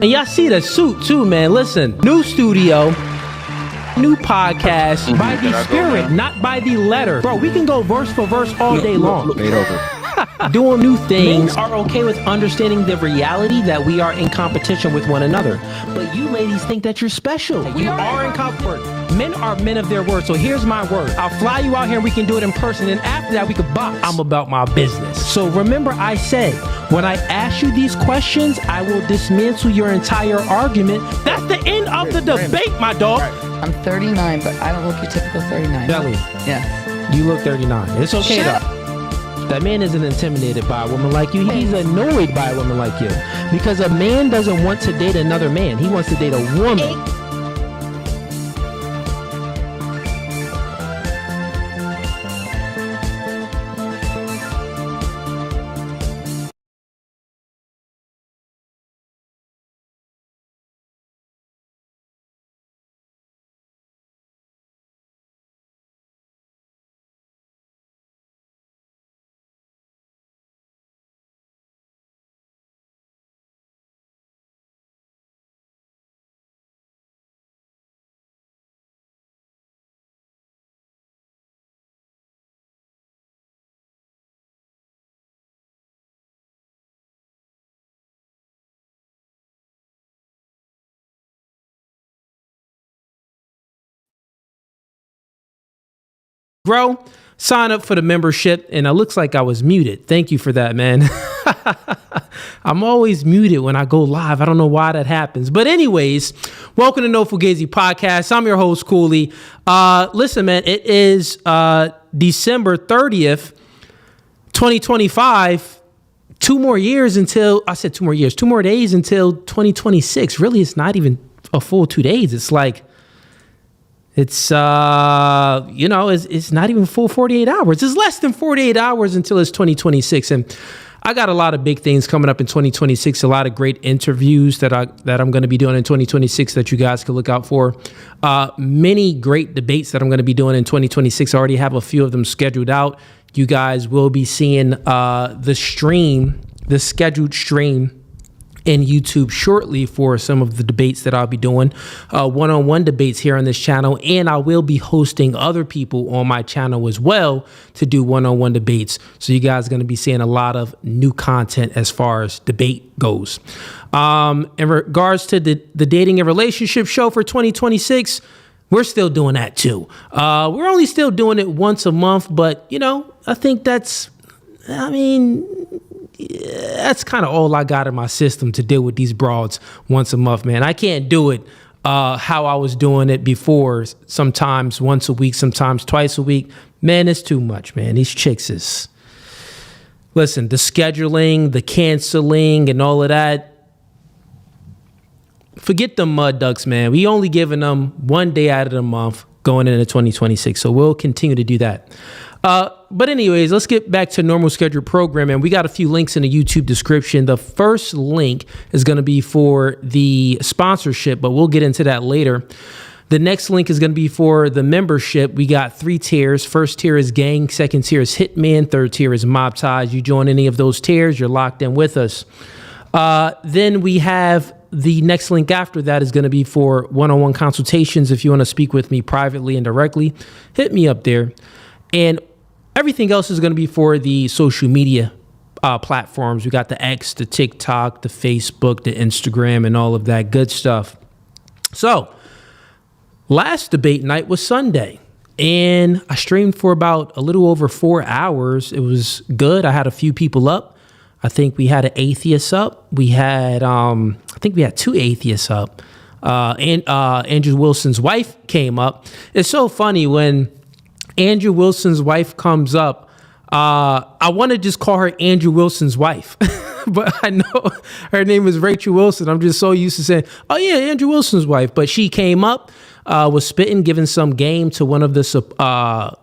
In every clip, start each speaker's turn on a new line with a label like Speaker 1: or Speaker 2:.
Speaker 1: And y'all see the suit too, man. Listen, new studio, new podcast by the spirit, not by the letter. Bro, we can go verse for verse all day long. Doing new things. Men are okay with understanding the reality that we are in competition with one another. But you ladies think that you're special. You are in comfort. Men are men of their word. So here's my word. I'll fly you out here and we can do it in person. And after that, we could box. I'm about my business. So remember I said, when I ask you these questions, I will dismantle your entire argument. That's the end of the debate, my dog.
Speaker 2: I'm 39, but I don't look your typical 39.
Speaker 1: Belly.
Speaker 2: Yeah.
Speaker 1: You look 39. It's okay though. That man isn't intimidated by a woman like you. He's annoyed by a woman like you. Because a man doesn't want to date another man. He wants to date a woman. Bro, sign up for the membership, and it looks like I was muted. Thank you for that, man. I'm always muted when I go live. I don't know why that happens. But anyways, welcome to No Fugazee Podcast. I'm your host, Cooley. Listen, man, it is December 30th, 2025. 2 more years until, I said 2 more years, 2 more days until 2026. Really, it's not even a full 2 days. It's like, it's not even full 48 hours. It's less than 48 hours until it's 2026. And I got a lot of big things coming up in 2026, a lot of great interviews that I'm going to be doing in 2026 that you guys can look out for. Many great debates that I'm going to be doing in 2026. I already have a few of them scheduled out. You guys will be seeing the scheduled stream in YouTube shortly for some of the debates that I'll be doing, one-on-one debates here on this channel, and I will be hosting other people on my channel as well to do one-on-one debates. So you guys are going to be seeing a lot of new content as far as debate goes. In regards to the dating and relationship show for 2026, we're still doing that too. We're only still doing it once a month, but I think that's kind of all I got in my system to deal with these broads once a month, man. I can't do it how I was doing it before, sometimes once a week, sometimes twice a week. Man, it's too much, man. These chicks is... Listen, the scheduling, the canceling, and all of that, forget them mud ducks, man. We only giving them 1 day out of the month going into 2026, so we'll continue to do that. But anyways, let's get back to normal scheduled programming. We got a few links in the YouTube description. The first link is going to be for the sponsorship, but we'll get into that later. The next link is going to be for the membership. We got 3 tiers. First tier is Gang. Second tier is Hitman. Third tier is Mob Ties. You join any of those tiers, you're locked in with us. Then we have the next link after that is going to be for one-on-one consultations. If you want to speak with me privately and directly, hit me up there. And everything else is going to be for the social media platforms. We got the X, the TikTok, the Facebook, the Instagram, and all of that good stuff. So last debate night was Sunday, and I streamed for about a little over 4 hours. It was good. I had a few people up. I think we had an atheist up. We had, I think we had 2 atheists up. And Andrew Wilson's wife came up. It's so funny when Andrew Wilson's wife comes up. I want to just call her Andrew Wilson's wife, but I know her name is Rachel Wilson. I'm just so used to saying, oh yeah, Andrew Wilson's wife. But she came up, was spitting, giving some game to one of the,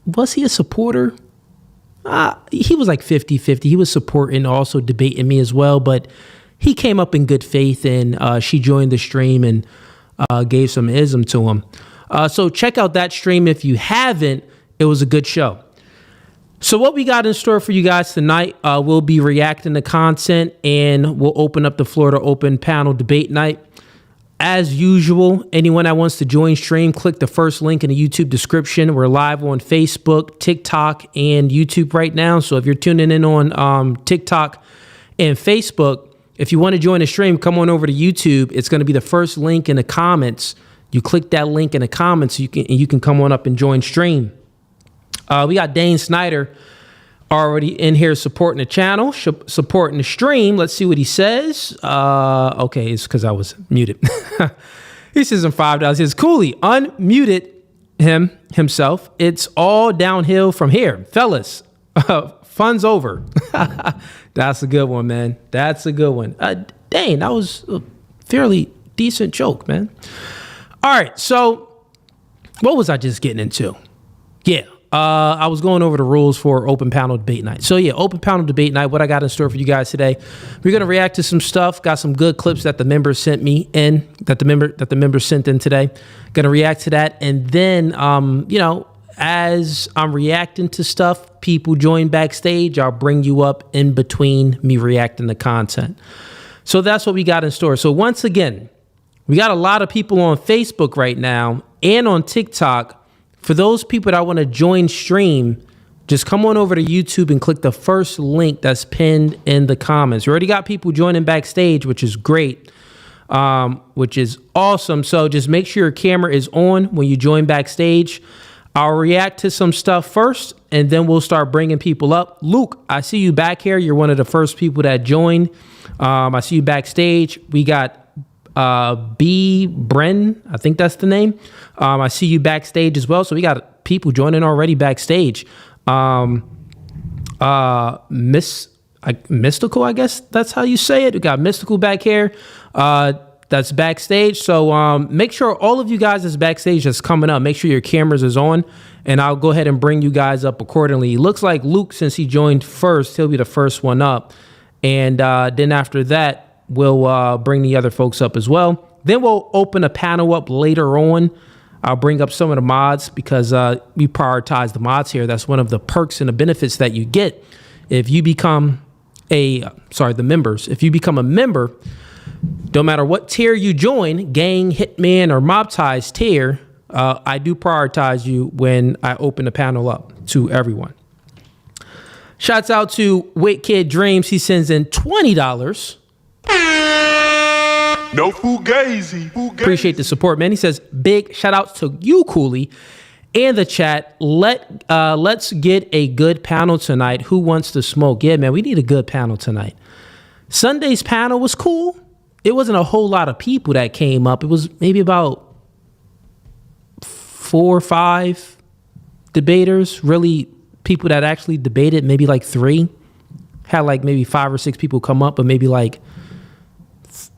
Speaker 1: was he a supporter? He was like 50-50. He was supporting, also debating me as well, but he came up in good faith, and she joined the stream and gave some ism to him. So check out that stream if you haven't. It was a good show. So what we got in store for you guys tonight, we'll be reacting to content and we'll open up the floor to open panel debate night. As usual, anyone that wants to join stream, click the first link in the YouTube description. We're live on Facebook, TikTok, and YouTube right now. So if you're tuning in on TikTok and Facebook, if you want to join the stream, come on over to YouTube. It's going to be the first link in the comments. You click that link in the comments, you can come on up and join stream. We got Dane Snyder already in here supporting the channel, supporting the stream. Let's see what he says. Okay, it's because I was muted. He says in $5. He says, Cooley unmuted himself. It's all downhill from here. Fellas, fun's over. That's a good one, man. That's a good one. Dane, that was a fairly decent joke, man. All right, so what was I just getting into? Yeah. I was going over the rules for open panel debate night. So yeah, open panel debate night. What I got in store for you guys today? We're gonna react to some stuff. Got some good clips that the members sent me in. That the members sent in today. Gonna react to that, and then as I'm reacting to stuff, people join backstage. I'll bring you up in between me reacting to content. So that's what we got in store. So once again, we got a lot of people on Facebook right now and on TikTok. For those people that want to join stream, just come on over to YouTube and click the first link that's pinned in the comments. We already got people joining backstage, which is great, which is awesome. So just make sure your camera is on when you join backstage. I'll react to some stuff first, and then we'll start bringing people up. Luke, I see you back here. You're one of the first people that joined. I see you backstage. We got B. Bren, I think that's the name. I see you backstage as well. So we got people joining already backstage. Mystical, I guess that's how you say it. We got Mystical back here. That's backstage. So make sure all of you guys that's backstage that's coming up, make sure your cameras is on, and I'll go ahead and bring you guys up accordingly. It looks like Luke, since he joined first, he'll be the first one up. And then after that, we'll bring the other folks up as well. Then we'll open a panel up later on. I'll bring up some of the mods because we prioritize the mods here. That's one of the perks and the benefits that you get if you become the members. If you become a member, no matter what tier you join, gang, hitman, or mob ties tier, I do prioritize you when I open the panel up to everyone. Shouts out to Wait Kid Dreams. He sends in $20.
Speaker 3: No Fugazee.
Speaker 1: Appreciate the support, man. He says, big shout outs to you, Cooley, and the chat. Let's get a good panel tonight. Who wants to smoke? Yeah, man, we need a good panel tonight. Sunday's panel was cool. It wasn't a whole lot of people that came up. It was maybe about 4 or 5 debaters, really people that actually debated, maybe like 3. Had like maybe 5 or 6 people come up, but maybe like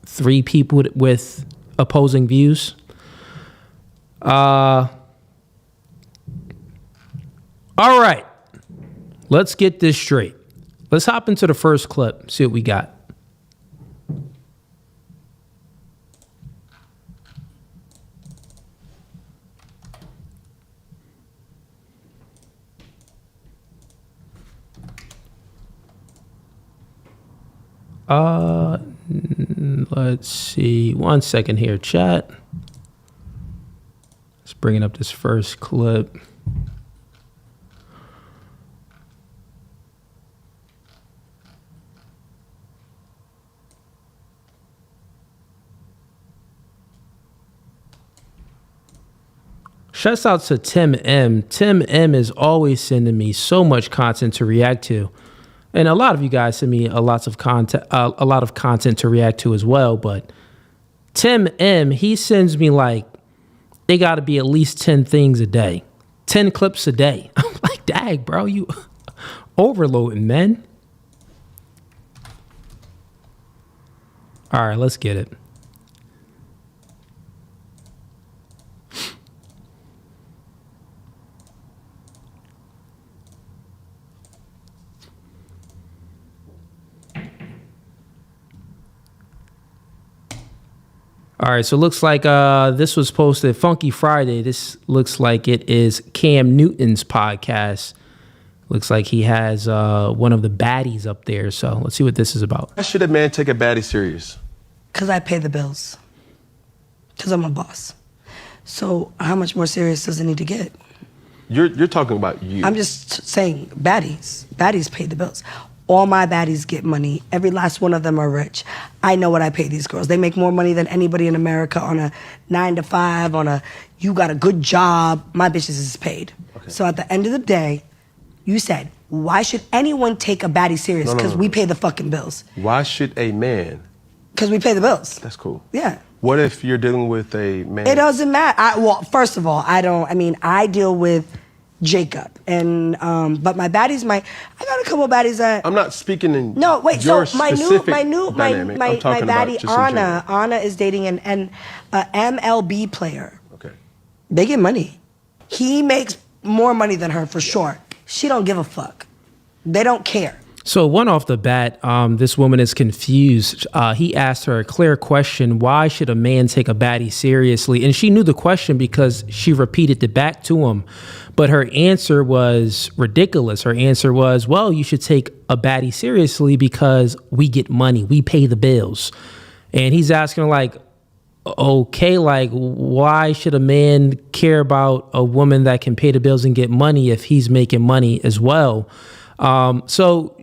Speaker 1: 3 people with opposing views. All right, let's get this straight. Let's hop into the first clip, see what we got. Let's see. 1 second here, chat. Let's bring up this first clip. Shouts out to Tim M. Tim M is always sending me so much content to react to. And a lot of you guys send me a lot of content to react to as well. But Tim M, he sends me like, they got to be at least 10 things a day, 10 clips a day. I'm like, dang, bro, you overloading, man. All right, let's get it. All right, so it looks like this was posted Funky Friday. This looks like it is Cam Newton's podcast. Looks like he has one of the baddies up there. So let's see what this is about.
Speaker 3: Why should a man take a baddie serious?
Speaker 4: Because I pay the bills. Because I'm a boss. So how much more serious does it need to get?
Speaker 3: You're talking about you.
Speaker 4: I'm just saying baddies. Baddies pay the bills. All my baddies get money. Every last one of them are rich. I know what I pay these girls. They make more money than anybody in America on a 9-to-5, on a you got a good job. My bitches is paid. Okay. So at the end of the day, you said, why should anyone take a baddie serious? Because we pay the fucking bills.
Speaker 3: Why should a man?
Speaker 4: Because we pay the bills.
Speaker 3: That's cool.
Speaker 4: Yeah.
Speaker 3: What if you're dealing with a man?
Speaker 4: It doesn't matter. Well, first of all, I deal with Jacob, and but my baddies, I got a couple baddies that.
Speaker 3: I'm not speaking in.
Speaker 4: No, wait.
Speaker 3: Your
Speaker 4: So my baddie Anna is dating an MLB player.
Speaker 3: Okay.
Speaker 4: They get money. He makes more money than her for sure. She don't give a fuck. They don't care.
Speaker 1: So one off the bat, this woman is confused. He asked her a clear question. Why should a man take a baddie seriously? And she knew the question because she repeated it back to him. But her answer was ridiculous. Her answer was, well, you should take a baddie seriously because we get money. We pay the bills. And he's asking her like, okay, like why should a man care about a woman that can pay the bills and get money if he's making money as well? So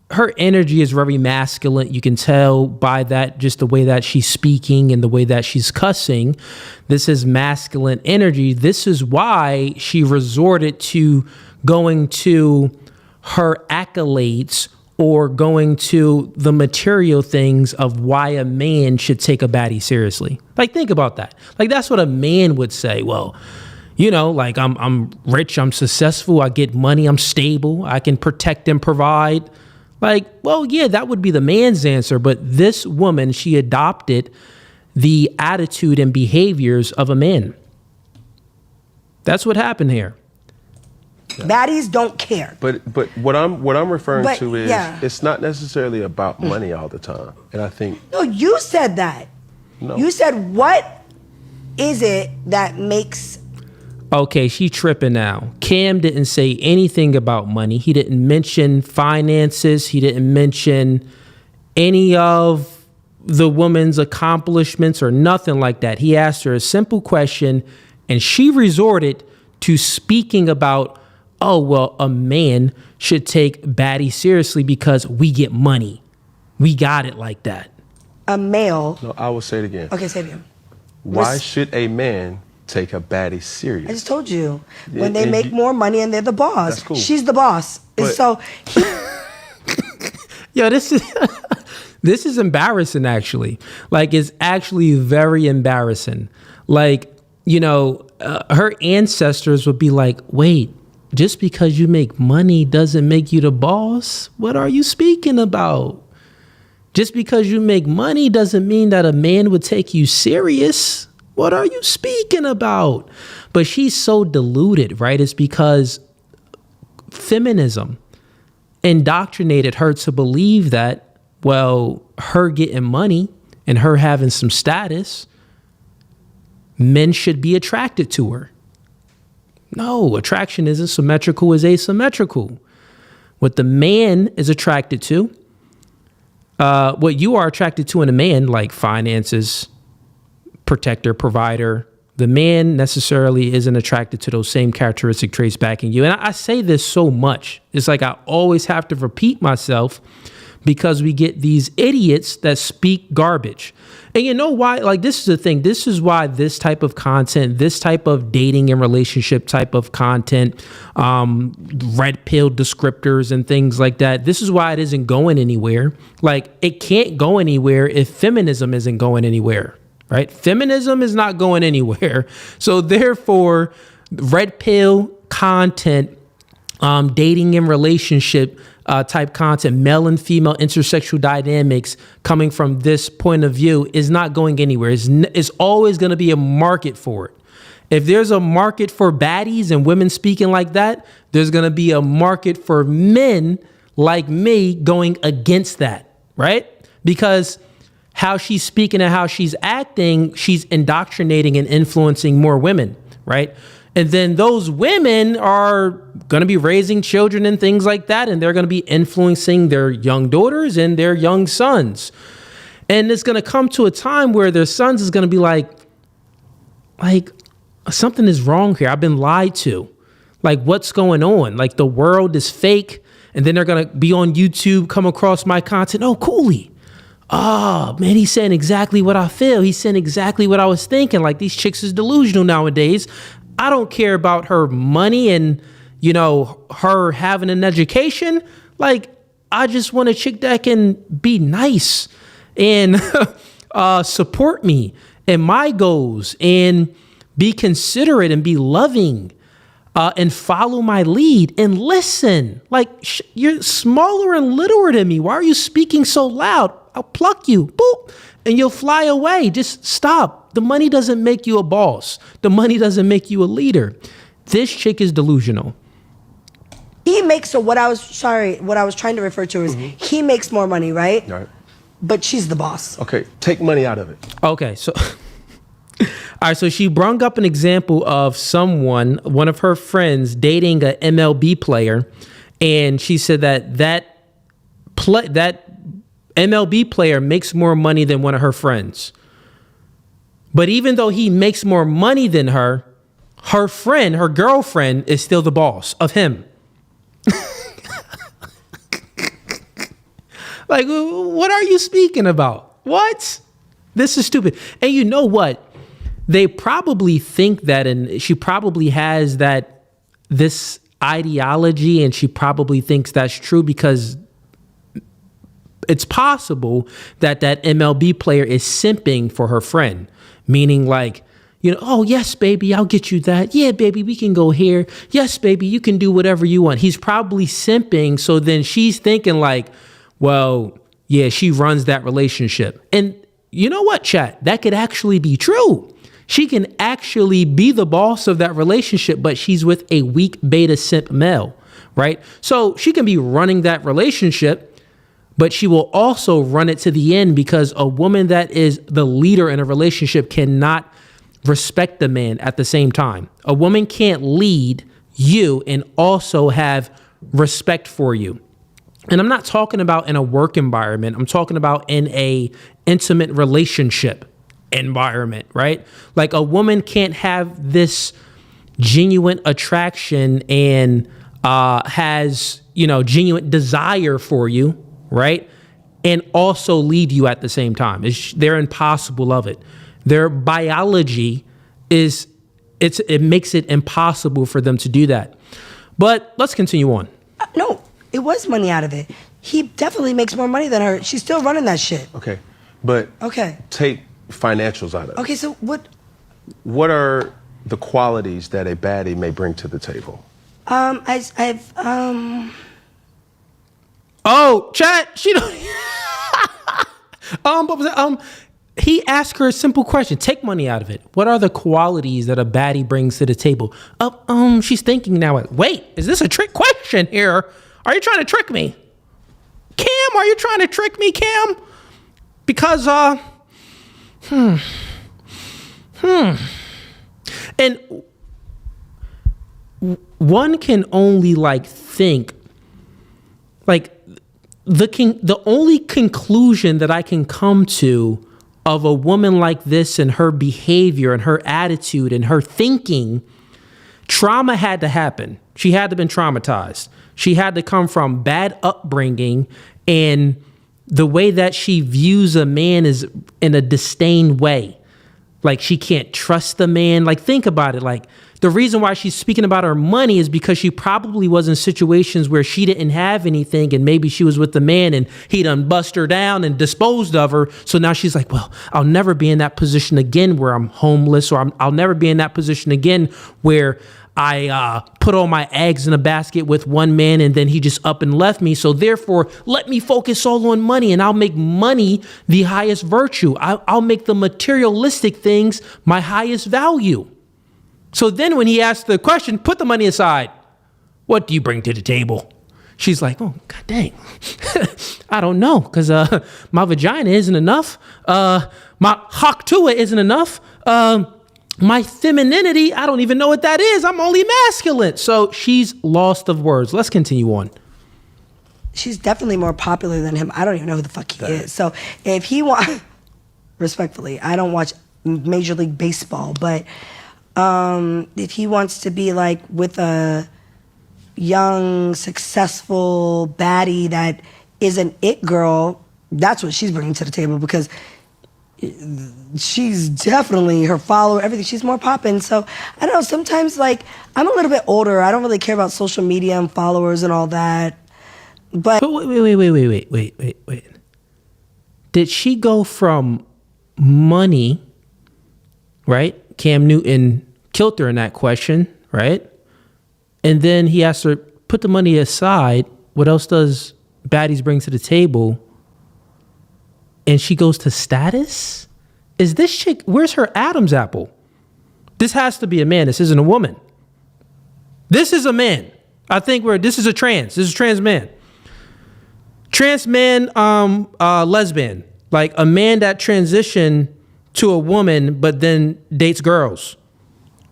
Speaker 1: her energy is very masculine. You can tell by that, just the way that she's speaking and the way that she's cussing. This is masculine energy. This is why she resorted to going to her accolades or going to the material things of why a man should take a baddie seriously. Like, think about that. Like, that's what a man would say. Well, you know, like I'm rich, I'm successful, I get money, I'm stable, I can protect and provide. Like, well, yeah, that would be the man's answer. But this woman, she adopted the attitude and behaviors of a man. That's what happened here.
Speaker 4: Yeah. Baddies don't care.
Speaker 3: But what I'm referring to is
Speaker 4: it's
Speaker 3: not necessarily about money all the time. And I think
Speaker 4: no, you said that. No. You said what is it that makes.
Speaker 1: Okay, she tripping now. Cam didn't say anything about money. He didn't mention finances. He didn't mention any of the woman's accomplishments or nothing like that. He asked her a simple question, and she resorted to speaking about, oh, well, a man should take baddie seriously because we get money. We got it like that.
Speaker 4: A male.
Speaker 3: No, I will say it again.
Speaker 4: Okay, say it again.
Speaker 3: Why should a man take a baddie serious?
Speaker 4: I just told you. When they make more money and they're the boss.
Speaker 3: That's cool.
Speaker 4: She's the boss. And so
Speaker 1: Yo, this is embarrassing, actually. Like, it's actually very embarrassing. Like, you know, her ancestors would be like, wait, just because you make money doesn't make you the boss? What are you speaking about? Just because you make money doesn't mean that a man would take you serious. What are you speaking about? But she's so deluded, right? It's because feminism indoctrinated her to believe that, well, her getting money and her having some status, men should be attracted to her. No, attraction isn't symmetrical, it's asymmetrical. What the man is attracted to, what you are attracted to in a man, like finances, protector, provider, the man necessarily isn't attracted to those same characteristic traits back in you. And I say this so much. It's like I always have to repeat myself because we get these idiots that speak garbage. And you know why? Like, this is the thing. This is why this type of content, this type of dating and relationship type of content, red pill descriptors and things like that, this is why it isn't going anywhere. Like, it can't go anywhere if feminism isn't going anywhere, right? Feminism is not going anywhere. So therefore, red pill content, dating and relationship type content, male and female intersexual dynamics coming from this point of view is not going anywhere. It's always going to be a market for it. If there's a market for baddies and women speaking like that, there's going to be a market for men like me going against that, right? Because how she's speaking and how she's acting, she's indoctrinating and influencing more women, right? And then those women are going to be raising children and things like that. And they're going to be influencing their young daughters and their young sons. And it's going to come to a time where their sons is going to be like, something is wrong here. I've been lied to. Like, what's going on? Like, the world is fake. And then they're going to be on YouTube, come across my content. Oh, Cooley. Oh, man, he's saying exactly what I feel. He's saying exactly what I was thinking. Like, these chicks is delusional nowadays. I don't care about her money and, you know, her having an education. Like, I just want a chick that can be nice and support me and my goals and be considerate and be loving and follow my lead and listen. Like, you're smaller and littler than me. Why are you speaking so loud? I'll pluck you, boop, and you'll fly away. Just stop. The money doesn't make you a boss. The money doesn't make you a leader. This chick is delusional.
Speaker 4: He makes, so what I was trying to refer to is he makes more money, right?
Speaker 3: Right.
Speaker 4: But she's the boss.
Speaker 3: Okay, take money out of it.
Speaker 1: Okay, so all right, so she brung up an example of one of her friends dating a MLB player, and she said that MLB player makes more money than one of her friends. But even though he makes more money than her, her girlfriend is still the boss of him. Like, what are you speaking about? What? This is stupid. And you know what? They probably think that, and she probably has this ideology, and she probably thinks that's true because it's possible that MLB player is simping for her friend, meaning like, you know, oh, yes, baby, I'll get you that. Yeah, baby, we can go here. Yes, baby, you can do whatever you want. He's probably simping. So then she's thinking like, well, yeah, she runs that relationship. And you know what, chat? That could actually be true. She can actually be the boss of that relationship, but she's with a weak beta simp male, right? So she can be running that relationship, but she will also run it to the end because a woman that is the leader in a relationship cannot respect the man at the same time. A woman can't lead you and also have respect for you. And I'm not talking about in a work environment. I'm talking about in a intimate relationship environment, right? Like, a woman can't have this genuine attraction and has, you know, genuine desire for you, right? And also lead you at the same time. They're impossible of it. Their biology it makes it impossible for them to do that. But let's continue on.
Speaker 4: No, it was money out of it. He definitely makes more money than her. She's still running that shit.
Speaker 3: Okay, but
Speaker 4: Okay.
Speaker 3: take financials out of it.
Speaker 4: Okay, so what?
Speaker 3: What are the qualities that a baddie may bring to the table?
Speaker 1: Oh, chat, she don't. He asked her a simple question. Take money out of it. What are the qualities that a baddie brings to the table? She's thinking now. Wait, is this a trick question here? Are you trying to trick me, Cam? Are you trying to trick me, Cam? Because and one can only think the only conclusion that I can come to of a woman like this and her behavior and her attitude and her thinking, trauma had to happen. She had to have been traumatized. She had to come from bad upbringing, and the way that she views a man is in a disdain way. Like, she can't trust the man. Like, think about it. Like, the reason why she's speaking about her money is because she probably was in situations where she didn't have anything, and maybe she was with the man and he done bust her down and disposed of her. So now she's like, well, I'll never be in that position again where I'm homeless, or I'll never be in that position again where I put all my eggs in a basket with one man and then he just up and left me. So therefore, let me focus all on money, and I'll make money the highest virtue. I'll make the materialistic things my highest value. So then when he asked the question, put the money aside. What do you bring to the table? She's like, oh, God dang. I don't know, because my vagina isn't enough. My haktua isn't enough. My femininity, I don't even know what that is. I'm only masculine. So she's lost of words. Let's continue on.
Speaker 4: She's definitely more popular than him. I don't even know who the fuck he is. So if he wants, respectfully, I don't watch Major League Baseball, but if he wants to be like with a young, successful baddie that is an it girl, that's what she's bringing to the table, because she's definitely, her follower, everything, she's more poppin'. So I don't know, sometimes like I'm a little bit older. I don't really care about social media and followers and all that. But
Speaker 1: Wait. Did she go from money, right? Cam Newton killed her in that question, right? And then he asked her, put the money aside. What else does baddies bring to the table? And she goes to status? Is this chick, where's her Adam's apple? This has to be a man. This isn't a woman. This is a man. I think this is a trans man. Trans man, lesbian. Like a man that transitioned to a woman, but then dates girls.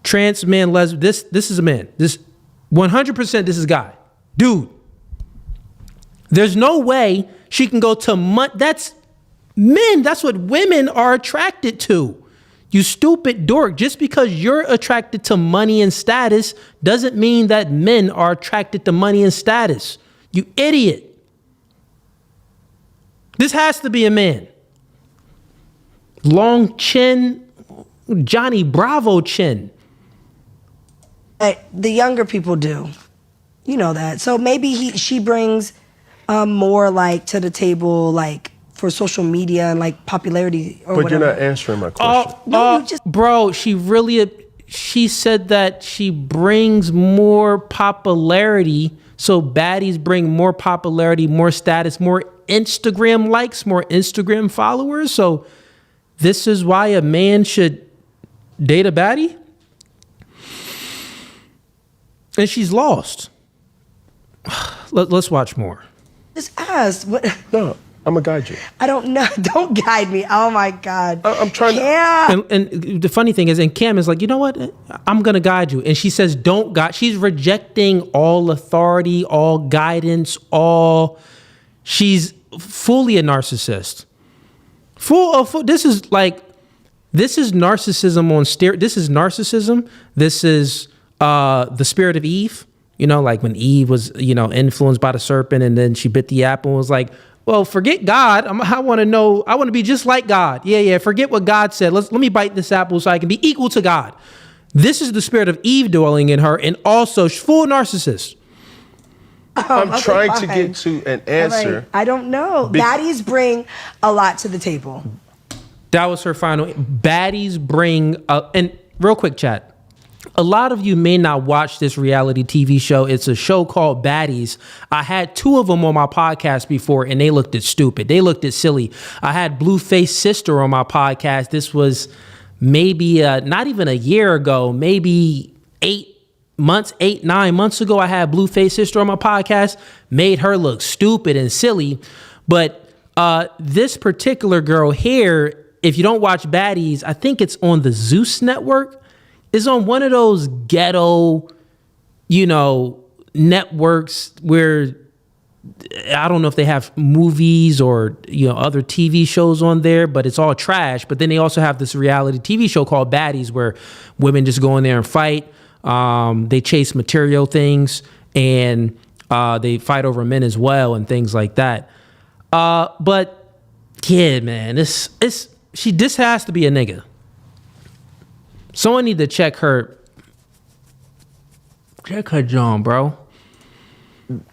Speaker 1: Trans man, lesbian. This is a man. This 100% this is a guy. Dude. There's no way she can go to that's men. That's what women are attracted to. You stupid dork. Just because you're attracted to money and status doesn't mean that men are attracted to money and status. You idiot. This has to be a man. Long chin, Johnny Bravo chin.
Speaker 4: the younger people do. You know that. So maybe she brings more like to the table, like for social media and like popularity or
Speaker 3: but
Speaker 4: whatever.
Speaker 3: You're not answering my question.
Speaker 4: No, you just...
Speaker 1: Bro, she said that she brings more popularity. So baddies bring more popularity, more status, more Instagram likes, more Instagram followers. So this is why a man should date a baddie? And she's lost. Let's watch more.
Speaker 4: Just ask. What?
Speaker 3: No, I'm going to guide you.
Speaker 4: I don't know. Don't guide me. Oh, my God.
Speaker 3: I'm trying to...
Speaker 4: Yeah.
Speaker 1: And the funny thing is, and Cam is like, you know what? I'm going to guide you. And she says, don't guide. She's rejecting all authority, all guidance, she's fully a narcissist. This is narcissism on steroids. This is narcissism. This is the spirit of Eve. You know, like when Eve was, influenced by the serpent and then she bit the apple and was like, well, forget God. I want to be just like God. Yeah. Forget what God said. Let me bite this apple so I can be equal to God. This is the spirit of Eve dwelling in her, and also she's full narcissist.
Speaker 3: I'm trying to get to an answer.
Speaker 4: Right. I don't know. Baddies bring a lot to the table.
Speaker 1: That was her final. Baddies bring, and real quick chat. A lot of you may not watch this reality TV show. It's a show called Baddies. I had 2 of them on my podcast before, and they looked at stupid. They looked at silly. I had Blueface Sister on my podcast. This was maybe not even a year ago, maybe 9 months ago. I had Blueface Sister on my podcast, made her look stupid and silly. But this particular girl here, if you don't watch Baddies, I think it's on the Zeus network. It's on one of those ghetto, networks where I don't know if they have movies or, other TV shows on there, but it's all trash. But then they also have this reality TV show called Baddies where women just go in there and fight. They chase material things, and they fight over men as well and things like that. But yeah, man, this has to be a nigga. Someone need to check her John, bro.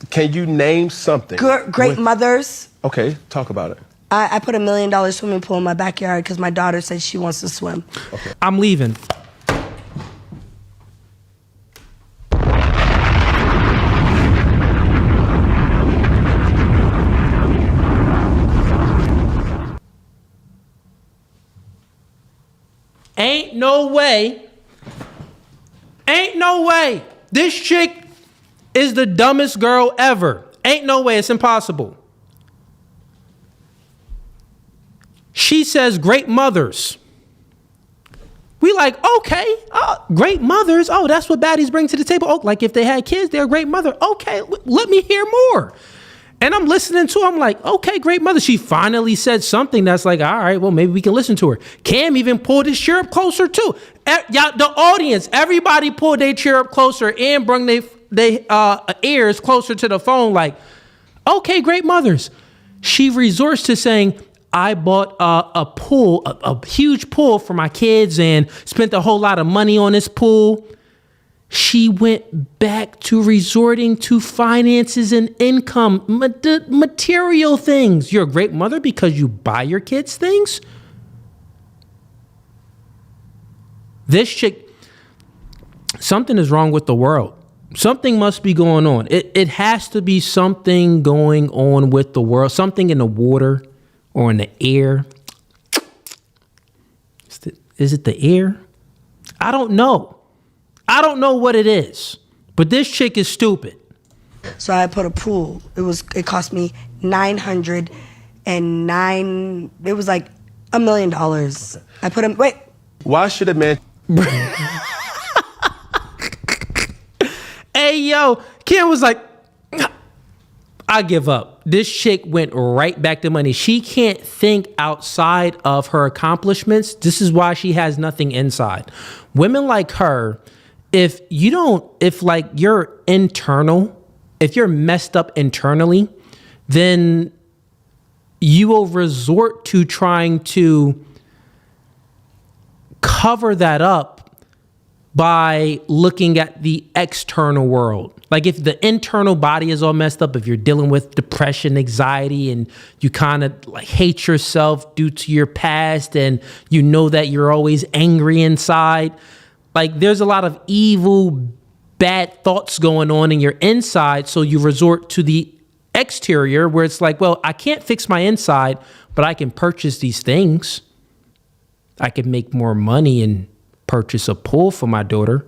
Speaker 3: Can you name something?
Speaker 4: Great mothers.
Speaker 3: Okay, talk about it.
Speaker 4: I put $1 million swimming pool in my backyard because my daughter said she wants to swim.
Speaker 3: Okay.
Speaker 1: I'm leaving. Ain't no way. This chick is the dumbest girl ever. Ain't no way. It's impossible. She says great mothers. We like, okay, great mothers. Oh, that's what baddies bring to the table. Oh, like if they had kids, they're a great mother. Okay, let me hear more. And I'm listening to her. I'm like, okay, great mother. She finally said something that's like, all right, well, maybe we can listen to her. Cam even pulled his chair up closer too. Y'all, the audience, everybody pulled their chair up closer and bring their ears closer to the phone. Like, okay, great mothers. She resorts to saying, I bought a pool, a huge pool for my kids and spent a whole lot of money on this pool. She went back to resorting to finances and income, material things. You're a great mother because you buy your kids things? This chick, something is wrong with the world. Something must be going on. It has to be something going on with the world, something in the water or in the air. Is it the air? I don't know. I don't know what it is, but this chick is stupid.
Speaker 4: So I put a pool. It cost me $909. It was like $1 million. I put him. Wait.
Speaker 3: Why should a man?
Speaker 1: Hey, yo, Kim was like, I give up. This chick went right back to money. She can't think outside of her accomplishments. This is why she has nothing inside. Women like her, if like you're internal, if you're messed up internally, then you will resort to trying to cover that up by looking at the external world. Like if the internal body is all messed up, if you're dealing with depression, anxiety, and you kind of like hate yourself due to your past, and you know that you're always angry inside, like there's a lot of evil, bad thoughts going on in your inside. So you resort to the exterior where it's like, well, I can't fix my inside, but I can purchase these things. I can make more money and purchase a pool for my daughter.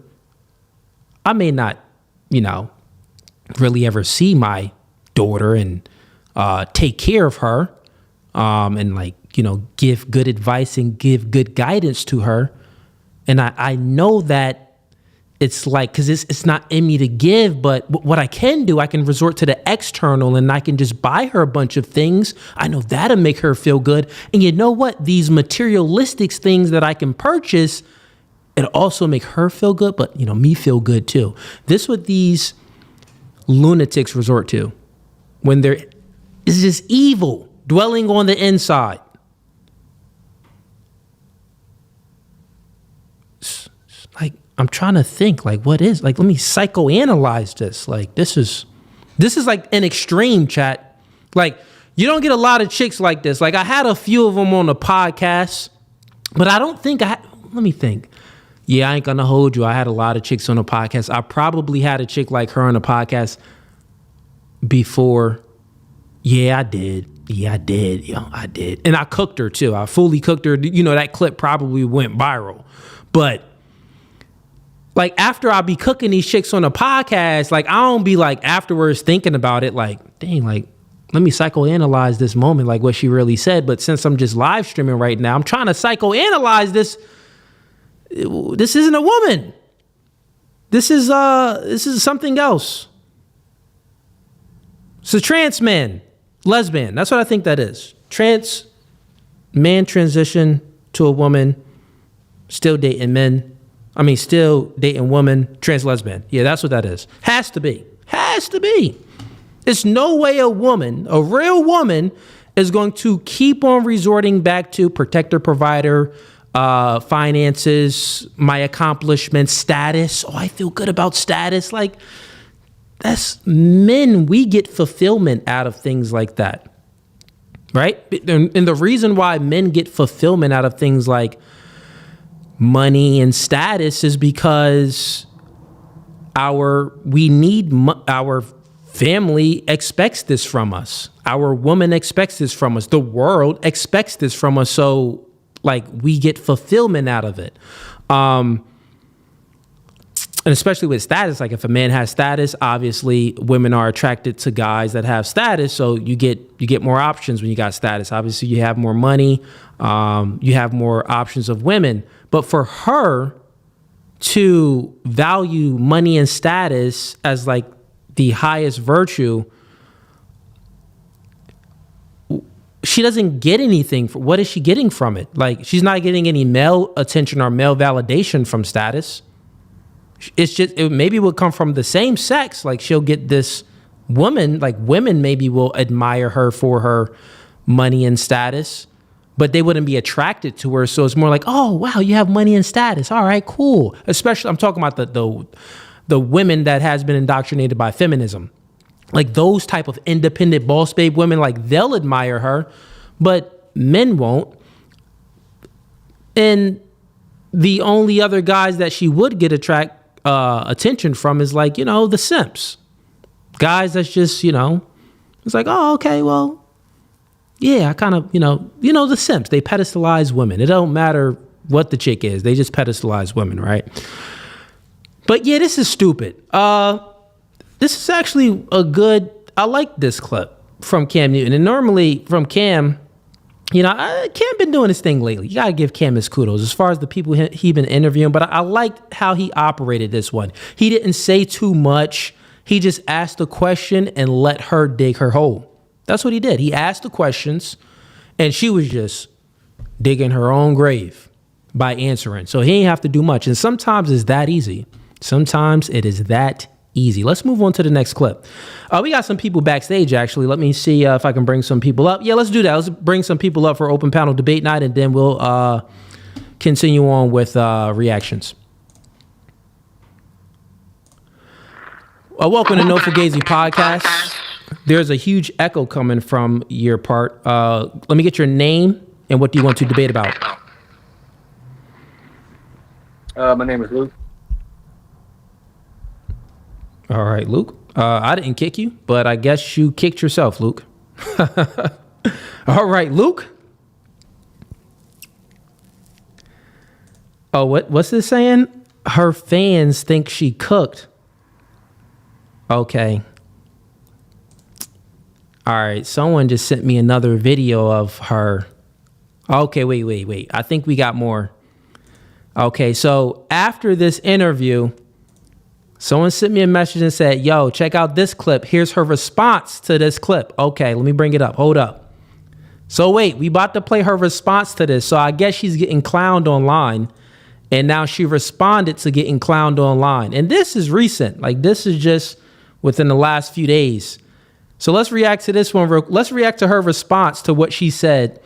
Speaker 1: I may not, really ever see my daughter and take care of her and give good advice and give good guidance to her. And I know that it's like, because it's not in me to give, but what I can do, I can resort to the external and I can just buy her a bunch of things. I know that'll make her feel good. And you know what? These materialistic things that I can purchase, it'll also make her feel good, but me feel good too. This is what these lunatics resort to when there is this evil dwelling on the inside. Like, I'm trying to think, like, what is, like, let me psychoanalyze this. Like, this is like an extreme, chat. Like, you don't get a lot of chicks like this. Like, I had a few of them on the podcast, but I don't think let me think. Yeah, I ain't gonna hold you. I had a lot of chicks on the podcast. I probably had a chick like her on the podcast before. Yeah, I did. I did. And I cooked her too. I fully cooked her. That clip probably went viral. But like after I be cooking these chicks on the podcast, like I don't be like afterwards thinking about it like, dang, like let me psychoanalyze this moment, like what she really said. But since I'm just live streaming right now, I'm trying to psychoanalyze this. This isn't a woman. This is something else. It's a trans man, lesbian. That's what I think that is. Trans man transition to a woman, still dating men. Still dating woman, trans lesbian. Yeah, that's what that is. Has to be. There's no way a real woman, is going to keep on resorting back to protector, provider, finances, my accomplishments, status. Oh, I feel good about status. Like, that's men. We get fulfillment out of things like that, right? And the reason why men get fulfillment out of things like money and status is because our family expects this from us. Our woman expects this from us. The world expects this from us. So like we get fulfillment out of it. and especially with status, like if a man has status, obviously women are attracted to guys that have status. So you get more options when you got status. Obviously you have more money, you have more options of women. But for her to value money and status as like the highest virtue, she doesn't get anything. What is she getting from it? Like, she's not getting any male attention or male validation from status. It's just, it maybe will come from the same sex. Like, she'll get this woman, like women maybe will admire her for her money and status, but they wouldn't be attracted to her. So it's more like, oh, wow, you have money and status. All right, cool. Especially, I'm talking about the women that has been indoctrinated by feminism. Like those type of independent boss babe women, like they'll admire her, but men won't. And the only other guys that she would get attention from is like, the simps. Guys that's just, it's like, oh, okay, well, yeah, I kind of, the simps, they pedestalize women. It don't matter what the chick is. They just pedestalize women, right? But yeah, this is stupid. This is actually I like this clip from Cam Newton. And normally from Cam, Cam been doing his thing lately. You got to give Cam his kudos as far as the people he been interviewing. But I liked how he operated this one. He didn't say too much. He just asked the question and let her dig her hole. That's what he did. He asked the questions and she was just digging her own grave by answering. So he ain't have to do much. And sometimes it's that easy. Sometimes it is that easy. Let's move on to the next clip. We got some people backstage, actually. Let me see if I can bring some people up. Yeah, let's do that. Let's bring some people up for open panel debate night, and then we'll continue on with reactions. Welcome to No Fugazee podcast. There's a huge echo coming from your part. Let me get your name and what do you want to debate about?
Speaker 5: My name is Luke.
Speaker 1: All right, Luke. I didn't kick you, but I guess you kicked yourself, Luke. All right, Luke. Oh, what's this saying? Her fans think she cooked. Okay. All right, someone just sent me another video of her. Okay, wait. I think we got more. Okay, so after this interview, someone sent me a message and said, yo, check out this clip. Here's her response to this clip. Okay, let me bring it up. Hold up. So wait, we about to play her response to this. So I guess she's getting clowned online. And now she responded to getting clowned online. And this is recent. Like, this is just within the last few days. So let's react to this one. Let's react to her response to what she said.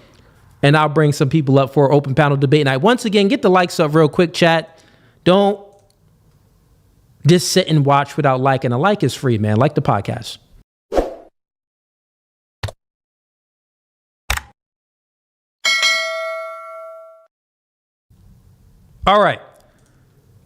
Speaker 1: And I'll bring some people up for open panel debate night. Once again, get the likes up real quick, chat. Don't just sit and watch without liking. A like is free, man. Like the podcast. All right.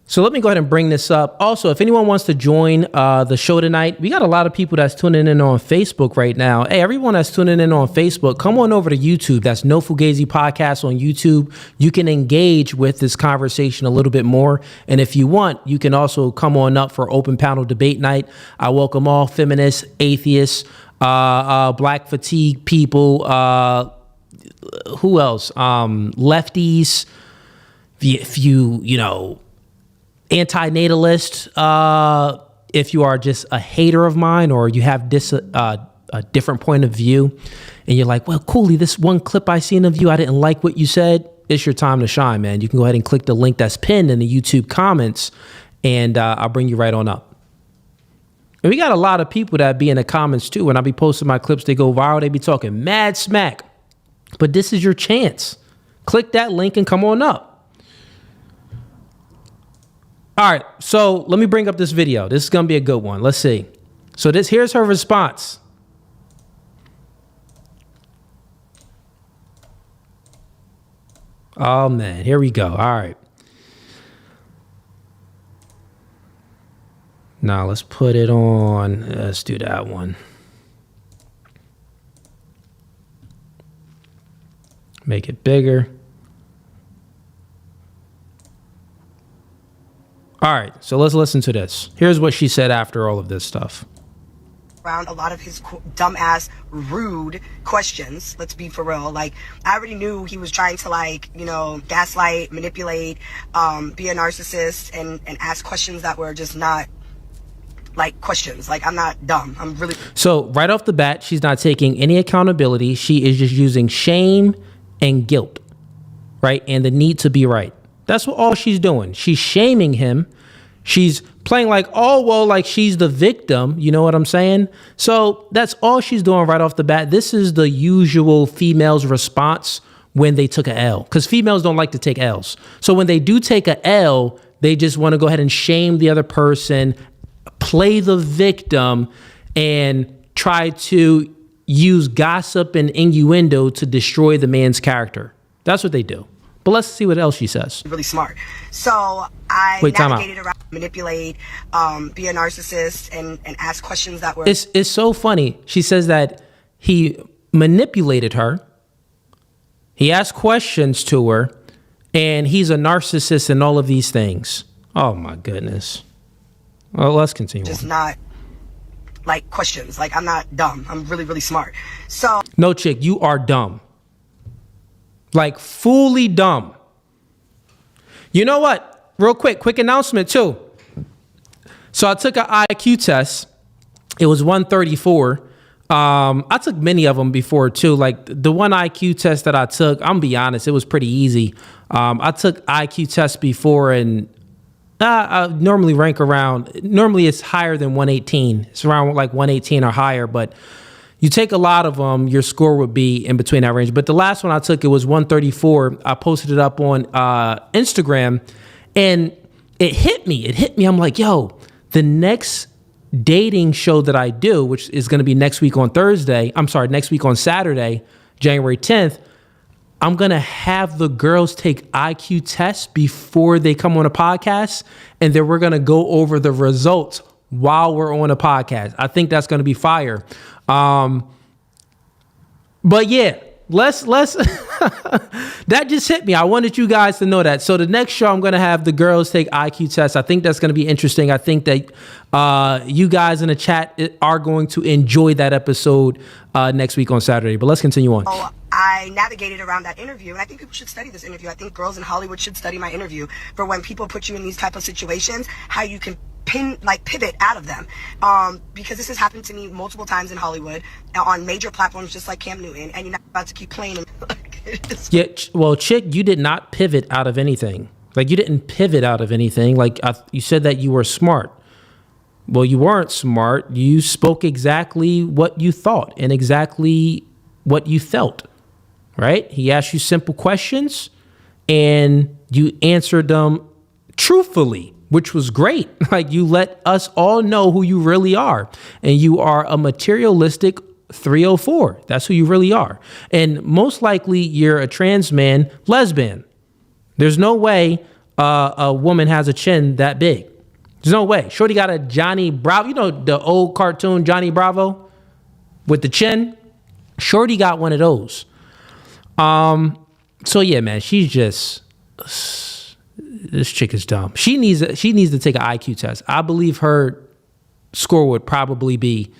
Speaker 1: So let me go ahead and bring this up. Also, if anyone wants to join the show tonight, we got a lot of people that's tuning in on Facebook right now. Hey, everyone that's tuning in on Facebook, come on over to YouTube. That's No Fugazee Podcast on YouTube. You can engage with this conversation a little bit more. And if you want, you can also come on up for open panel debate night. I welcome all feminists, atheists, black fatigue people, who else? Lefties. If you anti-natalist, if you are just a hater of mine or you have a different point of view and you're like, well, Cooley, this one clip I seen of you, I didn't like what you said. It's your time to shine, man. You can go ahead and click the link that's pinned in the YouTube comments and I'll bring you right on up. And we got a lot of people that be in the comments too. When I be posting my clips, they go viral. They be talking mad smack, but this is your chance. Click that link and come on up. All right, so let me bring up this video. This is gonna be a good one. Let's see. So here's her response. Oh man, here we go. All right. Now let's put it on. Let's do that one. Make it bigger. All right, so let's listen to this. Here's what she said after all of this stuff.
Speaker 4: Around a lot of his dumbass, rude questions. Let's be for real. Like, I already knew he was trying to, like, you know, gaslight, manipulate, be a narcissist, and ask questions that were just not like questions. Like, I'm not dumb. I'm really.
Speaker 1: So right off the bat, she's not taking any accountability. She is just using shame and guilt, right? And the need to be right. That's what all she's doing. She's shaming him. She's playing like, oh, well, like she's the victim. You know what I'm saying? So that's all she's doing right off the bat. This is the usual female's response when they took a L, because females don't like to take L's. So when they do take a L, they just want to go ahead and shame the other person, play the victim, and try to use gossip and innuendo to destroy the man's character. That's what they do. But let's see what else she says.
Speaker 4: Really smart. So I navigated around, manipulate, be a narcissist, and ask questions that were.
Speaker 1: It's so funny. She says that he manipulated her. He asked questions to her, and he's a narcissist and all of these things. Oh my goodness. Well, let's continue.
Speaker 4: Just not like questions. Like, I'm not dumb. I'm really, really smart. So
Speaker 1: no, chick, you are dumb. Like, fully dumb. You know what? Real quick announcement too. So I took an IQ test. It was 134. I took many of them before too. Like the one IQ test that I took, I'm gonna be honest, it was pretty easy. I took IQ tests before, and I normally rank around, normally it's higher than 118. It's around like 118 or higher, but you take a lot of them, your score would be in between that range. But the last one I took, it was 134. I posted it up on Instagram, and it hit me. I'm like, yo, the next dating show that I do, which is going to be next week on Saturday, January 10th, I'm going to have the girls take IQ tests before they come on a podcast, and then we're going to go over the results while we're on a podcast. I think that's going to be fire. But yeah, let's that just hit me. I wanted you guys to know that. So the next show, I'm going to have the girls take IQ tests. I think that's going to be interesting. I think that you guys in the chat are going to enjoy that episode next week on Saturday. But let's continue on.
Speaker 4: I navigated around that interview, and I think people should study this interview. I think girls in Hollywood should study my interview for when people put you in these type of situations, how you can pivot out of them, because this has happened to me multiple times in Hollywood on major platforms, just like Cam Newton, and you're not about to keep playing them.
Speaker 1: Yeah, well, chick, you did not pivot out of anything. Like, you didn't pivot out of anything. Like, you said that you were smart. Well, you weren't smart. You spoke exactly what you thought and exactly what you felt, right? He asked you simple questions, and you answered them truthfully, which was great. Like, you let us all know who you really are. And you are a materialistic 304. That's who you really are. And most likely you're a trans man, lesbian. There's no way a woman has a chin that big. There's no way. Shorty got a Johnny Bravo. You know the old cartoon Johnny Bravo with the chin? Shorty got one of those. So yeah, man, she's just... This chick is dumb. She needs to take an IQ test. I believe her score would probably be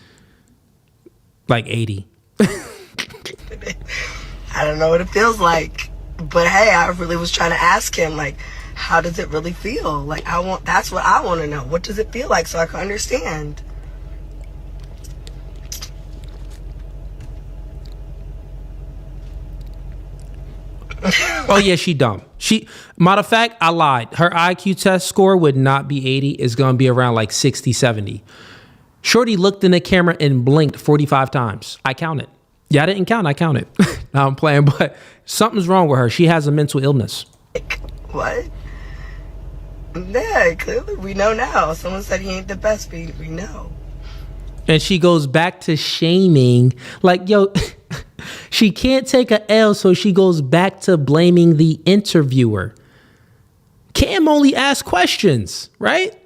Speaker 1: like 80.
Speaker 4: I don't know what it feels like, but hey, I really was trying to ask him, like, how does it really feel? Like, that's what I want to know. What does it feel like, so I can understand?
Speaker 1: Oh yeah, she dumb. Matter of fact, I lied. Her IQ test score would not be 80. It's going to be around like 60, 70. Shorty looked in the camera and blinked 45 times. I counted. Yeah, I didn't count. I counted. Now I'm playing, but something's wrong with her. She has a mental illness.
Speaker 4: What? Yeah, clearly we know now. Someone said he ain't the best, we know.
Speaker 1: And she goes back to shaming. Like, yo, she can't take a L, so she goes back to blaming the interviewer. Cam only asked questions, right?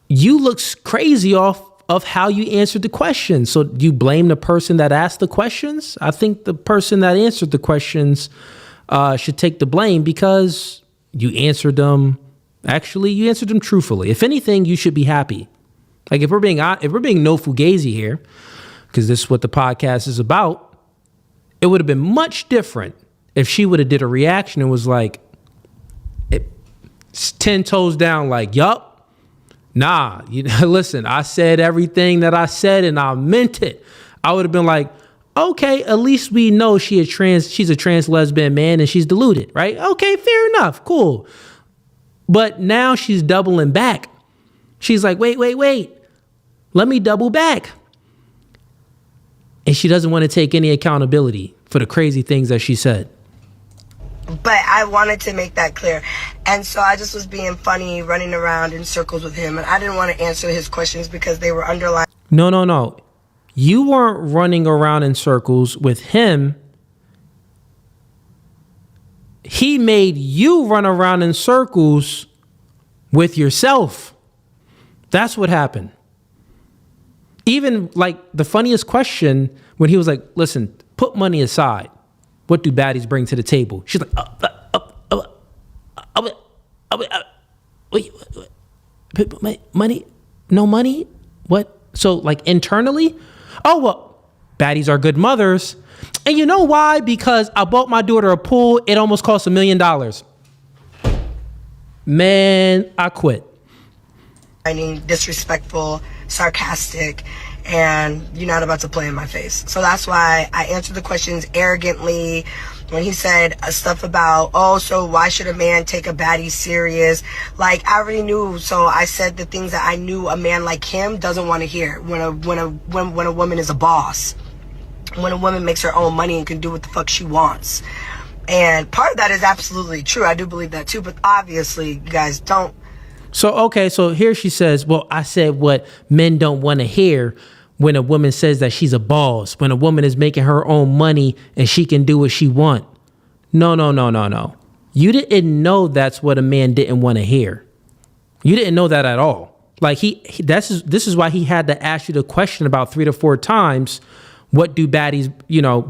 Speaker 1: You look crazy off of how you answered the questions. So you blame the person that asked the questions? I think the person that answered the questions should take the blame, because you answered them Actually, you answered them truthfully. If anything, you should be happy. Like if we're being no Fugazee here, because this is what the podcast is about, it would have been much different if she would have did a reaction and was like, 10 toes down, like, yup, nah, listen, I said everything that I said and I meant it. I would have been like, okay, at least we know she's a trans lesbian man and she's deluded, right? Okay, fair enough, cool. But now she's doubling back. She's like, wait, let me double back. And she doesn't want to take any accountability for the crazy things that she said.
Speaker 4: But I wanted to make that clear. And so I just was being funny, running around in circles with him. And I didn't want to answer his questions because they were underlined.
Speaker 1: No. You weren't running around in circles with him. He made you run around in circles with yourself. That's what happened. Even like the funniest question when he was like, listen, put money aside. What do baddies bring to the table? She's like, money? No money? What? So like internally? Oh, well, baddies are good mothers. And you know why? Because I bought my daughter a pool. It almost cost $1 million. Man, I quit.
Speaker 4: I mean, disrespectful, sarcastic, and you're not about to play in my face. So that's why I answered the questions arrogantly. When he said stuff about, oh, so why should a man take a baddie serious? Like, I already knew. So I said the things that I knew a man like him doesn't want to hear. When a woman is a boss, when a woman makes her own money and can do what the fuck she wants. And part of that is absolutely true. I do believe that too. But obviously, you guys don't.
Speaker 1: So here she says, well, I said what men don't want to hear when a woman says that she's a boss, when a woman is making her own money and she can do what she want. No. You didn't know that's what a man didn't want to hear. You didn't know that at all. Like this is why he had to ask you the question about 3 to 4 times. What do baddies,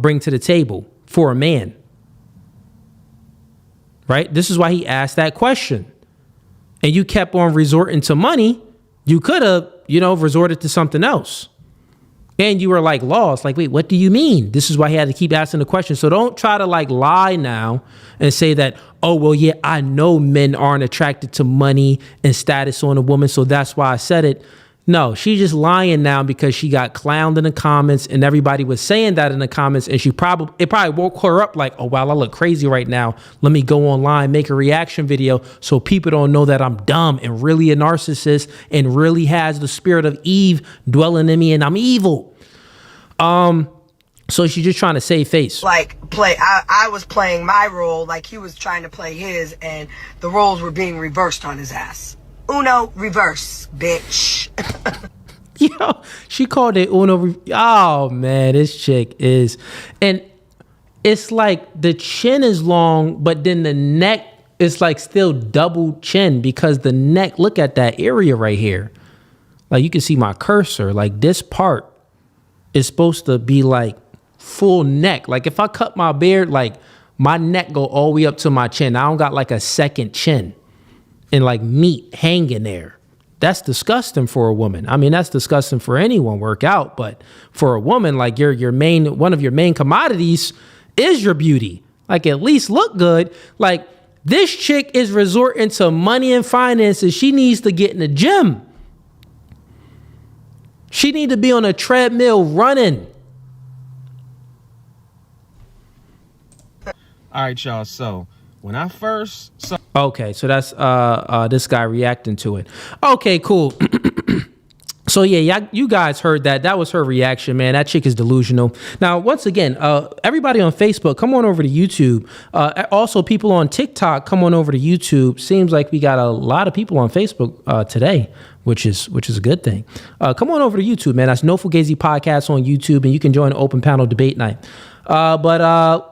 Speaker 1: bring to the table for a man? Right? This is why he asked that question. And you kept on resorting to money. You could have, resorted to something else. And you were like lost. Like, wait, what do you mean? This is why he had to keep asking the question. So don't try to like lie now and say that, oh, well, yeah, I know men aren't attracted to money and status on a woman. So that's why I said it. No, she's just lying now because she got clowned in the comments and everybody was saying that in the comments. And it probably woke her up like, oh, wow, I look crazy right now. Let me go online, make a reaction video so people don't know that I'm dumb and really a narcissist and really has the spirit of Eve dwelling in me and I'm evil. So she's just trying to save face.
Speaker 4: I was playing my role like he was trying to play his and the roles were being reversed on his ass. Uno, reverse, bitch.
Speaker 1: Yo, she called it Uno. Oh, man, this chick is. And it's like the chin is long, but then the neck is like still double chin because the neck, look at that area right here. Like you can see my cursor. Like this part is supposed to be like full neck. Like if I cut my beard, like my neck go all the way up to my chin. I don't got like a second chin. And like meat hanging there. That's disgusting for a woman. I mean, that's disgusting for anyone work out, but for a woman, like one of your main commodities is your beauty. Like at least look good. Like this chick is resorting to money and finances. She needs to get in the gym. She need to be on a treadmill running.
Speaker 6: All right, y'all. So when I first saw...
Speaker 1: Okay, so that's this guy reacting to it. Okay, cool. So yeah, you guys heard that. That was her reaction, man. That chick is delusional. Now, once again, everybody on Facebook, come on over to YouTube. Also, people on TikTok, come on over to YouTube. Seems like we got a lot of people on Facebook today, which is a good thing. Come on over to YouTube, man. That's No Fugazee Podcast on YouTube, and you can join the open panel debate night. But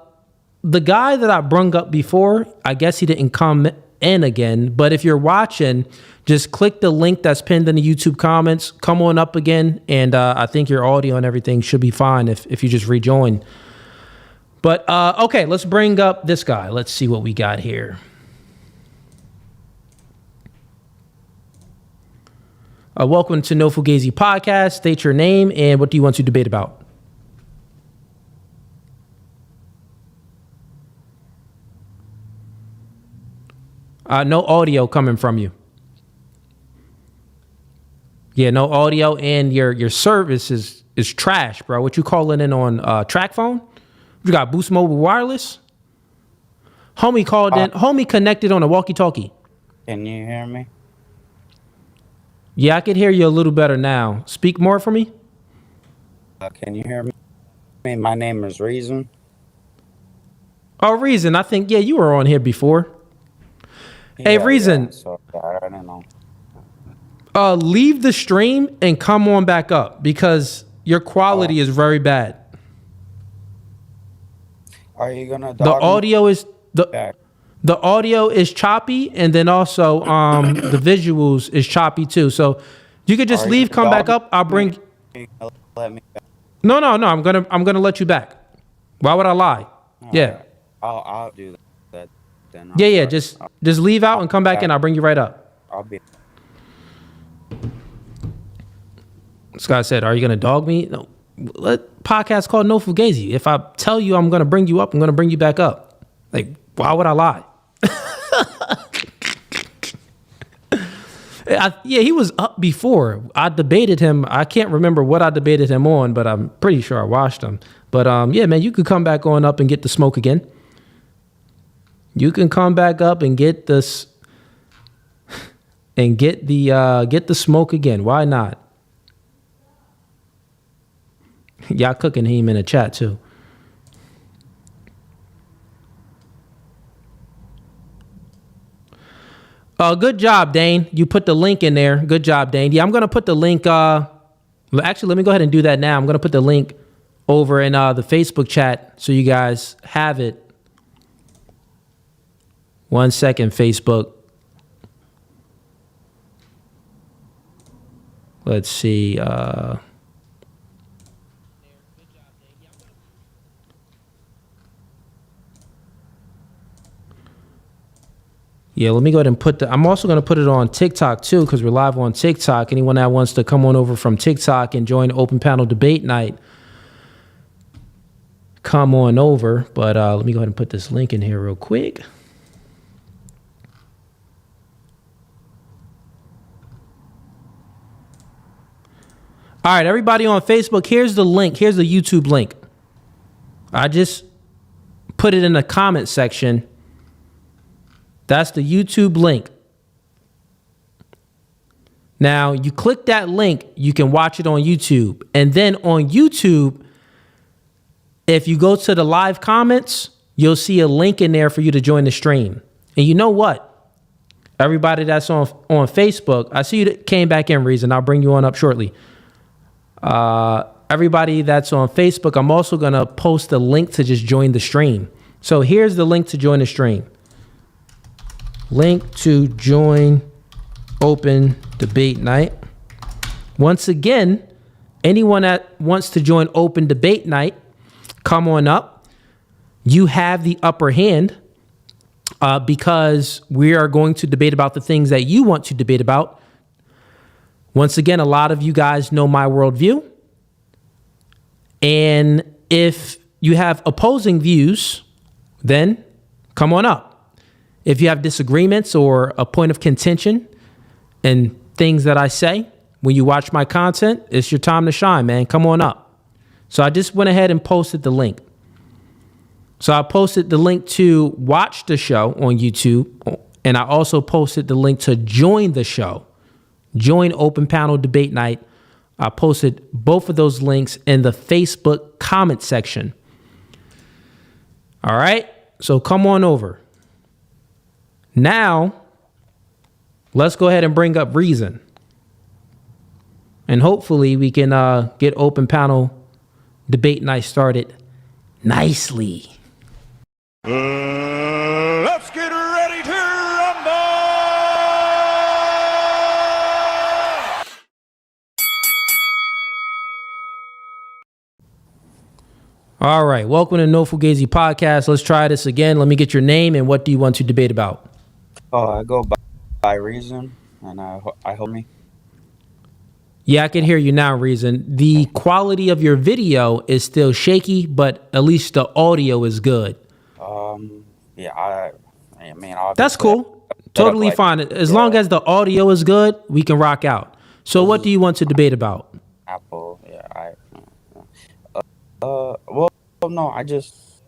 Speaker 1: the guy that I brung up before, I guess he didn't come in again. But if you're watching, just click the link that's pinned in the YouTube comments. Come on up again. And I think your audio and everything should be fine if you just rejoin. But okay, let's bring up this guy. Let's see what we got here. Welcome to No Fugazee Podcast. State your name and what do you want to debate about? No audio coming from you. Yeah, no audio, and your service is trash, bro. What you calling in on track phone? You got Boost Mobile Wireless? Homie called in. Homie connected on a walkie-talkie.
Speaker 7: Can you hear me?
Speaker 1: Yeah, I can hear you a little better now. Speak more for me.
Speaker 7: Can you hear me? My name is Reason.
Speaker 1: Oh, Reason. I think, yeah, you were on here before. Hey, Reason.
Speaker 7: Yeah, so, I don't know.
Speaker 1: Leave the stream and come on back up because your quality is very bad.
Speaker 7: Are you gonna?
Speaker 1: The audio is the audio is choppy, and then also the visuals is choppy too. So you could just leave, come back up. I'll bring.
Speaker 7: Let me back.
Speaker 1: No. I'm gonna let you back. Why would I lie? Yeah.
Speaker 7: Right. I'll do that then.
Speaker 1: Yeah. Just leave out and come back in. I'll bring you right up.
Speaker 7: I'll be.
Speaker 1: Scott said, "Are you gonna dog me?" No. Podcast called No Fugazi. If I tell you I'm gonna bring you up, I'm gonna bring you back up. Like, why would I lie? Yeah, he was up before. I debated him. I can't remember what I debated him on, but I'm pretty sure I watched him. But yeah, man, you could come back on up and get the smoke again. You can come back up and get this and get the smoke again. Why not? Y'all cooking him in the chat too. Good job, Dane. You put the link in there. Good job, Dane. Yeah, I'm going to put the link. Actually, let me go ahead and do that now. I'm going to put the link over in the Facebook chat so you guys have it. 1 second, Facebook. Let's see. Yeah, let me go ahead and I'm also going to put it on TikTok too, because we're live on TikTok. Anyone that wants to come on over from TikTok and join Open Panel Debate Night, come on over. But let me go ahead and put this link in here real quick. All right, everybody on Facebook, here's the link. Here's the YouTube link. I just put it in the comment section. That's the YouTube link. Now, you click that link, you can watch it on YouTube. And then on YouTube, if you go to the live comments, you'll see a link in there for you to join the stream. And you know what? Everybody that's on Facebook, I see you that came back in, Reason. I'll bring you on up shortly. Everybody that's on Facebook, I'm also going to post a link to just join the stream. So here's the link to join the stream. Link to join Open Debate Night. Once again, anyone that wants to join Open Debate Night, come on up. You have the upper hand because we are going to debate about the things that you want to debate about. Once again, a lot of you guys know my worldview. And if you have opposing views, then come on up. If you have disagreements or a point of contention and things that I say when you watch my content, it's your time to shine, man. Come on up. So I just went ahead and posted the link. So I posted the link to watch the show on YouTube, and I also posted the link to join the show. Join Open Panel Debate Night. I posted both of those links in the Facebook comment section. All right, so come on over. Now, let's go ahead and bring up Reason. And hopefully we can get Open Panel Debate Night started nicely.
Speaker 8: Let's get ready to rumble!
Speaker 1: All right, welcome to No Fugazi Podcast. Let's try this again. Let me get your name and what do you want to debate about?
Speaker 7: Oh, I go by Reason, and I hope me.
Speaker 1: Yeah, I can hear you now, Reason. The quality of your video is still shaky, but at least the audio is good.
Speaker 7: Yeah, I mean,
Speaker 1: That's
Speaker 7: obviously, I
Speaker 1: cool.
Speaker 7: set up
Speaker 1: Totally
Speaker 7: like,
Speaker 1: fine. As long
Speaker 7: yeah,
Speaker 1: as the audio is good, we can rock out. So
Speaker 7: this
Speaker 1: what
Speaker 7: is
Speaker 1: do you want to debate about?
Speaker 7: Apple. Yeah, well, no, I just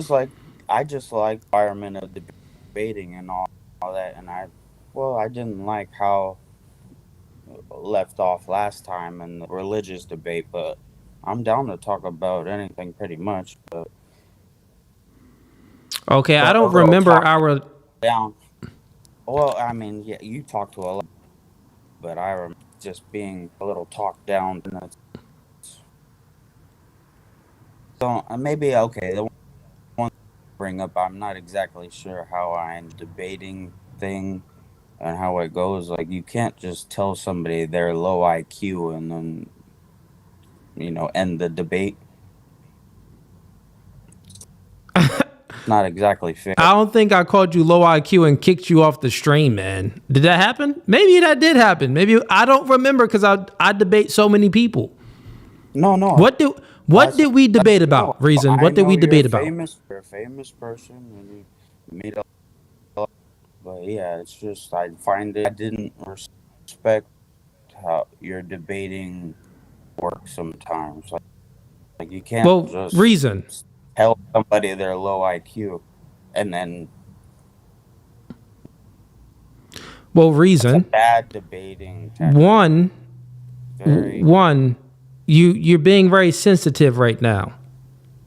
Speaker 7: like, environment of debating and all that, and I didn't like how left off last time in the religious debate, but I'm down to talk about anything pretty much. But
Speaker 1: Okay, I
Speaker 7: got a
Speaker 1: don't
Speaker 7: little
Speaker 1: remember
Speaker 7: talked
Speaker 1: our.
Speaker 7: down. Well, I mean, yeah, you talked to a lot, but I remember just being a little talked down. So maybe okay. The one bring up, I'm not exactly sure how I'm debating thing and how it goes. Like, you can't just tell somebody they're low IQ and then end the debate. Not exactly fair.
Speaker 1: I don't think I called you low IQ and kicked you off the stream, man. Did that happen? Maybe that did happen. Maybe I don't remember because I debate so many people.
Speaker 7: No, no.
Speaker 1: What did we debate about? Reason. What did we debate about?
Speaker 7: You're a famous person and you meet a lot. But yeah, it's just I didn't respect how your debating works sometimes. Like you can't
Speaker 1: Well,
Speaker 7: just
Speaker 1: Reason.
Speaker 7: tell somebody they're low IQ and then
Speaker 1: Well,
Speaker 7: it's a
Speaker 1: Reason.
Speaker 7: bad debating tactic.
Speaker 1: One, you're being very sensitive right now.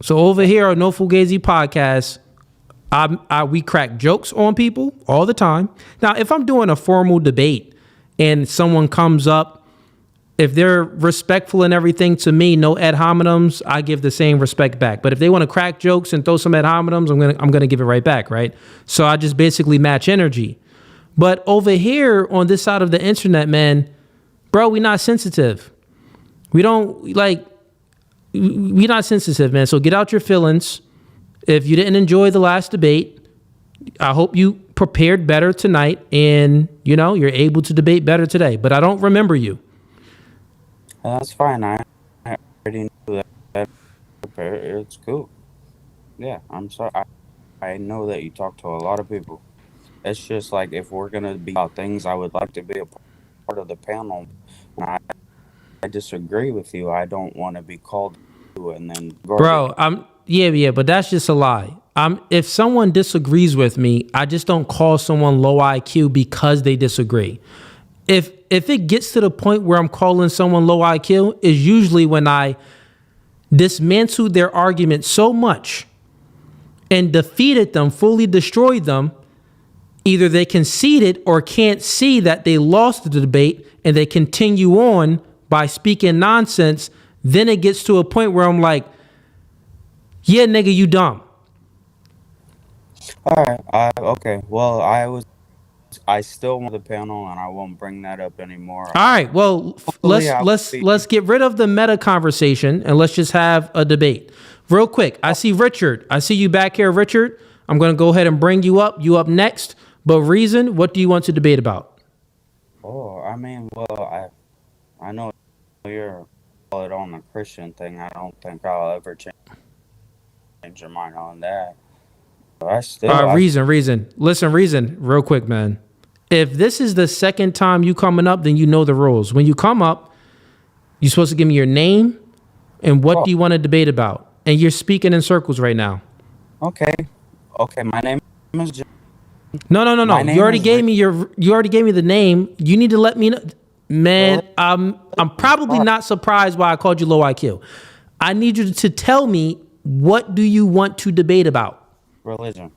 Speaker 1: So over here on No Fugazi podcast, we crack jokes on people all the time. Now, if I'm doing a formal debate and someone comes up, if they're respectful and everything to me, no ad hominems, I give the same respect back. But if they want to crack jokes and throw some ad hominems, I'm gonna give it right back, right? So I just basically match energy. But over here on this side of the internet, man, bro, we not sensitive. We're not sensitive, man. So get out your feelings. If you didn't enjoy the last debate, I hope you prepared better tonight and, you're able to debate better today. But I don't remember you.
Speaker 7: That's fine. I already knew that. It's cool. Yeah, I'm sorry. I know that you talk to a lot of people. It's just like if we're gonna be about things, I would like to be a part of the panel. And I disagree with you. I don't want to be called to and then
Speaker 1: Bro, but that's just a lie. If someone disagrees with me, I just don't call someone low IQ because they disagree. If it gets to the point where I'm calling someone low IQ, is usually when I dismantled their argument so much and defeated them, fully destroyed them. Either they conceded or can't see that they lost the debate and they continue on by speaking nonsense. Then it gets to a point where I'm like, yeah, nigga, you dumb.
Speaker 7: All right. Okay. Well, I still want the panel, and I won't bring that up anymore.
Speaker 1: All right. Well, let's get rid of the meta conversation and let's just have a debate. Real quick. I see Richard. I see you back here, Richard. I'm going to go ahead and bring you up. You up next. But Reason, what do you want to debate about?
Speaker 7: Oh, I mean, well, I know you're solid on the Christian thing. I don't think I'll ever change your mind on that.
Speaker 1: Reason. Listen, Reason, real quick, man. If this is the second time you coming up, then you know the rules. When you come up, you're supposed to give me your name and what do you want to debate about. And you're speaking in circles right now.
Speaker 7: Okay. My name is Jim.
Speaker 1: No. You already gave me the name. You need to let me know. Man, I'm probably not surprised why I called you low IQ. I need you to tell me, what do you want to debate about?
Speaker 7: Religion.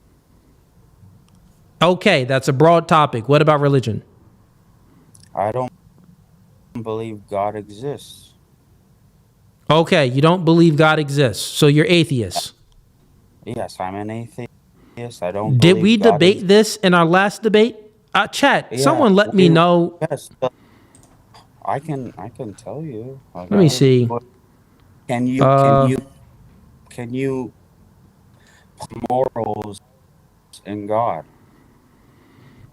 Speaker 1: Okay, that's a broad topic. What about religion?
Speaker 7: I don't believe God exists.
Speaker 1: Okay, you don't believe God exists, so you're atheist.
Speaker 7: Yes, I'm an atheist. I don't.
Speaker 1: Did we debate this in our last debate? Chat. Yeah, someone let me know.
Speaker 7: Yes, I can tell you.
Speaker 1: Let me see.
Speaker 7: Can you put morals in God?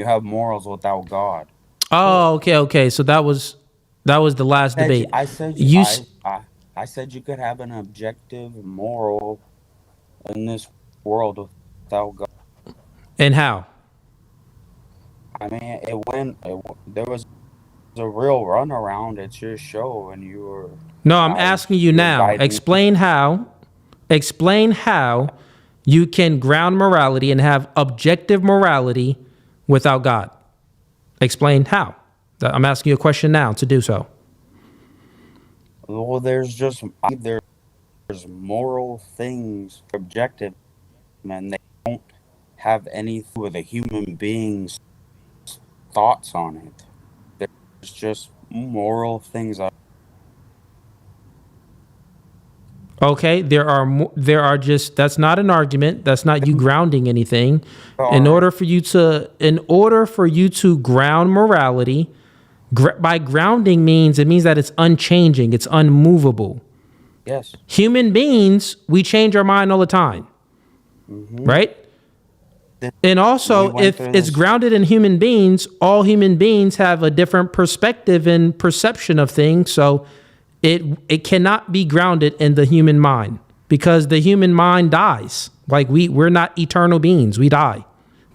Speaker 7: You have morals without God.
Speaker 1: Oh, okay. So that was the last debate. You s-
Speaker 7: I said you could have an objective moral in this world without God.
Speaker 1: and how?
Speaker 7: I mean, there was a real runaround at your show, and
Speaker 1: No, I'm asking you
Speaker 7: you're
Speaker 1: now.
Speaker 7: guiding.
Speaker 1: Explain how. Explain how you can ground morality and have objective morality without God. Explain how. I'm asking you a question now to do so.
Speaker 7: Well, there's moral things objective, and they don't have anything with a human being's thoughts on it. There's just moral things.
Speaker 1: Okay, there are just, that's not an argument. That's not you grounding anything. In order for you to ground morality, by grounding means, it means that it's unchanging, it's unmovable.
Speaker 7: Yes.
Speaker 1: Human beings, we change our mind all the time, right? And also, if it's grounded in human beings, all human beings have a different perspective and perception of things. So it cannot be grounded in the human mind, because the human mind dies. Like we're not eternal beings. We die.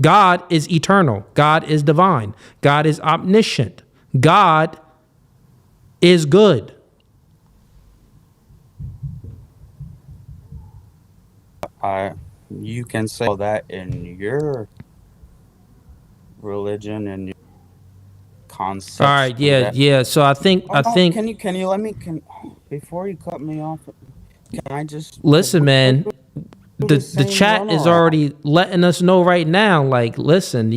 Speaker 1: God is eternal. God is divine. God is omniscient. God is good.
Speaker 7: You can say that in your religion and your concept.
Speaker 1: All right, yeah. So I think
Speaker 7: Can you let me before you cut me off? Can I just
Speaker 1: listen, man. The chat is
Speaker 7: runaround.
Speaker 1: already letting us know right now. Like, listen,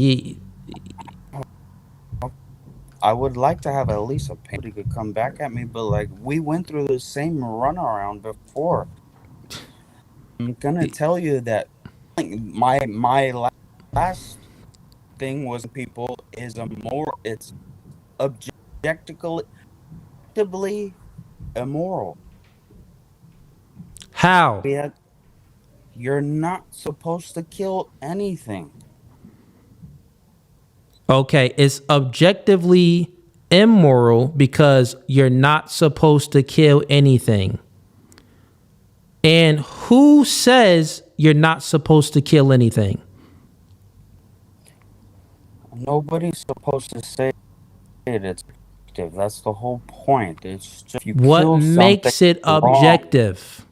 Speaker 7: I would like to have at least a penny could come back at me, but like we went through the same runaround before. I'm gonna tell you that my last thing was people is it's objectively immoral.
Speaker 1: how?
Speaker 7: You're not supposed to kill anything.
Speaker 1: Okay, it's objectively immoral because you're not supposed to kill anything. And who says you're not supposed to kill anything?
Speaker 7: Nobody's supposed to say it's objective. That's the whole point. It's just you
Speaker 1: What
Speaker 7: kill
Speaker 1: makes
Speaker 7: something
Speaker 1: it
Speaker 7: wrong.
Speaker 1: objective?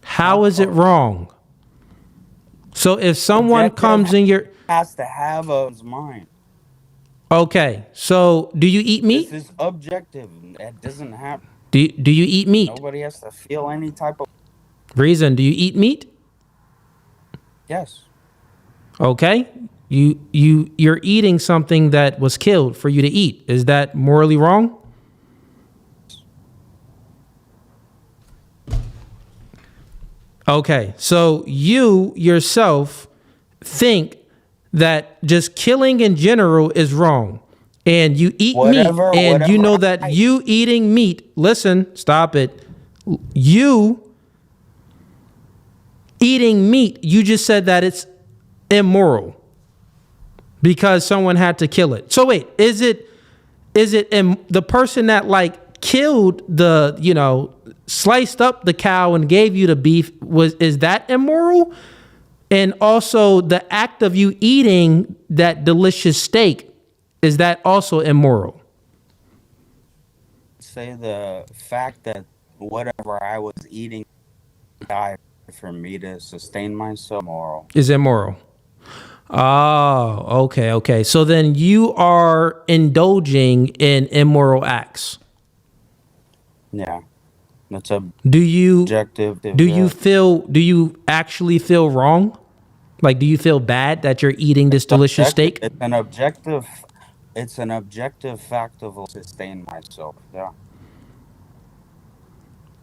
Speaker 1: How is it wrong? So if someone comes in your...
Speaker 7: has to have a mind.
Speaker 1: Okay, so do you eat meat?
Speaker 7: This is objective. That doesn't happen.
Speaker 1: Do you eat meat?
Speaker 7: Nobody has to feel any type of...
Speaker 1: Reason, do you eat meat?
Speaker 7: Yes.
Speaker 1: Okay. You're eating something that was killed for you to eat. Is that morally wrong? Okay. So you yourself think that just killing in general is wrong. And you eat meat, and you know that you eating meat, listen, stop it. You eating meat, you just said that it's immoral because someone had to kill it. So wait, is it the person that like killed the, sliced up the cow and gave you the beef, is that immoral? And also the act of you eating that delicious steak, is that also immoral?
Speaker 7: Say the fact that whatever I was eating died for me to sustain myself moral.
Speaker 1: Is immoral. Oh, okay. So then you are indulging in immoral acts.
Speaker 7: Yeah. That's a
Speaker 1: objective. Do you actually feel wrong? Like, do you feel bad that you're eating this delicious steak?
Speaker 7: It's an objective fact of sustain myself. Yeah.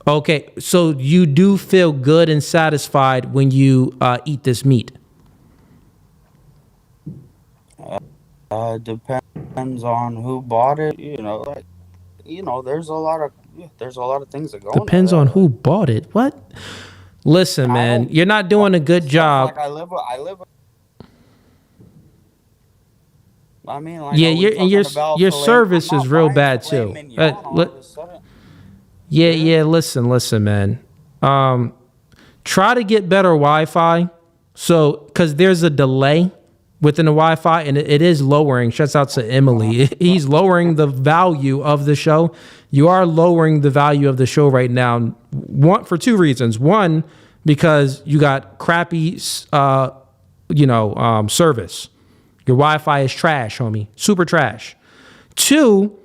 Speaker 1: Okay, so you do feel good and satisfied when you eat this meat?
Speaker 7: Depends on who bought it. There's a lot of things that go.
Speaker 1: Depends on who bought it. What? Listen, man, you're not doing a good job.
Speaker 7: Like I live. I mean, like,
Speaker 1: Yeah,
Speaker 7: are we
Speaker 1: your and your
Speaker 7: talking about
Speaker 1: your
Speaker 7: filet?
Speaker 1: service
Speaker 7: I'm
Speaker 1: is
Speaker 7: not
Speaker 1: real
Speaker 7: buying
Speaker 1: bad
Speaker 7: filet
Speaker 1: too.
Speaker 7: mignon all of a sudden.
Speaker 1: Yeah. Listen, man. Try to get better Wi-Fi. So, because there's a delay within the Wi-Fi, and it is lowering. Shouts out to Emily. He's lowering the value of the show. You are lowering the value of the show right now. One for two reasons. One, because you got crappy, service. Your Wi-Fi is trash, homie. Super trash. Two,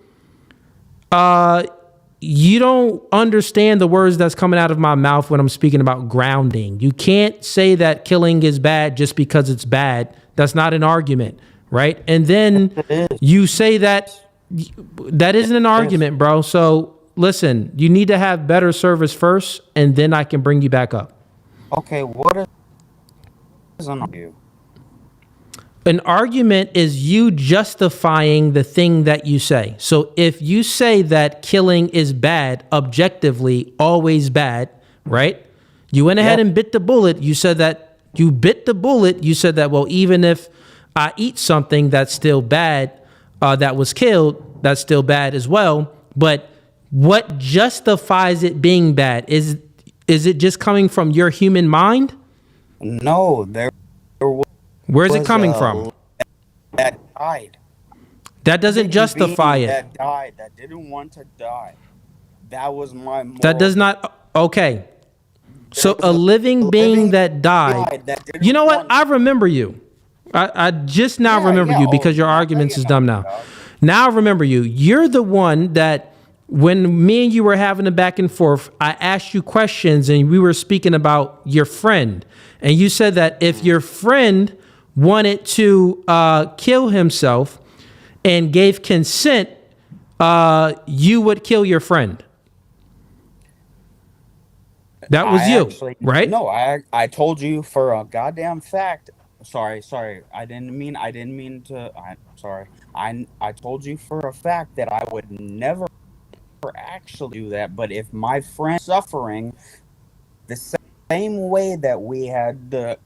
Speaker 1: you don't understand the words that's coming out of my mouth when I'm speaking about grounding. You can't say that killing is bad just because it's bad. That's not an argument, right? And then you say that isn't an argument, bro. So listen, you need to have better service first, and then I can bring you back up.
Speaker 7: Okay, what is an argument?
Speaker 1: An argument is you justifying the thing that you say. So if you say that killing is bad, objectively, always bad, right? You went ahead and bit the bullet. You said that you bit the bullet. You said that, well, even if I eat something that's still bad, that was killed, that's still bad as well. But what justifies it being bad? Is it just coming from your human mind?
Speaker 7: No, there was.
Speaker 1: Where's it coming from?
Speaker 7: That died.
Speaker 1: That doesn't justify it.
Speaker 7: That died. That didn't want to die. That was my moral.
Speaker 1: That does not. Okay. So a living being that died. You know what? I remember you. I just now remember you because your arguments is dumb now. Now I remember you. You're the one that when me and you were having a back and forth, I asked you questions and we were speaking about your friend. And you said that if your friend wanted to kill himself and gave consent, you would kill your friend. That was you, right?
Speaker 7: No, I told you for a goddamn fact. Sorry. I didn't mean to. I'm sorry. I told you for a fact that I would never actually do that. But if my friend suffering the same way that we had the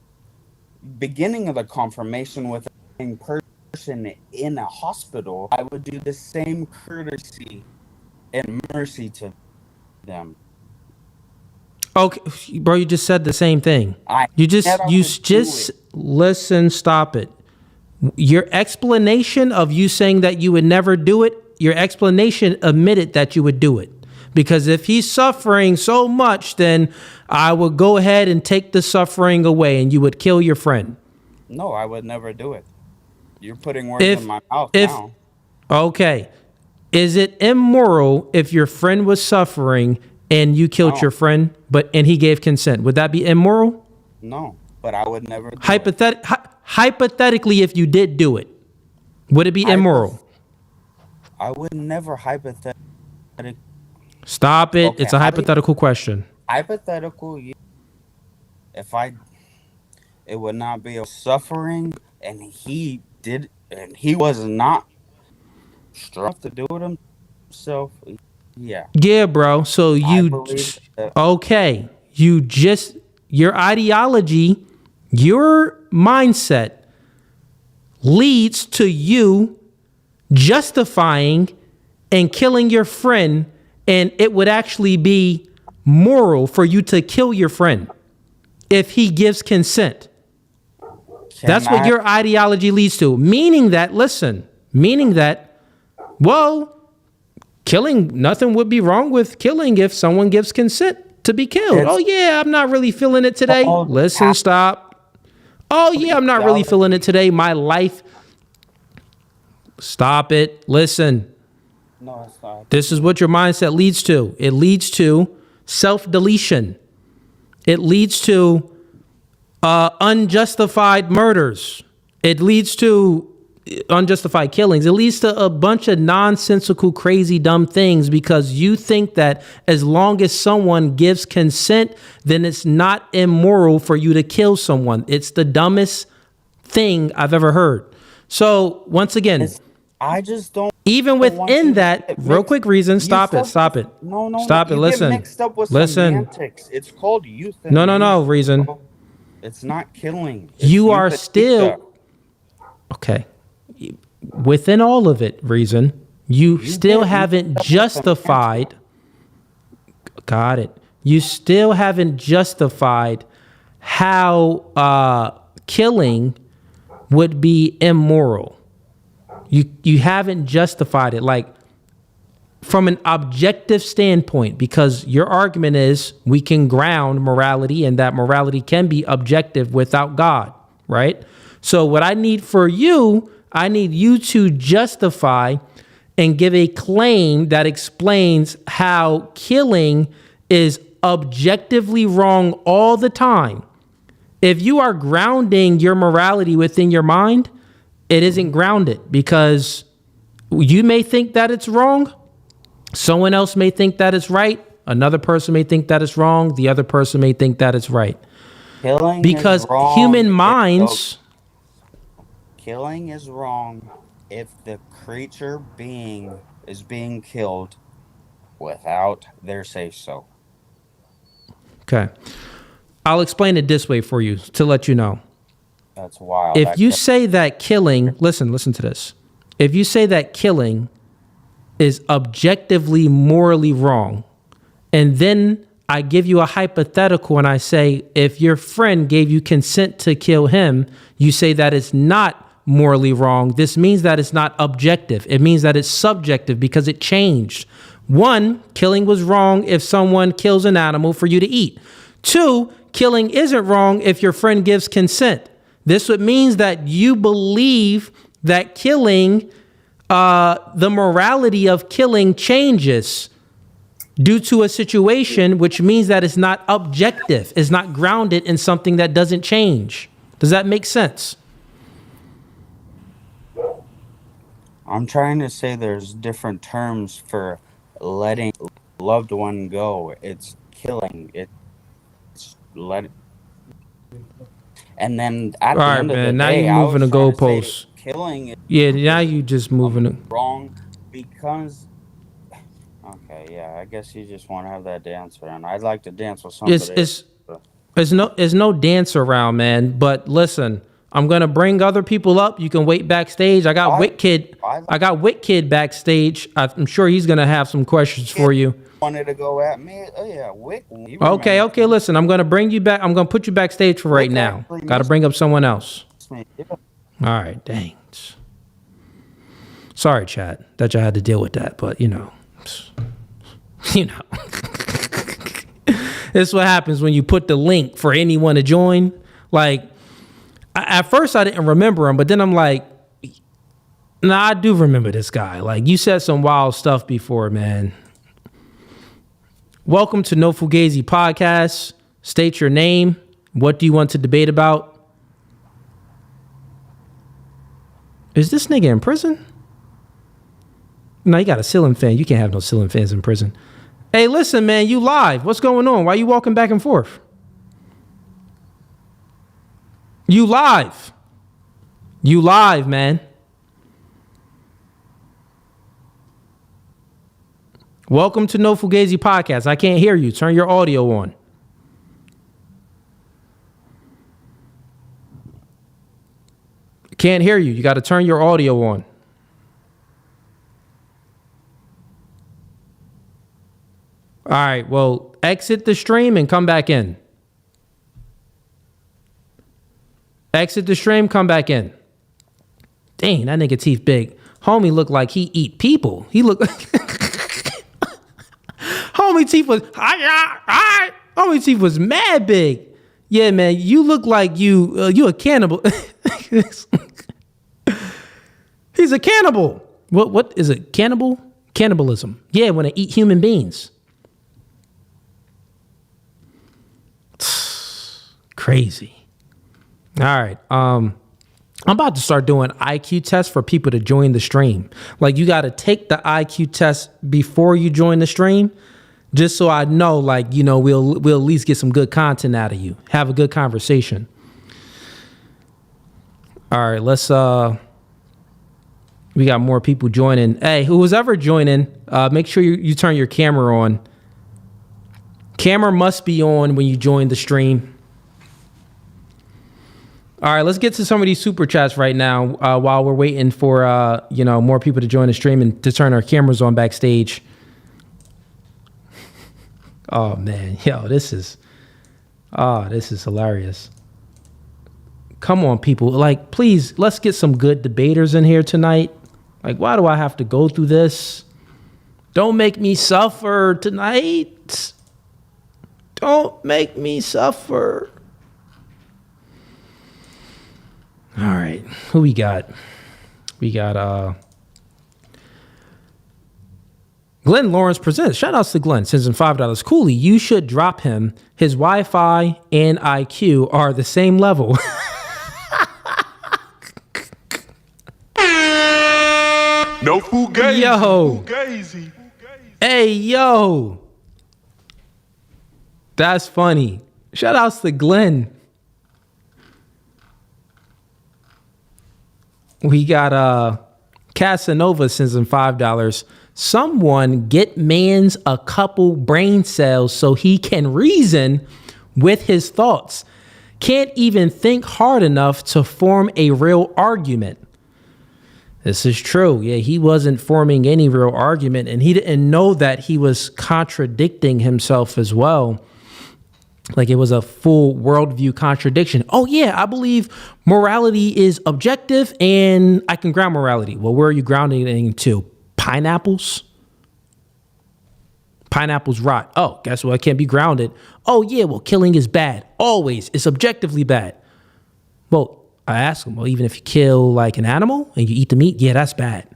Speaker 7: beginning of the confirmation with a person in a hospital, I would do the same courtesy and mercy to them.
Speaker 1: Okay, bro, you just said the same thing. You just listen, stop it. Your explanation of you saying that you would never do it, your explanation admitted that you would do it. Because if he's suffering so much, then I would go ahead and take the suffering away and you would kill your friend.
Speaker 7: No, I would never do it. You're putting words in my mouth now.
Speaker 1: Okay. Is it immoral if your friend was suffering and you killed your friend, and he gave consent? Would that be immoral?
Speaker 7: No, but I would never do
Speaker 1: Hypothetically, if you did do it, would it be immoral?
Speaker 7: I would never hypothetically.
Speaker 1: Stop it.
Speaker 7: Okay,
Speaker 1: it's a hypothetical question.
Speaker 7: Hypothetical, it would not be a suffering, and he was not strong to do it himself. Yeah.
Speaker 1: Yeah, bro. So okay. Your ideology, your mindset leads to you justifying and killing your friend, and it would actually be moral for you to kill your friend if he gives consent. That's what your ideology leads to. Meaning that, well, killing, nothing would be wrong with killing if someone gives consent to be killed. Oh yeah, I'm not really feeling it today. Listen, stop. Oh yeah, I'm not really feeling it today. My life. Stop it. Listen.
Speaker 7: No, it's not.
Speaker 1: This is what your mindset leads to. It leads to self-deletion. It leads to unjustified murders. It leads to unjustified killings. It leads to a bunch of nonsensical, crazy, dumb things because you think that as long as someone gives consent, then it's not immoral for you to kill someone. It's the dumbest thing I've ever heard. So once again,
Speaker 7: I just don't.
Speaker 1: Even within that, real quick reason, stop it.
Speaker 7: No.
Speaker 1: Stop it. Listen.
Speaker 7: Mixed up with semantics. It's called euthanasia.
Speaker 1: No, reason.
Speaker 7: It's not killing.
Speaker 1: You are still okay. within all of it, Reason, you still haven't justified. Got it. You still haven't justified how killing would be immoral. You haven't justified it, like, from an objective standpoint, because your argument is we can ground morality and that morality can be objective without God, right? So what I need you to justify and give a claim that explains how killing is objectively wrong all the time. If you are grounding your morality within your mind, it isn't grounded, because you may think that it's wrong. Someone else may think that it's right. Another person may think that it's wrong. The other person may think that it's right.
Speaker 7: Killing
Speaker 1: Because
Speaker 7: is wrong
Speaker 1: human minds...
Speaker 7: Killing is wrong if the creature being is being killed without their say-so.
Speaker 1: Okay. I'll explain it this way for you to let you know.
Speaker 7: That's wild.
Speaker 1: If you say that killing... Listen to this. If you say that killing is objectively morally wrong, and then I give you a hypothetical and I say, if your friend gave you consent to kill him, you say that it's not morally wrong. This means that it's not objective. It means that it's subjective because it changed. 1, killing was wrong if someone kills an animal for you to eat. 2, killing isn't wrong if your friend gives consent. This would means that you believe that killing, the morality of killing changes due to a situation, which means that it's not objective. It's not grounded in something that doesn't change. Does that make sense?
Speaker 7: I'm trying to say there's different terms for letting a loved one go. It's killing. It's letting. And then at the end of the day,
Speaker 1: now you're moving the goalposts.
Speaker 7: Killing is
Speaker 1: now you just moving it
Speaker 7: wrong because. Okay, yeah, I guess you just want to have that dance around. I'd like to dance with somebody.
Speaker 1: It's no dance around, man. But listen, I'm gonna bring other people up. You can wait backstage. I got Witkid backstage. I'm sure he's gonna have some questions for you.
Speaker 7: Wanted to go at me? Oh yeah, Wick.
Speaker 1: Okay. Listen, I'm gonna bring you back. I'm gonna put you backstage for right now. Got to bring up someone else. All right, dang. Sorry, chat, that y'all had to deal with that, but you know. This is what happens when you put the link for anyone to join. Like, at first I didn't remember him, but then I'm like, nah, I do remember this guy. Like, you said some wild stuff before, man. Welcome to No Fugazee Podcast. State your name. What do you want to debate about? Is this nigga in prison? No, you got a ceiling fan. You can't have no ceiling fans in prison. Hey, listen, man, you live. What's going on? Why are you walking back and forth? You live. You live, man. Welcome to No Fugazee Podcast. I can't hear you. Turn your audio on. Can't hear you. You got to turn your audio on. All right, well, exit the stream and come back in. Exit the stream, come back in. Dang, that nigga teeth big. Homie look like he eat people. He look Homie teeth was Homie teeth was mad big. Yeah, man, you look like you a cannibal. He's a cannibal. What is it? Cannibalism. Yeah, when I eat human beings. Crazy. All right. I'm about to start doing IQ tests for people to join the stream. Like, you got to take the IQ test before you join the stream, just so I know, like, you know, we'll at least get some good content out of you. Have a good conversation. All right, let's we got more people joining. Hey, who's ever joining, make sure you turn your camera on. Camera must be on when you join the stream. All right, let's get to some of these super chats right now while we're waiting for more people to join the stream and to turn our cameras on backstage. Oh man, this is hilarious. Come on, people. Like, please, let's get some good debaters in here tonight. Like, why do I have to go through this? Don't make me suffer tonight. Don't make me suffer. All right, who we got? We got Glenn Lawrence presents. Shout outs to Glenn. Sends him $5. Cooley, you should drop him. His Wi-Fi and IQ are the same level.
Speaker 8: No Fugazee.
Speaker 1: Yo.
Speaker 8: Fugazee.
Speaker 1: Hey, yo. That's funny. Shout outs to Glenn. We got Casanova sends him $5. Someone get Mans a couple brain cells so he can reason with his thoughts. Can't even think hard enough to form a real argument. This is true. Yeah, he wasn't forming any real argument, and he didn't know that he was contradicting himself as well. Like it was a full worldview contradiction. Oh yeah, I believe morality is objective and I can ground morality. Well, where are you grounding it into? Pineapples? Pineapples rot. Oh, guess what? It can't be grounded. Oh yeah, well, killing is bad. Always. It's objectively bad. Well, I ask him, well, even if you kill like an animal and you eat the meat, yeah, that's bad.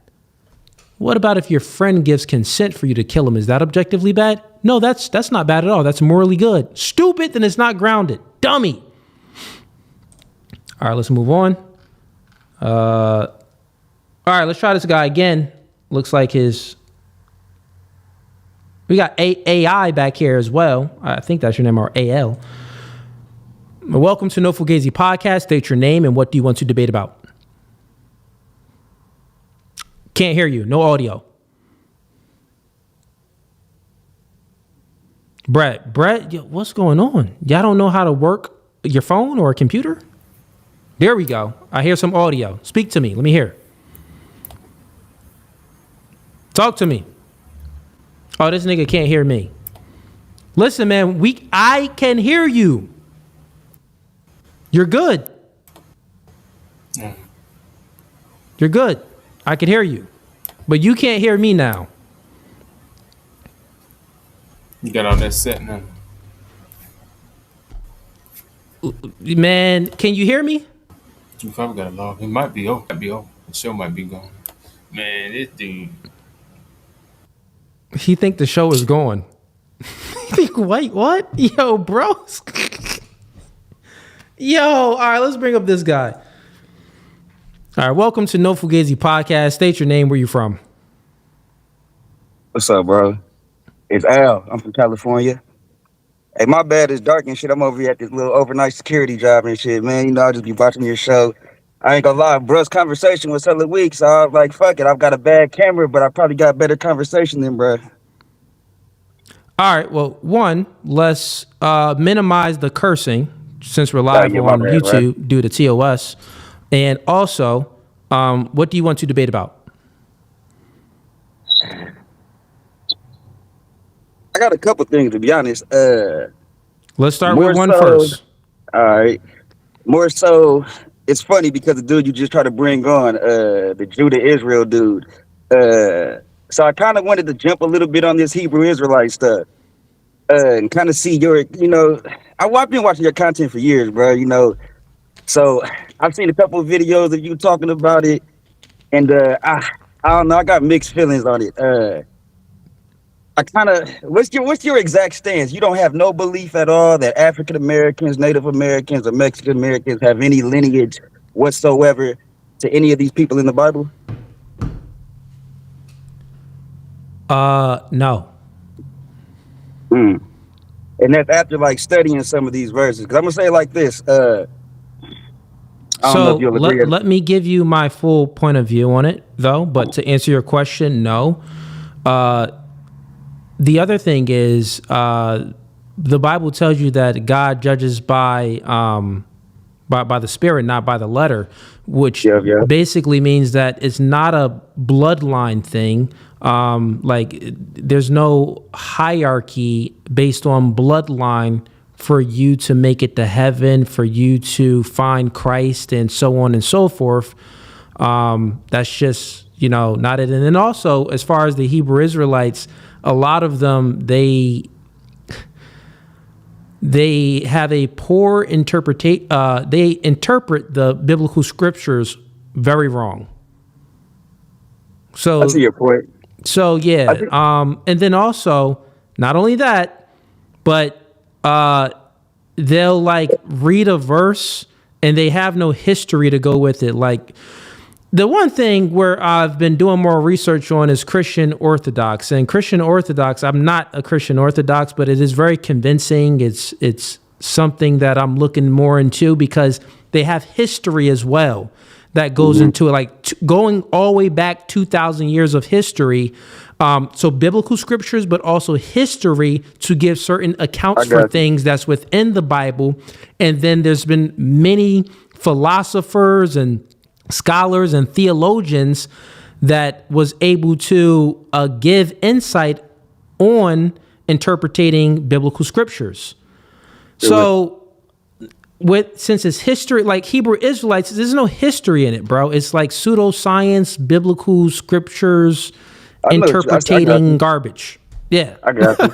Speaker 1: What about if your friend gives consent for you to kill him? Is that objectively bad? No, that's not bad at all. That's morally good. Stupid, then it's not grounded. Dummy. All right, let's move on. All right, let's try this guy again. Looks like we got AI back here as well. I think that's your name, or AL. Welcome to No Fugazee Podcast. State your name and what do you want to debate about? Can't hear you. No audio. Brett, yo, what's going on? Y'all don't know how to work your phone or a computer? There we go. I hear some audio. Speak to me. Let me hear. Talk to me. Oh, this nigga can't hear me. Listen, man, I can hear you. You're good.
Speaker 6: Yeah.
Speaker 1: You're good. I can hear you. But you can't hear me now.
Speaker 6: You got all that set now.
Speaker 1: Man, can you hear me?
Speaker 6: You probably got a log. It might be over. The show might be gone. Man, this dude.
Speaker 1: He think the show is going. Wait, what? Yo, bro. Yo, all right, let's bring up this guy. All right, welcome to No Fugazee Podcast. State your name, where you from?
Speaker 9: What's up, bro? It's Al. I'm from California. Hey, my bad, it's dark and shit. I'm over here at this little overnight security job and shit, man. You know, I'll just be watching your show. I ain't gonna lie, bro's conversation was hella weak, so I was like, fuck it. I've got a bad camera, but I probably got better conversation than bro.
Speaker 1: All right, well, one, let's minimize the cursing since we're live on YouTube due to TOS. And also, what do you want to debate about?
Speaker 9: I got a couple things, to be honest.
Speaker 1: Let's start with one first.
Speaker 9: All right. More so, it's funny because the dude you just tried to bring on, the Judah Israel dude. So I kind of wanted to jump a little bit on this Hebrew Israelite stuff and kind of see your, I've been watching your content for years, bro, So I've seen a couple of videos of you talking about it, and I don't know, I got mixed feelings on it. What's your exact stance? You don't have no belief at all that African Americans, Native Americans, or Mexican Americans have any lineage whatsoever to any of these people in the Bible?
Speaker 1: No.
Speaker 9: And that's after studying some of these verses. Because I'm gonna say it like this. I don't know if you'll agree.
Speaker 1: Let me give you my full point of view on it, though. But to answer your question, no. The other thing is, the Bible tells you that God judges by by the Spirit, not by the letter, which
Speaker 9: Yeah, yeah.
Speaker 1: basically means that it's not a bloodline thing. Like there's no hierarchy based on bloodline for you to make it to heaven, for you to find Christ, and so on and so forth. That's just, not it. And then also, as far as the Hebrew Israelites, a lot of them, they have a poor interpretation. They interpret the biblical scriptures very wrong. So
Speaker 9: I see your point.
Speaker 1: So yeah, and then also, not only that, but they'll like read a verse and they have no history to go with it. Like the one thing where I've been doing more research on is Christian Orthodox. And Christian Orthodox, I'm not a Christian Orthodox, but it is very convincing. It's something that I'm looking more into because they have history as well that goes into it, like going all the way back 2,000 years of history. So biblical scriptures, but also history to give certain accounts for things that's within the Bible. And then there's been many philosophers and scholars and theologians that was able to give insight on interpreting biblical scriptures. So since it's history, like Hebrew Israelites, there's no history in it, bro. It's like pseudoscience, biblical scriptures, interpreting garbage. Yeah.
Speaker 9: I got you.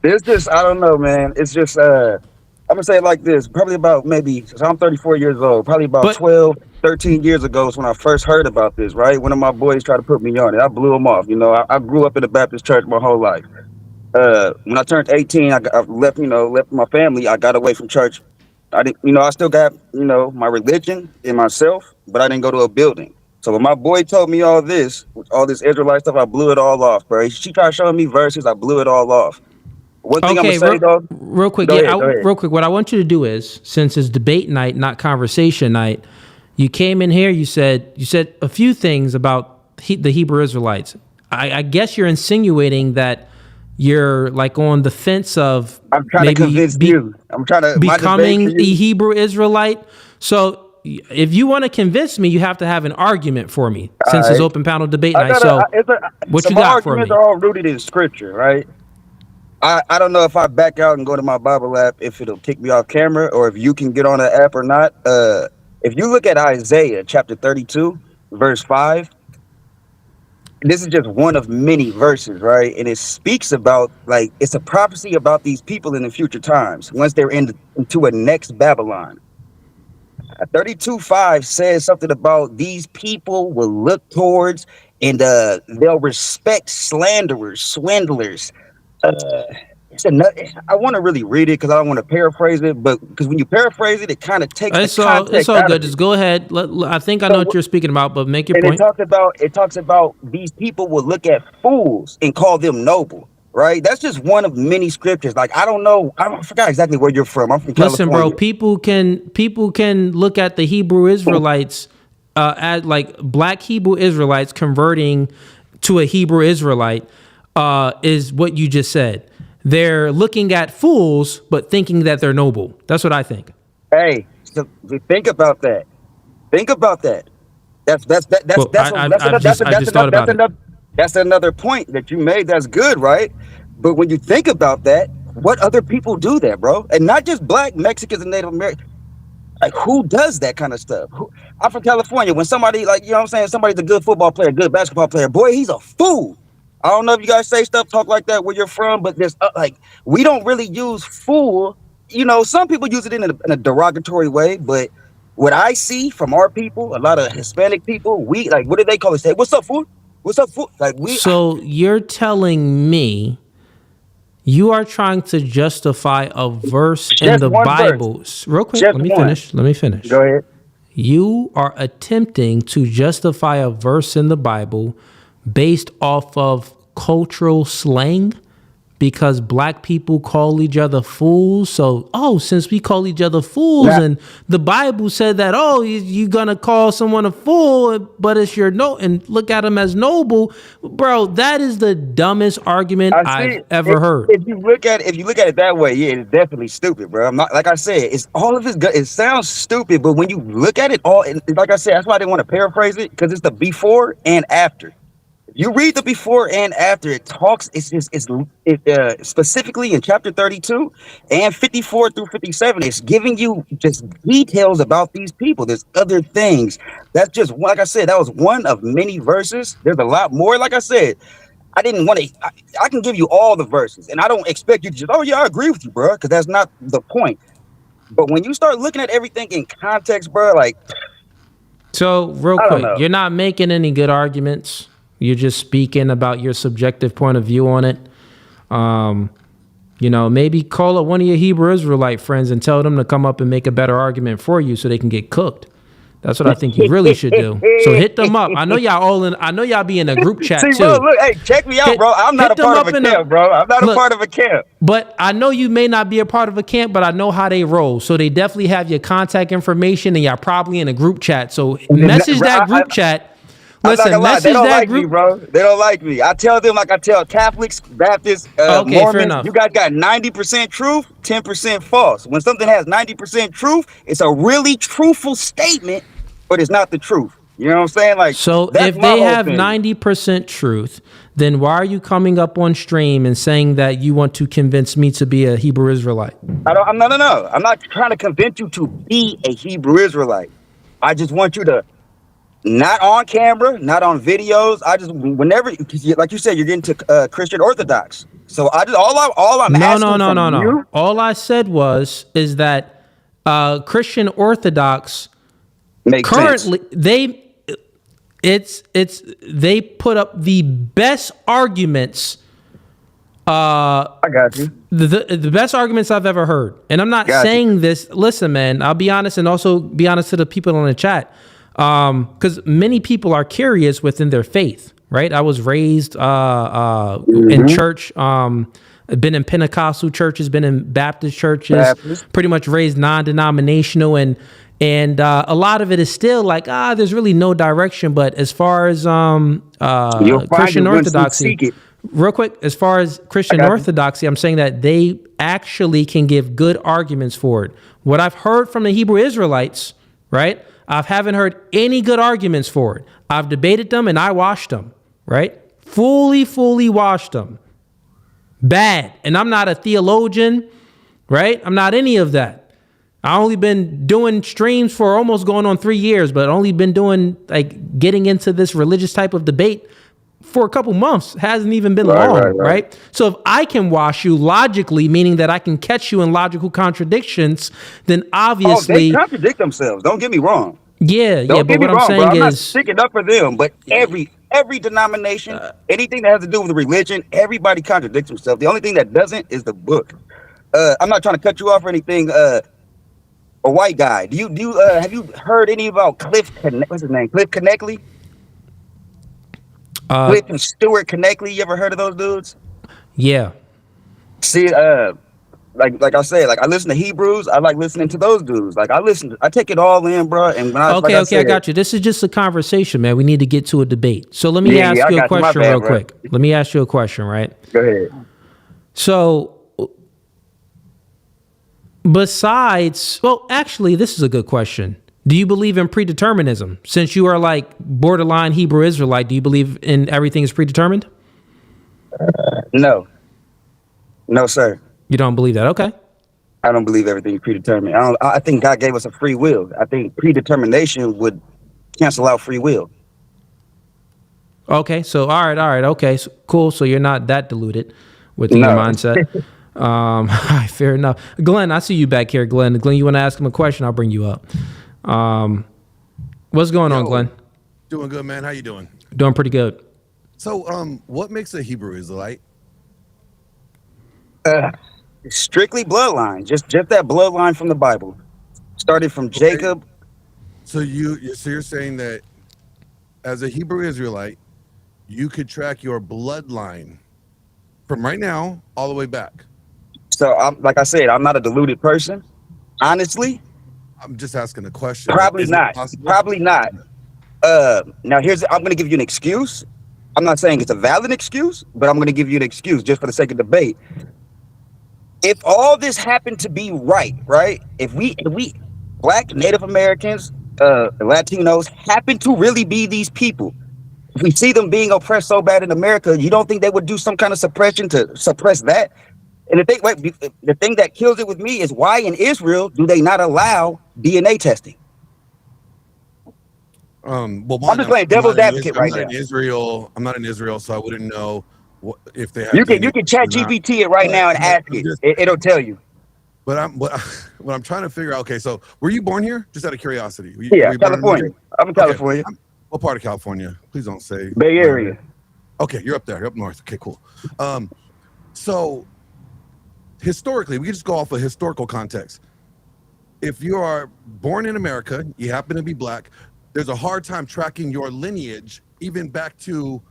Speaker 9: It's just, I don't know, man. It's just, I'm going to say it like this. Probably about so I'm 34 years old. Probably about 12, 13 years ago is when I first heard about this, right? One of my boys tried to put me on it. I blew him off. I grew up in a Baptist church my whole life. When I turned 18, I left my family. I got away from church. I didn't, I still got, my religion in myself, but I didn't go to a building. So when my boy told me all this Israelite stuff, I blew it all off, bro. She tried showing me verses, I blew it all off. One thing I'm gonna say though,
Speaker 1: real quick,
Speaker 9: go ahead.
Speaker 1: real quick. What I want you to do is, since it's debate night, not conversation night, you came in here. You said a few things about the Hebrew Israelites. I guess you're insinuating that you're like on the fence of
Speaker 9: I'm trying to convince you. I'm trying to
Speaker 1: becoming a Hebrew Israelite. So if you want to convince me, you have to have an argument for me since it's open panel debate night. What you got for me?
Speaker 9: Arguments are all rooted in scripture, right? I don't know if I back out and go to my Bible app if it'll kick me off camera or if you can get on the app or not. If you look at Isaiah chapter 32, verse 5, this is just one of many verses, right? And it speaks about, like, it's a prophecy about these people in the future times once they're into a next Babylon. 32:5 says something about these people will look towards and they'll respect slanderers, swindlers. I want to really read it because I don't want to paraphrase it, but because when you paraphrase it, it kind of takes the context.
Speaker 1: It's all good. Just go ahead. I think I know what you're speaking about, but make your point.
Speaker 9: It talks about these people will look at fools and call them noble. Right, that's just one of many scriptures. Like I forgot exactly where you're from. I'm from California.
Speaker 1: Listen, bro, people can look at the Hebrew Israelites as like black Hebrew Israelites converting to a Hebrew Israelite is what you just said. They're looking at fools but thinking that they're noble. That's what I think.
Speaker 9: Hey, so think about that. That's another point that you made. That's good, right? But when you think about that, what other people do that, bro? And not just black, Mexicans, and Native Americans. Like, who does that kind of stuff? I'm from California. When somebody, like, you know what I'm saying, somebody's a good football player, good basketball player, boy, he's a fool. I don't know if you guys say stuff, talk like that where you're from, but there's we don't really use fool. Some people use it in a derogatory way, but what I see from our people, a lot of Hispanic people, we like, what do they call it? Say, what's up, fool? What's up, fool? Like
Speaker 1: So you're telling me you are trying to justify a verse in the Bible. Real quick, let me finish.
Speaker 9: Go ahead.
Speaker 1: You are attempting to justify a verse in the Bible based off of cultural slang, because black people call each other fools. So, since we call each other fools, and the Bible said that, you're gonna call someone a fool, but it's and look at them as noble, bro. That is the dumbest argument I've ever heard.
Speaker 9: If you look at it that way, yeah, it's definitely stupid, bro. I'm not, like I said, it's all of this. It sounds stupid, but when you look at it all, like I said, that's why I didn't want to paraphrase it, because it's the before and after. You read the before and after. It talks. It's specifically in chapter 32 and 54 through 57. It's giving you just details about these people. There's other things. That's just, like I said, that was one of many verses. There's a lot more. Like I said, I didn't want to. I can give you all the verses, and I don't expect you to just, I agree with you, bro, because that's not the point. But when you start looking at everything in context, bro, like.
Speaker 1: So real quick, you're not making any good arguments. You're just speaking about your subjective point of view on it. Maybe call up one of your Hebrew Israelite friends and tell them to come up and make a better argument for you so they can get cooked. That's what I think you really should do. So hit them up. I know y'all be in a group chat too.
Speaker 9: Bro, look, hey, check me out, bro. I'm not a part of a camp, bro. I'm not a part of a camp.
Speaker 1: But I know you may not be a part of a camp, but I know how they roll. So they definitely have your contact information, and y'all probably in a group chat. So message that group chat. Listen, message
Speaker 9: they don't
Speaker 1: that
Speaker 9: like
Speaker 1: group.
Speaker 9: Me, bro. They don't like me. I tell them like I tell Catholics, Baptists, Mormons. You guys got 90% truth, 10% false. When something has 90% truth, it's a really truthful statement, but it's not the truth. You know what I'm saying? Like,
Speaker 1: so if they have 90% truth, then why are you coming up on stream and saying that you want to convince me to be a Hebrew Israelite?
Speaker 9: No. I'm not trying to convince you to be a Hebrew Israelite. I just want you to. Not on camera, not on videos. I just whenever, like you said, you're getting to Christian Orthodox. So I just all I'm asking from you.
Speaker 1: All I said is that Christian Orthodox currently they put up the best arguments.
Speaker 9: I got you.
Speaker 1: The best arguments I've ever heard, and I'm not saying this. Listen, man, I'll be honest, and also be honest to the people on the chat. Because many people are curious within their faith, right? I was raised in church, been in Pentecostal churches, been in Baptist churches, pretty much raised non-denominational, and a lot of it is still like, there's really no direction. But as far as Christian Orthodoxy, real quick, as far as Christian Orthodoxy, I'm saying that they actually can give good arguments for it. What I've heard from the Hebrew Israelites, right? I haven't heard any good arguments for it. I've debated them and I washed them, right? Fully washed them. Bad. And I'm not a theologian, right? I'm not any of that. I only been doing streams for almost going on 3 years, but only been doing getting into this religious type of debate for a couple months. Hasn't even been long, right? So if I can wash you logically, meaning that I can catch you in logical contradictions, then obviously
Speaker 9: they contradict themselves. Don't get me wrong.
Speaker 1: Yeah. But what I'm saying
Speaker 9: I'm not
Speaker 1: is
Speaker 9: sticking up for them. But every denomination, anything that has to do with religion, everybody contradicts themselves. The only thing that doesn't is the book. I'm not trying to cut you off or anything. A white guy. Do you have you heard any about what's his name? Cliff Connectley? Cliff and Stuart Connectley, you ever heard of those dudes?
Speaker 1: Yeah.
Speaker 9: See, like I said, like I listen to Hebrews. I like listening to those dudes. Like I take it all in, bro. And when I
Speaker 1: I got you. This is just a conversation, man. We need to get to a debate. So let me ask you a question real quick. Let me ask you a question, right?
Speaker 9: Go ahead.
Speaker 1: So besides, actually, this is a good question. Do you believe in predeterminism? Since you are like borderline Hebrew Israelite, do you believe in everything is predetermined?
Speaker 9: No, sir.
Speaker 1: You don't believe that? Okay.
Speaker 9: I don't believe everything is predetermined. I think God gave us a free will. I think predetermination would cancel out free will.
Speaker 1: Okay. So, all right. Okay. So, cool. So you're not that deluded with your mindset. Fair enough. Glenn, I see you back here. Glenn, you want to ask him a question? I'll bring you up. What's going on, Glenn?
Speaker 10: Doing good, man. How you doing?
Speaker 1: Doing pretty good.
Speaker 10: So, what makes a Hebrew Israelite?
Speaker 9: Strictly bloodline. Just that bloodline from the Bible. Started from Jacob.
Speaker 10: So you're saying that as a Hebrew Israelite, you could track your bloodline from right now all the way back.
Speaker 9: So, like I said, I'm not a deluded person. Honestly,
Speaker 10: I'm just asking the question.
Speaker 9: probably
Speaker 10: Is it
Speaker 9: not.
Speaker 10: possible?
Speaker 9: Probably not. Now I'm going to give you an excuse. I'm not saying it's a valid excuse, but I'm going to give you an excuse just for the sake of debate. If all this happened to be right, if we Black, Native Americans, Latinos happen to really be these people, if we see them being oppressed so bad in America, you don't think they would do some kind of suppression to suppress that? And the thing that kills it with me is, why in Israel do they not allow DNA testing?
Speaker 10: Well,
Speaker 9: I'm just playing devil's advocate right now.
Speaker 10: I'm not in Israel, so I wouldn't know if they have.
Speaker 9: You can chat GPT it right now and ask it. It'll tell you.
Speaker 10: But what I'm trying to figure out. Okay, so were you born here? Just out of curiosity. Were you
Speaker 9: California. I'm in California.
Speaker 10: Okay. What part of California? Please don't say
Speaker 9: Bay Area.
Speaker 10: Okay, you're up there. You're up north. Okay, cool. So historically, we can just go off of historical context. If you are born in America, you happen to be Black, there's a hard time tracking your lineage, even back to,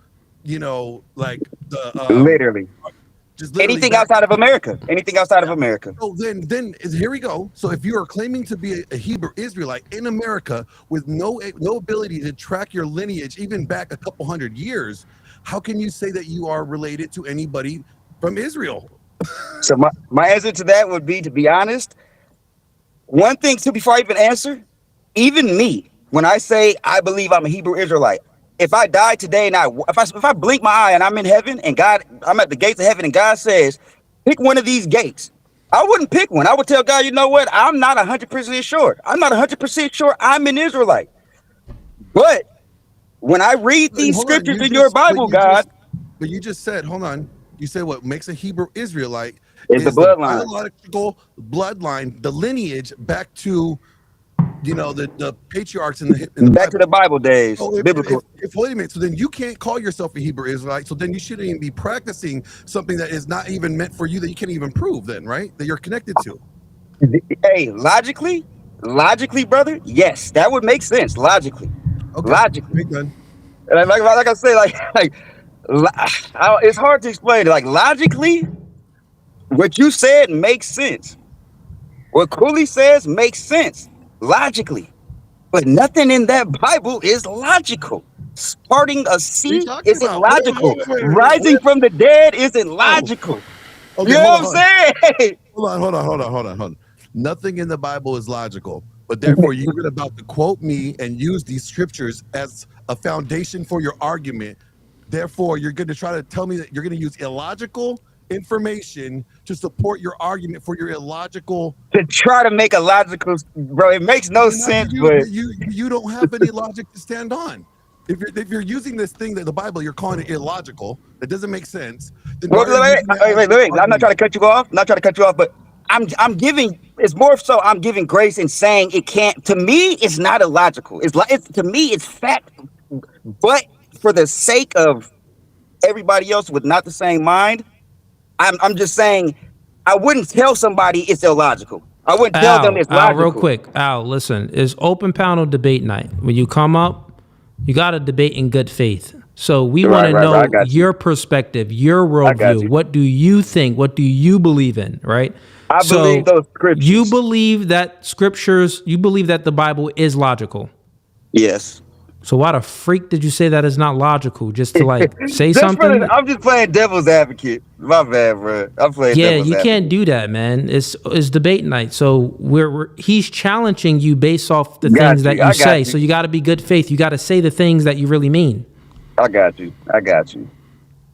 Speaker 10: like the
Speaker 9: literally.
Speaker 10: Just
Speaker 9: anything outside of America. Anything outside of America.
Speaker 10: So then here we go. So if you are claiming to be a Hebrew Israelite in America with no ability to track your lineage, even back a couple hundred years, how can you say that you are related to anybody from Israel?
Speaker 9: So my answer to that would be, to be honest, one thing too, before I even answer, even me, when I say I believe I'm a Hebrew Israelite, if I die today and if I blink my eye and I'm in heaven and I'm at the gates of heaven and God says, pick one of these gates, I wouldn't pick one. I would tell God, you know what? I'm not 100% sure. I'm not 100% sure I'm an Israelite. But when I read these scriptures in your Bible, God.
Speaker 10: But you just said, hold on. You said what makes a Hebrew Israelite
Speaker 9: is the bloodline.
Speaker 10: The biological bloodline, the lineage back to, the patriarchs in the
Speaker 9: back Bible. To the Bible days,
Speaker 10: so
Speaker 9: biblical.
Speaker 10: Wait a minute. So then you can't call yourself a Hebrew Israelite. So then you shouldn't even be practicing something that is not even meant for you, that you can't even prove then, right? That you're connected to.
Speaker 9: Hey, logically, brother, yes, that would make sense. Logically.
Speaker 10: Okay.
Speaker 9: Logically.
Speaker 10: Good.
Speaker 9: And like I say, it's hard to explain. Like, logically, what you said makes sense. What Cooley says makes sense. Logically, but nothing in that Bible is logical. Starting a seed isn't logical. Rising from the dead isn't logical.
Speaker 10: Okay,
Speaker 9: you know what I'm saying?
Speaker 10: Hold on. Nothing in the Bible is logical, but therefore you're about to quote me and use these scriptures as a foundation for your argument. Therefore, you're going to try to tell me that you're going to use illogical information to support your argument for your illogical.
Speaker 9: To try to make a logical, bro, it makes no sense. But
Speaker 10: you don't have any logic to stand on. If you're using this thing that the Bible, you're calling it illogical, that doesn't make sense.
Speaker 9: Wait. I'm not trying to cut you off. But I'm giving. It's more so I'm giving grace and saying it can't. To me, it's not illogical. To me, it's fact. But for the sake of everybody else with not the same mind, I'm just saying, I wouldn't tell somebody it's illogical. I wouldn't tell them it's logical.
Speaker 1: Real quick, listen, it's open panel debate night. When you come up, you got to debate in good faith. So we want to know your perspective, your worldview. What do you think? What do you believe in, right?
Speaker 9: I believe those scriptures.
Speaker 1: You believe that the Bible is logical?
Speaker 9: Yes.
Speaker 1: So why the freak did you say that is not logical? Just to say something?
Speaker 9: I'm just playing devil's advocate. My bad, bro. I'm playing devil's advocate.
Speaker 1: Can't do that, man. It's debate night. So he's challenging you based off the things that you say. So you got to be good faith. You got to say the things that you really mean.
Speaker 9: I got you.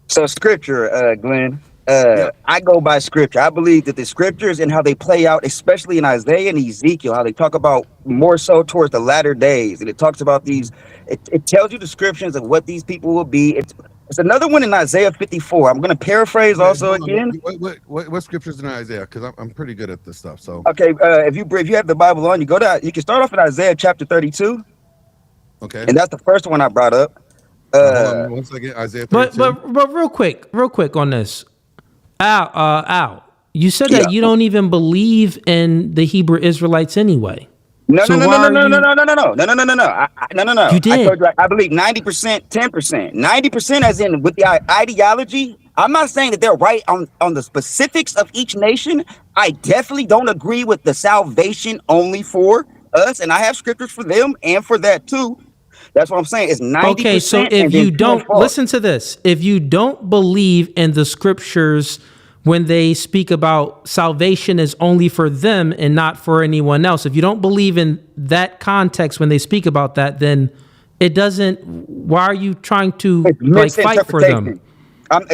Speaker 9: So scripture, Glenn. I go by scripture. I believe that the scriptures and how they play out, especially in Isaiah and Ezekiel, how they talk about more so towards the latter days. And it talks about these, it tells you descriptions of what these people will be. It's another one in Isaiah 54. I'm going to paraphrase again.
Speaker 10: What scriptures in Isaiah? Because I'm pretty good at this stuff. So
Speaker 9: okay, if you have the Bible on, you can start off in Isaiah chapter 32.
Speaker 10: Okay.
Speaker 9: And that's the first one I brought up.
Speaker 10: Hold on 1 second, Isaiah 32.
Speaker 1: But real quick on this. Al, you said that you don't even believe in the Hebrew Israelites anyway.
Speaker 9: No.
Speaker 1: You did.
Speaker 9: I believe 90%, 10%. 90% as in with the ideology, I'm not saying that they're right on the specifics of each nation. I definitely don't agree with the salvation only for us, and I have scriptures for them and for that too. That's what I'm saying. It's 90%.
Speaker 1: Okay, so if
Speaker 9: and then
Speaker 1: you don't
Speaker 9: false.
Speaker 1: listen to this, if you don't believe in the scriptures when they speak about salvation is only for them and not for anyone else, if you don't believe in that context when they speak about that, then it doesn't. Why are you trying to like fight for them?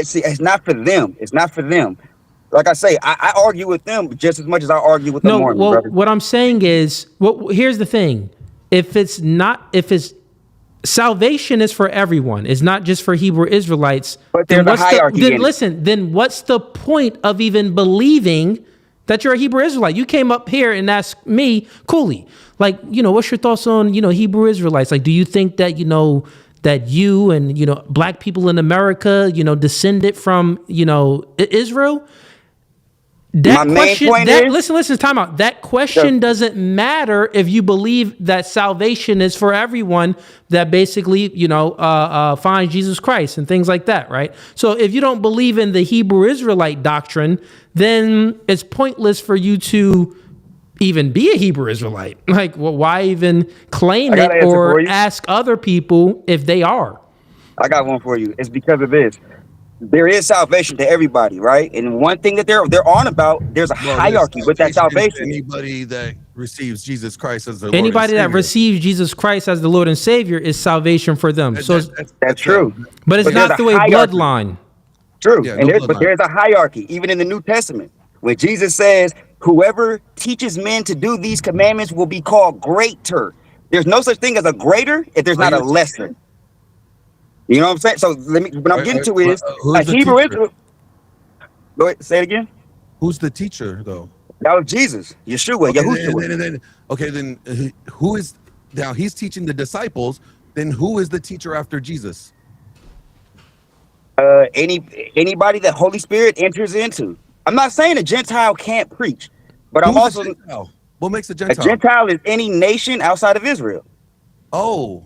Speaker 9: See, it's not for them. It's not for them. Like I say, I argue with them just as much as I argue with the
Speaker 1: No,
Speaker 9: Mormons,
Speaker 1: well,
Speaker 9: brother.
Speaker 1: what I'm saying is, here's the thing: if it's salvation is for everyone, it's not just for Hebrew Israelites.
Speaker 9: But there's a hierarchy.
Speaker 1: Then what's the point of even believing that you're a Hebrew Israelite? You came up here and asked me, Cooley, like, what's your thoughts on, Hebrew Israelites? Like, do you think that, that you and, black people in America, descended from, Israel? That question, listen, time out. That question doesn't matter if you believe that salvation is for everyone that basically, finds Jesus Christ and things like that, right? So if you don't believe in the Hebrew Israelite doctrine, then it's pointless for you to even be a Hebrew Israelite. Like, well, why even claim it or ask other people if they are?
Speaker 9: I got one for you. It's because of this. There is salvation to everybody, right? And one thing that they're on about, there's a hierarchy with that salvation.
Speaker 10: Anybody that receives Jesus Christ as their
Speaker 1: anybody
Speaker 10: Lord and
Speaker 1: that receives Jesus Christ as the Lord and Savior is salvation for them.
Speaker 9: That's true.
Speaker 1: But it's not the way bloodline.
Speaker 9: True. Yeah, but there's a hierarchy, even in the New Testament. When Jesus says, whoever teaches men to do these commandments will be called greater. There's no such thing as a greater if there's not a lesser. You know what I'm saying? So what I'm getting to is a Hebrew Israel. Go ahead, say it again.
Speaker 10: Who's the teacher, though?
Speaker 9: That was Jesus, Yeshua,
Speaker 10: Yahushua. Then who is now? He's teaching the disciples. Then who is the teacher after Jesus?
Speaker 9: Anybody that Holy Spirit enters into. I'm not saying a Gentile can't preach, but I'm also.
Speaker 10: What makes a Gentile?
Speaker 9: A Gentile is any nation outside of Israel.
Speaker 10: Oh,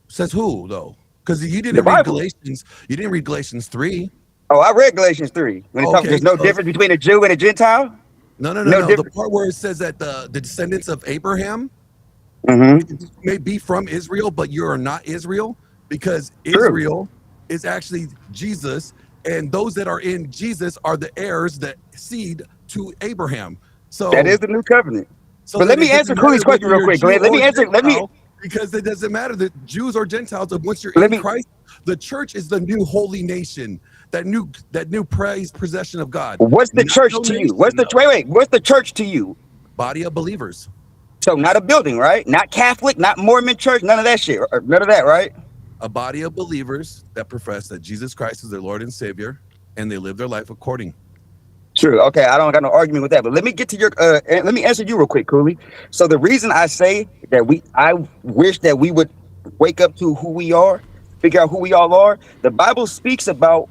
Speaker 10: says who though? Because you didn't read Galatians. You didn't read Galatians 3.
Speaker 9: Oh, I read Galatians 3. When it talks, there's no difference between a Jew and a Gentile.
Speaker 10: No. The part where it says that the descendants of Abraham may be from Israel, but you are not Israel, because Israel is actually Jesus, and those that are in Jesus are the heirs, the seed to Abraham. So
Speaker 9: that is the new covenant. So but let me answer Cooley's question real quick, Glenn.
Speaker 10: Because it doesn't matter that Jews or Gentiles, once you're in Christ, the church is the new holy nation, that new prized possession of God.
Speaker 9: What's the church to you? What's the church to you?
Speaker 10: Body of believers.
Speaker 9: So not a building, right? Not Catholic, not Mormon church, none of that shit. None of that, right?
Speaker 10: A body of believers that profess that Jesus Christ is their Lord and Savior, and they live their life according.
Speaker 9: True. Okay, I don't got no argument with that. But let me get to your let me answer you real quick, Cooley. So the reason I say that I wish that we would wake up to who we are, figure out who we all are. The Bible speaks about,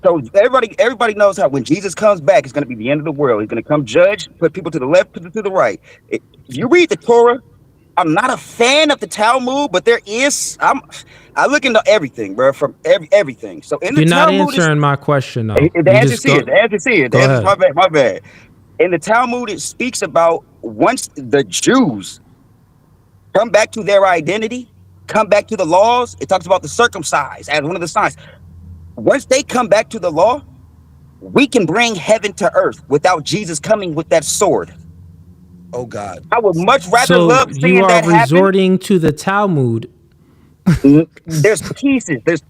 Speaker 9: so everybody knows how when Jesus comes back, it's going to be the end of the world. He's going to come judge, put people to the left, put them to the right. If you read the Torah, I'm not a fan of the Talmud, but there is I look into everything, bro, from everything. So in the Talmud,
Speaker 1: you're not answering my question, though.
Speaker 9: The answer is my bad. In the Talmud, it speaks about once the Jews come back to their identity, come back to the laws. It talks about the circumcised as one of the signs. Once they come back to the law, we can bring heaven to earth without Jesus coming with that sword.
Speaker 10: Oh God!
Speaker 9: I would much rather love seeing that happen.
Speaker 1: You are resorting to the Talmud.
Speaker 9: There's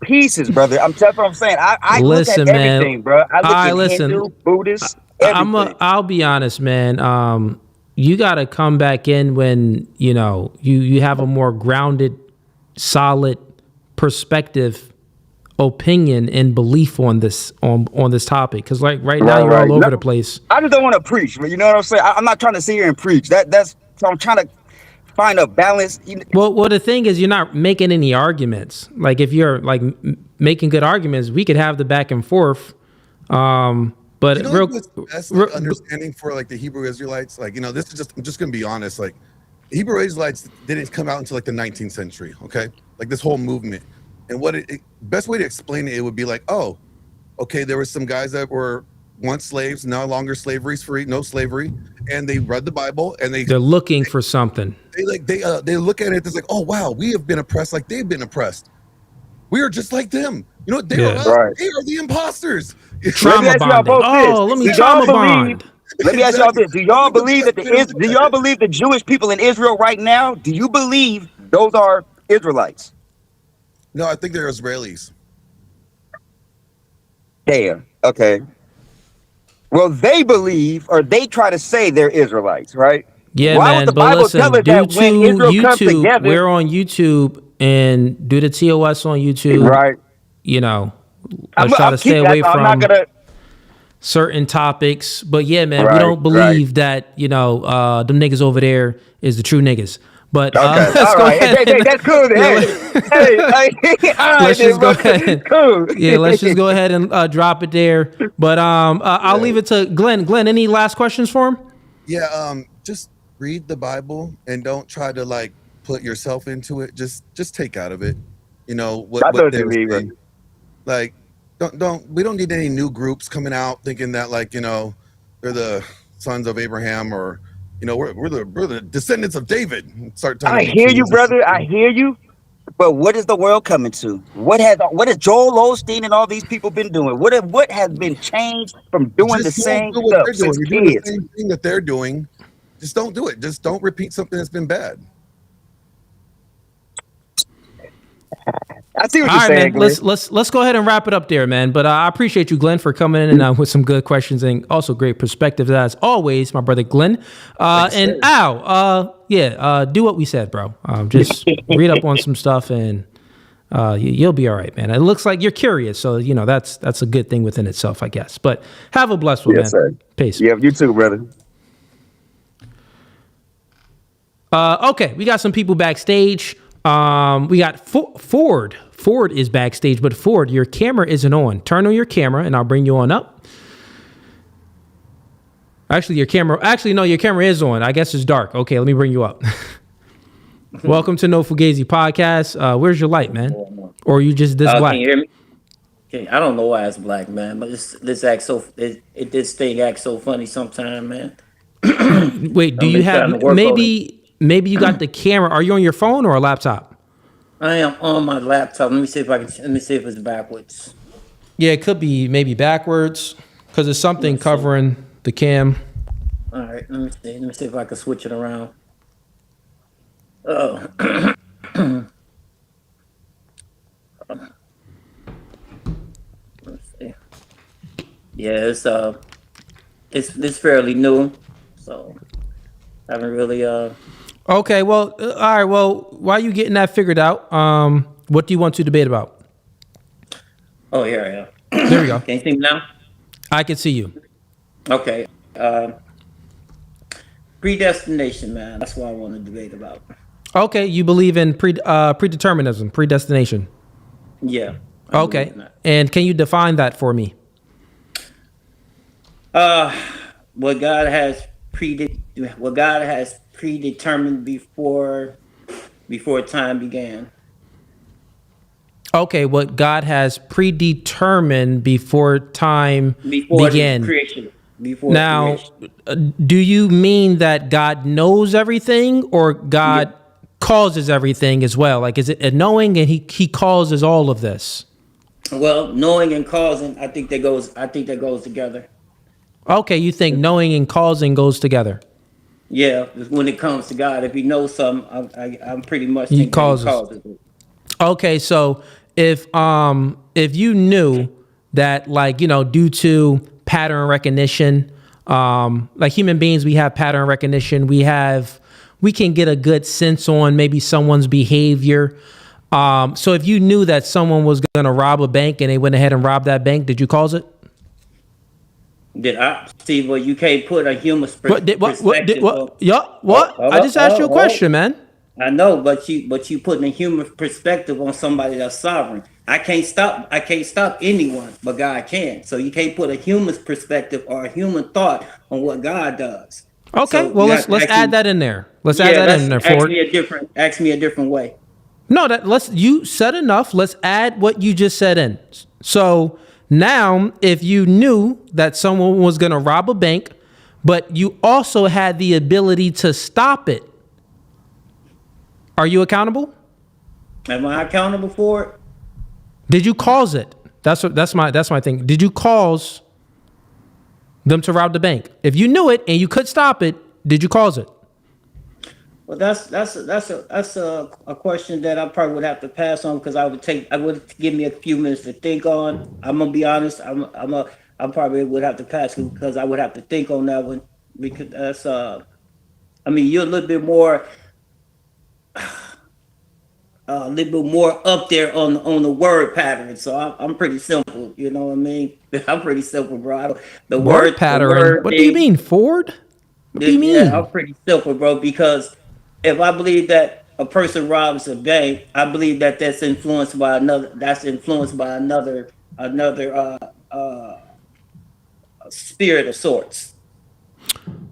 Speaker 9: pieces, brother. That's what I'm saying. I
Speaker 1: listen,
Speaker 9: look at everything, bro. I look at Hindu, Buddhist, everything.
Speaker 1: I'll be honest, man. You got to come back in when you have a more grounded, solid perspective, opinion, and belief on this on this topic. Because right now you're all over the place.
Speaker 9: I just don't want to preach, but you know what I'm saying. I'm not trying to sit here and preach. That's so I'm trying to find a balance.
Speaker 1: Well, the thing is, you're not making any arguments. Like if you're like making good arguments, we could have the back and forth. But
Speaker 10: that's like understanding for like the Hebrew Israelites, like this is I'm just gonna be honest. Like Hebrew Israelites didn't come out until like the 19th century. Okay, like this whole movement, and best way to explain it would be like, oh, Okay, there were some guys that were once slaves, no longer slavery's free, no slavery, and they read the Bible and
Speaker 1: They're looking for something.
Speaker 10: they look at it. It's like, oh wow, we have been oppressed like they've been oppressed. We are just like them. You know, they are us.
Speaker 9: Right.
Speaker 10: They are the imposters.
Speaker 1: Trauma bonding. Oh, let me trauma bond.
Speaker 9: Let me ask y'all this: Do y'all believe that do y'all believe the Jewish people in Israel right now? Do you believe those are Israelites?
Speaker 10: No, I think they're Israelis.
Speaker 9: Damn. Okay. Well, they believe, or they try to say they're Israelites, right?
Speaker 1: Yeah,
Speaker 9: Why
Speaker 1: man.
Speaker 9: would the
Speaker 1: But
Speaker 9: Bible
Speaker 1: listen,
Speaker 9: tell us
Speaker 1: due
Speaker 9: that
Speaker 1: to
Speaker 9: when Israel comes
Speaker 1: YouTube,
Speaker 9: together?
Speaker 1: we're on YouTube, and do the TOS on YouTube.
Speaker 9: Right.
Speaker 1: You know, let's try to stay
Speaker 9: keeping
Speaker 1: away
Speaker 9: that. I'm
Speaker 1: from
Speaker 9: not gonna.
Speaker 1: certain topics. But yeah, man, we
Speaker 9: Right,
Speaker 1: don't believe that, you know, them niggas over there is the true niggas. But
Speaker 9: Okay.
Speaker 1: let's
Speaker 9: All
Speaker 1: go
Speaker 9: right.
Speaker 1: ahead.
Speaker 9: Hey, that's cool.
Speaker 1: Yeah,
Speaker 9: Hey, all right,
Speaker 1: let's
Speaker 9: then,
Speaker 1: just go
Speaker 9: brother.
Speaker 1: ahead.
Speaker 9: Cool.
Speaker 1: Yeah, let's just go ahead and drop it there. But I'll leave it to Glenn. Glenn, any last questions for him?
Speaker 10: Yeah, just read the Bible and don't try to like put yourself into it. Just take out of it. You know what they're saying. Like, we don't need any new groups coming out thinking that like, you know, they're the sons of Abraham, or you know, we're the descendants of David. Start trying
Speaker 9: I
Speaker 10: to be
Speaker 9: hear you,
Speaker 10: Jesus.
Speaker 9: brother. I hear you. But what is the world coming to? What has Joel Osteen and all these people been doing? What has been changed from doing the
Speaker 10: Just don't
Speaker 9: same
Speaker 10: do what
Speaker 9: stuff
Speaker 10: they're doing.
Speaker 9: since
Speaker 10: You're doing the
Speaker 9: kids?
Speaker 10: same thing that they're doing. Just don't do it. Just don't repeat something that's been bad.
Speaker 9: I see what
Speaker 1: All
Speaker 9: you're
Speaker 1: right,
Speaker 9: saying,
Speaker 1: man.
Speaker 9: Glenn.
Speaker 1: Let's go ahead and wrap it up there, man. But I appreciate you, Glenn, for coming in and with some good questions and also great perspectives as always, my brother Glenn. And Al, do what we said, bro. Just read up on some stuff and you'll be all right, man. It looks like you're curious, so you know that's a good thing within itself, I guess. But have a blessed one,
Speaker 9: Yes,
Speaker 1: man.
Speaker 9: sir.
Speaker 1: Peace.
Speaker 9: Yeah, you too, brother.
Speaker 1: Okay, we got some people backstage. We got Ford. Ford is backstage, but Ford, your camera isn't on. Turn on your camera, and I'll bring you on up. Actually, your camera is on. I guess it's dark. Okay, let me bring you up. Welcome to No Fugazee Podcast. Where's your light, man? Or are you just this black?
Speaker 11: Can you hear me? Okay, I don't know why it's black, man, but this thing acts so funny sometimes, man.
Speaker 1: Wait, do you have maybe you got the camera? Are you on your phone or a laptop?
Speaker 11: I am on my laptop. Let me see if it's backwards.
Speaker 1: Yeah, it could be maybe backwards because there's something covering the cam.
Speaker 11: All right, let me see. Let me see if I can switch it around. Oh. Let's see. Yeah, it's fairly new, so I haven't really
Speaker 1: Okay, well, all right. Well, while you getting that figured out, what do you want to debate about?
Speaker 11: Oh, here I am.
Speaker 1: There we go.
Speaker 11: Can you see me now?
Speaker 1: I can see you.
Speaker 11: Okay. Predestination, man. That's what I want to debate about.
Speaker 1: Okay, you believe in predeterminism, predestination.
Speaker 11: Yeah.
Speaker 1: Okay, and can you define that for me?
Speaker 11: What God has predetermined before time began.
Speaker 1: Okay, what God has predetermined before time began.
Speaker 11: Creation.
Speaker 1: Now, do you mean that God knows everything or God causes everything as well? Like, is it a knowing and he causes all of this?
Speaker 11: Well, knowing and causing, I think that goes together.
Speaker 1: Okay, you think knowing and causing goes together?
Speaker 11: Yeah, when it comes to God, if he knows something, I'm pretty much
Speaker 1: He
Speaker 11: thinking
Speaker 1: causes.
Speaker 11: he causes it.
Speaker 1: Okay, so if you knew that, like, you know, due to pattern recognition, like human beings, we have pattern recognition. We can get a good sense on maybe someone's behavior. So if you knew that someone was going to rob a bank and they went ahead and robbed that bank, did you cause it?
Speaker 11: Did I see? Well, you can't put a human perspective.
Speaker 1: What? I just asked you a question, man.
Speaker 11: I know, but you putting a human perspective on somebody that's sovereign. I can't stop anyone, but God can. So you can't put a human's perspective or a human thought on what God does.
Speaker 1: Okay,
Speaker 11: So
Speaker 1: well let's add that in there. Ford.
Speaker 11: Ask me a different way.
Speaker 1: No, you said enough. Let's add what you just said in. So Now, if you knew that someone was going to rob a bank, but you also had the ability to stop it, are you accountable?
Speaker 11: Am I accountable for it?
Speaker 1: Did you cause it? That's my thing. Did you cause them to rob the bank? If you knew it and you could stop it, did you cause it?
Speaker 11: Well, that's a question that I probably would have to pass on, because I would give me a few minutes to think on. I'm gonna be honest. I probably would have to pass because I would have to think on that one, because that's I mean, you're a little bit more up there on the word pattern. So I'm pretty simple. You know what I mean? I'm pretty simple, bro. The
Speaker 1: word pattern. What do you mean, Ford? What do you mean?
Speaker 11: Yeah, I'm pretty simple, bro, because if I believe that a person robs a bank, I believe that that's influenced by another. That's influenced by another spirit of sorts.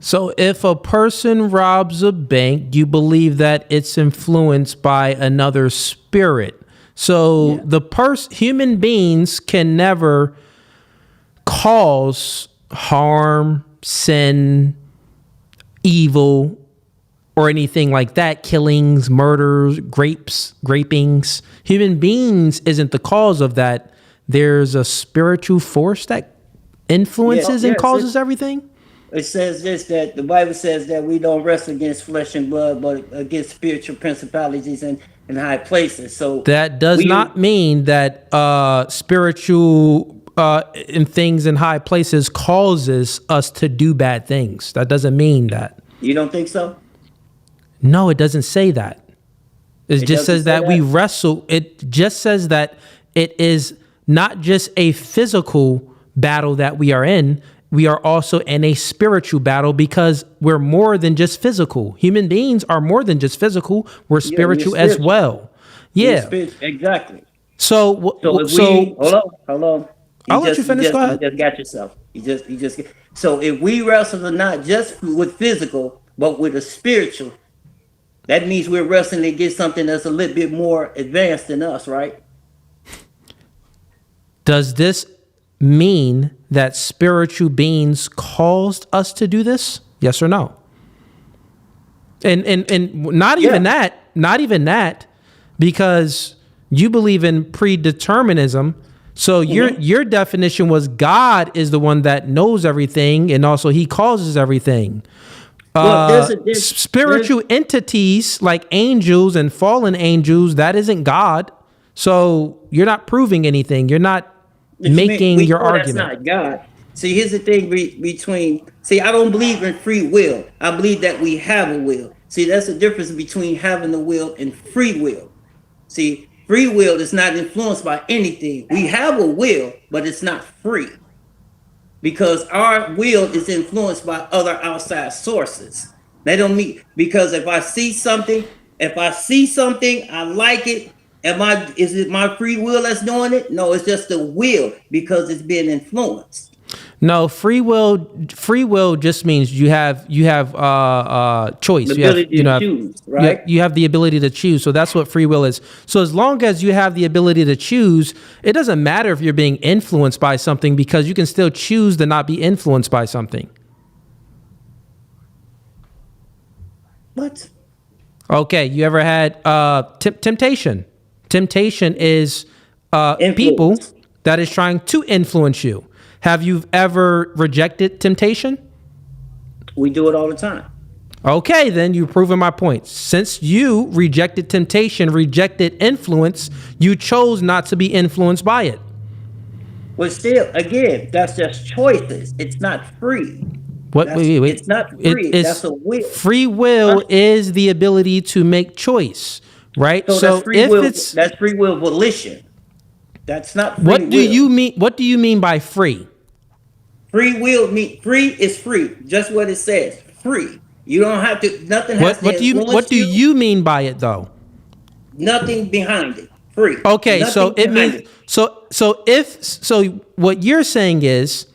Speaker 1: So if a person robs a bank, you believe that it's influenced by another spirit. So human beings can never cause harm, sin, evil, or anything like that, killings, murders, rapings. Human beings isn't the cause of that. There's a spiritual force that influences and causes everything.
Speaker 11: It says this, that the Bible says that we don't wrestle against flesh and blood, but against spiritual principalities and high places. So
Speaker 1: that does not mean that spiritual in things in high places causes us to do bad things. That doesn't mean that.
Speaker 11: You don't think so?
Speaker 1: No, it doesn't say that. It just says that we wrestle. It just says that it is not just a physical battle that we are in. We are also in a spiritual battle, because we're more than just physical. Human beings are more than just physical. We're spiritual as well. Yeah,
Speaker 11: exactly.
Speaker 1: So
Speaker 11: hold on.
Speaker 1: I'll let you finish. Go ahead.
Speaker 11: You just got yourself. You just. So if we wrestle not just with physical, but with a spiritual, that means we're wrestling against something that's a little bit more advanced than us, right?
Speaker 1: Does this mean that spiritual beings caused us to do this? Yes or no? And not even that, because you believe in predeterminism. So your definition was God is the one that knows everything, and also he causes everything. Spiritual entities like angels and fallen angels, that isn't God. So you're not proving anything. You're not making your argument.
Speaker 11: That's not God. See, here's the thing I don't believe in free will. I believe that we have a will. See, that's the difference between having a will and free will. See, free will is not influenced by anything. We have a will, but it's not free, because our will is influenced by other outside sources. They don't mean, because if I see something, I like it. Is it my free will that's doing it? No, it's just the will, because it's being influenced.
Speaker 1: No, free will just means you have choice.
Speaker 11: The ability to choose, right?
Speaker 1: You have the ability to choose. So that's what free will is. So as long as you have the ability to choose, it doesn't matter if you're being influenced by something, because you can still choose to not be influenced by something.
Speaker 11: What?
Speaker 1: Okay, you ever had temptation? Temptation is people that is trying to influence you. Have you ever rejected temptation?
Speaker 11: We do it all the time.
Speaker 1: Okay, then you've proven my point. Since you rejected temptation, rejected influence, you chose not to be influenced by it.
Speaker 11: Well, still, again, that's just choices. It's not free.
Speaker 1: Wait.
Speaker 11: It's not free. That's a will.
Speaker 1: Free will is the ability to make choice, right?
Speaker 11: So that's free will volition. That's not free will.
Speaker 1: What do you mean by free?
Speaker 11: Free will free is free. Just what it says. Free. You don't have to. Nothing has to influence you.
Speaker 1: What do you mean by it, though?
Speaker 11: Nothing behind it. Free.
Speaker 1: Okay,
Speaker 11: nothing
Speaker 1: so it means so what you're saying is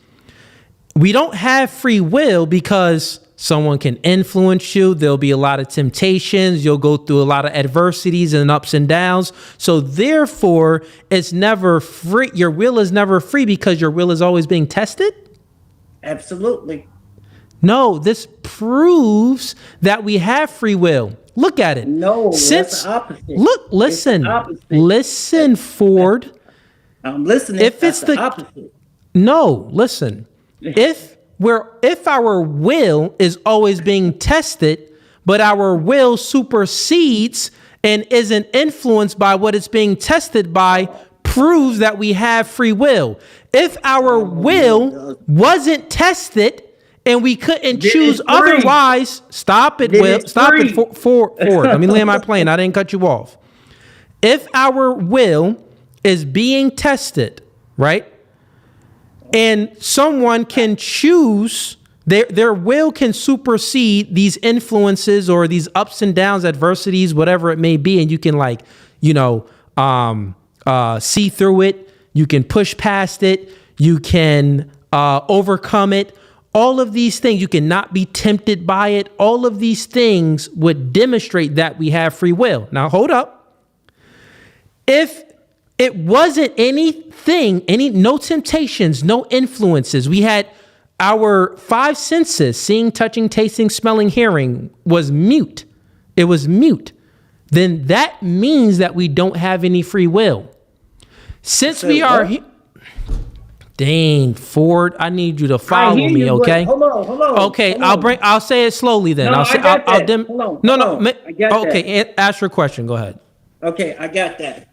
Speaker 1: we don't have free will because Someone can influence you. There'll be a lot of temptations. You'll go through a lot of adversities and ups and downs. So therefore, it's never free. Your will is never free because your will is always being tested.
Speaker 11: Absolutely.
Speaker 1: No, this proves that we have free will. Look at it.
Speaker 11: No, that's the opposite.
Speaker 1: Listen, Ford.
Speaker 11: I'm listening.
Speaker 1: If it's the
Speaker 11: opposite.
Speaker 1: No, listen. If our will is always being tested, but our will supersedes and isn't influenced by what it's being tested by, proves that we have free will. If our will wasn't tested and we couldn't choose otherwise, stop it, Will. Stop it, Ford. Let me land my plane. I didn't cut you off. If our will is being tested, right? And someone can choose, their will can supersede these influences or these ups and downs, adversities, whatever it may be. And you can see through it. You can push past it. You can overcome it. All of these things, you cannot be tempted by it. All of these things would demonstrate that we have free will. Now, hold up. If it wasn't anything, no temptations, no influences. We had our 5 senses, seeing, touching, tasting, smelling, hearing, was mute. It was mute. Then that means that we don't have any free will. Since we are here. Dang, Ford, I need you to follow me, okay?
Speaker 11: Hold on.
Speaker 1: Okay, I'll say it slowly then.
Speaker 11: No,
Speaker 1: I'll say
Speaker 11: I got that. I got
Speaker 1: okay, ask your question. Go ahead.
Speaker 11: Okay, I got that.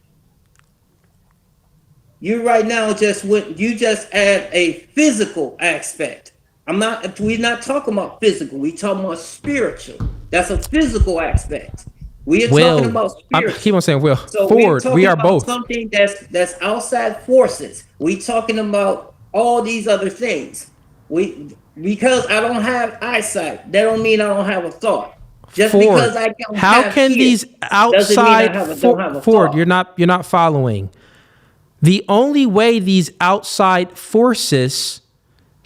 Speaker 11: You right now you just add a physical aspect. We're not talking about physical, we talking about spiritual. That's a physical aspect. We are talking about spiritual.
Speaker 1: I keep on saying will.
Speaker 11: So
Speaker 1: Ford, we are both.
Speaker 11: Something that's outside forces. We talking about all these other things. Because I don't have eyesight, that don't mean I don't have a thought. Just
Speaker 1: Ford,
Speaker 11: because I don't
Speaker 1: how
Speaker 11: have
Speaker 1: can these outside
Speaker 11: don't have a
Speaker 1: Ford,
Speaker 11: thought.
Speaker 1: you're not following. The only way these outside forces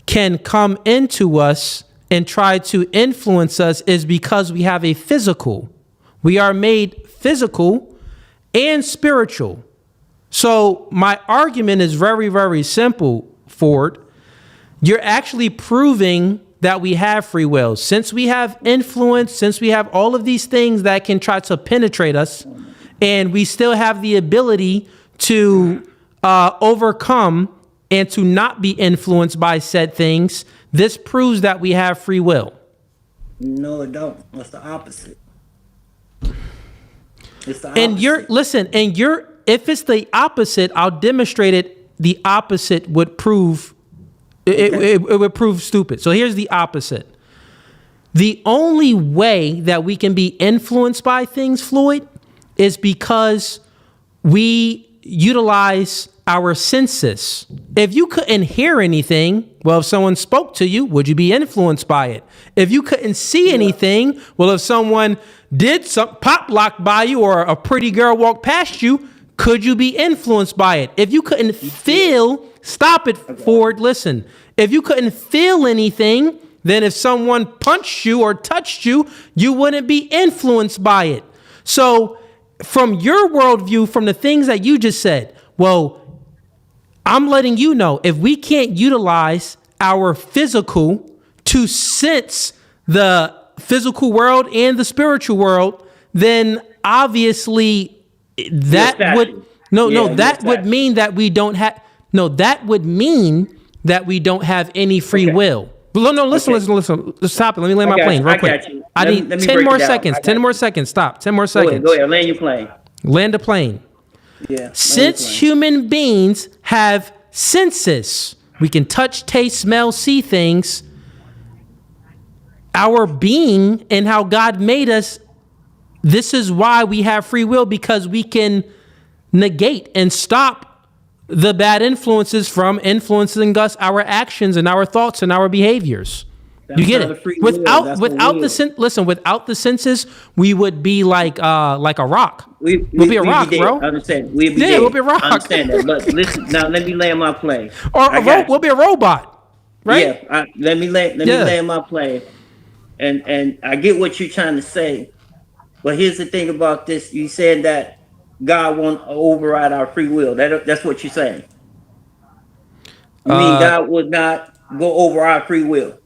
Speaker 1: can come into us and try to influence us is because we have a physical. We are made physical and spiritual. So my argument is very, very simple, Ford. You're actually proving that we have free will. Since we have influence, since we have all of these things that can try to penetrate us, and we still have the ability to overcome and to not be influenced by said things, this proves that we have free will.
Speaker 11: No, it don't. It's the opposite.
Speaker 1: And if it's the opposite, I'll demonstrate it. The opposite would prove it would prove stupid. So here's the opposite. The only way that we can be influenced by things, Floyd, is because we utilize our senses. If you couldn't hear anything, well, if someone spoke to you, would you be influenced by it? If you couldn't see anything, well, if someone did some pop lock by you or a pretty girl walked past you, could you be influenced by it? If you couldn't feel, stop it, Ford, listen. If you couldn't feel anything, then if someone punched you or touched you, you wouldn't be influenced by it. So from your worldview, from the things that you just said, well, I'm letting you know, if we can't utilize our physical to sense the physical world and the spiritual world, then obviously that would mean that we don't have any free will. No, listen. Stop it. Let me land my plane real quick. I need 10 more seconds. 10 more seconds. Stop. 10 more seconds.
Speaker 11: Go ahead. Land your plane.
Speaker 1: Land a plane.
Speaker 11: Yeah.
Speaker 1: Since human beings have senses, we can touch, taste, smell, see things. Our being and how God made us, this is why we have free will, because we can negate and stop the bad influences from influencing us, our actions and our thoughts and our behaviors. You get it? Without the senses, we would be like a rock. We'll be a rock, bro.
Speaker 11: I understand.
Speaker 1: We'll be a rock.
Speaker 11: I understand that. But listen, now let me land my plane.
Speaker 1: We'll be a robot, right?
Speaker 11: Yeah. Let me land my plane. And I get what you're trying to say, but here's the thing about this: you said that God won't override our free will. That's what you're saying. You mean God would not go over our free will?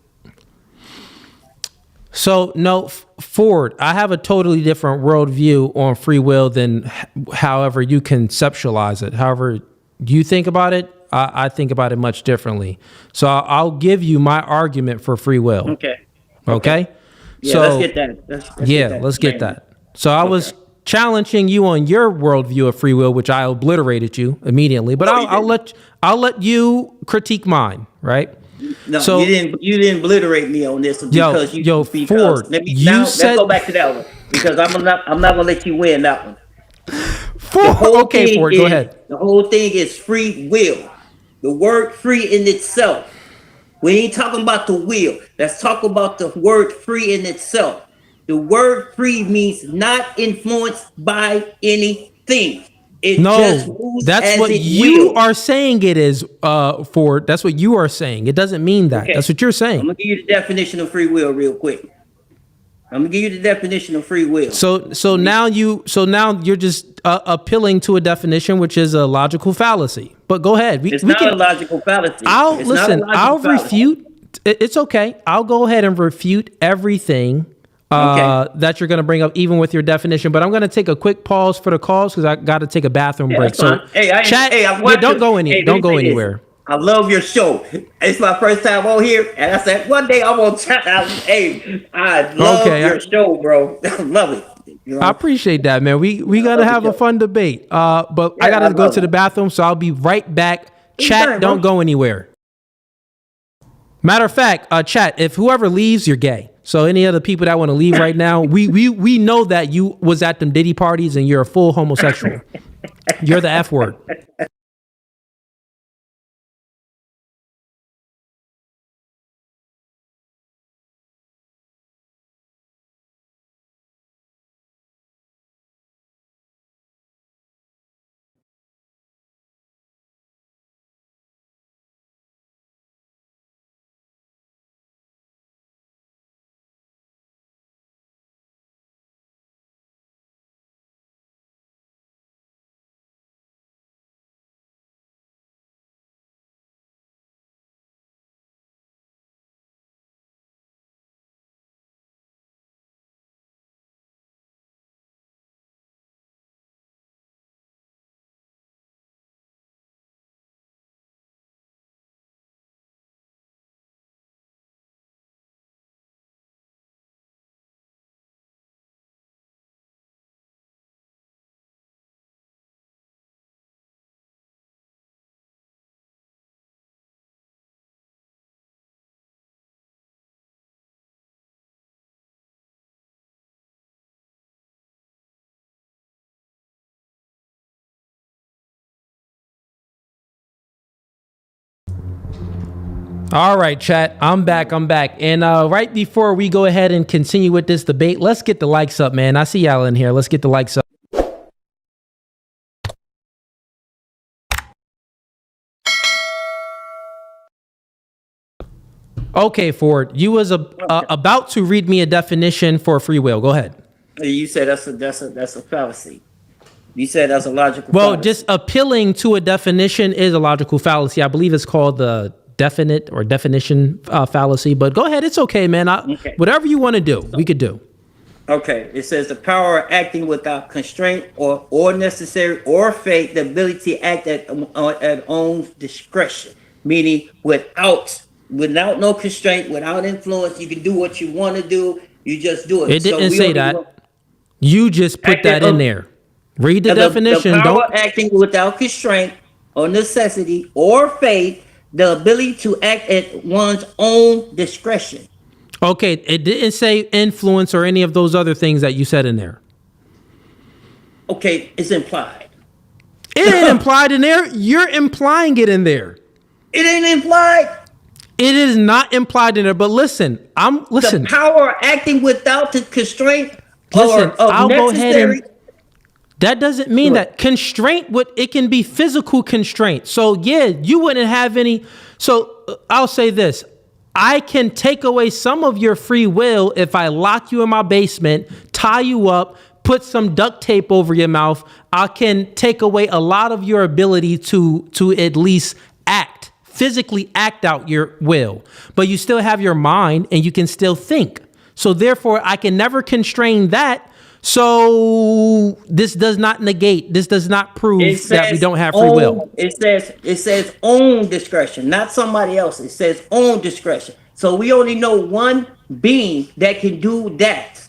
Speaker 1: So no, Ford, I have a totally different worldview on free will than however you conceptualize it. However you think about it, I think about it much differently. So I'll give you my argument for free will. Okay.
Speaker 11: Yeah,
Speaker 1: so
Speaker 11: let's get that.
Speaker 1: Let's get that. So I was challenging you on your worldview of free will, which I obliterated you immediately. But I'll let you critique mine, right?
Speaker 11: No,
Speaker 1: so,
Speaker 11: you didn't obliterate me on this because
Speaker 1: Ford,
Speaker 11: let's go back to that one because I'm not gonna let you win that one.
Speaker 1: Ford, go ahead.
Speaker 11: The whole thing is free will. The word free in itself. We ain't talking about the will. Let's talk about the word free in itself. The word free means not influenced by anything.
Speaker 1: That's what you are saying it is, Ford. That's what you are saying. It doesn't mean that. That's what you're saying.
Speaker 11: I'm gonna give you the definition of free will real quick. I'm gonna give you the definition of free will.
Speaker 1: So now you're just appealing to a definition which is a logical fallacy. But go ahead.
Speaker 11: It's not a logical fallacy.
Speaker 1: I'll refute. It's okay. I'll go ahead and refute everything that you're going to bring up, even with your definition. But I'm going to take a quick pause for the calls because I got to take a bathroom break. So, chat. Don't go anywhere.
Speaker 11: I love your show. It's my first time on here, and I said one day I'm gonna chat out. Hey, I love your show, bro. I love it. You know?
Speaker 1: I appreciate that, man. We gotta have a fun debate. But I gotta go to the bathroom, so I'll be right back. Chat, don't go anywhere. Matter of fact, chat, if whoever leaves, you're gay. So any other people that want to leave right now, we know that you was at them Diddy parties and you're a full homosexual. You're the F word. All right, chat. I'm back. And right before we go ahead and continue with this debate, let's get the likes up, man. I see y'all in here. Let's get the likes up. Okay, Ford, you was about to read me a definition for free will. Go ahead.
Speaker 11: You said that's a fallacy. You said that's a logical
Speaker 1: fallacy.
Speaker 11: Well,
Speaker 1: just appealing to a definition is a logical fallacy. I believe it's called the definite or definition fallacy. But go ahead. It's okay, man. Whatever you want to do, we could do.
Speaker 11: Okay. It says the power of acting without constraint or necessary or fate, the ability to act at own discretion, meaning without no constraint, without influence. You can do what you want to do. You just do it.
Speaker 1: It didn't say that. You just put that in there. Read the definition.
Speaker 11: The power of acting without constraint or necessity or fate, the ability to act at one's own discretion.
Speaker 1: Okay, it didn't say influence or any of those other things that you said in there.
Speaker 11: Okay, it's implied.
Speaker 1: It ain't implied in there. You're implying it in there.
Speaker 11: It ain't implied.
Speaker 1: It is not implied in there. But listen.
Speaker 11: The power of acting without the constraint.
Speaker 1: I'll go ahead and. That doesn't mean that constraint it can be physical constraint. So yeah, you wouldn't have any. So I'll say this. I can take away some of your free will if I lock you in my basement, tie you up, put some duct tape over your mouth. I can take away a lot of your ability to at least physically act out your will, but you still have your mind and you can still think. So therefore I can never constrain that. So this does not prove that we don't have free will.
Speaker 11: It says own discretion, not somebody else. It says own discretion. So we only know one being that can do that.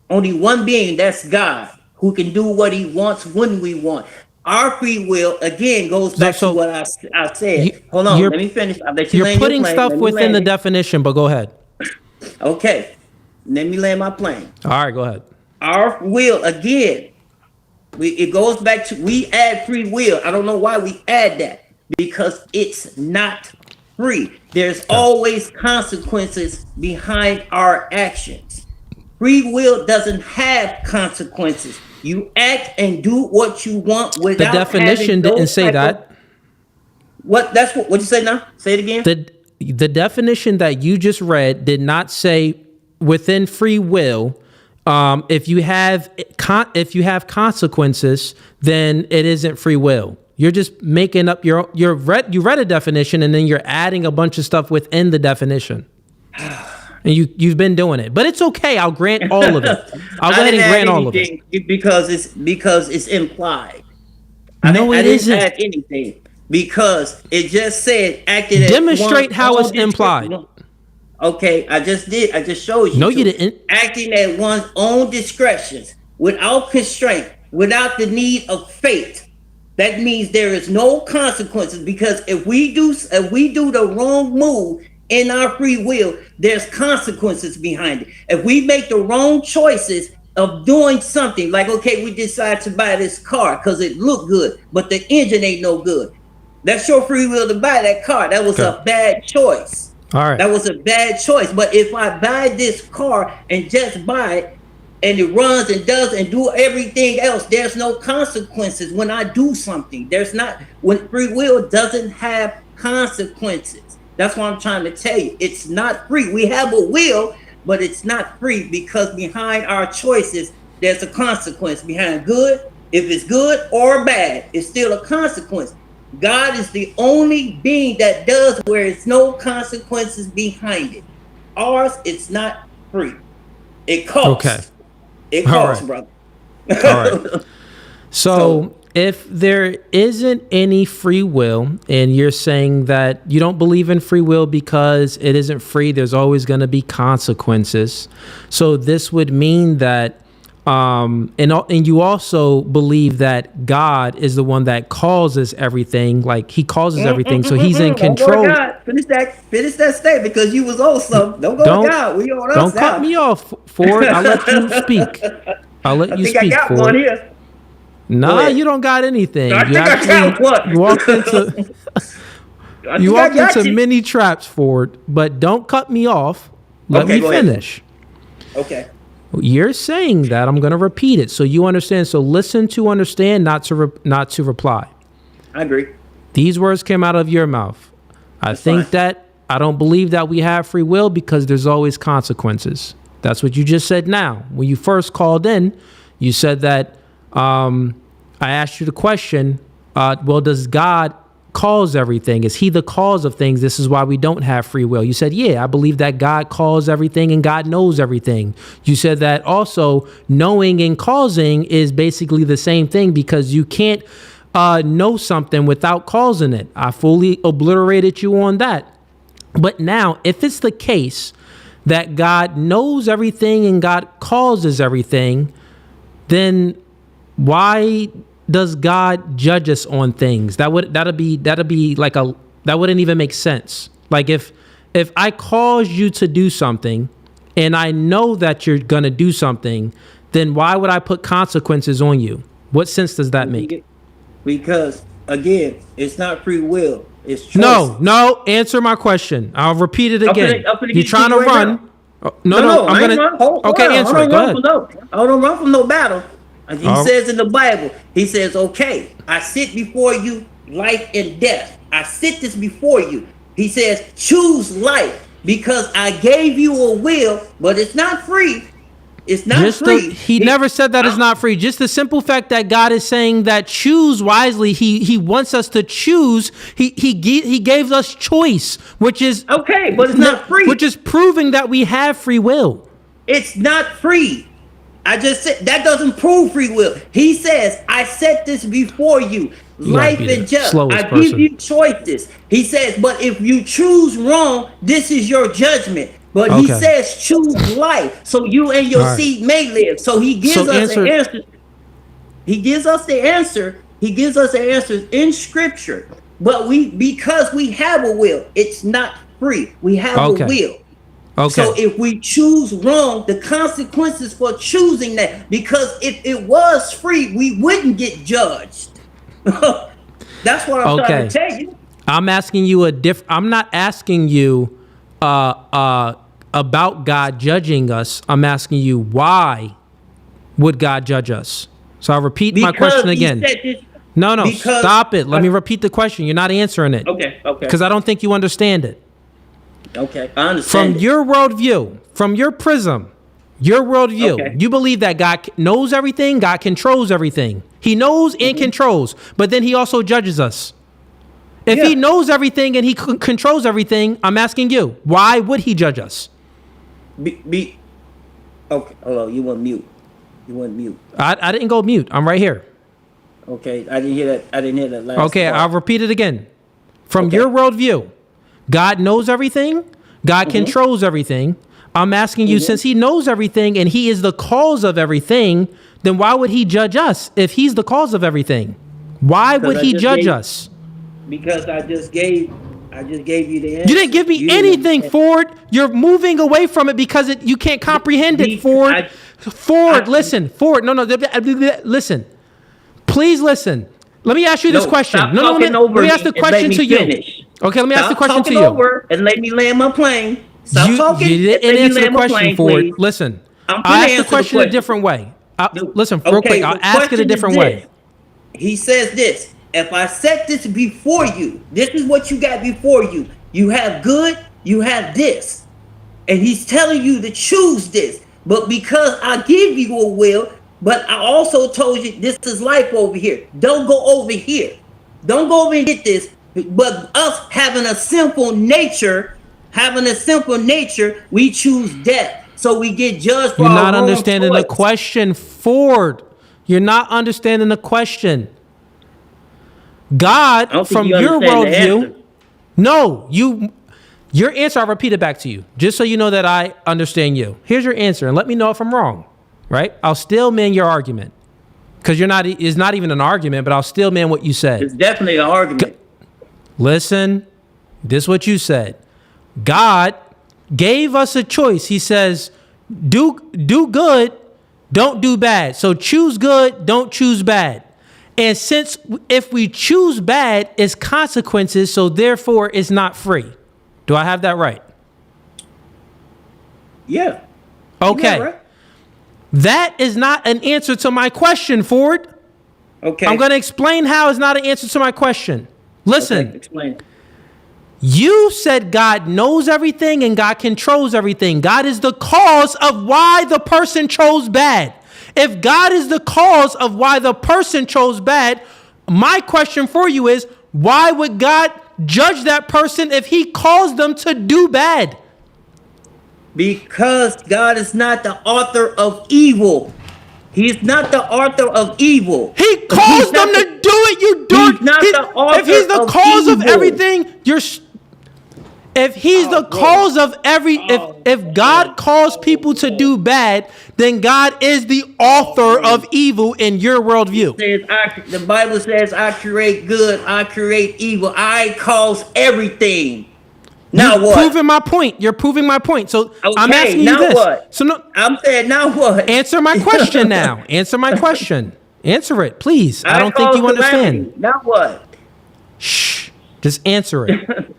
Speaker 11: Only one being, that's God, who can do what he wants when we want. Our free will, again, goes back to what I said. Hold on, let me finish. I'll let you land your plane.
Speaker 1: You're putting stuff within the definition, but go ahead.
Speaker 11: Okay, let me land my plane.
Speaker 1: All right, go ahead.
Speaker 11: Our will, again, it goes back to, we add free will. I don't know why we add that, because it's not free. There's always consequences behind our actions. Free will doesn't have consequences. You act and do what you want without.
Speaker 1: The definition didn't say that.
Speaker 11: What you say now? Say it again.
Speaker 1: The definition that you just read did not say within free will. If you have consequences, then it isn't free will. You're just making up you read a definition and then you're adding a bunch of stuff within the definition. And you've been doing it, but it's okay. I'll grant all of it. I'll go ahead and grant all of it
Speaker 11: because it's implied.
Speaker 1: No, it isn't.
Speaker 11: Add anything because it just said acting.
Speaker 1: Demonstrate how it's implied.
Speaker 11: Okay, I just did. I just showed you.
Speaker 1: No, you didn't.
Speaker 11: Acting at one's own discretion, without constraint, without the need of fate. That means there is no consequences, because if we do the wrong move in our free will, there's consequences behind it. If we make the wrong choices of doing something, like, okay, we decide to buy this car because it looked good, but the engine ain't no good. That's your free will to buy that car. That was a bad choice.
Speaker 1: All right.
Speaker 11: That was a bad choice. But if I buy this car and just buy it, and it runs and does and do everything else, there's no consequences when I do something. When free will doesn't have consequences. That's what I'm trying to tell you. It's not free. We have a will, but it's not free, because behind our choices, there's a consequence behind good. If it's good or bad, it's still a consequence. God is the only being that does where it's no consequences behind it. Ours, it's not free. It costs.
Speaker 1: Okay.
Speaker 11: It costs, brother.
Speaker 1: All right. So if there isn't any free will, and you're saying that you don't believe in free will because it isn't free, there's always going to be consequences. So this would mean that, and you also believe that God is the one that causes everything, like he causes everything, so he's in control.
Speaker 11: Finish that statement, because you was on something. Don't go to God. We on us.
Speaker 1: Don't cut me off, Ford. I'll let you speak. I'll let you speak,
Speaker 11: I got
Speaker 1: Ford.
Speaker 11: one here.
Speaker 1: Nah, you don't got anything.
Speaker 11: I think I got one.
Speaker 1: You walked into many traps, Ford, but don't cut me off. Let me finish.
Speaker 11: Okay.
Speaker 1: You're saying that. I'm going to repeat it so you understand. So listen to understand, not to reply.
Speaker 11: I agree.
Speaker 1: These words came out of your mouth. I think that I don't believe that we have free will because there's always consequences. That's what you just said now. When you first called in, you said that I asked you the question, well, does God cause everything? Is he the cause of things? This is why we don't have free will. You said, yeah, I believe that God caused everything and God knows everything. You said that also knowing and causing is basically the same thing, because you can't know something without causing it. I fully obliterated you on that. But now, if it's the case that God knows everything and God causes everything, then why does God judge us on things? That wouldn't even make sense. Like if I cause you to do something and I know that you're going to do something, then why would I put consequences on you? What sense does that make?
Speaker 11: Because again, it's not free will. It's choice.
Speaker 1: No, answer my question. I'll repeat it again. You're trying to run.
Speaker 11: No, I'm going to.
Speaker 1: Okay, answer it. Go ahead.
Speaker 11: I don't run from no battle. He says in the Bible, he says, okay, I sit before you life and death. I sit this before you. He says, choose life because I gave you a will, but it's not free. It's not free.
Speaker 1: He never said that it's not free. Just the simple fact that God is saying that choose wisely. He wants us to choose. He gave us choice, which is
Speaker 11: okay, but it's not free.
Speaker 1: Which is proving that we have free will.
Speaker 11: It's not free. I just said that doesn't prove free will. He says, I set this before you, life and death. I give you choices. He says, but if you choose wrong, this is your judgment. But he says, choose life so you and your seed may live. So he gives us an answer. He gives us the answer. He gives us the answers in scripture. But because we have a will, it's not free. We have a will. So if we choose wrong, the consequences for choosing that, because if it was free, we wouldn't get judged. That's what I'm trying to tell you.
Speaker 1: I'm asking you I'm not asking you about God judging us. I'm asking you, why would God judge us? So I'll repeat my question again. No, stop it. Let me repeat the question. You're not answering it.
Speaker 11: Okay.
Speaker 1: Because I don't think you understand it.
Speaker 11: Okay, I understand.
Speaker 1: From your worldview, from your prism, your worldview, you believe that God knows everything, God controls everything. He knows and controls, but then he also judges us. If he knows everything and he controls everything, I'm asking you, why would he judge us?
Speaker 11: Okay, hold on, you went mute.
Speaker 1: I didn't go mute. I'm right here.
Speaker 11: Okay, I didn't hear that last
Speaker 1: Okay,
Speaker 11: part.
Speaker 1: I'll repeat it again. From your worldview, God knows everything. God controls everything. I'm asking you, since he knows everything and he is the cause of everything, then why would he judge us if he's the cause of everything? Why would he judge us?
Speaker 11: Because I just gave you the answer.
Speaker 1: You didn't give me anything, Ford. You're moving away from it because you can't comprehend it, Ford. Listen. Ford, no, listen. Please listen. Let me ask you this question. Let me ask the question to you. Okay, let me ask the question to you.
Speaker 11: Over and let me land my plane. Stop talking.
Speaker 1: You didn't answer the question, Ford. Listen, I asked the question a different way. Listen, real quick, I'll ask it a different way.
Speaker 11: He says this: if I set this before you, this is what you got before you. You have good, you have this. And he's telling you to choose this. But because I give you a will, but I also told you this is life over here. Don't go over here. Don't go over and get this. But us having a simple nature, we choose death. So we get judged for
Speaker 1: You're
Speaker 11: our
Speaker 1: not
Speaker 11: wrong
Speaker 1: understanding
Speaker 11: choice.
Speaker 1: the question, Ford. You're not understanding the question. God, from your worldview, your answer, I'll repeat it back to you, just so you know that I understand you. Here's your answer, and let me know if I'm wrong, right? I'll still man your argument, because it's not even an argument, but I'll still man what you said.
Speaker 11: It's definitely an argument.
Speaker 1: Listen, this is what you said. God gave us a choice. He says, do good, don't do bad. So choose good, don't choose bad. And since if we choose bad, it's consequences, so therefore it's not free. Do I have that right?
Speaker 11: Yeah.
Speaker 1: Okay.
Speaker 11: Right.
Speaker 1: That is not an answer to my question, Ford.
Speaker 11: Okay.
Speaker 1: I'm going to explain how it's not an answer to my question. Listen.
Speaker 11: Okay, explain.
Speaker 1: You said God knows everything and God controls everything. God is the cause of why the person chose bad. If God is the cause of why the person chose bad, my question for you is, why would God judge that person if he caused them to do bad?
Speaker 11: Because God is not the author of evil. He's not the author of evil.
Speaker 1: He caused them to do it, you dork.
Speaker 11: He's not the author
Speaker 1: if he's the cause of
Speaker 11: evil.
Speaker 1: everything, if he's the cause of if God caused people to do bad, then God is the author of evil in your worldview.
Speaker 11: The Bible says, I create good, I create evil, I cause everything. Now
Speaker 1: You're
Speaker 11: what?
Speaker 1: proving my point. You're proving my point. So
Speaker 11: Okay,
Speaker 1: I'm asking
Speaker 11: now
Speaker 1: you this.
Speaker 11: what?
Speaker 1: So no,
Speaker 11: I'm saying, now what?
Speaker 1: Answer my question now. Answer my question. Answer it, please. I don't think you understand.
Speaker 11: Calamity. Now what?
Speaker 1: Shh. Just answer it.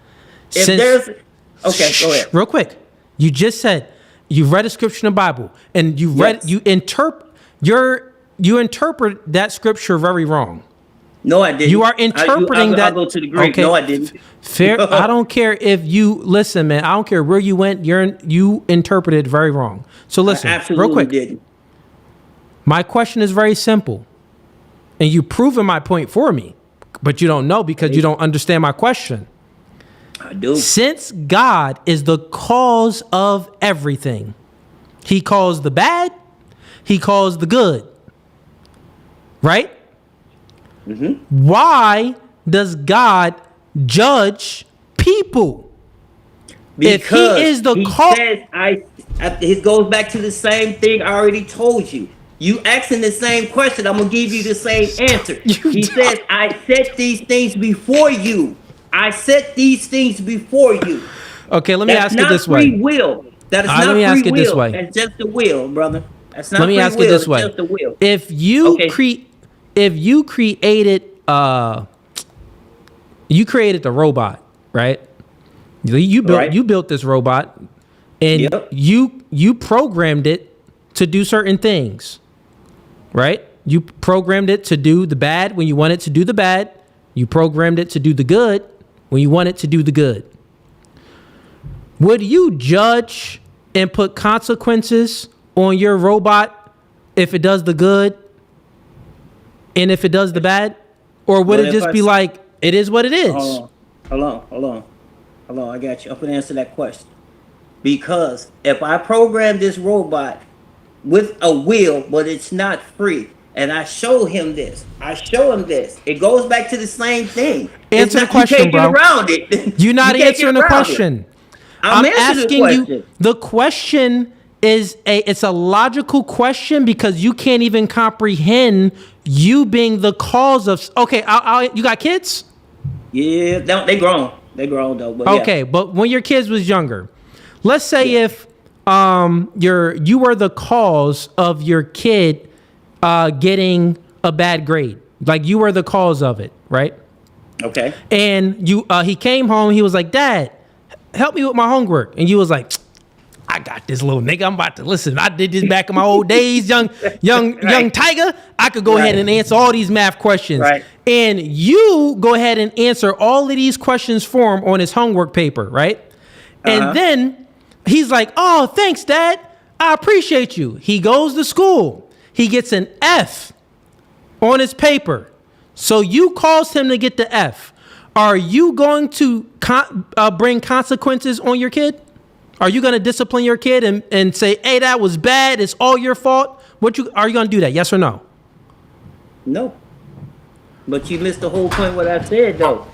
Speaker 11: Okay, go ahead.
Speaker 1: Real quick. You just said you've read a scripture in the Bible and you interpret that scripture very wrong.
Speaker 11: No, I didn't.
Speaker 1: You are interpreting that.
Speaker 11: I'll go to the Greek.
Speaker 1: Okay.
Speaker 11: No, I didn't.
Speaker 1: Fair. I don't care if you listen, man. I don't care where you went. You interpreted very wrong. So listen,
Speaker 11: I absolutely
Speaker 1: real quick.
Speaker 11: didn't.
Speaker 1: My question is very simple, and you've proven my point for me, but you don't know because you don't understand my question.
Speaker 11: I do.
Speaker 1: Since God is the cause of everything, He calls the bad, He calls the good, right?
Speaker 11: Mm-hmm.
Speaker 1: Why does God judge people?
Speaker 11: Because
Speaker 1: if He is the cause,
Speaker 11: it goes back to the same thing I already told you. You asking the same question, I'm gonna give you the same answer. He says, I set these things before you. I set these things before you.
Speaker 1: Okay, let me ask it this way.
Speaker 11: That's not free will. That is not
Speaker 1: let me ask it this way.
Speaker 11: That's just the will, brother. That's not
Speaker 1: let me
Speaker 11: free
Speaker 1: ask
Speaker 11: will.
Speaker 1: it this way.
Speaker 11: It's just the will.
Speaker 1: If you created the robot, right? You built this robot, and you programmed it to do certain things, right? You programmed it to do the bad when you want it to do the bad. You programmed it to do the good when you want it to do the good. Would you judge and put consequences on your robot if it does the good and if it does the bad? Or would it just be like, it is what it is?
Speaker 11: Hold on. I got you. I'm going to answer that question. Because if I program this robot with a will, but it's not free, and I show him this, it goes back to the same thing.
Speaker 1: Answer the question,
Speaker 11: you can't
Speaker 1: bro.
Speaker 11: Get around it.
Speaker 1: You're not answering the question.
Speaker 11: I'm
Speaker 1: asking you. The question is it's a logical question because you can't even comprehend you being the cause of. Okay, you got kids?
Speaker 11: Yeah, they grown. They grown though. But
Speaker 1: okay,
Speaker 11: yeah.
Speaker 1: But when your kids was younger, let's say if you were the cause of your kid getting a bad grade, like you were the cause of it, right?
Speaker 11: Okay.
Speaker 1: And he came home. He was like, "Dad, help me with my homework." And you was like, "I got this, little nigga. I'm about to listen. I did this back in my old days, young tiger. I could go ahead and answer all these math questions."
Speaker 11: Right.
Speaker 1: And you go ahead and answer all of these questions for him on his homework paper, right? And then he's like, "Oh, thanks, Dad. I appreciate you." He goes to school. He gets an F on his paper. So you caused him to get the F. Are you going to bring consequences on your kid? Are you going to discipline your kid and say, "Hey, that was bad. It's all your fault"? Are you going to do that? Yes or no?
Speaker 11: No. But you missed the whole point what I said, though.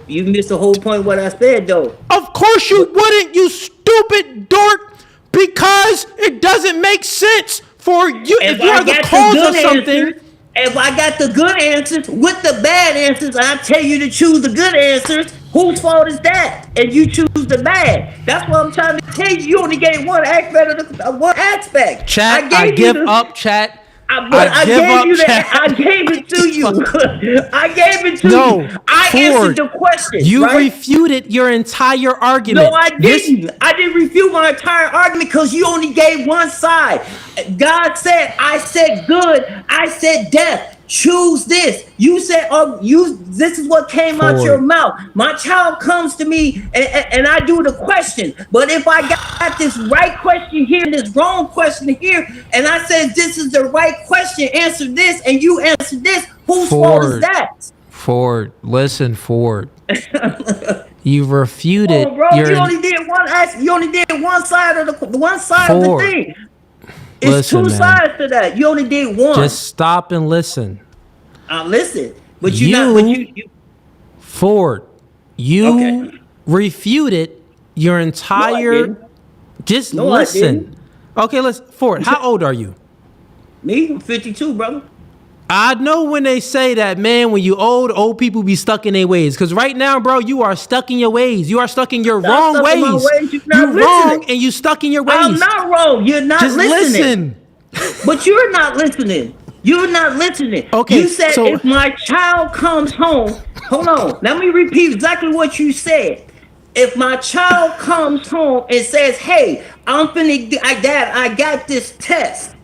Speaker 11: You missed the whole point what I said, though.
Speaker 1: Of course you wouldn't, you stupid dork, because it doesn't make sense for you if you're the cause of something.
Speaker 11: If I got the good answers with the bad answers, I tell you to choose the good answers. Whose fault is that? And you choose the bad. That's what I'm trying to tell you. You only gave one aspect of one aspect.
Speaker 1: Chat, I give up, chat.
Speaker 11: I gave it to you. I gave it to you. I answered the question.
Speaker 1: You refuted your entire argument.
Speaker 11: No, I didn't. I didn't refute my entire argument because you only gave one side. God said, I said good. I said death. Choose this. You said, this is what came out your mouth. My child comes to me and I do the question. But if I got this right question here and this wrong question here, and I said, this is the right question, answer this, and you answer this, whose fault is that?
Speaker 1: Ford, listen, Ford. You refuted.
Speaker 11: Oh, bro, you only did one side of the thing. It's two sides to that. You only did one.
Speaker 1: Just stop and listen.
Speaker 11: Listen, but
Speaker 1: Ford, you refuted your entire.
Speaker 11: No,
Speaker 1: just listen. Okay, Ford, how old are you?
Speaker 11: Me, I'm 52, brother.
Speaker 1: I know when they say that, man, when you old people be stuck in their ways. Because right now, bro, you are stuck in your ways. You are stuck in your wrong ways. You're wrong and you stuck in your ways.
Speaker 11: I'm not wrong. You're not
Speaker 1: listening.
Speaker 11: But you're not listening. You're not listening.
Speaker 1: Okay,
Speaker 11: you said if my child comes home, hold on. Let me repeat exactly what you said. If my child comes home and says, "Hey, Dad, I got this test.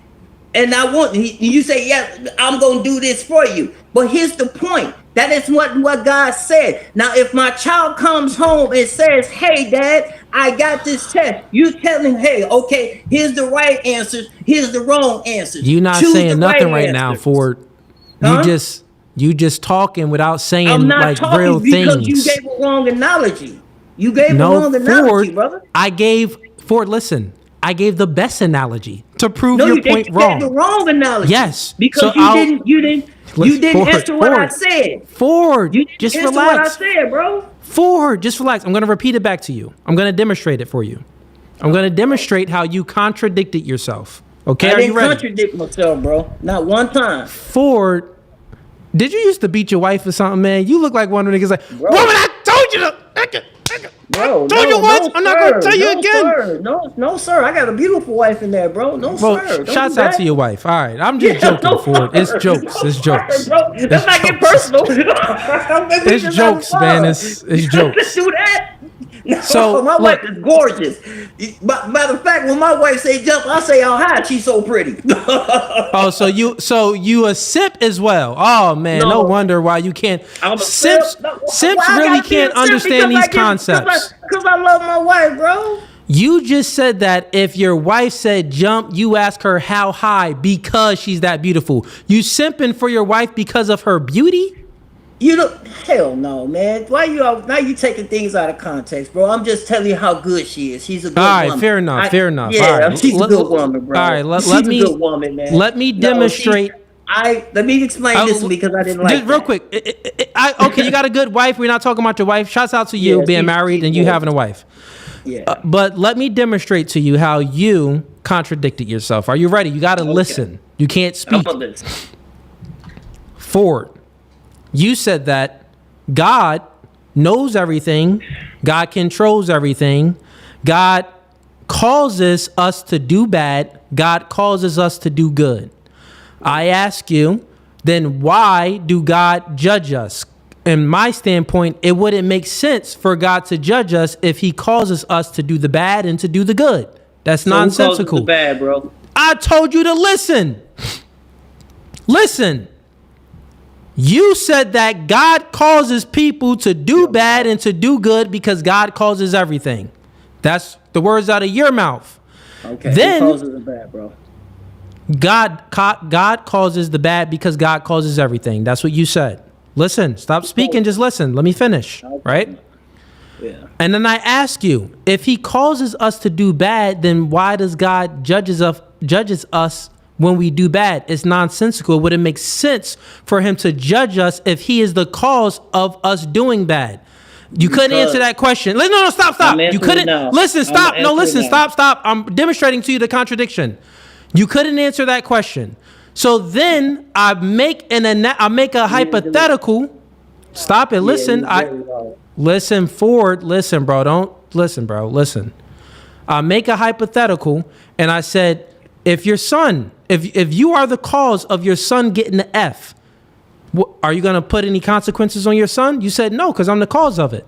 Speaker 11: And you say, yeah, I'm going to do this for you. But here's the point. That is what God said. Now, if my child comes home and says, hey, Dad, I got this test. You tell him, hey, okay, here's the right answers. Here's the wrong answers.
Speaker 1: You're not
Speaker 11: Choose
Speaker 1: saying
Speaker 11: the
Speaker 1: nothing
Speaker 11: right
Speaker 1: right now,
Speaker 11: answers.
Speaker 1: Ford.
Speaker 11: Huh?
Speaker 1: You just talking without saying
Speaker 11: I'm not
Speaker 1: like
Speaker 11: talking
Speaker 1: real
Speaker 11: because
Speaker 1: things.
Speaker 11: you gave a wrong analogy. You gave a
Speaker 1: No,
Speaker 11: wrong analogy,
Speaker 1: Ford.
Speaker 11: brother.
Speaker 1: Ford, listen. I gave the best analogy to prove
Speaker 11: No,
Speaker 1: your
Speaker 11: you
Speaker 1: point
Speaker 11: gave
Speaker 1: wrong.
Speaker 11: the wrong analogy.
Speaker 1: Yes.
Speaker 11: Because
Speaker 1: So
Speaker 11: you didn't answer what I said.
Speaker 1: Ford,
Speaker 11: You didn't
Speaker 1: just
Speaker 11: answer
Speaker 1: relax.
Speaker 11: what I said, bro.
Speaker 1: Ford, just relax. I'm going to repeat it back to you. I'm going to demonstrate it for you. I'm going to demonstrate how you contradicted yourself. Okay,
Speaker 11: I
Speaker 1: are you
Speaker 11: didn't
Speaker 1: ready?
Speaker 11: contradict myself, bro. Not one time.
Speaker 1: Ford, did you used to beat your wife or something, man? You look like one of the niggas like,
Speaker 11: Bro.
Speaker 1: woman, I told you to.
Speaker 11: Bro,
Speaker 1: I told you once. I'm not going to tell you again.
Speaker 11: Sir. No, sir. I got a beautiful wife in there, bro. No,
Speaker 1: Well,
Speaker 11: sir. Don't
Speaker 1: shouts
Speaker 11: do
Speaker 1: out
Speaker 11: that.
Speaker 1: to your wife. All right, I'm just joking, Ford. It's jokes. It's jokes.
Speaker 11: Bro. Let's not get personal.
Speaker 1: It's jokes, man. It's jokes.
Speaker 11: Let's do that. No,
Speaker 1: So,
Speaker 11: my
Speaker 1: look.
Speaker 11: wife is gorgeous. Matter of fact, when my wife say jump, I say how high. She's so pretty.
Speaker 1: Oh, so you a simp as well? Oh man, no wonder why you can't.
Speaker 11: I'm a
Speaker 1: Simps really can't understand these concepts.
Speaker 11: Because I love my wife, bro.
Speaker 1: You just said that if your wife said jump, you ask her how high because she's that beautiful. You simping for your wife because of her beauty?
Speaker 11: You look, hell no, man. Why now you taking things out of context, bro? I'm just telling you how good she is. She's a good woman.
Speaker 1: All right, fair enough.
Speaker 11: Yeah,
Speaker 1: all right.
Speaker 11: she's a good woman, bro.
Speaker 1: All right,
Speaker 11: she's a good woman, man.
Speaker 1: Let me demonstrate.
Speaker 11: Let me explain this because I didn't like
Speaker 1: just real quick. Okay, you got a good wife. We're not talking about your wife. Shouts out to you being married and you having a wife.
Speaker 11: Yeah.
Speaker 1: But let me demonstrate to you how you contradicted yourself. Are you ready? You got to listen. You can't speak. Ford, you said that God knows everything. God controls everything. God causes us to do bad. God causes us to do good. I ask you, then why do God judge us? In my standpoint, it wouldn't make sense for God to judge us if he causes us to do the bad and to do the good. That's nonsensical.
Speaker 11: Who causes the bad, bro?
Speaker 1: I told you to listen. Listen. You said that God causes people to do bad and to do good because God causes everything. That's the words out of your mouth.
Speaker 11: Okay.
Speaker 1: Then
Speaker 11: who causes the bad, bro?
Speaker 1: God causes the bad because God causes everything. That's what you said. Listen, stop speaking. Just listen. Let me finish. Right?
Speaker 11: Yeah.
Speaker 1: And then I ask you, if he causes us to do bad, then why does God judges us when we do bad? It's nonsensical. Would it make sense for him to judge us if he is the cause of us doing bad? You couldn't answer that question. No, stop. You couldn't. Listen, stop. No, listen, stop. I'm demonstrating to you the contradiction. You couldn't answer that question. So then I make a hypothetical. Stop it. Listen. Listen, Ford. Listen, bro. Don't listen, bro. Listen. I make a hypothetical, and I said, if your son, if you are the cause of your son getting the F, are you going to put any consequences on your son? You said no, because I'm the cause of it.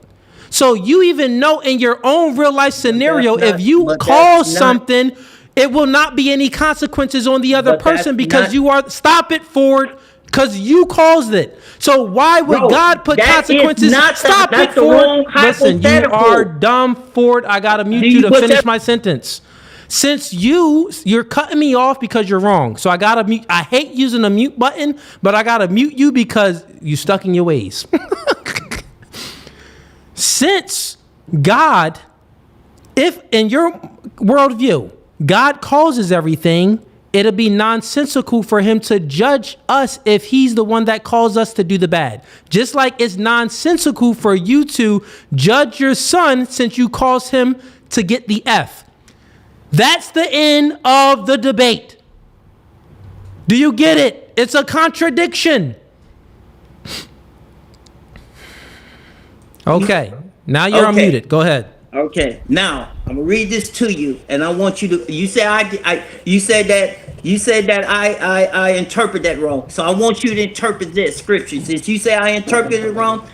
Speaker 1: So you even know in your own real life scenario, if you cause something, it will not be any consequences on the other person because you are. Stop it, Ford. Because you caused it. So why would God put consequences? Stop it, Ford. Listen, you are dumb, Ford. I gotta mute you to finish my sentence. Since you're cutting me off because you're wrong. So I gotta mute. I hate using the mute button, but I gotta mute you because you stuck in your ways. Since God, if in your worldview, God causes everything, it'll be nonsensical for him to judge us if he's the one that calls us to do the bad. Just like it's nonsensical for you to judge your son since you caused him to get the F. That's the end of the debate. Do you get it? It's a contradiction. Okay, now you're unmuted. Go ahead.
Speaker 11: Okay, now I'm gonna read this to you, and I want you to. You said that I interpret that wrong. So I want you to interpret this scripture. Since you say I interpreted it wrong,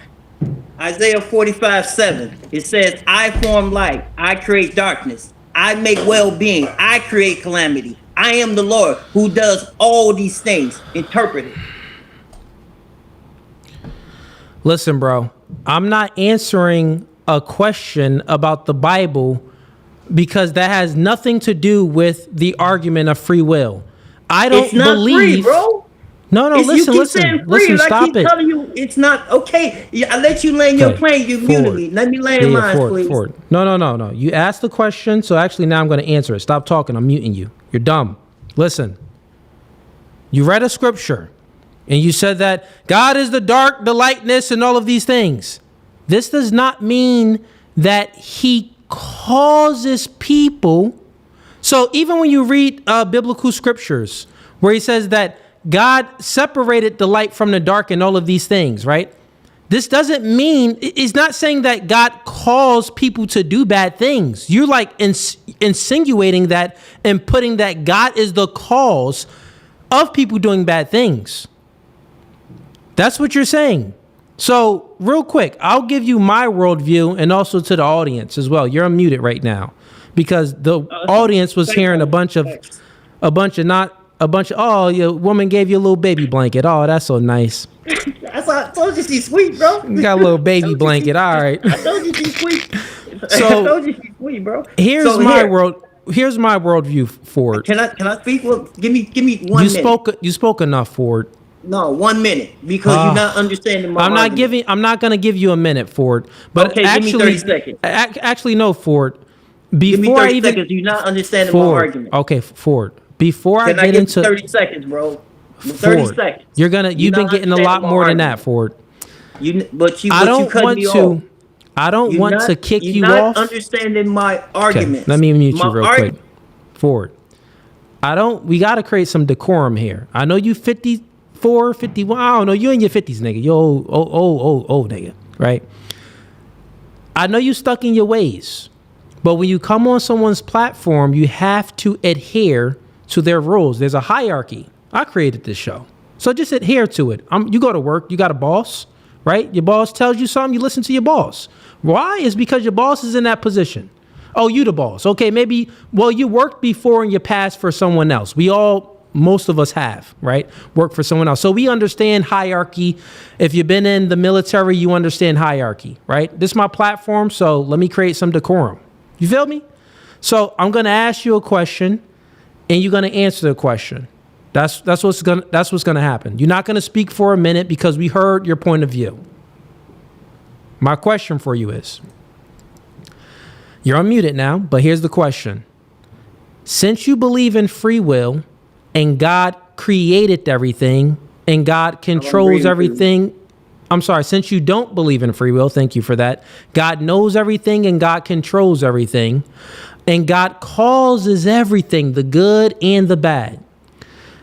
Speaker 11: Isaiah 45:7. It says, "I form light. I create darkness. I make well-being. I create calamity. I am the Lord who does all these things." Interpret it.
Speaker 1: Listen, bro, I'm not answering a question about the Bible because that has nothing to do with the argument of free will. I don't
Speaker 11: It's not free,
Speaker 1: believe.
Speaker 11: bro.
Speaker 1: No,
Speaker 11: It's, you
Speaker 1: listen,
Speaker 11: keep
Speaker 1: listen,
Speaker 11: saying free,
Speaker 1: listen,
Speaker 11: and I
Speaker 1: stop
Speaker 11: keep
Speaker 1: it.
Speaker 11: telling you it's not okay. Yeah, I let you land your
Speaker 1: Okay,
Speaker 11: plane. You muted me. Let me land mine, please.
Speaker 1: Forward. No. You asked the question, so actually now I'm going to answer it. Stop talking. I'm muting you. You're dumb. Listen. You read a scripture, and you said that God is the dark, the lightness, and all of these things. This does not mean that he causes people. So even when you read biblical scriptures where he says that God separated the light from the dark and all of these things, right? This doesn't mean, it's not saying that God calls people to do bad things. You're like insinuating that and putting that God is the cause of people doing bad things. That's what you're saying. So real quick, I'll give you my worldview and also to the audience as well. You're unmuted right now because the audience was hearing a bunch of, oh, your woman gave you a little baby blanket. Oh, that's so nice.
Speaker 11: That's why I told you she's sweet, bro.
Speaker 1: You got a little baby blanket. All right.
Speaker 11: I told you she's sweet.
Speaker 1: So
Speaker 11: I told you she's sweet, bro.
Speaker 1: Here's my worldview, Ford.
Speaker 11: Can I speak? Well, give me 1 minute.
Speaker 1: You spoke enough, Ford.
Speaker 11: No, 1 minute because you're not understanding my argument.
Speaker 1: I'm not going to give you a minute, Ford. But
Speaker 11: okay,
Speaker 1: actually,
Speaker 11: give me 30 seconds.
Speaker 1: Actually, no, Ford.
Speaker 11: Give me 30 seconds. You're not understanding my argument.
Speaker 1: Okay, Ford. Before
Speaker 11: I get into 30 seconds, bro. 30
Speaker 1: Ford,
Speaker 11: seconds.
Speaker 1: You've been getting a lot more than that, Ford.
Speaker 11: I don't
Speaker 1: want to kick you off.
Speaker 11: You're not understanding my argument.
Speaker 1: Let me mute you real quick. Ford. We got to create some decorum here. I know you 54, 51. I don't know. You in your 50s, nigga. You old nigga, right? I know you stuck in your ways. But when you come on someone's platform, you have to adhere to their rules. There's a hierarchy. I created this show. So just adhere to it. You go to work, you got a boss, right? Your boss tells you something, you listen to your boss. Why? It's because your boss is in that position. Oh, you the boss. Okay, maybe, you worked before in your past for someone else. Most of us have, right? Worked for someone else. So we understand hierarchy. If you've been in the military, you understand hierarchy, right? This is my platform, so let me create some decorum. You feel me? So I'm going to ask you a question and you're going to answer the question. That's what's going to happen. You're not going to speak for a minute because we heard your point of view. My question for you is, you're unmuted now, but here's the question. Since you believe in free will and God created everything and God controls everything, since you don't believe in free will, thank you for that. God knows everything and God controls everything. And God causes everything, the good and the bad.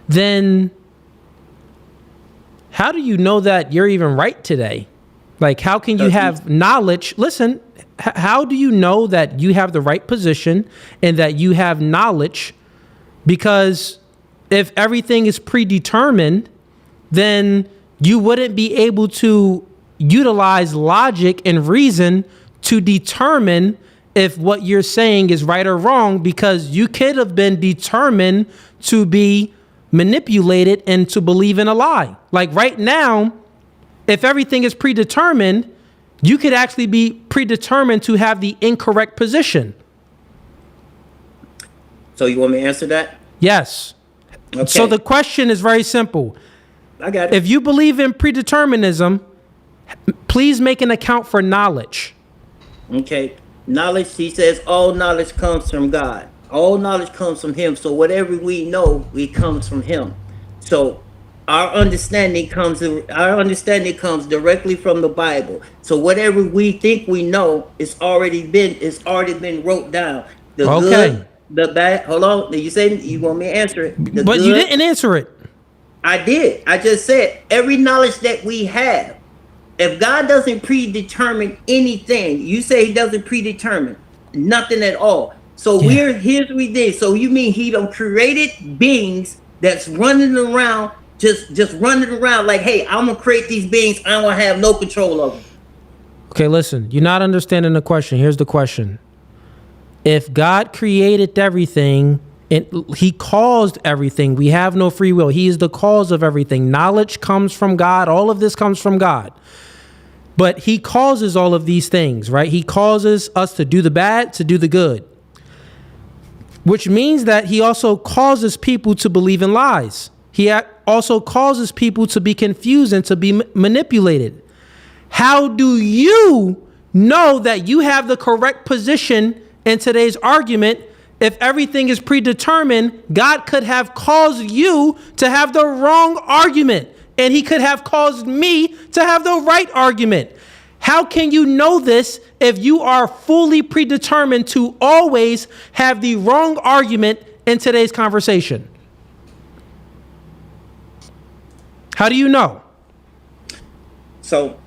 Speaker 1: Then how do you know that you're even right today? Like, how can you have knowledge? Listen, how do you know that you have the right position and that you have knowledge? Because if everything is predetermined, then you wouldn't be able to utilize logic and reason to determine if what you're saying is right or wrong, because you could have been determined to be manipulated and to believe in a lie. Like right now, if everything is predetermined, you could actually be predetermined to have the incorrect position.
Speaker 11: So you want me to answer that?
Speaker 1: Yes. Okay. So the question is very simple.
Speaker 11: I got it.
Speaker 1: If you believe in predeterminism, please make an account for knowledge.
Speaker 11: Okay. Knowledge, he says, all knowledge comes from God. All knowledge comes from him. So whatever we know, it comes from him. So our understanding comes directly from the Bible. So whatever we think we know, it's already been wrote down. The good, the bad. Hold on. You said you want me to answer it.
Speaker 1: But you didn't answer it.
Speaker 11: I did. I just said every knowledge that we have. If God doesn't predetermine anything, you say he doesn't predetermine nothing at all. So here's what we did. So you mean he done created beings that's running around, just running around like, hey, I'm gonna create these beings. I don't have no control of them.
Speaker 1: Okay, listen, you're not understanding the question. Here's the question. If God created everything and he caused everything, we have no free will. He is the cause of everything. Knowledge comes from God. All of this comes from God. But he causes all of these things, right? He causes us to do the bad, to do the good, which means that he also causes people to believe in lies. He also causes people to be confused and to be manipulated. How do you know that you have the correct position in today's argument? If everything is predetermined, God could have caused you to have the wrong argument, and he could have caused me to have the right argument. How can you know this if you are fully predetermined to always have the wrong argument in today's conversation? How do you know?
Speaker 11: So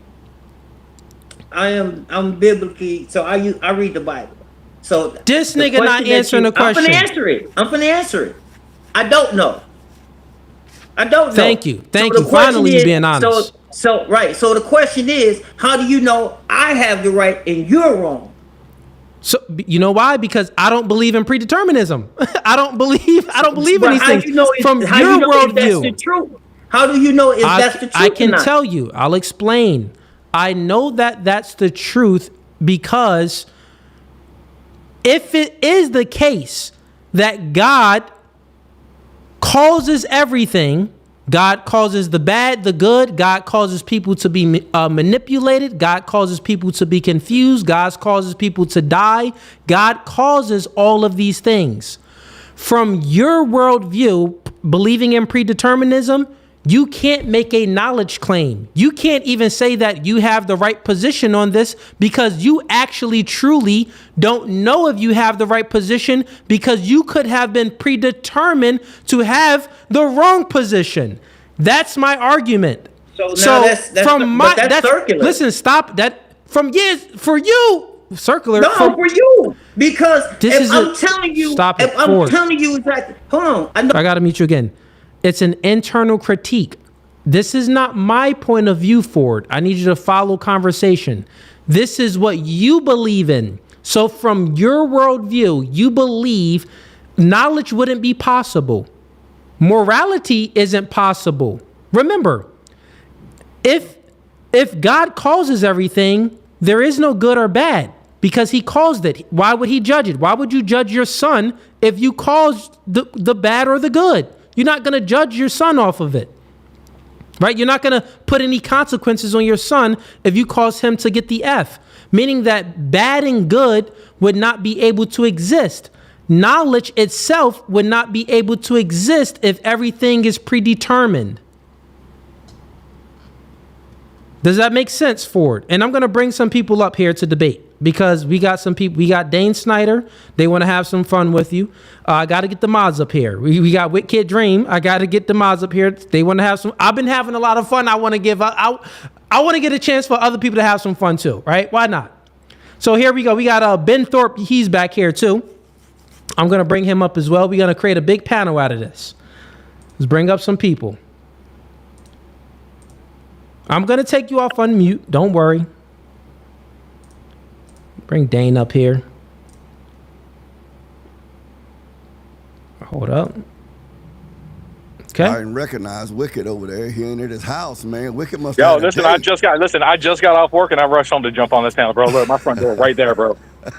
Speaker 11: I'm biblically, so I read the Bible. So
Speaker 1: this nigga not answering the question.
Speaker 11: I'm finna answer it. I don't know.
Speaker 1: Thank you. Finally, you being honest.
Speaker 11: So the question is, how do you know I have the right and you're wrong?
Speaker 1: So you know why? Because I don't believe in predeterminism. I don't believe in these things. From your worldview.
Speaker 11: That's the truth? How do you know if that's the truth?
Speaker 1: I can tell you. I'll explain. I know that that's the truth because if it is the case that God causes everything, God causes the bad, the good, God causes people to be manipulated, God causes people to be confused, God causes people to die, God causes all of these things. From your worldview, believing in predeterminism, you can't make a knowledge claim. You can't even say that you have the right position on this because you actually truly don't know if you have the right position because you could have been predetermined to have the wrong position. That's my argument.
Speaker 11: So that's circular.
Speaker 1: Listen, stop that. For you, circular.
Speaker 11: No, for you. Because I'm telling you that, hold on.
Speaker 1: I got to meet you again. It's an internal critique. This is not my point of view, Ford. I need you to follow conversation. This is what you believe in. So from your worldview, you believe knowledge wouldn't be possible. Morality isn't possible. Remember, if God causes everything, there is no good or bad because he caused it. Why would he judge it? Why would you judge your son if you caused the bad or the good? You're not going to judge your son off of it, right? You're not going to put any consequences on your son if you cause him to get the F, meaning that bad and good would not be able to exist. Knowledge itself would not be able to exist if everything is predetermined. Does that make sense, Ford? And I'm going to bring some people up here to debate because we got some people. We got Dane Snyder. They want to have some fun with you. I got to get the mods up here. We got Wit Kid Dream. I got to get the mods up here. They want to have some. I've been having a lot of fun. I want to give out. I want to get a chance for other people to have some fun too, right? Why not? So here we go. We got Ben Thorpe. He's back here too. I'm going to bring him up as well. We're going to create a big panel out of this. Let's bring up some people. I'm going to take you off on mute. Don't worry. Bring Dane up here. Hold up. Okay.
Speaker 12: I didn't recognize Wicked over there. He ain't at his house, man. Wicked must
Speaker 5: Yo,
Speaker 12: have
Speaker 5: listen, I just got off work and I rushed home to jump on this panel, bro. Look, my front door right there, bro.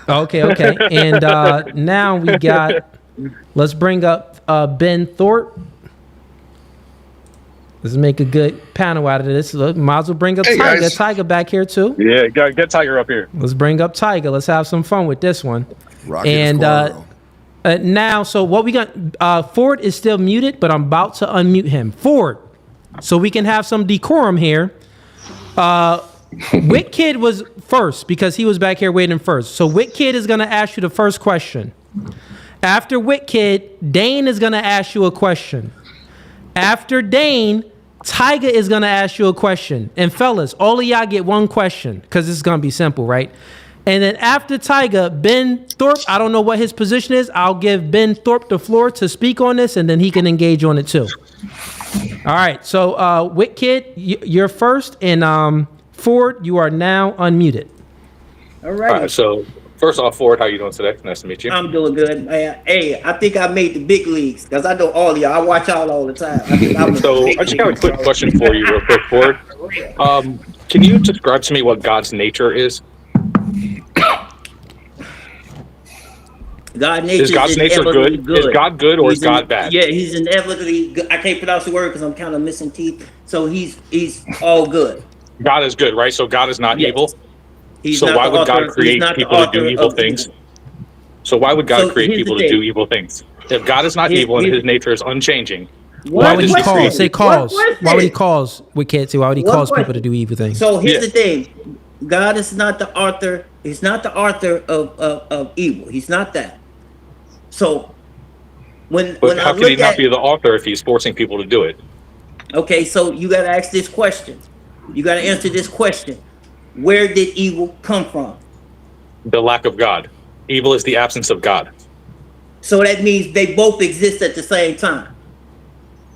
Speaker 1: Okay. And now we got, let's bring up Ben Thorpe. Let's make a good panel out of this. Look, might as well bring up Tiger.
Speaker 5: Guys.
Speaker 1: Tiger back here too.
Speaker 5: Yeah, get Tiger up here.
Speaker 1: Let's bring up Tiger. Let's have some fun with this one.
Speaker 12: Rocket
Speaker 1: and now, so what we got? Ford is still muted, but I'm about to unmute him. Ford, so we can have some decorum here. Wit Kid was first because he was back here waiting first. So Wit Kid is gonna ask you the first question. After Wit Kid, Dane is gonna ask you a question. After Dane, Tiger is going to ask you a question. And fellas, all of y'all get one question because this is going to be simple, right? And then after Tiger, Ben Thorpe, I don't know what his position is. I'll give Ben Thorpe the floor to speak on this and then he can engage on it too. All right. So Wit Kid, you're first. And Ford, you are now unmuted.
Speaker 11: All right.
Speaker 5: So first off, Ford, how you doing today? Nice to meet you.
Speaker 11: I'm doing good, man. Hey, I think I made the big leagues because I know all of y'all. I watch y'all all the time.
Speaker 5: So I just got a quick question for you real quick, Ford. Can you describe to me what God's nature is?
Speaker 11: God's nature
Speaker 5: Is God's nature
Speaker 11: inevitably
Speaker 5: good? Is God good or is God bad?
Speaker 11: Yeah, he's inevitably good. I can't pronounce the word because I'm kind of missing teeth. So he's all good.
Speaker 5: God is good, right? So God is not
Speaker 11: Yes.
Speaker 5: evil.
Speaker 11: He's
Speaker 5: So
Speaker 11: not
Speaker 5: why
Speaker 11: the
Speaker 5: would
Speaker 11: author-
Speaker 5: God
Speaker 11: he's
Speaker 5: create
Speaker 11: not the
Speaker 5: people to do
Speaker 11: author
Speaker 5: evil
Speaker 11: of
Speaker 5: things?
Speaker 11: evil.
Speaker 5: So why would God
Speaker 11: So
Speaker 5: create
Speaker 11: here's the
Speaker 5: people to do
Speaker 11: thing.
Speaker 5: evil things? If God is not evil and his nature is unchanging,
Speaker 1: Why would he
Speaker 11: question?
Speaker 1: cause? Say
Speaker 11: What
Speaker 1: cause. Why would he
Speaker 11: question?
Speaker 1: cause? We can't say why would he
Speaker 11: What
Speaker 1: cause people
Speaker 11: question?
Speaker 1: to do evil things?
Speaker 11: So here's the thing. God is not the author. He's not the author of evil. He's not that. So
Speaker 5: But
Speaker 11: when I
Speaker 5: how can he
Speaker 11: look
Speaker 5: not
Speaker 11: at,
Speaker 5: be the author if he's forcing people to do it?
Speaker 11: okay, so you got to ask this question. You got to answer this question. Where did evil come from?
Speaker 5: The lack of God. Evil is the absence of God.
Speaker 11: So that means they both exist at the same time.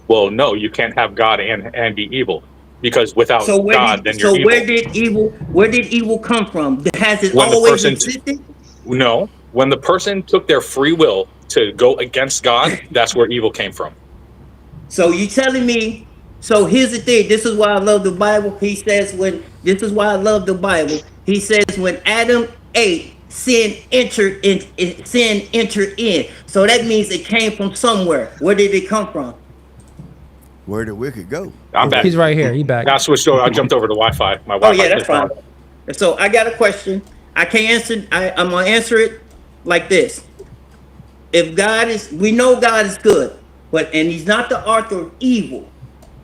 Speaker 5: Well, no, you can't have God and be evil, because without
Speaker 11: So
Speaker 5: God, then you're evil.
Speaker 11: where did evil come from? Has it
Speaker 5: When the
Speaker 11: always
Speaker 5: person
Speaker 11: existed?
Speaker 5: No, when the person took their free will to go against God, that's where evil came from.
Speaker 11: So you telling me, so here's the thing, this is why I love the Bible. He says this is why I love the Bible. He says when Adam ate, sin entered in. So that means it came from somewhere. Where did it come from?
Speaker 12: Where did wicked go?
Speaker 5: I'm back.
Speaker 1: He's right here. He back.
Speaker 5: I switched over. I jumped over to Wi-Fi. My
Speaker 11: Oh
Speaker 5: Wi-Fi
Speaker 11: yeah, that's
Speaker 5: is gone.
Speaker 11: fine. So I got a question. I can't answer. I'm gonna answer it like this. If God is, we know God is good, and He's not the author of evil.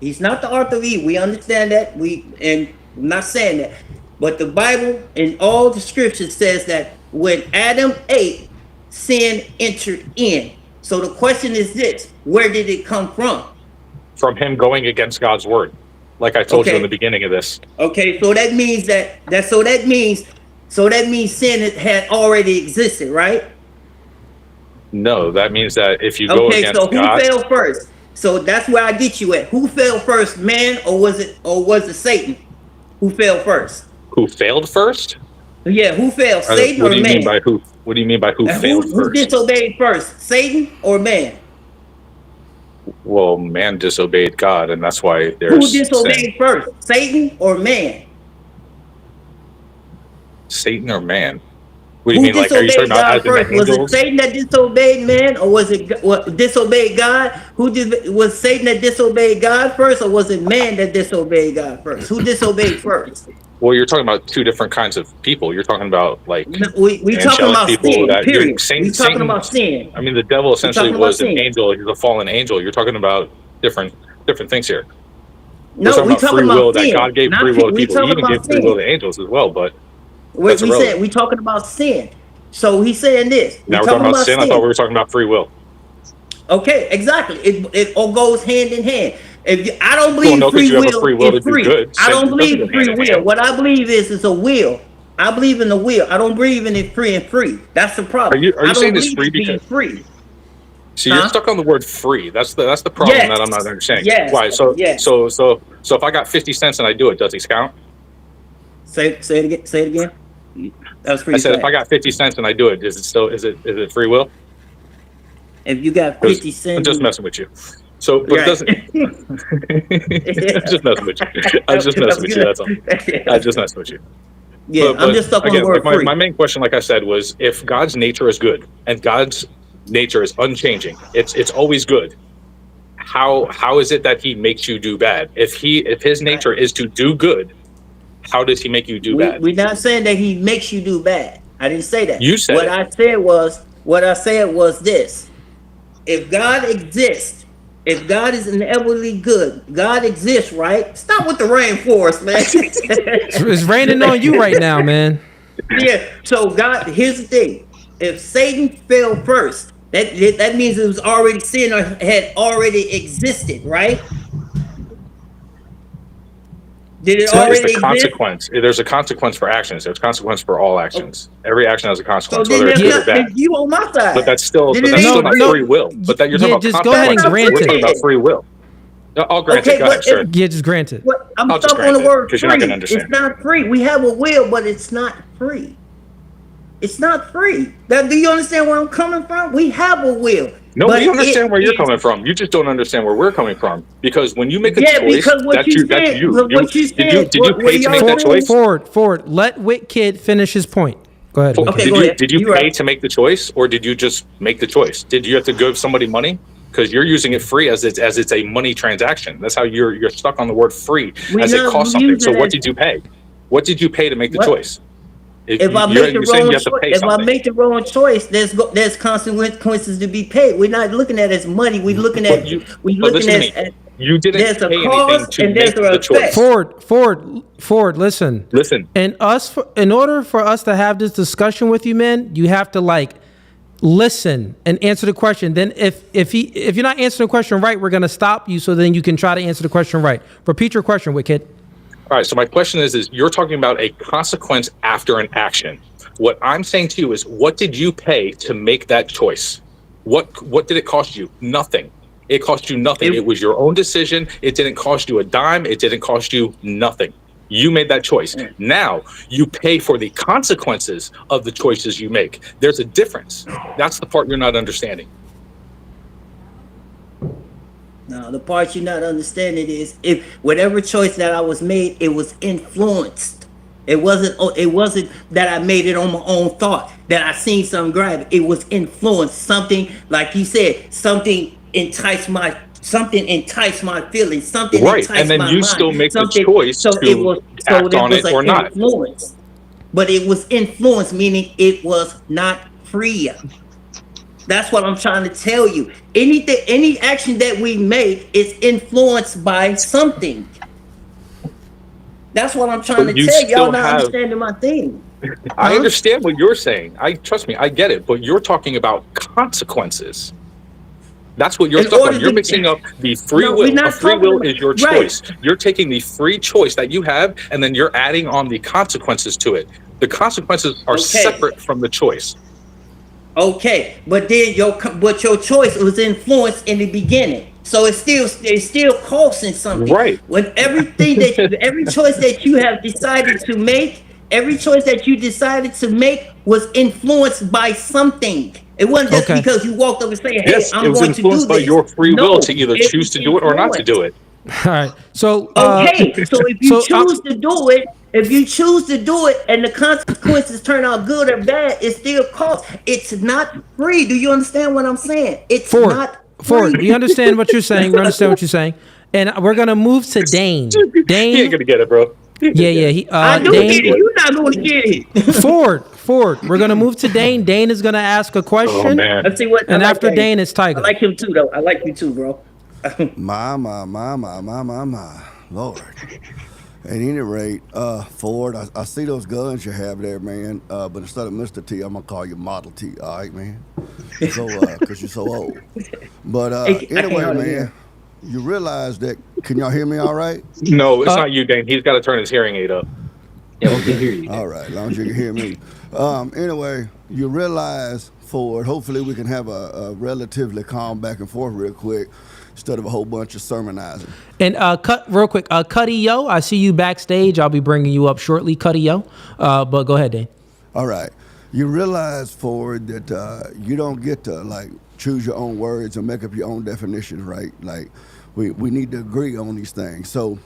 Speaker 11: He's not the author of evil. We understand that. I'm not saying that, but the Bible and all the scriptures says that when Adam ate, sin entered in. So the question is this: where did it come from?
Speaker 5: From him going against God's word, like I told you in the
Speaker 11: Okay.
Speaker 5: beginning of this.
Speaker 11: Okay, so that means that means sin had already existed, right?
Speaker 5: No, that means that if you go
Speaker 11: Okay,
Speaker 5: against
Speaker 11: so who
Speaker 5: God,
Speaker 11: fell first? So that's where I get you at. Who fell first, man, or was it Satan? Who fell first?
Speaker 5: who failed first?
Speaker 11: Yeah, who fell? Satan
Speaker 5: What
Speaker 11: or
Speaker 5: do you
Speaker 11: man?
Speaker 5: mean by who? What do you mean by who failed
Speaker 11: Who
Speaker 5: first?
Speaker 11: disobeyed first? Satan or man?
Speaker 5: Well, man disobeyed God, and that's why
Speaker 11: Who
Speaker 5: there's sin.
Speaker 11: disobeyed first? Satan or man?
Speaker 5: Satan or man? What do you
Speaker 11: Who
Speaker 5: mean? Like, are you talking
Speaker 11: disobeyed
Speaker 5: about
Speaker 11: God
Speaker 5: as in the
Speaker 11: first? Was it
Speaker 5: angels?
Speaker 11: Satan that disobeyed man, or was it disobeyed God? Was Satan that disobeyed God first, or was it man that disobeyed God first? Who disobeyed first?
Speaker 5: Well, you're talking about two different kinds of people. You're talking about like
Speaker 11: No, we talking
Speaker 5: angelic
Speaker 11: about
Speaker 5: people
Speaker 11: sin.
Speaker 5: that you're
Speaker 11: Period. We talking
Speaker 5: Satan.
Speaker 11: about sin.
Speaker 5: I mean, the devil
Speaker 11: We
Speaker 5: essentially
Speaker 11: talking about
Speaker 5: was an
Speaker 11: sin.
Speaker 5: angel. He's a fallen angel. You're talking about different things here. We're
Speaker 11: No,
Speaker 5: talking
Speaker 11: we
Speaker 5: about
Speaker 11: talking
Speaker 5: free will,
Speaker 11: about
Speaker 5: that
Speaker 11: sin.
Speaker 5: God gave
Speaker 11: Not
Speaker 5: free will to
Speaker 11: we
Speaker 5: people. He
Speaker 11: talking
Speaker 5: even gave
Speaker 11: about
Speaker 5: free will
Speaker 11: sin.
Speaker 5: to angels as well, but
Speaker 11: We
Speaker 5: that's
Speaker 11: said
Speaker 5: irrelevant.
Speaker 11: we talking about sin. So he's saying this. We
Speaker 5: Now we're
Speaker 11: talking
Speaker 5: talking about
Speaker 11: about
Speaker 5: sin. I thought we
Speaker 11: sin.
Speaker 5: were talking about free will.
Speaker 11: Okay, exactly. It all goes hand in hand. I don't
Speaker 5: Well,
Speaker 11: believe
Speaker 5: no, because
Speaker 11: free
Speaker 5: you have a
Speaker 11: will
Speaker 5: free will to
Speaker 11: is
Speaker 5: do
Speaker 11: free.
Speaker 5: good.
Speaker 11: I
Speaker 5: Sin
Speaker 11: don't
Speaker 5: doesn't
Speaker 11: believe
Speaker 5: go
Speaker 11: in
Speaker 5: hand
Speaker 11: free
Speaker 5: in
Speaker 11: will.
Speaker 5: hand.
Speaker 11: What I believe is a will. I believe in the will. I don't believe in it free and free. That's the
Speaker 5: Are
Speaker 11: problem.
Speaker 5: you
Speaker 11: I don't
Speaker 5: saying it's
Speaker 11: believe
Speaker 5: free
Speaker 11: in being
Speaker 5: because?
Speaker 11: free.
Speaker 5: See, you're stuck on the word free. That's the problem that I'm not
Speaker 11: Yes.
Speaker 5: understanding.
Speaker 11: Yes.
Speaker 5: Why? So
Speaker 11: Yes.
Speaker 5: so so so if I got 50 cents and I do it, does it count?
Speaker 11: Say it again. Say it again. That was
Speaker 5: I
Speaker 11: pretty
Speaker 5: said if I
Speaker 11: fast.
Speaker 5: got 50 cents and I do it, is it free will?
Speaker 11: If you got
Speaker 5: 'Cause
Speaker 11: 50
Speaker 5: I'm
Speaker 11: cents,
Speaker 5: just messing with you. So, but it
Speaker 11: right.
Speaker 5: doesn't. I'm just messing with you. I'm just messing with you. That's all. I'm just messing with you.
Speaker 11: Yeah, I'm
Speaker 5: But
Speaker 11: just stuck on the
Speaker 5: again, like
Speaker 11: word free.
Speaker 5: my main question, like I said, was if God's nature is good and God's nature is unchanging, it's always good. How is it that He makes you do bad? If His nature is to do good, how does He make you do bad?
Speaker 11: We're not saying that he makes you do bad. I didn't say that.
Speaker 5: You said it.
Speaker 11: What I said was this. If God exists, if God is inevitably good, God exists, right? Stop with the rainforest, man.
Speaker 1: It's raining on you right now, man.
Speaker 11: Yeah. So God, here's the thing. If Satan fell first, that means it was already sin or had already existed, right? Did it
Speaker 5: Sin is
Speaker 11: already
Speaker 5: the
Speaker 11: exist?
Speaker 5: consequence. There's a consequence for actions. There's a consequence for all actions. Every action has a
Speaker 11: So
Speaker 5: consequence,
Speaker 11: then
Speaker 5: whether it's
Speaker 11: there's
Speaker 5: good or
Speaker 11: not,
Speaker 5: bad.
Speaker 11: then you on my side.
Speaker 5: But that's still
Speaker 11: Then it
Speaker 5: not
Speaker 11: ain't free.
Speaker 5: free will. But that you're
Speaker 1: Yeah,
Speaker 5: talking about
Speaker 1: just go ahead and
Speaker 5: consequences.
Speaker 1: grant
Speaker 5: We're talking
Speaker 1: it.
Speaker 5: about free will. I'll grant
Speaker 11: Okay,
Speaker 5: it. Go ahead,
Speaker 11: but
Speaker 5: sir.
Speaker 1: Yeah, just grant it.
Speaker 11: I'm
Speaker 5: I'll just
Speaker 11: stuck on
Speaker 5: grant
Speaker 11: the
Speaker 5: it
Speaker 11: word
Speaker 5: because you're not
Speaker 11: free.
Speaker 5: going to understand.
Speaker 11: It's not free. We have a will, but it's not free. It's not free. Now, do you understand where I'm coming from? We have a will.
Speaker 5: No,
Speaker 11: But
Speaker 5: we understand where you're
Speaker 11: is
Speaker 5: coming from. You just don't understand where we're coming from. Because when you make a
Speaker 11: yeah,
Speaker 5: choice,
Speaker 11: because what
Speaker 5: that's
Speaker 11: you
Speaker 5: you. That's
Speaker 11: said,
Speaker 5: you.
Speaker 11: what you said,
Speaker 5: Did you
Speaker 11: what
Speaker 5: pay to make
Speaker 11: y'all
Speaker 5: that
Speaker 11: saying.
Speaker 5: choice?
Speaker 1: Forward. Let Wit Kid finish his point. Go ahead, Wit
Speaker 11: Okay,
Speaker 1: Kid.
Speaker 11: go ahead.
Speaker 5: Did you
Speaker 11: You
Speaker 5: pay
Speaker 11: right.
Speaker 5: to make the choice, or did you just make the choice? Did you have to give somebody money? Because you're using it free as it's a money transaction. That's how you're stuck on the word free
Speaker 11: We
Speaker 5: as it
Speaker 11: not
Speaker 5: costs something. So
Speaker 11: using
Speaker 5: what
Speaker 11: it
Speaker 5: did you pay? What did you pay to make the
Speaker 11: what
Speaker 5: choice?
Speaker 11: if I make the
Speaker 5: You're saying
Speaker 11: wrong
Speaker 5: you have to
Speaker 11: choice.
Speaker 5: pay
Speaker 11: If I
Speaker 5: something.
Speaker 11: make the wrong choice, there's consequences to be paid. We're not looking at it as money. We're looking
Speaker 5: But
Speaker 11: at
Speaker 5: listen to me.
Speaker 11: at
Speaker 5: You didn't
Speaker 11: there's a
Speaker 5: pay anything
Speaker 11: cause
Speaker 5: to
Speaker 11: and there's
Speaker 5: make
Speaker 11: an
Speaker 5: the
Speaker 11: effect.
Speaker 5: choice.
Speaker 1: Ford. Listen.
Speaker 5: Listen.
Speaker 1: And in order for us to have this discussion with you, man, you have to like listen and answer the question. Then if you're not answering the question right, we're gonna stop you so then you can try to answer the question right. Repeat your question, Wicked.
Speaker 5: All right. So my question is you're talking about a consequence after an action. What I'm saying to you is, what did you pay to make that choice? What did it cost you? Nothing. It cost you nothing. It was your own decision. It didn't cost you a dime. It didn't cost you nothing. You made that choice. Now you pay for the consequences of the choices you make. There's a difference. That's the part you're not understanding.
Speaker 11: No, the part you're not understanding is if whatever choice that I was made, it was influenced. It wasn't that I made it on my own thought, that I seen something grab. It was influenced. Something, like you said, something enticed my feelings, something
Speaker 5: Right. And
Speaker 11: enticed
Speaker 5: then
Speaker 11: my
Speaker 5: you
Speaker 11: mind.
Speaker 5: still make the
Speaker 11: Something
Speaker 5: choice
Speaker 11: so it
Speaker 5: to
Speaker 11: was
Speaker 5: act on it
Speaker 11: an
Speaker 5: or not.
Speaker 11: influence. But it was influence, meaning it was not free. That's what I'm trying to tell you. Any action that we make is influenced by something. That's what I'm trying
Speaker 5: But
Speaker 11: to
Speaker 5: you
Speaker 11: tell you. Y'all
Speaker 5: still
Speaker 11: not
Speaker 5: have
Speaker 11: understanding my thing.
Speaker 5: I understand what you're saying. Trust me, I get it. But you're talking about consequences. That's what you're
Speaker 11: In
Speaker 5: stuck
Speaker 11: order
Speaker 5: on. You're
Speaker 11: to
Speaker 5: mixing up the free
Speaker 11: No, we're
Speaker 5: will. A
Speaker 11: not
Speaker 5: free
Speaker 11: talking
Speaker 5: will
Speaker 11: about
Speaker 5: is your
Speaker 11: right.
Speaker 5: choice. You're taking the free choice that you have, and then you're adding on the consequences to it. The consequences are
Speaker 11: Okay.
Speaker 5: separate from the choice.
Speaker 11: Okay, but then your choice was influenced in the beginning, so it's still costing something.
Speaker 5: Right.
Speaker 11: When every choice that you have decided to make, every choice that you decided to make was influenced by something. It wasn't just
Speaker 1: Okay.
Speaker 11: because you walked up and say, "Hey,
Speaker 5: Yes, it
Speaker 11: I'm
Speaker 5: was
Speaker 11: going to do
Speaker 5: influenced by
Speaker 11: this."
Speaker 5: your free will
Speaker 11: No,
Speaker 5: to either
Speaker 11: it was
Speaker 5: choose to do it or not to
Speaker 11: influenced.
Speaker 5: do it.
Speaker 1: All right. So
Speaker 11: Okay, so if you choose to do it, and the consequences turn out good or bad, it still costs. It's not free. Do you understand what I'm saying? It's not
Speaker 1: Ford, we
Speaker 11: free.
Speaker 1: understand what you're saying. We understand what you're saying. And we're gonna move to Dane.
Speaker 5: He ain't
Speaker 1: Dane.
Speaker 5: gonna get it, bro.
Speaker 1: Yeah. He
Speaker 11: I do
Speaker 1: Dane.
Speaker 11: get it. You're not going to get it.
Speaker 1: Ford. We're gonna move to Dane. Dane is gonna ask a
Speaker 5: Oh
Speaker 1: question.
Speaker 5: man.
Speaker 11: Let's see what.
Speaker 1: And
Speaker 11: I like
Speaker 1: after Dane, it's
Speaker 11: I
Speaker 1: Tiger.
Speaker 11: like him too, though. I like you too, bro.
Speaker 12: My. Lord. At any rate, Ford, I see those guns you have there, man. But instead of Mr. T, I'm gonna call you Model T. All right, man. So, cause you're so old. But anyway, man, you realize that? Can y'all hear me? All right?
Speaker 5: No, it's not you, Dane. He's got to turn his hearing aid up.
Speaker 11: Yeah, we can hear you.
Speaker 12: All right, as long as you can hear me. Anyway, you realize, Ford, hopefully we can have a relatively calm back and forth real quick instead of a whole bunch of sermonizing.
Speaker 1: And cut real quick. Cuddy Yo, I see you backstage. I'll be bringing you up shortly, Cuddy Yo. But go ahead, Dane.
Speaker 12: All right. You realize, Ford, that you don't get to like choose your own words and make up your own definitions, right? Like we need to agree on these things. So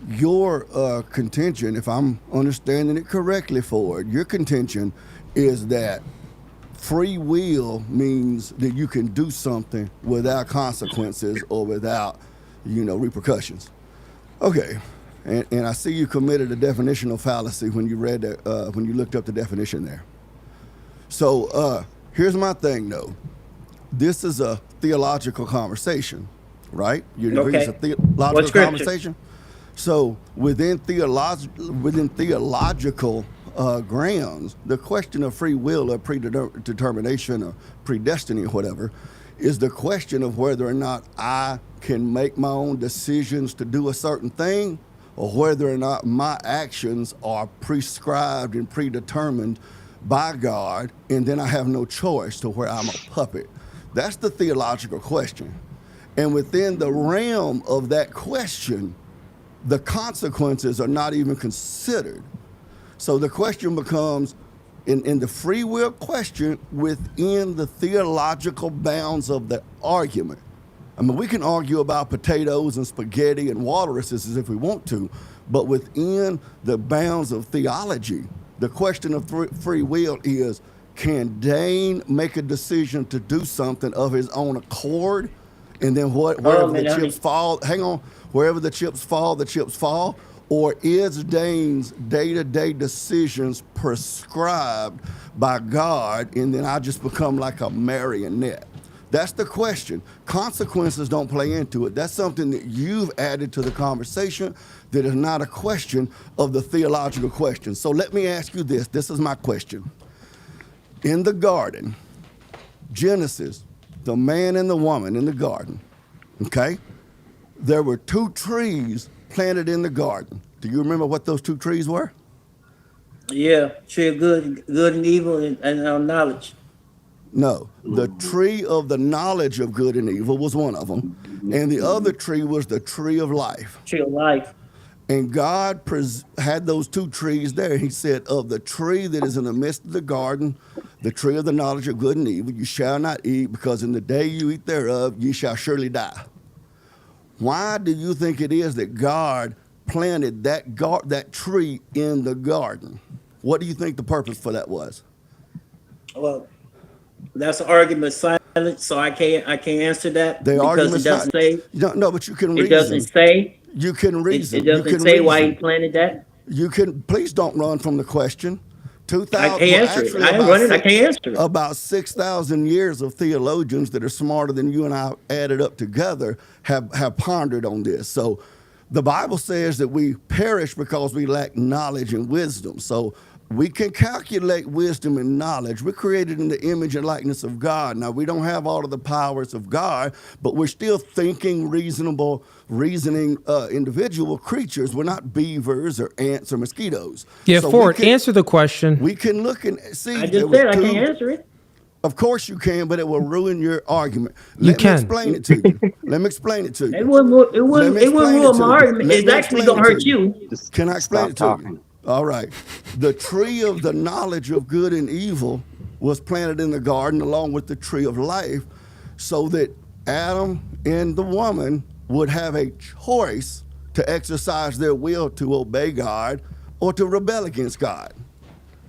Speaker 12: your contention, if I'm understanding it correctly, Ford, your contention is that free will means that you can do something without consequences or without, repercussions. Okay. And I see you committed a definitional fallacy when you read that, when you looked up the definition there. So here's my thing, though. This is a theological conversation, right? You agree it's a theological conversation? So within theological grounds, the question of free will or predetermination or predestiny or whatever is the question of whether or not I can make my own decisions to do a certain thing, or whether or not my actions are prescribed and predetermined by God, and then I have no choice to where I'm a puppet. That's the theological question. And within the realm of that question, the consequences are not even considered. So the question becomes, in the free will question within the theological bounds of the argument. I mean, we can argue about potatoes and spaghetti and walruses if we want to, but within the bounds of theology, the question of free will is, can Dane make a decision to do something of his own accord? And then wherever the chips fall, wherever the chips fall, the chips fall? Or is Dane's day-to-day decisions prescribed by God, and then I just become like a marionette? That's the question. Consequences don't play into it. That's something that you've added to the conversation that is not a question of the theological question. So let me ask you this. This is my question. In the garden, Genesis, the man and the woman in the garden, okay? There were two trees planted in the garden. Do you remember what those two trees were?
Speaker 11: Yeah, tree of good and evil and knowledge.
Speaker 12: No, the tree of the knowledge of good and evil was one of them, and the other tree was the tree of life.
Speaker 11: Tree of life.
Speaker 12: And God had those two trees there. He said, of the tree that is in the midst of the garden, the tree of the knowledge of good and evil, you shall not eat, because in the day you eat thereof, you shall surely die. Why do you think it is that God planted that tree in the garden? What do you think the purpose for that was?
Speaker 11: Well, that's an argument silent, so I can't answer that
Speaker 12: The
Speaker 11: because it doesn't say.
Speaker 12: No, but you can reason.
Speaker 11: It doesn't say.
Speaker 12: You can reason.
Speaker 11: It doesn't say why he planted that.
Speaker 12: You can. Please don't run from the question. 2,000.
Speaker 11: I can't answer it. I ain't running. I can't answer it.
Speaker 12: About 6,000 years of theologians that are smarter than you and I added up together have pondered on this. So the Bible says that we perish because we lack knowledge and wisdom. So we can calculate wisdom and knowledge. We're created in the image and likeness of God. Now, we don't have all of the powers of God, but we're still thinking, reasoning individual creatures. We're not beavers or ants or mosquitoes.
Speaker 1: Yeah,
Speaker 12: so
Speaker 1: Ford, answer the question.
Speaker 12: We can look and see.
Speaker 11: I just said I can't answer it.
Speaker 12: Of course you can, but it will ruin your argument. Let me explain it to you. Let me explain it to you.
Speaker 11: It wouldn't ruin my argument. It's actually going to hurt you.
Speaker 12: Can I explain it to you? All right. The tree of the knowledge of good and evil was planted in the garden along with the tree of life, so that Adam and the woman would have a choice to exercise their will to obey God or to rebel against God.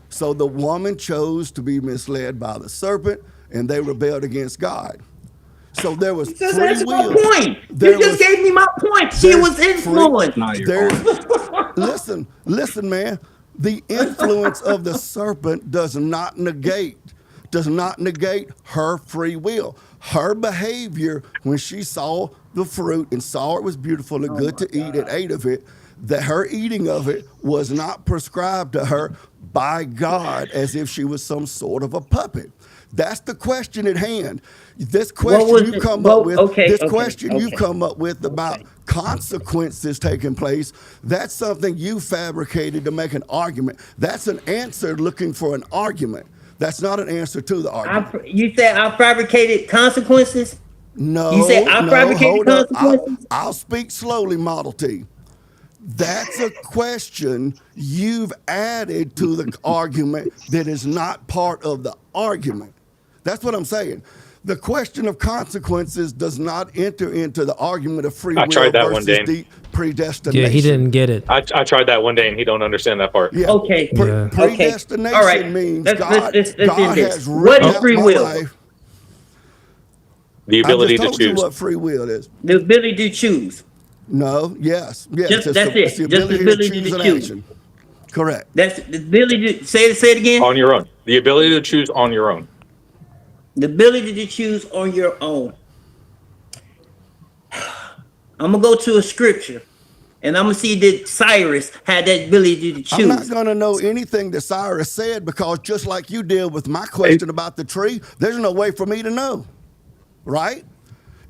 Speaker 12: So the woman chose to be misled by the serpent, and they rebelled against God. So there was free
Speaker 11: that's
Speaker 12: will.
Speaker 11: My point. You just gave me my point. She was influenced.
Speaker 12: Listen, man. The influence of the serpent does not negate her free will. Her behavior when she saw the fruit and saw it was beautiful and good to eat and ate of it, that her eating of it was not prescribed to her by God as if she was some sort of a puppet. That's the question at hand. This question you've come up with about consequences taking place, that's something you fabricated to make an argument. That's an answer looking for an argument. That's not an answer to the argument.
Speaker 11: You said I fabricated consequences?
Speaker 12: No.
Speaker 11: You said I fabricated consequences?
Speaker 12: I'll speak slowly, Model T. That's a question you've added to the argument that is not part of the argument. That's what I'm saying. The question of consequences does not enter into the argument of free will versus the predestination.
Speaker 1: Yeah, he didn't get it.
Speaker 5: I tried that one day, and he don't understand that part.
Speaker 12: Yeah.
Speaker 11: Okay.
Speaker 12: Predestination
Speaker 11: All right.
Speaker 12: means
Speaker 11: let's
Speaker 12: God
Speaker 11: What
Speaker 12: has written
Speaker 11: is
Speaker 12: out
Speaker 11: free
Speaker 12: my
Speaker 11: will?
Speaker 12: life.
Speaker 5: The ability to
Speaker 12: I just told
Speaker 5: choose.
Speaker 12: you what free will is.
Speaker 11: The ability to choose.
Speaker 12: No, yes.
Speaker 11: That's it.
Speaker 12: It's the
Speaker 11: Just the ability to choose.
Speaker 12: action. Correct.
Speaker 11: That's the ability to say it again.
Speaker 5: On your own. The ability to choose on your own.
Speaker 11: The ability to choose on your own. I'm gonna go to a scripture, and I'm gonna see that Cyrus had that ability to choose.
Speaker 12: I'm not gonna know anything that Cyrus said, because just like you did with my question about the tree, there's no way for me to know, right?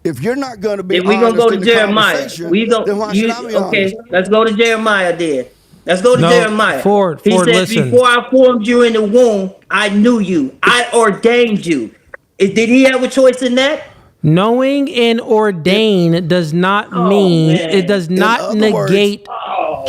Speaker 12: If you're not gonna be,
Speaker 11: if we're gonna go to Jeremiah,
Speaker 12: then why should I be honest?
Speaker 11: Let's go to Jeremiah then. Let's go to Jeremiah.
Speaker 1: Ford,
Speaker 11: he said,
Speaker 1: listen.
Speaker 11: before I formed you in the womb, I knew you. I ordained you. Did he have a choice in that?
Speaker 1: Knowing and ordain does not mean, it does not negate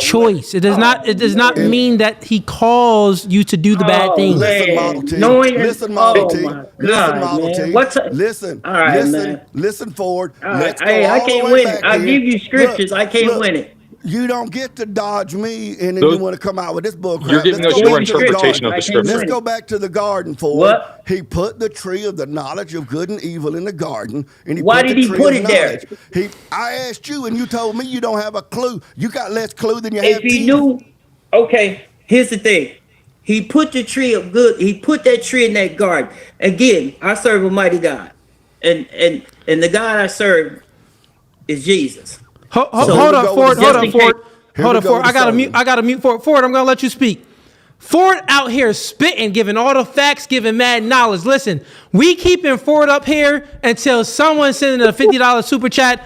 Speaker 1: choice. It does not. It does not mean that he calls you to do the bad thing.
Speaker 12: Listen, Model T.
Speaker 11: Knowing it-
Speaker 12: Listen, Model
Speaker 11: oh
Speaker 12: T.
Speaker 11: my
Speaker 12: Listen,
Speaker 11: God,
Speaker 12: Model
Speaker 11: man.
Speaker 12: T.
Speaker 11: What's a-
Speaker 12: Listen.
Speaker 11: All right,
Speaker 12: listen.
Speaker 11: man.
Speaker 12: Listen, Ford.
Speaker 11: All right.
Speaker 12: Let's go
Speaker 11: Hey, I
Speaker 12: all the
Speaker 11: can't
Speaker 12: way
Speaker 11: win
Speaker 12: back
Speaker 11: it. I
Speaker 12: here.
Speaker 11: give you scriptures. I can't win it.
Speaker 12: You don't get to dodge me, and then
Speaker 5: Those-
Speaker 12: you want to come out with this bull crap.
Speaker 5: You're giving
Speaker 12: Let's
Speaker 5: us
Speaker 12: go
Speaker 5: your
Speaker 12: back to the
Speaker 5: interpretation of
Speaker 12: garden.
Speaker 5: the scripture.
Speaker 12: Let's go back to the garden, Ford.
Speaker 11: What?
Speaker 12: He put the tree of the knowledge of good and evil in the garden, and he
Speaker 11: Why
Speaker 12: put
Speaker 11: did
Speaker 12: the
Speaker 11: he
Speaker 12: tree
Speaker 11: put
Speaker 12: of
Speaker 11: it there?
Speaker 12: knowledge. I asked you, and you told me you don't have a clue. You got less clue than you
Speaker 11: If
Speaker 12: have
Speaker 11: he
Speaker 12: teeth.
Speaker 11: knew, okay, here's the thing. He put the tree of good, he put that tree in that garden. Again, I serve a mighty God. And the God I serve is Jesus.
Speaker 1: Hold
Speaker 12: So
Speaker 1: up,
Speaker 12: here we
Speaker 1: Ford.
Speaker 12: go
Speaker 1: Hold
Speaker 12: with the
Speaker 1: up,
Speaker 12: sermon.
Speaker 1: Ford.
Speaker 12: Here
Speaker 1: Hold
Speaker 12: we
Speaker 1: up,
Speaker 12: go
Speaker 1: Ford.
Speaker 12: with
Speaker 1: I
Speaker 12: the
Speaker 1: gotta mute.
Speaker 12: sermon.
Speaker 1: I gotta mute Ford. Ford, I'm gonna let you speak. Ford out here spitting, giving all the facts, giving mad knowledge. Listen, we keeping Ford up here until someone sending a $50 super chat.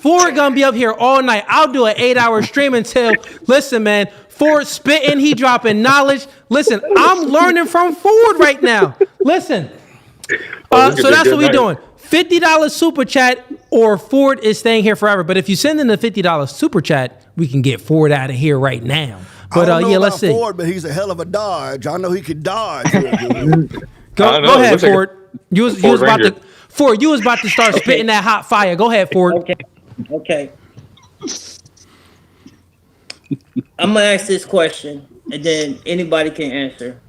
Speaker 1: Ford gonna be up here all night. I'll do an 8-hour stream until. Listen, man. Ford spitting, he dropping knowledge. Listen, I'm learning from Ford right now. Listen. So that's what we're doing. $50 super chat, or Ford is staying here forever. But if you send in the $50 super chat, we can get Ford out of here right now. But
Speaker 12: I don't know
Speaker 1: yeah,
Speaker 12: about
Speaker 1: let's see.
Speaker 12: Ford, but he's a hell of a dodge. I know he could dodge.
Speaker 1: Go ahead, Ford. You was about
Speaker 5: Ranger.
Speaker 1: to Ford. You was about to start spitting that hot fire. Go ahead, Ford.
Speaker 11: Okay. I'm gonna ask this question, and then anybody can answer.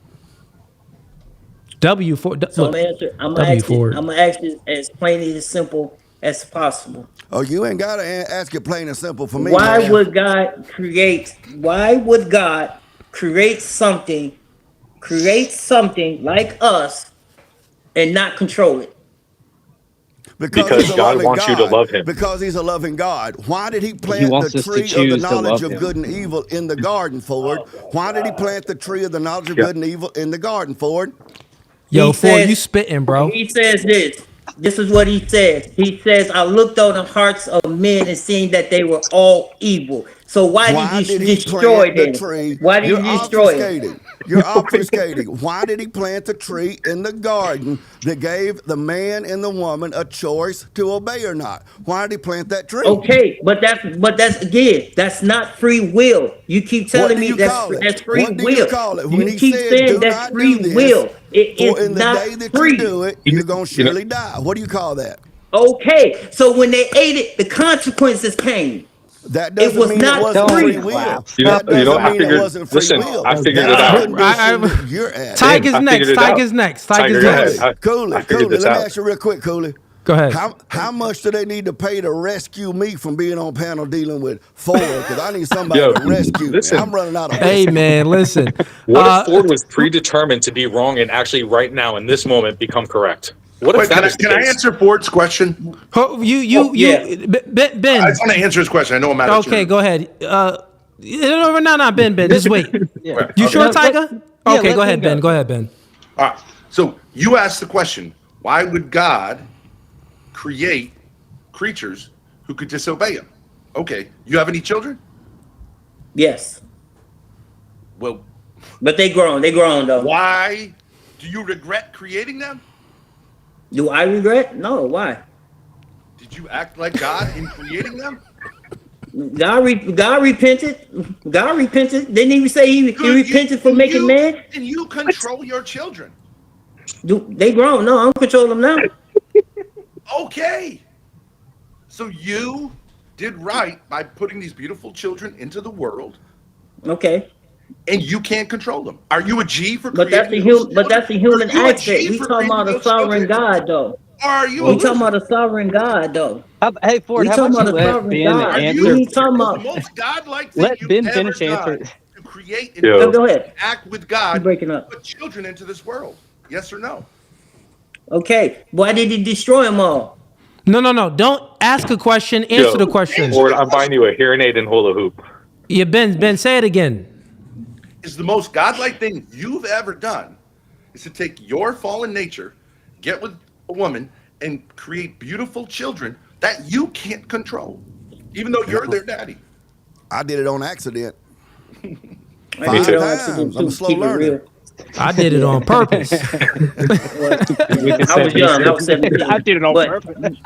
Speaker 1: W Ford.
Speaker 11: So
Speaker 1: Look,
Speaker 11: I'm
Speaker 1: W
Speaker 11: gonna
Speaker 1: Ford.
Speaker 11: ask it as plain and as simple as possible.
Speaker 12: Oh, you ain't got to ask it plain and simple for me,
Speaker 11: Why
Speaker 12: man.
Speaker 11: would God create something like us and not control it?
Speaker 5: Because
Speaker 12: he's a
Speaker 5: God
Speaker 12: loving
Speaker 5: wants you to love him.
Speaker 12: Because he's a loving God. Why did he plant
Speaker 13: wants
Speaker 12: the
Speaker 13: us to
Speaker 12: tree of the
Speaker 13: choose to
Speaker 12: knowledge
Speaker 13: love
Speaker 12: of
Speaker 13: him.
Speaker 12: good and evil in the garden, Ford? Why did he plant the tree of the knowledge of
Speaker 5: Yeah.
Speaker 12: good and evil in the garden, Ford?
Speaker 1: Yo,
Speaker 11: He
Speaker 1: Ford,
Speaker 11: says-
Speaker 1: you spitting, bro.
Speaker 11: He says this. This is what he says. He says, I looked on the hearts of men and seen that they were all evil. So why did he destroy
Speaker 12: plant the
Speaker 11: them?
Speaker 12: tree?
Speaker 11: Why did
Speaker 12: You're
Speaker 11: he destroy them?
Speaker 12: obfuscating. You're obfuscating. Why did he plant the tree in the garden that gave the man and the woman a choice to obey or not? Why did he plant that tree?
Speaker 11: Okay, but that's again, that's not free will. You keep telling
Speaker 12: What do
Speaker 11: me
Speaker 12: you
Speaker 11: that's
Speaker 12: call it?
Speaker 11: that's free
Speaker 12: What do
Speaker 11: will.
Speaker 12: you call it? When
Speaker 11: You
Speaker 12: he
Speaker 11: keep
Speaker 12: said,
Speaker 11: saying
Speaker 12: "Do
Speaker 11: that's
Speaker 12: not
Speaker 11: free
Speaker 12: do this,
Speaker 11: will. It
Speaker 12: for
Speaker 11: is
Speaker 12: in the
Speaker 11: not
Speaker 12: day that
Speaker 11: free.
Speaker 12: you do it, you're gonna surely die." What do you call that?
Speaker 11: Okay, so when they ate it, the consequences came.
Speaker 12: That doesn't
Speaker 11: was
Speaker 12: mean
Speaker 11: not
Speaker 12: it wasn't
Speaker 11: free.
Speaker 12: free will.
Speaker 5: You know,
Speaker 12: That doesn't
Speaker 5: I
Speaker 12: mean
Speaker 5: figured.
Speaker 12: it wasn't free
Speaker 5: Listen,
Speaker 12: will.
Speaker 5: I figured
Speaker 12: That's
Speaker 5: it out.
Speaker 12: the condition that you're at.
Speaker 1: Tiger's
Speaker 5: I
Speaker 1: next.
Speaker 5: figured it out.
Speaker 1: Tiger's next.
Speaker 5: Tiger,
Speaker 1: Tiger's
Speaker 5: go ahead.
Speaker 1: next.
Speaker 5: I
Speaker 12: Cooley,
Speaker 5: figured this
Speaker 12: let me
Speaker 5: out.
Speaker 12: ask you real quick, Cooley.
Speaker 1: Go ahead.
Speaker 12: How much do they need to pay to rescue me from being on panel dealing with Ford? Because I need somebody
Speaker 5: Yo,
Speaker 12: to rescue me.
Speaker 5: listen.
Speaker 12: I'm running out of
Speaker 1: Hey,
Speaker 12: whiskey.
Speaker 1: man, listen.
Speaker 5: What if Ford was predetermined to be wrong and actually right now in this moment become correct? What if
Speaker 3: Wait,
Speaker 5: that is the
Speaker 3: can I
Speaker 5: case?
Speaker 3: answer Ford's question?
Speaker 1: Ben.
Speaker 3: I just want to answer his question. I know I'm out of
Speaker 1: Okay,
Speaker 3: turn.
Speaker 1: go ahead. No, Ben. Just wait.
Speaker 3: Yeah.
Speaker 1: You sure,
Speaker 3: Okay.
Speaker 1: Tiger? Okay, go ahead, Ben. Go ahead, Ben.
Speaker 3: All right. So you asked the question, why would God create creatures who could disobey him? Okay. You have any children?
Speaker 11: Yes.
Speaker 3: Well,
Speaker 11: but they grown though.
Speaker 3: Why do you regret creating them?
Speaker 11: Do I regret? No, why?
Speaker 3: Did you act like God in creating them?
Speaker 11: God repented. God repented. Didn't he say he repented for making man?
Speaker 3: Can you control your children?
Speaker 11: They grown. No, I don't control them now.
Speaker 3: Okay. So you did right by putting these beautiful children into the world.
Speaker 11: Okay.
Speaker 3: And you can't control them. Are you a G for
Speaker 11: But that's
Speaker 3: creating those
Speaker 11: but that's the human
Speaker 3: children? Are you a
Speaker 11: aspect.
Speaker 3: G
Speaker 11: We
Speaker 3: for
Speaker 11: talking about
Speaker 3: creating
Speaker 11: a
Speaker 3: those
Speaker 11: sovereign
Speaker 3: children?
Speaker 11: God though.
Speaker 3: Or are you
Speaker 11: We talking about a sovereign God though.
Speaker 13: Hey Ford,
Speaker 11: We
Speaker 13: how
Speaker 11: talking
Speaker 13: about
Speaker 11: about
Speaker 13: you
Speaker 11: a
Speaker 13: let
Speaker 11: sovereign
Speaker 13: Ben
Speaker 11: God.
Speaker 13: answer?
Speaker 11: We ain't talking
Speaker 3: The
Speaker 11: about.
Speaker 3: most godlike thing
Speaker 13: Let
Speaker 3: you've
Speaker 13: Ben
Speaker 3: ever
Speaker 13: finish answer.
Speaker 3: done to create and
Speaker 11: Go ahead.
Speaker 3: act with God,
Speaker 11: breaking up.
Speaker 3: put children into this world. Yes or no?
Speaker 11: Okay. Why did he destroy them all?
Speaker 1: No. Don't ask a question. Answer the question.
Speaker 5: Ford, I'm buying you a hearing aid and hula hoop.
Speaker 1: Yeah, Ben, say it again.
Speaker 3: Is the most godlike thing you've ever done is to take your fallen nature, get with a woman, and create beautiful children that you can't control, even though you're their daddy.
Speaker 12: I did it on accident.
Speaker 11: Me
Speaker 12: 5
Speaker 11: too.
Speaker 12: times. I'm a slow
Speaker 11: Keep it
Speaker 12: learner.
Speaker 11: real.
Speaker 1: I did it on purpose.
Speaker 11: I was young. I was 17.
Speaker 13: I did it on
Speaker 11: But-
Speaker 13: purpose.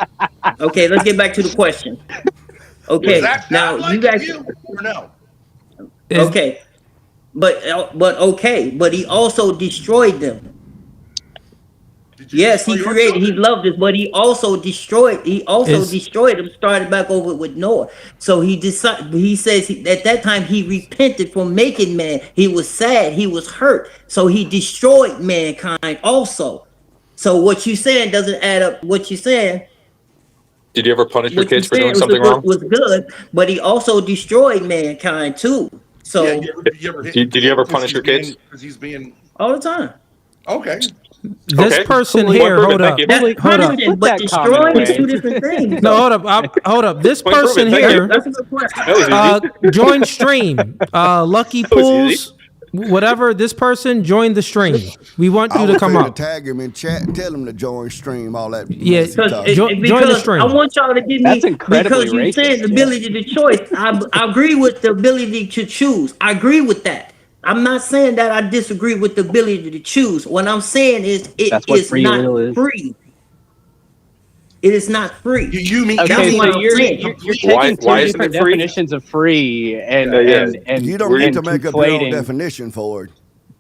Speaker 11: Okay, let's get back to the question. Okay,
Speaker 3: Is that
Speaker 11: now
Speaker 3: godlike
Speaker 11: you guys.
Speaker 3: of you or no?
Speaker 11: Okay, but he also destroyed them. Yes, he created, he loved us, but he also destroyed. He also destroyed them. Started back over with Noah. So he decided. He says at that time he repented for making man. He was sad. He was hurt. So he destroyed mankind also. So what you saying doesn't add up. What you saying?
Speaker 5: Did you ever punish your
Speaker 11: What you
Speaker 5: kids for
Speaker 11: saying
Speaker 5: doing something wrong?
Speaker 11: was good, but he also destroyed mankind too. So
Speaker 3: did
Speaker 5: you ever punish your kids?
Speaker 3: Because he's being
Speaker 11: all the time.
Speaker 3: Okay.
Speaker 1: This person here, hold up.
Speaker 11: That's
Speaker 1: Hold up.
Speaker 11: punishment, but destroying is two different things.
Speaker 1: No, hold up. Hold up. This person here joined stream. Lucky Pools, whatever. This person joined the stream. We want you to come up.
Speaker 12: Tag him in chat and tell him to join stream. All that.
Speaker 1: Yeah,
Speaker 11: Join the stream. I want y'all to give me, because you're saying the ability to choice. I agree with the ability to choose. I agree with that. I'm not saying that I disagree with the ability to choose. What I'm saying is it is not free. It is not free.
Speaker 3: You mean
Speaker 13: okay? So you're taking two different definitions of free, and
Speaker 12: you don't need to make up your own definition for it.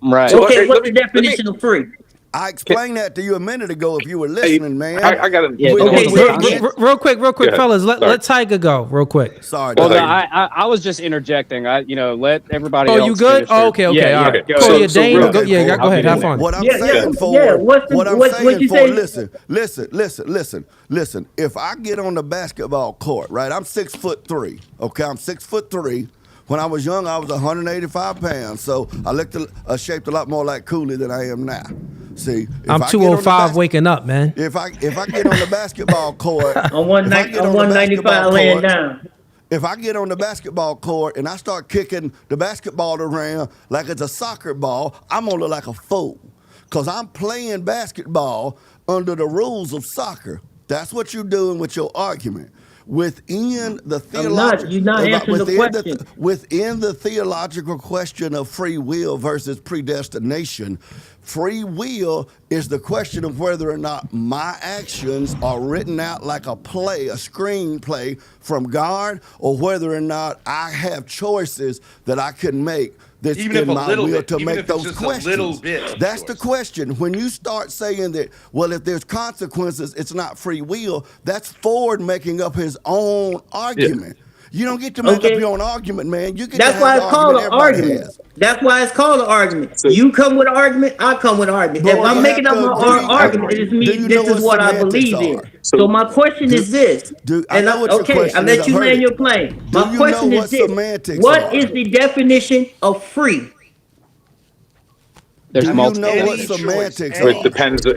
Speaker 13: Right.
Speaker 11: Okay, what's the definition of free?
Speaker 12: I explained that to you a minute ago. If you were listening, man.
Speaker 5: I got it.
Speaker 1: Okay, real quick, fellas. Let Tiger go, real quick.
Speaker 12: Sorry.
Speaker 13: Well, no, I was just interjecting. Let everybody.
Speaker 1: Oh, you good? Oh, okay, all right. Cool. Yeah, Dane, go ahead, have fun.
Speaker 12: What I'm saying for, listen. If I get on the basketball court, right? I'm 6'3". Okay, I'm 6'3". When I was young, I was 185 pounds, so I looked shaped a lot more like Cooley than I am now. See,
Speaker 1: I'm 205 waking up, man.
Speaker 12: If I get on the basketball court,
Speaker 11: on 195 laying down.
Speaker 12: If I get on the basketball court and I start kicking the basketball around like it's a soccer ball, I'm gonna look like a fool, because I'm playing basketball under the rules of soccer. That's what you're doing with your argument. Within the within the theological question of free will versus predestination, free will is the question of whether or not my actions are written out like a play, a screenplay from God, or whether or not I have choices that I can make that's in my will to make those questions. That's the question. When you start saying that, well, if there's consequences, it's not free will, that's Ford making up his own argument. Yeah. You don't get to make up your own argument, man. You get
Speaker 11: That's why it's called an argument. That's why it's called an argument. So, you come with an argument, I come with an argument. If I'm making up my own argument, it is me. This is what I believe in. So my question is this. I let you land your plane. My question is this. What is the definition of free?
Speaker 12: There's multiple. You know what semantics are?
Speaker 5: It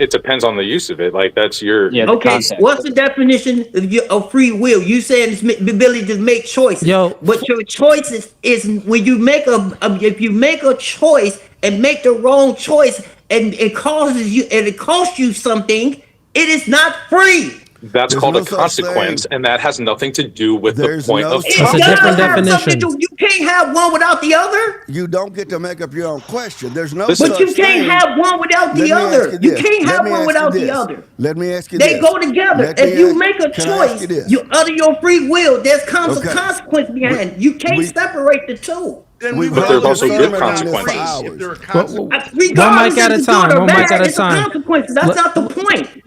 Speaker 5: depends on the use of it. Like, that's your
Speaker 11: What's the definition of free will? You saying it's the ability to make choices. But your choices is when you make if you make a choice and make the wrong choice and it costs you something, it is not free.
Speaker 5: That's called a consequence, and that has nothing to do with the point of
Speaker 1: it's a different definition.
Speaker 11: You can't have one without the other.
Speaker 12: You don't get to make up your own question. There's no.
Speaker 11: But you can't have one without the other. You can't have one without the other.
Speaker 12: Let me ask you
Speaker 11: this. They go together. If you make a choice, you utter your free will. There's consequence behind it. You can't separate the two.
Speaker 5: But there's also good consequences.
Speaker 1: One mic at a time. One mic at a time.
Speaker 11: That's not the point.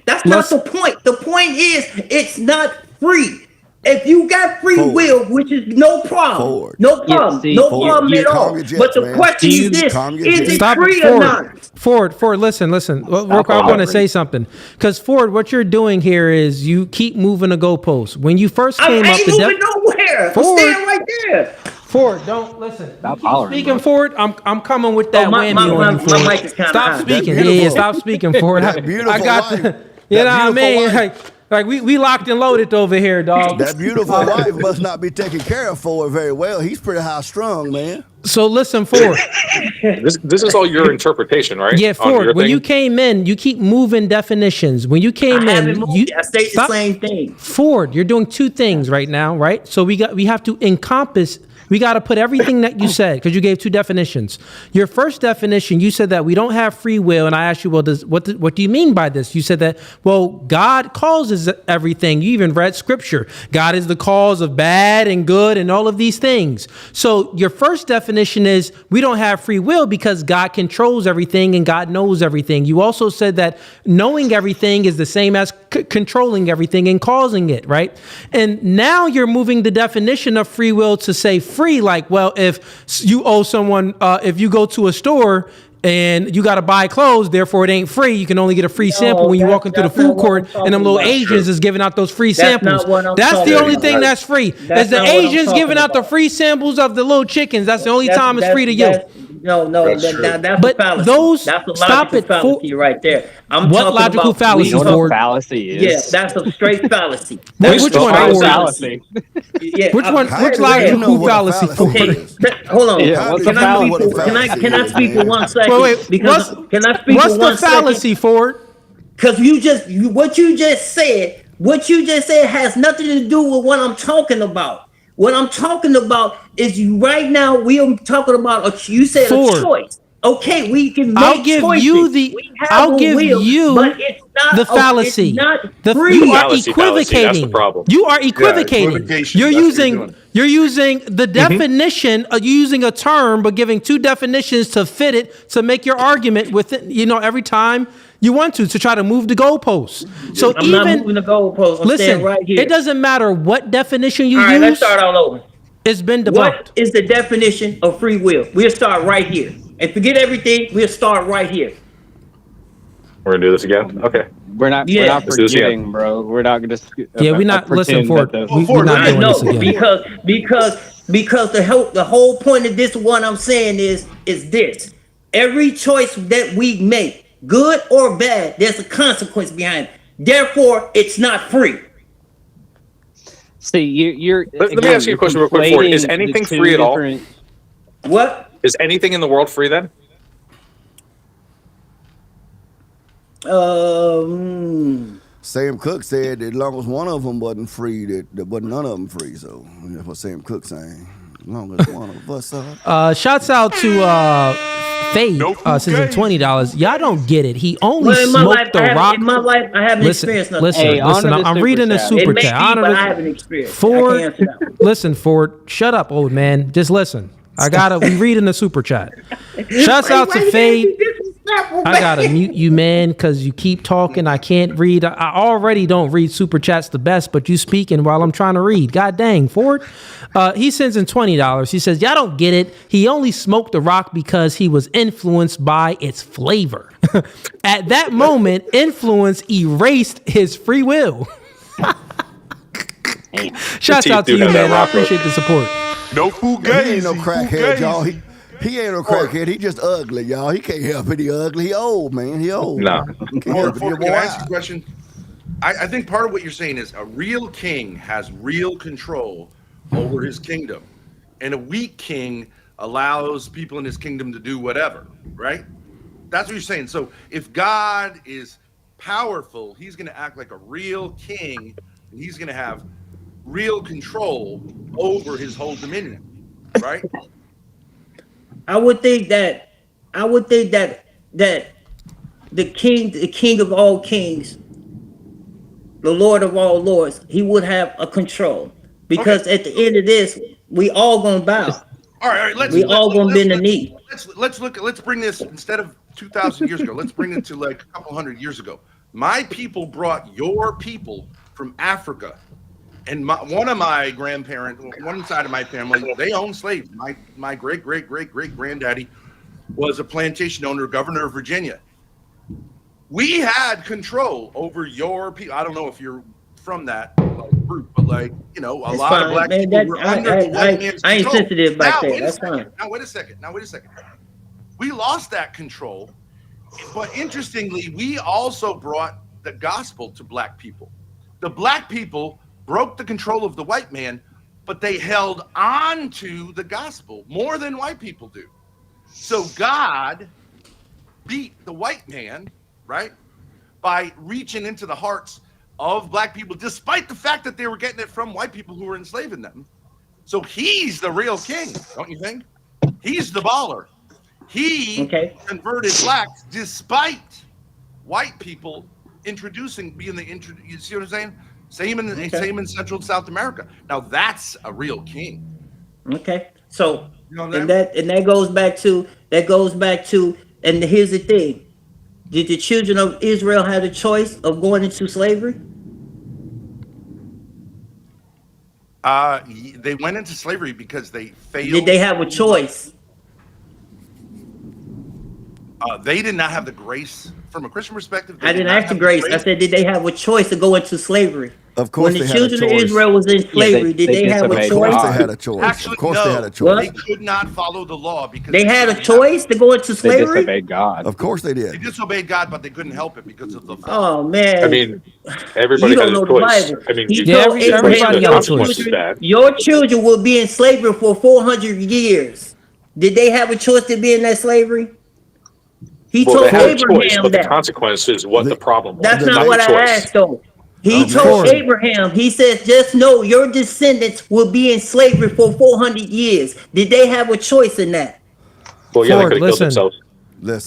Speaker 11: That's not the point. The point is, it's not free. If you got free will, which is no problem, no problem at all. But the question is this: is it free or not?
Speaker 1: Ford, listen. I want to say something, because Ford, what you're doing here is you keep moving the goalposts. When you first came up,
Speaker 11: I ain't moving nowhere. I'm staying right there.
Speaker 1: Ford, don't listen. Stop speaking, Ford. I'm coming with that whammy on you, Ford.
Speaker 11: My mic is
Speaker 1: stop speaking. Yeah, stop speaking, Ford. I got the, you know what I mean? Like we locked and loaded over here, dog.
Speaker 12: That beautiful wife must not be taking care of Ford very well. He's pretty high strung, man.
Speaker 1: So listen, Ford.
Speaker 5: This is all your interpretation, right?
Speaker 1: Yeah, Ford. When you came in, you keep moving definitions. When you came
Speaker 11: I state the same thing.
Speaker 1: Ford, you're doing two things right now, right? So we have to encompass We got to put everything that you said, because you gave two definitions. Your first definition, you said that we don't have free will, and I asked you, well, what do you mean by this? You said that, well, God causes everything. You even read scripture. God is the cause of bad and good and all of these things. So your first definition is we don't have free will because God controls everything and God knows everything. You also said that knowing everything is the same as controlling everything and causing it, right? And now you're moving the definition of free will to say free, like, well, if you owe someone, if you go to a store and you got to buy clothes, therefore it ain't free. You can only get a free sample when you walk into the food court, and them little Asians is giving out those free samples. That's the only thing that's free. Is the Asians giving out the free samples of the little chickens. That's the only time it's free to you.
Speaker 11: No, that's
Speaker 1: but
Speaker 11: a fallacy.
Speaker 1: Those
Speaker 11: That's a
Speaker 1: stop
Speaker 11: logical
Speaker 1: it
Speaker 11: fallacy right there.
Speaker 1: What logical fallacy?
Speaker 13: You know what a fallacy is?
Speaker 11: Yeah, that's a straight fallacy.
Speaker 1: Which one?
Speaker 13: Fallacy.
Speaker 11: Yeah,
Speaker 1: Which one? Which logical fallacy?
Speaker 11: Okay, hold on.
Speaker 13: Yeah, what's the fallacy?
Speaker 11: Can I speak for 1 second?
Speaker 1: Wait,
Speaker 11: because can I speak
Speaker 1: what's
Speaker 11: for 1
Speaker 1: the fallacy for it?
Speaker 11: Because what you just said has nothing to do with what I'm talking about. What I'm talking about is right now we are talking about you said a choice. Okay, we can make
Speaker 1: I'll give
Speaker 11: choices.
Speaker 1: you the
Speaker 11: But it's not
Speaker 1: the fallacy.
Speaker 11: It's not
Speaker 1: You are
Speaker 5: fallacy,
Speaker 1: equivocating.
Speaker 5: that's the problem.
Speaker 1: You are equivocating.
Speaker 3: equivocation,
Speaker 1: You're
Speaker 3: that's what
Speaker 1: using the definition. You're using a term, but giving two definitions to fit it to make your argument with it. Every time you want to try to move the goalposts. So
Speaker 11: I'm not moving the goalposts. I'm
Speaker 1: listen,
Speaker 11: staying right here.
Speaker 1: it doesn't matter what definition you
Speaker 11: All right,
Speaker 1: use.
Speaker 11: let's start all over.
Speaker 1: It's been debunked.
Speaker 11: What is the definition of free will? We'll start right here. And forget everything, we'll start right here.
Speaker 5: We're gonna do this again? Okay.
Speaker 13: We're not forgetting, bro. We're not gonna
Speaker 1: we're not listening for it. We're not doing this again.
Speaker 11: Because the whole point of this, what I'm saying is this. Every choice that we make, good or bad, there's a consequence behind it. Therefore, it's not free.
Speaker 13: See, you're.
Speaker 5: Let me ask you a question real quick, Ford. Is anything free at all?
Speaker 11: What?
Speaker 5: Is anything in the world free then?
Speaker 12: Sam Cooke said that as long as one of them wasn't free, that wasn't none of them free. So that's what Sam Cooke saying. As long as one of us are.
Speaker 1: Shouts out to Fade, sends $20. Y'all don't get it. He only smoked the rock.
Speaker 11: In my life, I haven't experienced nothing.
Speaker 1: Listen. I'm reading the super chat.
Speaker 11: I haven't experienced.
Speaker 1: Ford, listen, Ford. Shut up, old man. Just listen. We reading the super chat. Shouts out to Fade. I gotta mute you, man, because you keep talking. I can't read. I already don't read super chats the best, but you speaking while I'm trying to read. God dang, Ford. He sends in $20. He says, y'all don't get it. He only smoked the rock because he was influenced by its flavor. At that moment, influence erased his free will. Shouts out to you, man. I appreciate the support.
Speaker 8: No Fugazee.
Speaker 12: He ain't no crackhead, y'all. He ain't no crackhead. He just ugly, y'all. He can't help it. He ugly. He old, man. He old.
Speaker 5: No.
Speaker 3: Can I ask you a question? I think part of what you're saying is a real king has real control over his kingdom, and a weak king allows people in his kingdom to do whatever, right? That's what you're saying. So if God is powerful, he's going to act like a real king, and he's going to have real control over his whole dominion, right?
Speaker 11: I would think that the king of all kings, the Lord of all lords, he would have a control, because at the end of this, we all gonna bow.
Speaker 3: All right. Let's
Speaker 11: bend the knee.
Speaker 3: Let's bring this, instead of 2,000 years ago. Let's bring it to like a couple hundred years ago. My people brought your people from Africa. And one of my grandparents, one side of my family, they owned slaves. My great granddaddy was a plantation owner, governor of Virginia. We had control over your people. I don't know if you're from that group, but a lot of black people were under the white man's control.
Speaker 11: I ain't sensitive back there. That's fine.
Speaker 3: Now wait a second. We lost that control, but interestingly, we also brought the gospel to black people. The black people broke the control of the white man, but they held on to the gospel more than white people do. So God beat the white man, right, by reaching into the hearts of black people, despite the fact that they were getting it from white people who were enslaving them. So he's the real king, don't you think? He's the baller. He converted blacks despite white people being you see what I'm saying? Same in Central and South America. Now that's a real king.
Speaker 11: Okay. So
Speaker 3: you know
Speaker 11: that goes back to and here's the thing. Did the children of Israel have a choice of going into slavery?
Speaker 3: They went into slavery because they failed.
Speaker 11: Did they have a choice?
Speaker 3: They did not have the grace from a Christian perspective.
Speaker 11: I didn't ask the grace. I said, did they have a choice to go into slavery?
Speaker 12: Of course,
Speaker 11: when the children of Israel was in slavery, did they have a choice?
Speaker 12: Of course, they had a choice.
Speaker 3: Actually,
Speaker 12: of course,
Speaker 3: no.
Speaker 12: they had a choice.
Speaker 3: They could not follow the law because
Speaker 11: they had a choice to go into slavery.
Speaker 13: They disobeyed God.
Speaker 12: Of course, they did.
Speaker 3: They disobeyed God, but they couldn't help it because of the.
Speaker 11: Oh man!
Speaker 5: I mean, everybody has a choice. I mean,
Speaker 1: everybody has a choice.
Speaker 11: Your children will be in slavery for 400 years. Did they have a choice to be in that slavery? He told Abraham
Speaker 5: but the consequence is what the problem was.
Speaker 11: That's not what I asked, though. He told Abraham, he says, just know your descendants will be in slavery for 400 years. Did they have a choice in that?
Speaker 5: Well, yeah, they could have killed themselves.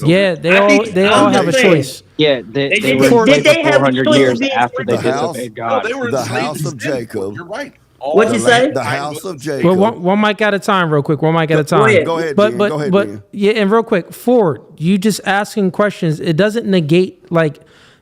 Speaker 1: Yeah, they all have a choice.
Speaker 13: Yeah, they were enslaved for 400 years after they disobeyed God.
Speaker 3: No, they were
Speaker 12: the house of Jacob.
Speaker 3: You're right.
Speaker 11: What'd you say?
Speaker 12: The house of Jacob.
Speaker 1: Well, one mic at a time, real quick. One mic at a time.
Speaker 12: Go ahead,
Speaker 1: but
Speaker 12: Jen.
Speaker 1: but
Speaker 12: Go ahead,
Speaker 1: but
Speaker 12: Jen.
Speaker 1: yeah, and real quick, Ford, you just asking questions. It doesn't negate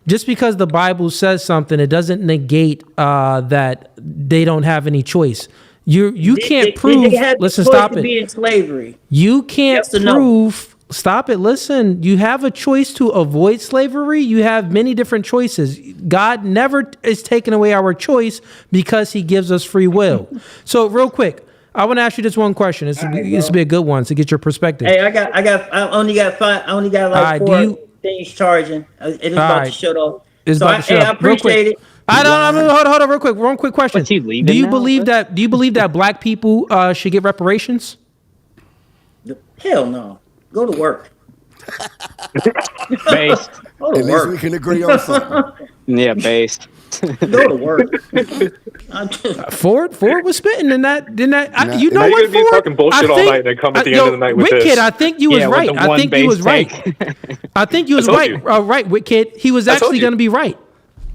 Speaker 1: just because the Bible says something, it doesn't negate that they don't have any choice. You can't prove. Listen, stop it.
Speaker 11: Be in slavery.
Speaker 1: You can't prove. Stop it. Listen, you have a choice to avoid slavery. You have many different choices. God never is taking away our choice because he gives us free will. So real quick, I want to ask you this one question. This will be a good one to get your perspective.
Speaker 11: Hey, I only got like four things charging. It is about to shut off. I appreciate it.
Speaker 1: Hold on, real quick. One quick question. Do you believe that black people should get reparations?
Speaker 11: Hell no. Go to work.
Speaker 13: Based.
Speaker 12: At least we can agree on something.
Speaker 13: Yeah, based.
Speaker 11: Go to work.
Speaker 1: Ford was spitting in that. You know
Speaker 5: what,
Speaker 1: Ford?
Speaker 5: Be talking bullshit all night and then come at the end of the night with
Speaker 1: Witkid,
Speaker 5: this.
Speaker 1: I think you was right. I think you was right. I think you was right. Right, Witkid. He was actually going to be right.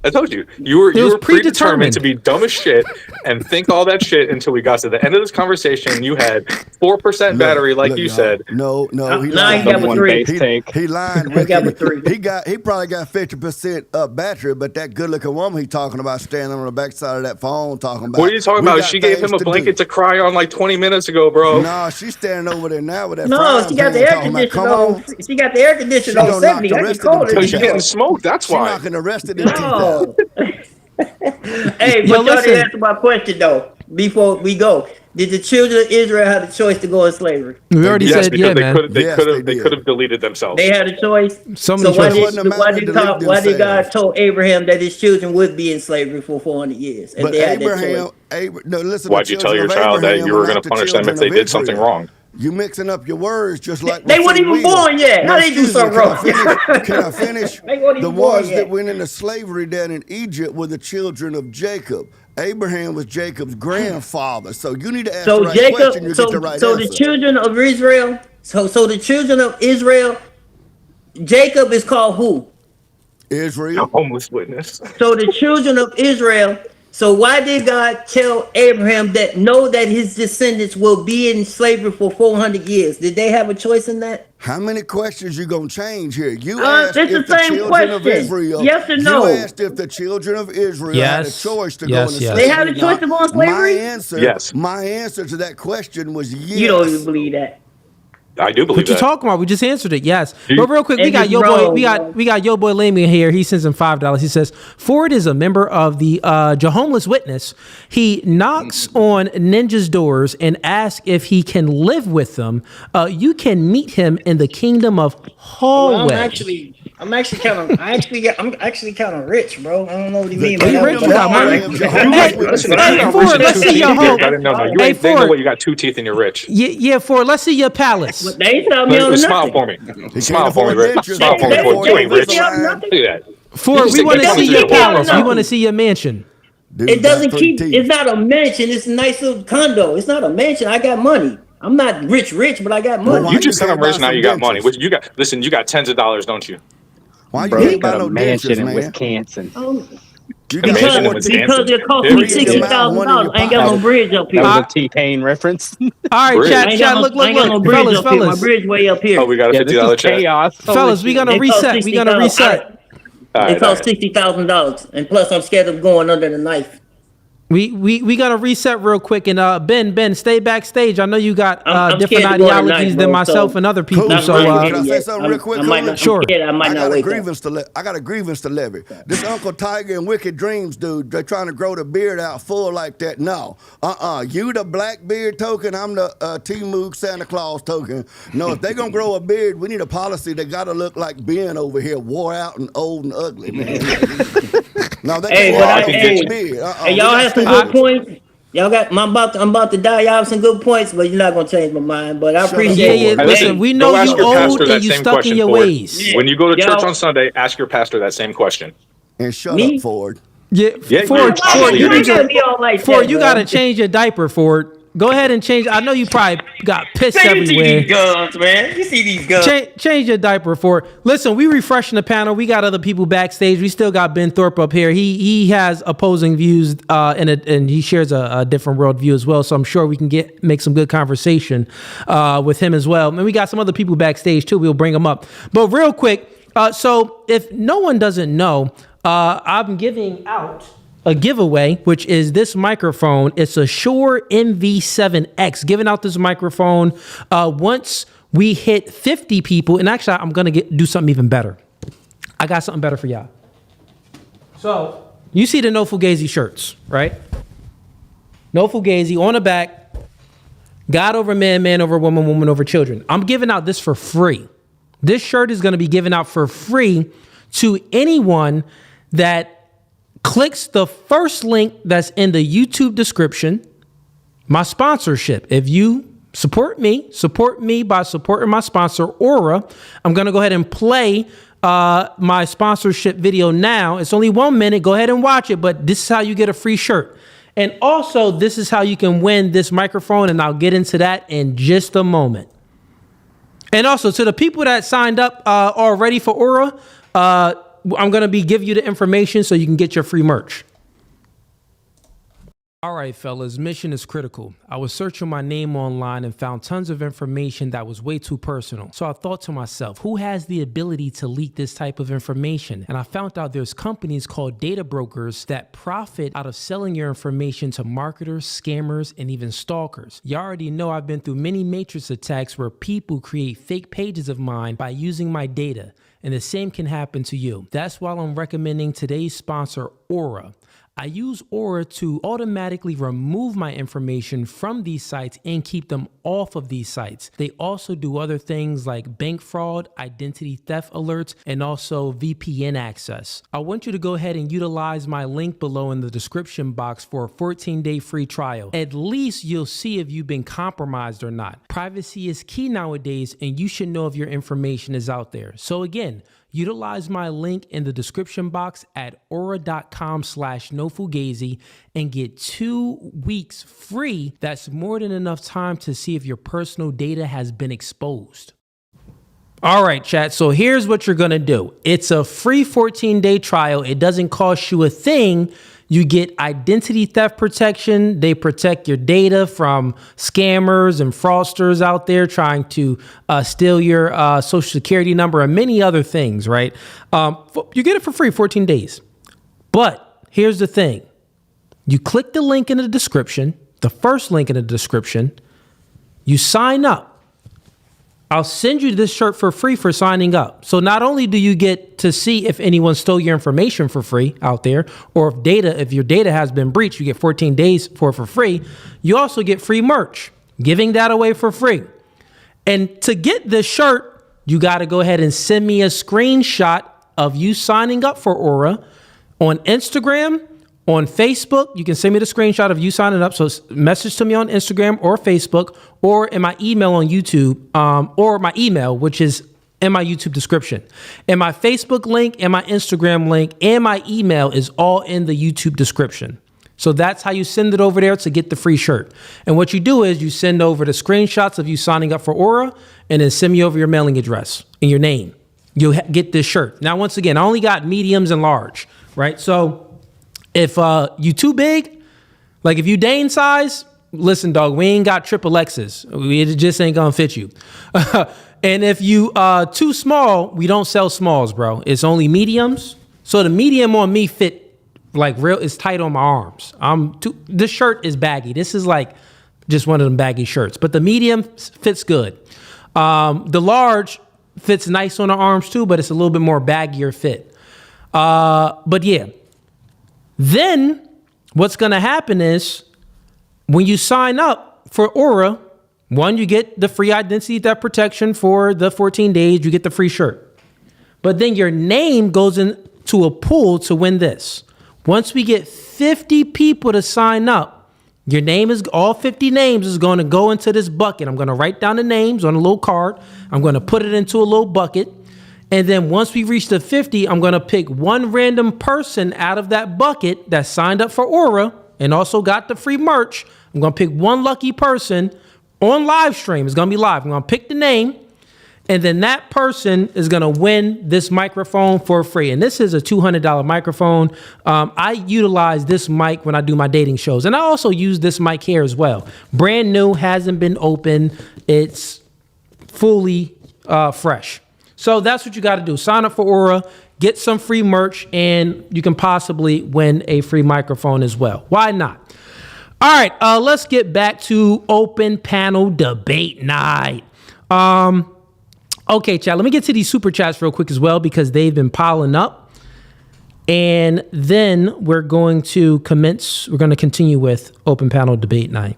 Speaker 5: I told you. You were predetermined to be dumb as shit and think all that shit until we got to the end of this conversation. You had 4% battery, like you said.
Speaker 12: No, he
Speaker 11: lied. He got with 3.
Speaker 12: He lied.
Speaker 11: He got with 3.
Speaker 12: He probably got 50% battery, but that good looking woman he talking about standing on the backside of that phone talking about.
Speaker 5: What are you talking about? She gave him a blanket to cry on like 20 minutes ago, bro.
Speaker 12: No, she's standing over there now with that.
Speaker 11: No, she got the air conditioner on. She got the air conditioner on 70. That's cold.
Speaker 5: She's getting smoked. That's why.
Speaker 12: She's knocking the rest of the teeth.
Speaker 11: Hey, but y'all didn't answer my question though. Before we go, did the children of Israel have the choice to go in slavery?
Speaker 1: We already said
Speaker 5: because
Speaker 1: man.
Speaker 5: They could have deleted themselves.
Speaker 11: They had a choice.
Speaker 1: So
Speaker 11: why did God told Abraham that his children would be in slavery for 400 years? And
Speaker 12: but
Speaker 11: they had
Speaker 12: Abraham,
Speaker 11: listen.
Speaker 5: Why'd you tell your child that you were going to punish them if they did something wrong?
Speaker 12: You mixing up your words just like
Speaker 11: they weren't even born yet. How they do something wrong?
Speaker 12: Can I finish? The ones that went into slavery down in Egypt were the children of Jacob. Abraham was Jacob's grandfather. So you need to ask the right question. You get the right answer.
Speaker 11: The children of Israel. So the children of Israel. Jacob is called who?
Speaker 12: Israel.
Speaker 5: A homeless witness.
Speaker 11: So the children of Israel. So why did God tell Abraham that his descendants will be in slavery for 400 years? Did they have a choice in that?
Speaker 12: How many questions you gonna change here? You asked
Speaker 11: it's
Speaker 12: if
Speaker 11: the same
Speaker 12: children of
Speaker 11: question.
Speaker 12: Israel.
Speaker 11: Yes or no?
Speaker 12: You asked if the children of Israel had a choice to go into slavery.
Speaker 11: They had a choice to go in slavery?
Speaker 12: My answer to that question was yes.
Speaker 11: You don't even believe that.
Speaker 5: I do believe
Speaker 1: what you talking about? We just answered it. Yes, but real quick, we got Yo Boy. We got Yo Boy Lamy here. He sends him $5. He says Ford is a member of the Jehovah's Witness. He knocks on ninjas' doors and asks if he can live with them. You can meet him in the kingdom of hallway.
Speaker 11: Well, I'm actually kind of rich, bro. I don't know what you mean.
Speaker 1: Hey, Ford, let's see your home.
Speaker 5: You ain't Ford, you got 2 teeth and you're rich.
Speaker 1: Yeah, Ford, let's see your palace.
Speaker 11: They ain't telling me on
Speaker 5: Smile for me. Smile for me, Rick. Smile for me, Ford. You ain't rich. Look at that.
Speaker 1: Ford, we want to see your palace. We want to see your mansion.
Speaker 12: Dude,
Speaker 11: It doesn't
Speaker 12: got 3
Speaker 11: keep.
Speaker 12: teeth.
Speaker 11: It's not a mansion. It's a nice little condo. It's not a mansion. I got money. I'm not rich, but I got money.
Speaker 12: why
Speaker 5: You just said
Speaker 12: can't
Speaker 5: I'm rich,
Speaker 12: buy
Speaker 5: now
Speaker 12: some
Speaker 5: you got money.
Speaker 12: dentures?
Speaker 5: Which you got? Listen, you got tens of dollars, don't you?
Speaker 12: Why you
Speaker 13: Bro,
Speaker 12: can't
Speaker 13: he
Speaker 12: buy
Speaker 13: got a
Speaker 12: no
Speaker 13: mansion
Speaker 12: dentures,
Speaker 13: in
Speaker 12: man?
Speaker 13: Wisconsin.
Speaker 12: You
Speaker 5: A
Speaker 12: got
Speaker 5: mansion in
Speaker 11: Because
Speaker 5: Wisconsin.
Speaker 11: it cost me
Speaker 12: Three in your mouth, one in
Speaker 11: $60,000.
Speaker 12: your
Speaker 11: I ain't got
Speaker 13: That
Speaker 11: no
Speaker 13: was,
Speaker 11: bridge up
Speaker 13: that
Speaker 11: here.
Speaker 13: was a T-Pain reference.
Speaker 1: All right,
Speaker 5: Bridge.
Speaker 1: chat,
Speaker 11: I ain't
Speaker 1: chat.
Speaker 11: got
Speaker 1: Look,
Speaker 11: no, I ain't got no bridge up here. My bridge way up here.
Speaker 5: Oh, we got a
Speaker 13: Yeah,
Speaker 5: $50
Speaker 13: this is
Speaker 5: check.
Speaker 13: chaos. Holy
Speaker 1: Fellas, we
Speaker 13: shit.
Speaker 1: gonna
Speaker 11: It cost
Speaker 1: reset. We gonna
Speaker 11: $60,000.
Speaker 1: reset.
Speaker 11: It cost $60,000, and plus I'm scared of going under the knife.
Speaker 1: We gotta reset real quick, and Ben, stay backstage. I know you got
Speaker 11: I'm
Speaker 1: different
Speaker 11: scared to go tonight,
Speaker 1: ideologies than
Speaker 11: bro,
Speaker 1: myself
Speaker 11: so
Speaker 1: and other people.
Speaker 11: not
Speaker 1: So
Speaker 11: lying
Speaker 12: Can I
Speaker 11: to
Speaker 12: say
Speaker 11: you.
Speaker 12: something real quick,
Speaker 11: I might
Speaker 12: Cooley?
Speaker 11: not. I'm
Speaker 1: Sure.
Speaker 11: scared I might
Speaker 12: I
Speaker 11: not
Speaker 12: got a
Speaker 11: wake up.
Speaker 12: grievance to I got a grievance to levy. This Uncle Tiger and Wicked Dreams dude, they're trying to grow the beard out full like that. No. You the black beard token, I'm the T-Moog Santa Claus token. No, if they're gonna grow a beard, we need a policy that gotta look like Ben over here, wore out and old and ugly, man. No, they
Speaker 11: Hey,
Speaker 12: can't
Speaker 11: but
Speaker 12: grow no full beard.
Speaker 11: hey, y'all have some good points. Y'all got. I'm about to die. Y'all have some good points, but you're not gonna change my mind. But I appreciate
Speaker 1: yeah.
Speaker 11: it.
Speaker 1: Listen, we know
Speaker 5: Go ask
Speaker 1: you
Speaker 5: your
Speaker 1: old
Speaker 5: pastor
Speaker 1: and
Speaker 5: that
Speaker 1: you
Speaker 5: same
Speaker 1: stuck in
Speaker 5: question,
Speaker 1: your
Speaker 5: Ford.
Speaker 1: ways.
Speaker 5: When you go to church
Speaker 11: Y'all-
Speaker 5: on Sunday, ask your pastor that same question.
Speaker 12: And shut
Speaker 11: Me?
Speaker 12: up, Ford.
Speaker 1: Yeah,
Speaker 5: Yeah,
Speaker 1: Ford,
Speaker 11: Why
Speaker 1: Ford,
Speaker 11: you
Speaker 1: you
Speaker 11: ain't
Speaker 1: need
Speaker 11: gotta
Speaker 1: to.
Speaker 11: be all like
Speaker 1: Ford,
Speaker 11: that,
Speaker 1: you
Speaker 11: bro.
Speaker 1: gotta change your diaper, Ford. Go ahead and change. I know you probably got pissed
Speaker 11: Man, you see
Speaker 1: everywhere.
Speaker 11: these guns, man. You see these guns.
Speaker 1: Change your diaper for. Listen, we refreshing the panel. We got other people backstage. We still got Ben Thorpe up here. He has opposing views, and he shares a different worldview as well. So I'm sure we can make some good conversation with him as well. And we got some other people backstage too. We'll bring them up. But real quick, so if no one doesn't know, I'm giving out a giveaway, which is this microphone. It's a Shure MV7X. Giving out this microphone once we hit 50 people. And actually, I'm going to do something even better. I got something better for y'all. So you see the No Fugazee shirts, right? No Fugazee on the back. God over man, man over woman, woman over children. I'm giving out this for free. This shirt is going to be given out for free to anyone that clicks the first link that's in the YouTube description, my sponsorship. If you support me by supporting my sponsor, Aura. I'm going to go ahead and play my sponsorship video now. It's only 1 minute. Go ahead and watch it, but this is how you get a free shirt. And also, this is how you can win this microphone, and I'll get into that in just a moment. And also, to the people that signed up already for Aura, I'm going to give you the information so you can get your free merch. All right, fellas, mission is critical. I was searching my name online and found tons of information that was way too personal. So I thought to myself, who has the ability to leak this type of information? And I found out there's companies called data brokers that profit out of selling your information to marketers, scammers, and even stalkers. You already know I've been through many matrix attacks where people create fake pages of mine by using my data. And the same can happen to you. That's why I'm recommending today's sponsor, Aura. I use Aura to automatically remove my information from these sites and keep them off of these sites. They also do other things like bank fraud, identity theft alerts, and also VPN access. I want you to go ahead and utilize my link below in the description box for a 14-day free trial. At least you'll see if you've been compromised or not. Privacy is key nowadays, and you should know if your information is out there. So again, utilize my link in the description box at aura.com/nofugazi and get 2 weeks free. That's more than enough time to see if your personal data has been exposed. All right, chat. So here's what you're going to do. It's a free 14-day trial. It doesn't cost you a thing. You get identity theft protection. They protect your data from scammers and fraudsters out there trying to steal your social security number and many other things, right? You get it for free, 14 days. But here's the thing. You click the link in the description, the first link in the description. You sign up. I'll send you this shirt for free for signing up. So not only do you get to see if anyone stole your information for free out there, or if your data has been breached, you get 14 days for free. You also get free merch, giving that away for free. And to get this shirt, you got to go ahead and send me a screenshot of you signing up for Aura on Instagram, on Facebook. You can send me the screenshot of you signing up. So message to me on Instagram or Facebook, or in my email on YouTube, or my email, which is in my YouTube description. And my Facebook link and my Instagram link and my email is all in the YouTube description. So that's how you send it over there to get the free shirt. And what you do is you send over the screenshots of you signing up for Aura and then send me over your mailing address and your name. You'll get this shirt. Now, once again, I only got mediums and large, right? So if you too big, like if you Dane size, listen, dog, we ain't got triple X's. It just ain't gonna fit you. And if you too small, we don't sell smalls, bro. It's only mediums. So the medium on me fit like real, it's tight on my arms. This shirt is baggy. This is like just one of them baggy shirts, but the medium fits good. The large fits nice on the arms too, but it's a little bit more baggier fit. But yeah, then what's going to happen is when you sign up for Aura, one, you get the free identity theft protection for the 14 days, you get the free shirt. But then your name goes into a pool to win this. Once we get 50 people to sign up, your name is, all 50 names is going to go into this bucket. I'm going to write down the names on a little card. I'm going to put it into a little bucket. And then once we reach the 50, I'm going to pick one random person out of that bucket that signed up for Aura and also got the free merch. I'm going to pick one lucky person on live stream. It's going to be live. I'm going to pick the name. And then that person is going to win this microphone for free. And this is a $200 microphone. I utilize this mic when I do my dating shows. And I also use this mic here as well. Brand new, hasn't been opened. It's fully fresh. So that's what you got to do. Sign up for Aura, get some free merch, and you can possibly win a free microphone as well. Why not? All right, let's get back to open panel debate night. Okay, chat, let me get to these super chats real quick as well because they've been piling up. And then we're going to continue with open panel debate night.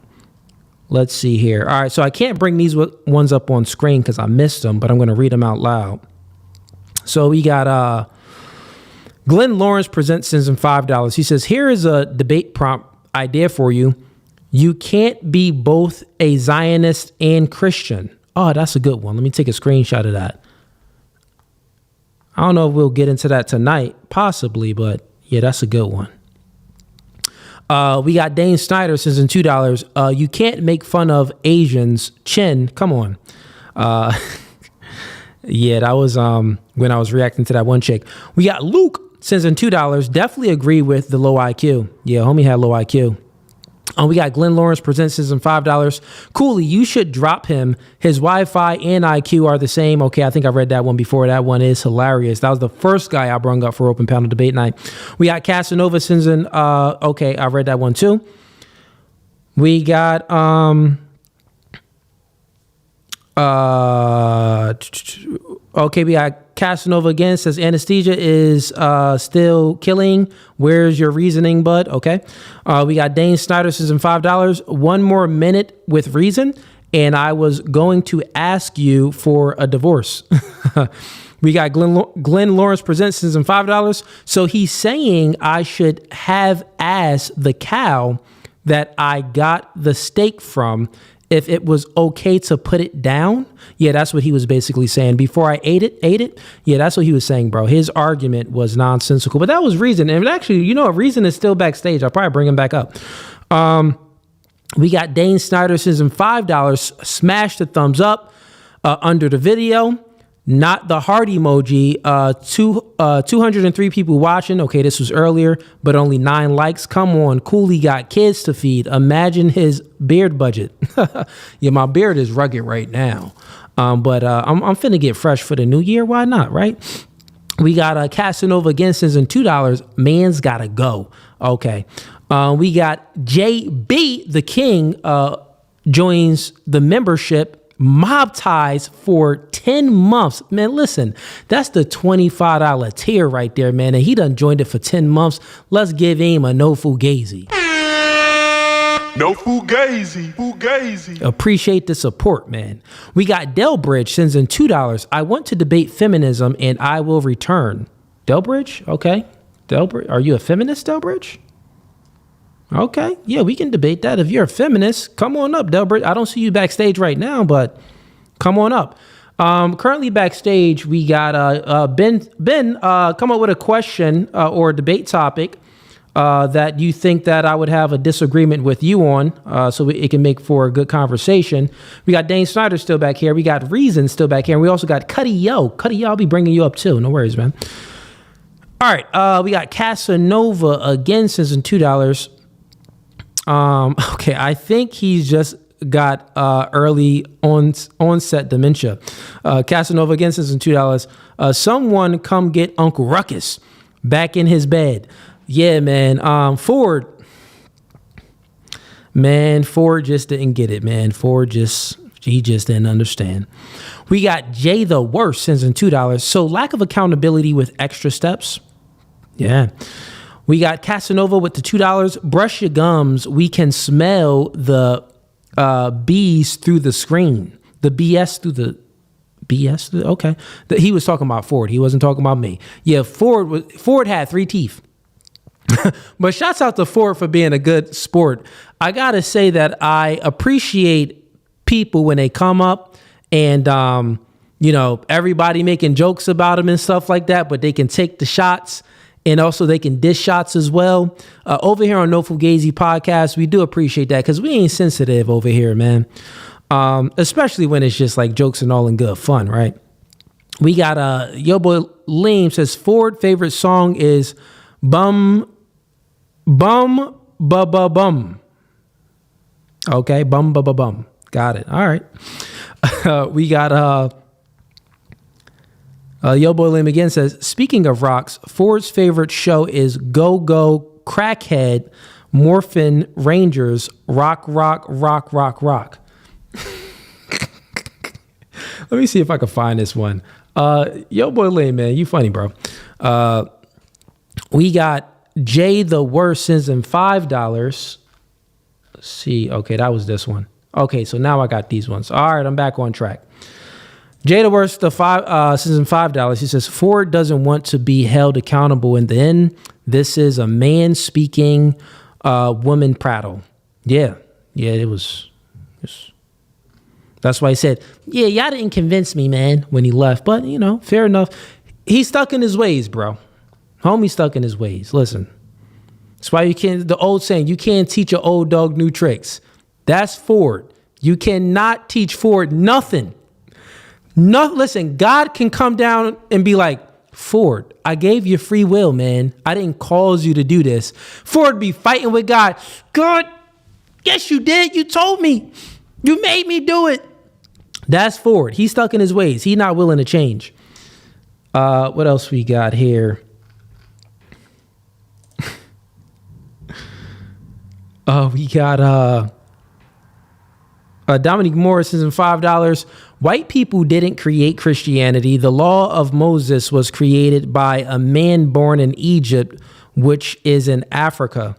Speaker 1: Let's see here. All right, so I can't bring these ones up on screen because I missed them, but I'm going to read them out loud. So we got Glenn Lawrence presents sends him $5. He says, here is a debate prompt idea for you. You can't be both a Zionist and Christian. Oh, that's a good one. Let me take a screenshot of that. I don't know if we'll get into that tonight, possibly, but yeah, that's a good one. We got Dane Snyder sends in $2. You can't make fun of Asians. Chin, come on. Yeah, that was when I was reacting to that one chick. We got Luke sends in $2. Definitely agree with the low IQ. Yeah, homie had low IQ. We got Glenn Lawrence presents his $5. Cooley, you should drop him. His Wi-Fi and IQ are the same. Okay, I think I read that one before. That one is hilarious. That was the first guy I brung up for open panel debate night. We got Casanova sends in. Okay, I read that one too. We got okay, we got Casanova again says anesthesia is still killing. Where's your reasoning, bud? Okay. We got Dane Snyder says in $5. One more minute with reason, and I was going to ask you for a divorce. We got Glenn Lawrence presents in $5. So he's saying I should have asked the cow that I got the steak from if it was okay to put it down. Yeah, that's what he was basically saying. Before I ate it. Yeah, that's what he was saying, bro. His argument was nonsensical, but that was Reason. And actually, you know, Reason is still backstage. I'll probably bring him back up. We got Dane Snyder sends him $5. Smash the thumbs up under the video. Not the heart emoji. 203 people watching. Okay, this was earlier, but only 9 likes. Come on, Cooley got kids to feed. Imagine his beard budget. Yeah, my beard is rugged right now, but I'm finna get fresh for the new year. Why not, right? We got Casanova again sends in $2. Man's gotta go. Okay, we got JB the King joins the membership. Mob ties for 10 months. Man, listen, that's the $25 tier right there, man. And he done joined it for 10 months. Let's give him a no Fugazi.
Speaker 8: No Fugazi. Fugazi.
Speaker 1: Appreciate the support, man. We got Delbridge sends in $2. I want to debate feminism and I will return. Delbridge? Okay. Delbridge. Are you a feminist, Delbridge? Okay, yeah, we can debate that. If you're a feminist, come on up, Delbert. I don't see you backstage right now, but come on up. Currently backstage, we got Ben. Come up with a question or a debate topic that you think that I would have a disagreement with you on, so it can make for a good conversation. We got Dane Snyder still back here. We got Reason still back here. And we also got Cuddy Yo. Cuddy Yo, I'll be bringing you up too. No worries, man. All right. We got Casanova again, sends in $2. Okay. I think he's just got early onset dementia. Casanova again sends in $2. Someone come get Uncle Ruckus back in his bed. Yeah, man. Ford just didn't get it, man. He just didn't understand. We got Jay the Worst sends in $2. So lack of accountability with extra steps. Yeah. We got Casanova with the $2. Brush your gums. We can smell the bees through the screen. The BS through the BS. Okay. He was talking about Ford. He wasn't talking about me. Yeah, Ford had 3 teeth. But shouts out to Ford for being a good sport. I got to say that I appreciate people when they come up and, everybody making jokes about them and stuff like that, but they can take the shots and also they can dish shots as well. Over here on No Fugazee podcast, we do appreciate that because we ain't sensitive over here, man. Especially when it's just like jokes and all in good fun, right? We got Yo Boy Liam says Ford favorite song is Bum Bum Ba Ba Bum. Okay, Bum Ba Ba Bum. Got it. All right. We got Yo Boy Lim again says, speaking of rocks, Ford's favorite show is Go Go Crackhead Morphin Rangers Rock Rock Rock Rock Rock. Let me see if I can find this one. Yo Boy Lim, man, you funny, bro. We got Jay the Worst sends in $5. Let's see. Okay, that was this one. Okay, so now I got these ones. All right, I'm back on track. Jay the Worst sends in $5. He says Ford doesn't want to be held accountable in the end. This is a man speaking, woman prattle. Yeah, it was. That's why he said, yeah, y'all didn't convince me, man, when he left. But, fair enough. He's stuck in his ways, bro. Homie stuck in his ways. Listen, that's why the old saying, you can't teach an old dog new tricks. That's Ford. You cannot teach Ford nothing. No, listen, God can come down and be like, Ford, I gave you free will, man. I didn't cause you to do this. Ford be fighting with God. God, yes, you did. You told me. You made me do it. That's Ford. He's stuck in his ways. He's not willing to change. What else we got here? We got Dominic Morris is in $5. White people didn't create Christianity. The law of Moses was created by a man born in Egypt, which is in Africa.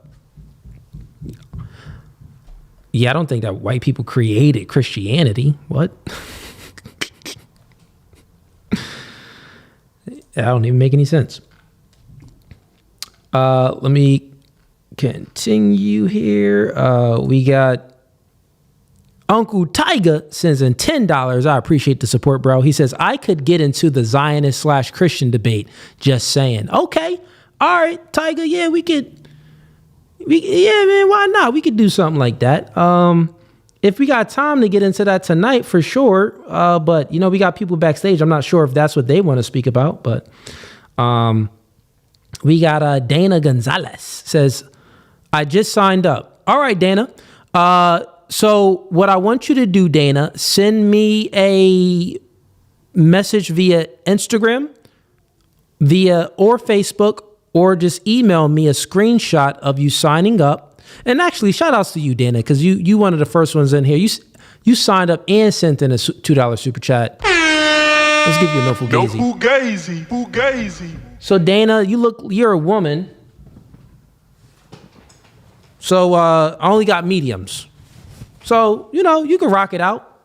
Speaker 1: Yeah, I don't think that white people created Christianity. What? That don't even make any sense. Let me continue here. We got Uncle Tyga sends in $10. I appreciate the support, bro. He says, I could get into the Zionist/Christian debate. Just saying. Okay. All right, Tyga. Yeah, yeah, man, why not? We could do something like that. If we got time to get into that tonight, for sure. But, we got people backstage. I'm not sure if that's what they want to speak about. But we got Dana Gonzalez says, I just signed up. All right, Dana. So what I want you to do, Dana, send me a message via Instagram, or Facebook, or just email me a screenshot of you signing up. And actually, shout outs to you, Dana, because you one of the first ones in here. You signed up and sent in a $2 super chat. Let's give you a no Fugazi.
Speaker 8: No Fugazi.
Speaker 1: So Dana, you're a woman. So I only got mediums. So, you can rock it out.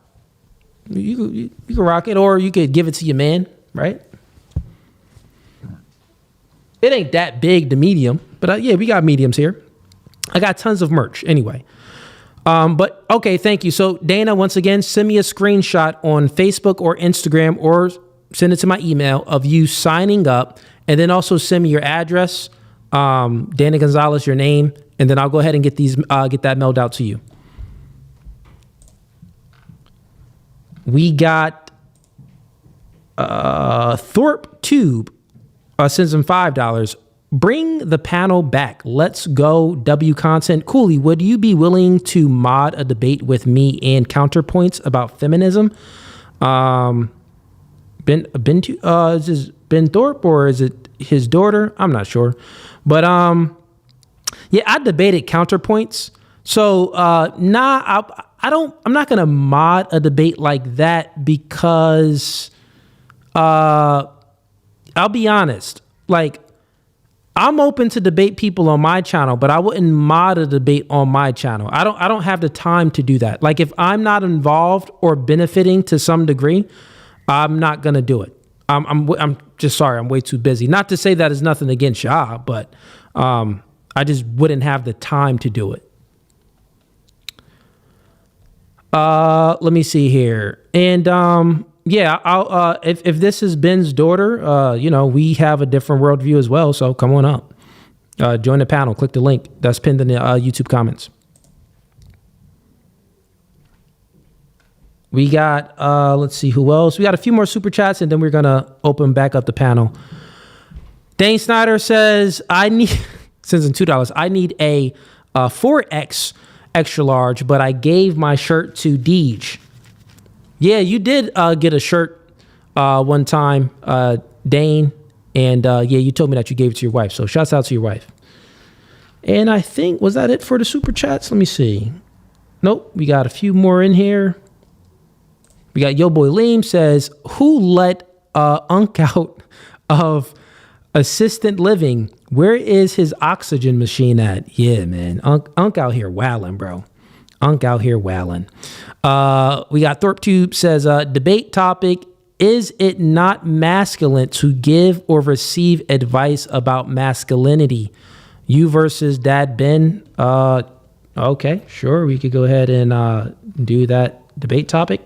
Speaker 1: You can rock it, or you could give it to your man, right? It ain't that big, the medium, but yeah, we got mediums here. I got tons of merch anyway. But okay, thank you. So Dana, once again, send me a screenshot on Facebook or Instagram, or send it to my email of you signing up, and then also send me your address Dana Gonzalez, your name, and then I'll go ahead and get that mailed out to you. We got Thorpe Tube sends him $5. Bring the panel back. Let's go. W content. Cooley, would you be willing to mod a debate with me and counterpoints about feminism? Is this Ben Thorpe or is it his daughter? I'm not sure, but yeah, I debated counterpoints. So I'm not gonna mod a debate like that because I'll be honest, like, I'm open to debate people on my channel, but I wouldn't mod a debate on my channel. I don't have the time to do that. Like, if I'm not involved or benefiting to some degree, I'm not gonna do it. I'm just sorry. I'm way too busy. Not to say that is nothing against y'all, but I just wouldn't have the time to do it. Let me see here. And yeah, I'll if this is Ben's daughter, we have a different worldview as well. So come on up, join the panel. Click the link that's pinned in the YouTube comments. We got let's see who else. We got a few more super chats, and then we're gonna open back up the panel. Dane Snyder says, sends in $2. I need a 4X extra large, but I gave my shirt to Deej. Yeah, you did get a shirt one time, Dane, and yeah, you told me that you gave it to your wife. So shouts out to your wife. And I think, was that it for the super chats? Let me see. Nope, we got a few more in here. We got Yo Boy Leem says, who let Unk out of assistant living? Where is his oxygen machine at? Yeah, man. Unk out here wilding, bro. Unk out here wilding. We got Thorpe Tube says, debate topic, is it not masculine to give or receive advice about masculinity? You versus Dad Ben. Okay, sure. We could go ahead and do that debate topic.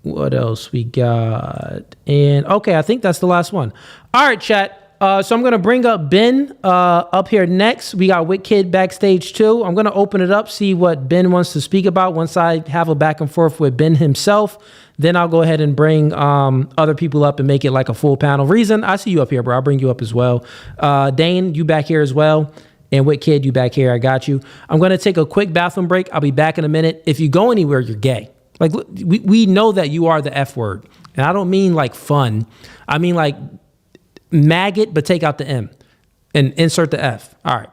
Speaker 1: What else we got? And okay, I think that's the last one. All right, chat. So I'm going to bring up Ben up here next. We got WitKid backstage too. I'm going to open it up, see what Ben wants to speak about. Once I have a back and forth with Ben himself, then I'll go ahead and bring other people up and make it like a full panel. Reason, I see you up here, bro. I'll bring you up as well. Dane, you back here as well. And WitKid, you back here. I got you. I'm going to take a quick bathroom break. I'll be back in a minute. If you go anywhere, you're gay. Like, we know that you are the F word. And I don't mean like fun. I mean like maggot, but take out the M and insert the F. All right.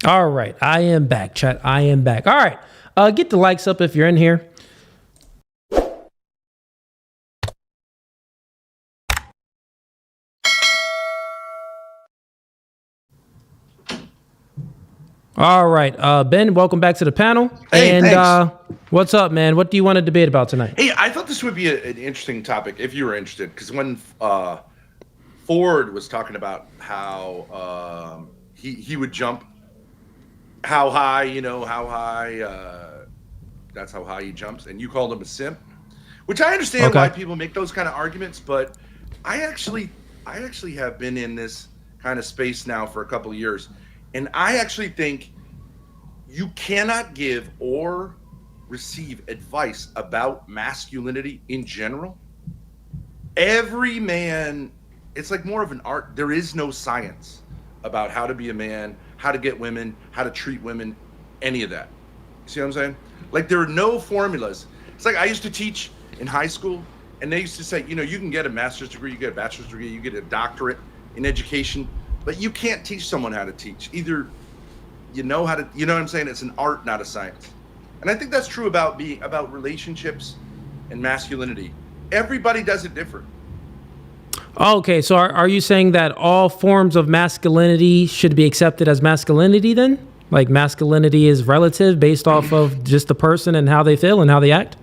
Speaker 1: All right. I am back, chat. I am back. All right. Get the likes up if you're in here. All right, Ben, welcome back to the panel.
Speaker 3: Hey,
Speaker 1: and
Speaker 3: thanks.
Speaker 1: What's up, man? What do you want to debate about tonight?
Speaker 3: Hey, I thought this would be an interesting topic if you were interested, because when Ford was talking about how he would jump how high, that's how high he jumps, and you called him a simp, which I understand why people make those kind of arguments, but I actually have been in this kind of space now for a couple of years, and I actually think you cannot give or receive advice about masculinity in general. Every man, it's like more of an art. There is no science about how to be a man, how to get women, how to treat women, any of that. See what I'm saying? Like, there are no formulas. It's like I used to teach in high school, and they used to say, you can get a master's degree, you get a bachelor's degree, you get a doctorate in education, but you can't teach someone how to teach. Either you know how to, you know what I'm saying? It's an art, not a science. And I think that's true about relationships and masculinity. Everybody does it different.
Speaker 1: Okay, so are you saying that all forms of masculinity should be accepted as masculinity then? Like masculinity is relative based off of just the person and how they feel and how they act?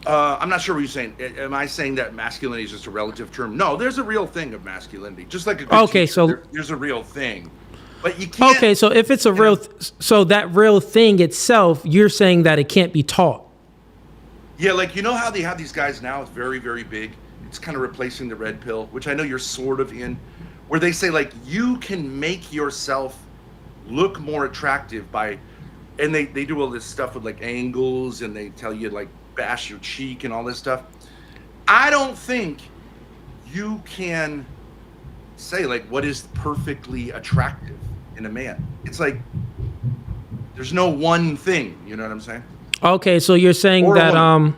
Speaker 3: I'm not sure what you're saying. Am I saying that masculinity is just a relative term? No, there's a real thing of masculinity. Just like a good teacher, there's a real thing. But you can't. Okay,
Speaker 1: so if it's a real, so that real thing itself, you're saying that it can't be taught.
Speaker 3: Yeah, like how they have these guys now, it's very, very big. It's kind of replacing the red pill, which I know you're sort of in, where they say like you can make yourself look more attractive by, and they do all this stuff with like angles, and they tell you like bash your cheek and all this stuff. I don't think you can say like what is perfectly attractive in a man. It's like there's no one thing, you know what I'm saying?
Speaker 1: Okay, so you're saying
Speaker 3: Or
Speaker 1: that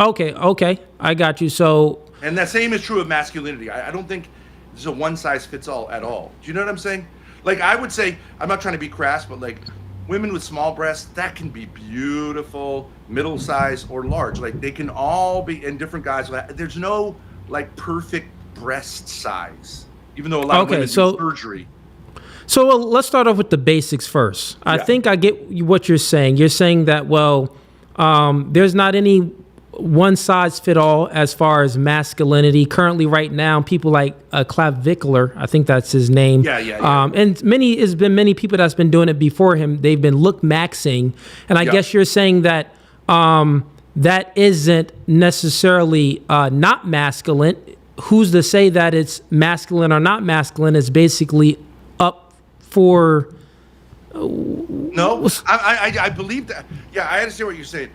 Speaker 1: okay, I got you. So
Speaker 3: and that same is true of masculinity. I don't think there's a one size fits all at all. Do you know what I'm saying? Like I would say, I'm not trying to be crass, but like women with small breasts, that can be beautiful, middle size or large. Like they can all be, and different guys. There's no like perfect breast size, even though a lot of women do surgery.
Speaker 1: So let's start off with the basics first. I think I get what you're saying. You're saying that, there's not any one size fit all as far as masculinity. Currently, right now, people like Clavicular, I think that's his name. And there's been many people that's been doing it before him. They've been look maxing. And I guess you're saying that that isn't necessarily not masculine. Who's to say that it's masculine or not masculine is basically up for
Speaker 3: no, I believe that. Yeah, I understand what you're saying.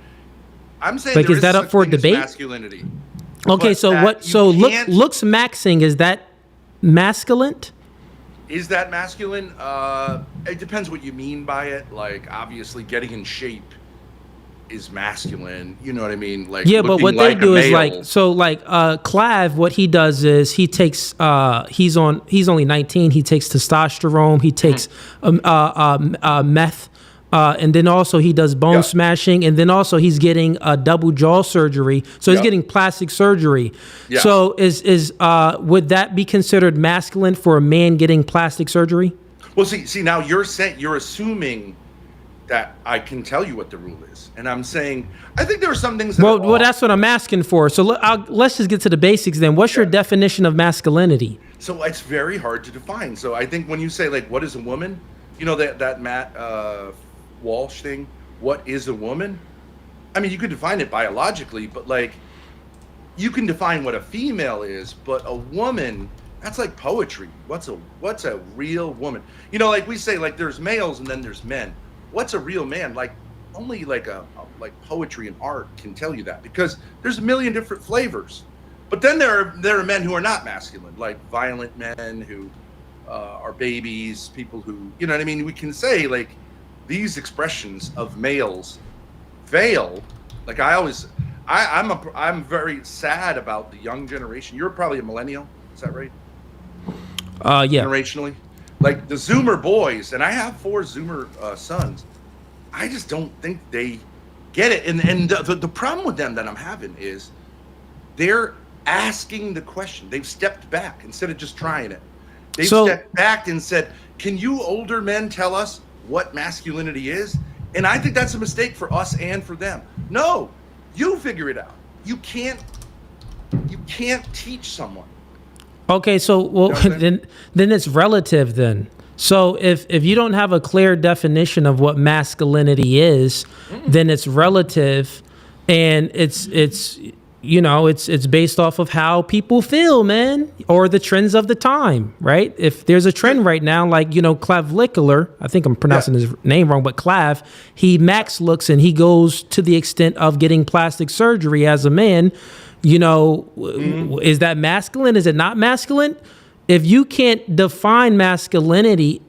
Speaker 3: I'm saying
Speaker 1: like, is that up for debate?
Speaker 3: Masculinity.
Speaker 1: Okay, so what? So looks maxing, is that masculine?
Speaker 3: Is that masculine? It depends what you mean by it. Like, obviously, getting in shape is masculine. You know what I mean? Like,
Speaker 1: yeah, but what
Speaker 3: like
Speaker 1: they do is Clav. What he does is he takes. He's only 19. He takes testosterone. He takes meth. And then also he does bone smashing, and then also he's getting a double jaw surgery. So he's getting plastic surgery. Yeah. So would that be considered masculine for a man getting plastic surgery?
Speaker 3: Well, see now you're assuming that I can tell you what the rule is, and I'm saying I think there are some things. Well,
Speaker 1: that's what I'm asking for. So let's just get to the basics then. What's your definition of masculinity?
Speaker 3: So it's very hard to define. So I think when you say like, what is a woman? You know that Matt Walsh thing, what is a woman? I mean, you could define it biologically, but like you can define what a female is, but a woman, that's like poetry. What's a real woman? You know, like we say like there's males and then there's men. What's a real man? Like only like like poetry and art can tell you that, because there's a million different flavors. But then there are men who are not masculine, like violent men who are babies, people who, you know what I mean? We can say like these expressions of males fail. Like I'm very sad about the young generation. You're probably a millennial, is that right?
Speaker 1: Yeah.
Speaker 3: Generationally, like the Zoomer boys, and I have 4 Zoomer sons. I just don't think they get it. And the problem with them that I'm having is they're asking the question. They've stepped back instead of just trying it. They've stepped back and said, "Can you older men tell us what masculinity is. And I think that's a mistake for us and for them. No, you figure it out. You can't teach someone.
Speaker 1: Okay, so well, then it's relative then. So if you don't have a clear definition of what masculinity is, then it's relative, and it's based off of how people feel, man, or the trends of the time, right? If there's a trend right now, like, Claviculator, I think I'm pronouncing his name wrong, but Clav, he max looks and he goes to the extent of getting plastic surgery as a man. Is that masculine? Is it not masculine? If you can't define masculinity,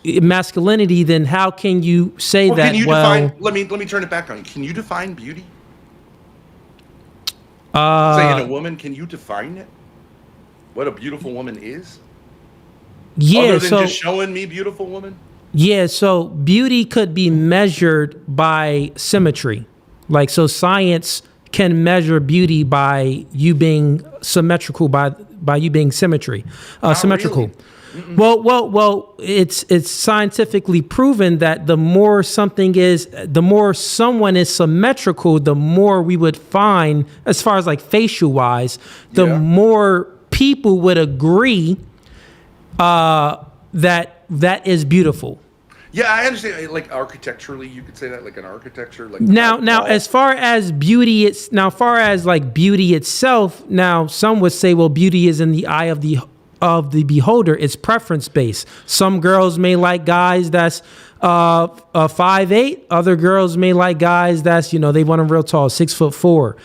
Speaker 1: then how can you say that?
Speaker 3: Can you define? Let me turn it back on you. Can you define beauty? Say in a woman, can you define it? What a beautiful woman is?
Speaker 1: Yeah.
Speaker 3: Other than just showing me beautiful woman.
Speaker 1: Yeah. So beauty could be measured by symmetry, so science can measure beauty by you being symmetrical, by you being symmetrical. Really. Well, it's scientifically proven that the more someone is symmetrical, the more we would find, as far as facial wise, the more people would agree that is beautiful.
Speaker 3: Yeah, I understand. Like architecturally, you could say that, like an architecture.
Speaker 1: Now, as far as beauty, beauty itself. Now, some would say, well, beauty is in the eye of the beholder. It's preference based. Some girls may like guys that's 5'8". Other girls may like guys that's they want them real tall, 6'4".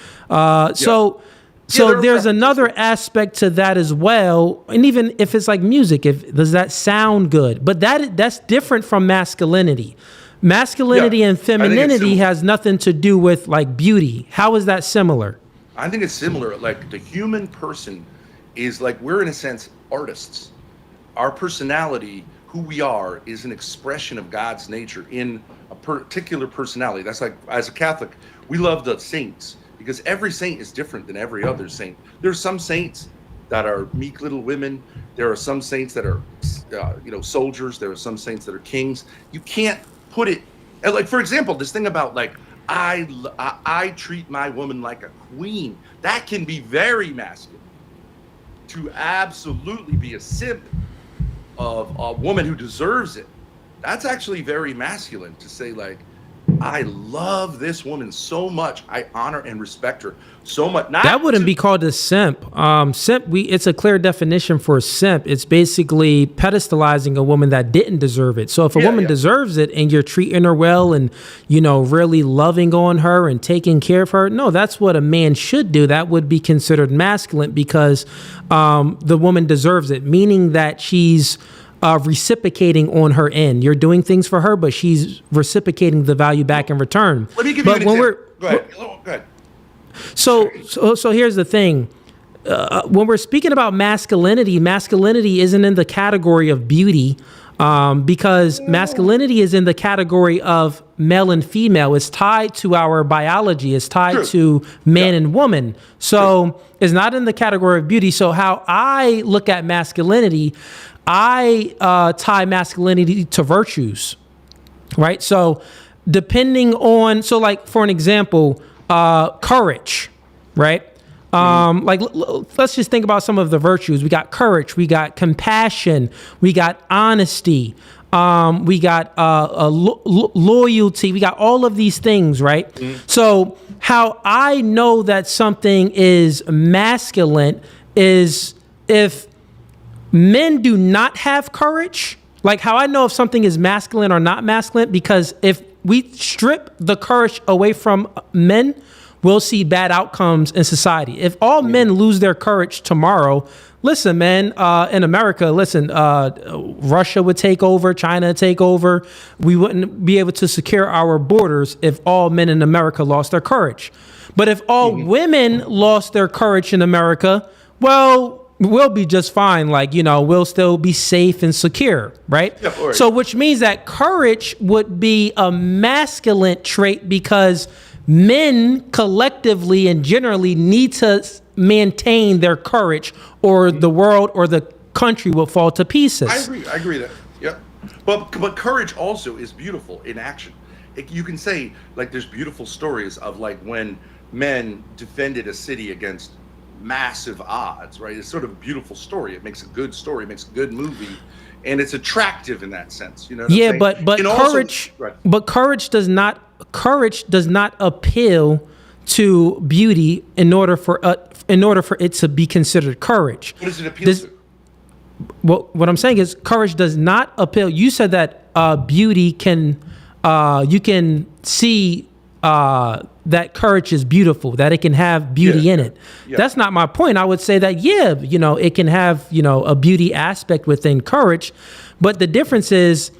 Speaker 1: So there's another aspect to that as well. And even if it's like music, does that sound good? But that's different from masculinity. Masculinity and femininity has nothing to do with beauty. How is that similar?
Speaker 3: I think it's similar. Like the human person is we're in a sense artists. Our personality, who we are, is an expression of God's nature in a particular personality. That's like, as a Catholic, we love the saints, because every saint is different than every other saint. There's some saints that are meek little women. There are some saints that are, soldiers. There are some saints that are kings. You can't put it, and for example, this thing about I treat my woman like a queen. That can be very masculine. To absolutely be a simp of a woman who deserves it. That's actually very masculine to say I love this woman so much. I honor and respect her so much.
Speaker 1: That wouldn't be called a simp. It's a clear definition for a simp. It's basically pedestalizing a woman that didn't deserve it. So if a woman deserves it and you're treating her well and, really loving on her and taking care of her, no, that's what a man should do. That would be considered masculine because the woman deserves it, meaning that she's reciprocating on her end. You're doing things for her, but she's reciprocating the value back in return.
Speaker 3: Let me give you an example. Go ahead.
Speaker 1: So here's the thing. When we're speaking about masculinity isn't in the category of beauty because masculinity is in the category of male and female. It's tied to our biology. It's tied to man and woman. So it's not in the category of beauty. So how I look at masculinity, I tie masculinity to virtues, right? So depending on, for an example, courage, right? Let's just think about some of the virtues. We got courage, we got compassion, we got honesty, we got loyalty, we got all of these things, right? So how I know that something is masculine is if men do not have courage. Like how I know if something is masculine or not masculine, because if we strip the courage away from men, we'll see bad outcomes in society. If all men lose their courage tomorrow, listen, man, in America, Russia would take over, China would take over. We wouldn't be able to secure our borders if all men in America lost their courage. But if all women lost their courage in America, well, we'll be just fine. We'll still be safe and secure, right? Yeah, so which means that courage would be a masculine trait because men collectively and generally need to maintain their courage or the world or the country will fall to pieces.
Speaker 3: I agree that. Yeah. But courage also is beautiful in action. You can say, like, there's beautiful stories of, like, when men defended a city against massive odds, right? It's sort of a beautiful story. It makes a good story, it makes a good movie, and it's attractive in that sense. You know what I'm saying?
Speaker 1: but
Speaker 3: And also-
Speaker 1: courage
Speaker 3: right.
Speaker 1: but courage does not appeal to beauty in order for it to be considered courage.
Speaker 3: What does it appeal to?
Speaker 1: Well, what I'm saying is courage does not appeal. You said that beauty can, you can see that courage is beautiful, that it can have beauty in it.
Speaker 3: Yeah.
Speaker 1: That's not my point. I would say that, it can have, a beauty aspect within courage. But the difference is,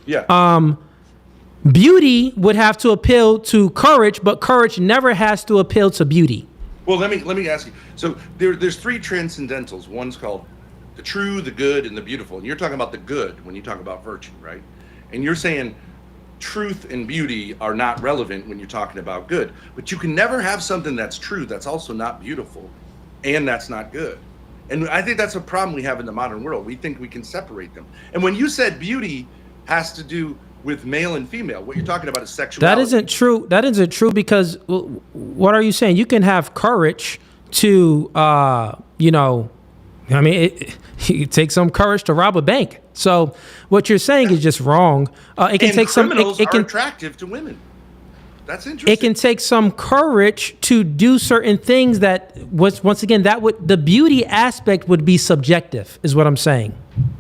Speaker 1: beauty would have to appeal to courage, but courage never has to appeal to beauty.
Speaker 3: Well, let me ask you. So there's three transcendentals. One's called the true, the good, and the beautiful. And you're talking about the good when you talk about virtue, right? And you're saying truth and beauty are not relevant when you're talking about good. But you can never have something that's true that's also not beautiful, and that's not good. And I think that's a problem we have in the modern world. We think we can separate them. And when you said beauty has to do with male and female, what you're talking about is sexuality.
Speaker 1: That isn't true. That isn't true because what are you saying? You can have courage to, it takes some courage to rob a bank. So what you're saying is just wrong. It can take some.
Speaker 3: It can attractive to women. That's interesting.
Speaker 1: It can take some courage to do certain things that was once again the beauty aspect would be subjective, is what I'm saying.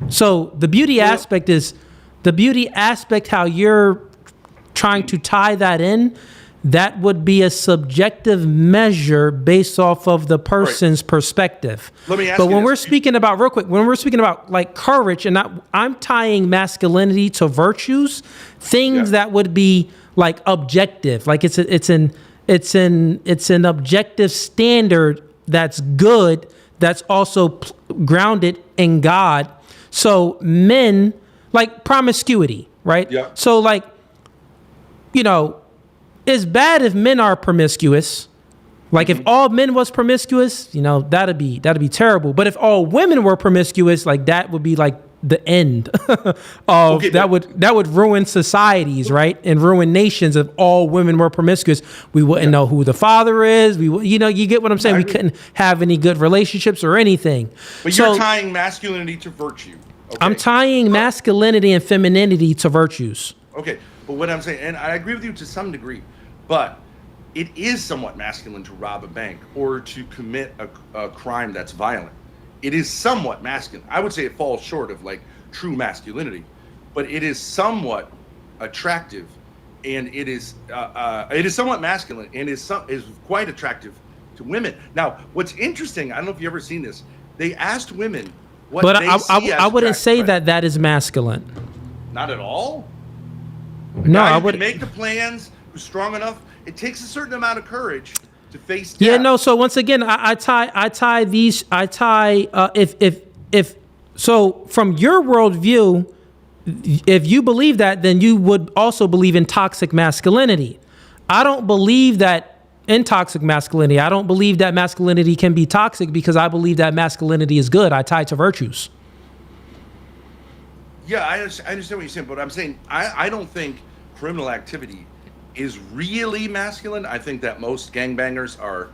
Speaker 1: So the beauty aspect is the beauty aspect. How you're trying to tie that in, that would be a subjective measure based off of the person's perspective.
Speaker 3: Let me ask
Speaker 1: but
Speaker 3: you
Speaker 1: when
Speaker 3: this.
Speaker 1: we're speaking about real quick, when we're speaking about like courage, and I'm tying masculinity to virtues, things that would be like objective, like it's an objective standard that's good, that's also grounded in God. So men, like promiscuity, right?
Speaker 3: Yeah.
Speaker 1: So like, it's bad if men are promiscuous. Like if all men was promiscuous, that'd be terrible. But if all women were promiscuous, like that would be like the end of that would ruin societies, right? And ruin nations. If all women were promiscuous, we wouldn't know who the father is. You get what I'm saying? We couldn't have any good relationships or anything.
Speaker 3: But you're tying masculinity to virtue. Okay?
Speaker 1: I'm tying masculinity and femininity to virtues.
Speaker 3: Okay, but what I'm saying, and I agree with you to some degree, but it is somewhat masculine to rob a bank or to commit a crime that's violent. It is somewhat masculine. I would say it falls short of like true masculinity, but it is somewhat attractive, and it is somewhat masculine, and is quite attractive to women. Now, what's interesting, I don't know if you've ever seen this. They asked women what
Speaker 1: But
Speaker 3: they see as
Speaker 1: I wouldn't
Speaker 3: attractive,
Speaker 1: say
Speaker 3: right?
Speaker 1: that is masculine.
Speaker 3: Not at all.
Speaker 1: No, I
Speaker 3: would
Speaker 1: would
Speaker 3: make the plans. Who's strong enough? It takes a certain amount of courage to face death.
Speaker 1: Yeah, no. So once again, if from your worldview, if you believe that, then you would also believe in toxic masculinity. I don't believe that in toxic masculinity. I don't believe that masculinity can be toxic because I believe that masculinity is good. I tie it to virtues.
Speaker 3: Yeah, I understand what you're saying, but I'm saying I don't think criminal activity is really masculine. I think that most gangbangers are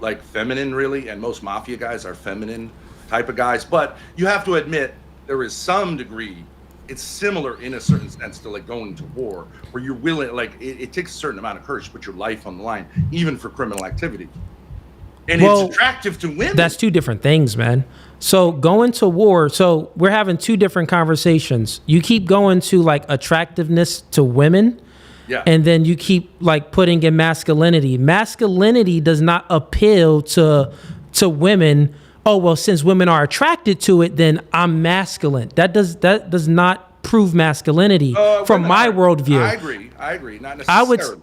Speaker 3: like feminine, really, and most mafia guys are feminine type of guys. But you have to admit there is some degree. It's similar in a certain sense to like going to war, where you're willing, like it takes a certain amount of courage to put your life on the line, even for criminal activity. And it's attractive to women.
Speaker 1: That's two different things, man. So going to war, so we're having two different conversations. You keep going to like attractiveness to women.
Speaker 3: Yeah.
Speaker 1: And then you keep like putting in masculinity. Masculinity does not appeal to women. Oh, well, since women are attracted to it, then I'm masculine. That does not prove masculinity from my worldview.
Speaker 3: I agree. Not necessarily.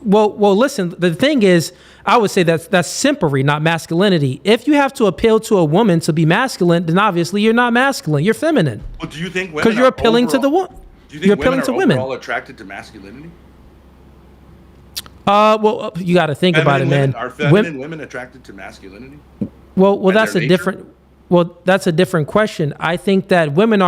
Speaker 1: Well, listen, the thing is, I would say that's simpery, not masculinity. If you have to appeal to a woman to be masculine, then obviously you're not masculine. You're feminine.
Speaker 3: Well, do you think women
Speaker 1: because you're appealing to the woman?
Speaker 3: Do you think women are overall attracted to masculinity?
Speaker 1: Well, you got to think about it, man.
Speaker 3: Are feminine women attracted to masculinity?
Speaker 1: Well, that's a different. Well, that's a different question. I think that women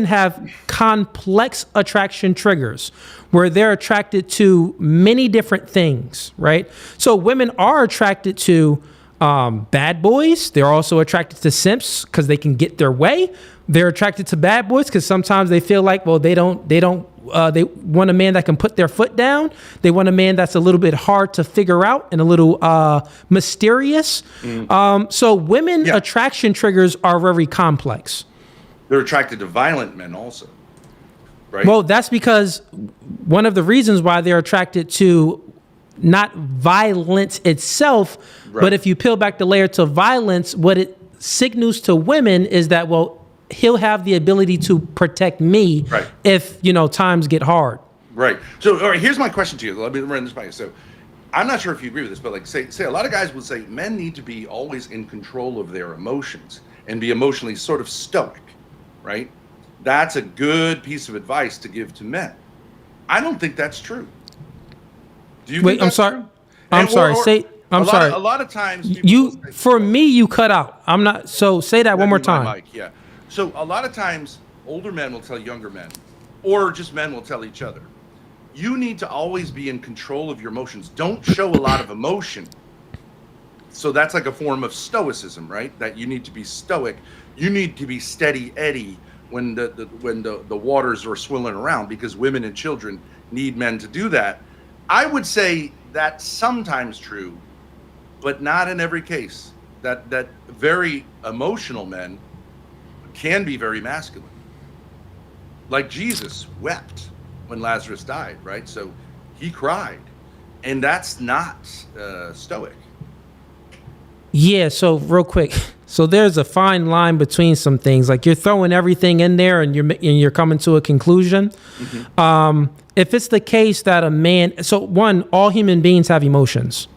Speaker 1: have complex attraction triggers where they're attracted to many different things, right? So women are attracted to bad boys. They're also attracted to simps because they can get their way. They're attracted to bad boys because sometimes they feel like, well, they want a man that can put their foot down. They want a man that's a little bit hard to figure out and a little mysterious. So women attraction triggers are very complex.
Speaker 3: They're attracted to violent men also, right?
Speaker 1: Well, that's because one of the reasons why they're attracted to not violence itself, but if you peel back the layer to violence, what it signals to women is that, well, he'll have the ability to protect me if, times get hard.
Speaker 3: Right. So, all right, here's my question to you. Let me run this by you. So, I'm not sure if you agree with this, but like say a lot of guys would say men need to be always in control of their emotions and be emotionally sort of stoic, right? That's a good piece of advice to give to men. I don't think that's true. Do you think that's true?
Speaker 1: I'm sorry.
Speaker 3: A lot of times
Speaker 1: you cut out. I'm not. So say that one more time.
Speaker 3: Yeah. So a lot of times older men will tell younger men, or just men will tell each other, you need to always be in control of your emotions. Don't show a lot of emotion. So that's like a form of stoicism, right? That you need to be stoic. You need to be steady Eddie when the waters are swirling around, because women and children need men to do that. I would say that's sometimes true, but not in every case. That very emotional men can be very masculine. Like Jesus wept when Lazarus died, right? So he cried, and that's not stoic.
Speaker 1: Yeah, so real quick. So there's a fine line between some things. Like you're throwing everything in there and you're coming to a conclusion. If it's the case that a man, so one, all human beings have emotions.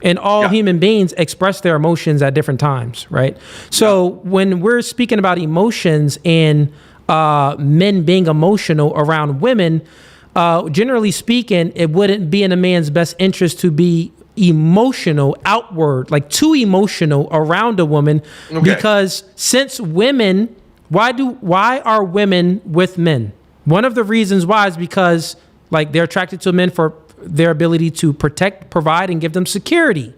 Speaker 1: And all human beings express their emotions at different times, right? So when we're speaking about emotions and men being emotional around women, generally speaking, it wouldn't be in a man's best interest to be emotional outward, like too emotional around a woman, because since women, why are women with men? One of the reasons why is because like they're attracted to men for their ability to protect, provide, and give them security.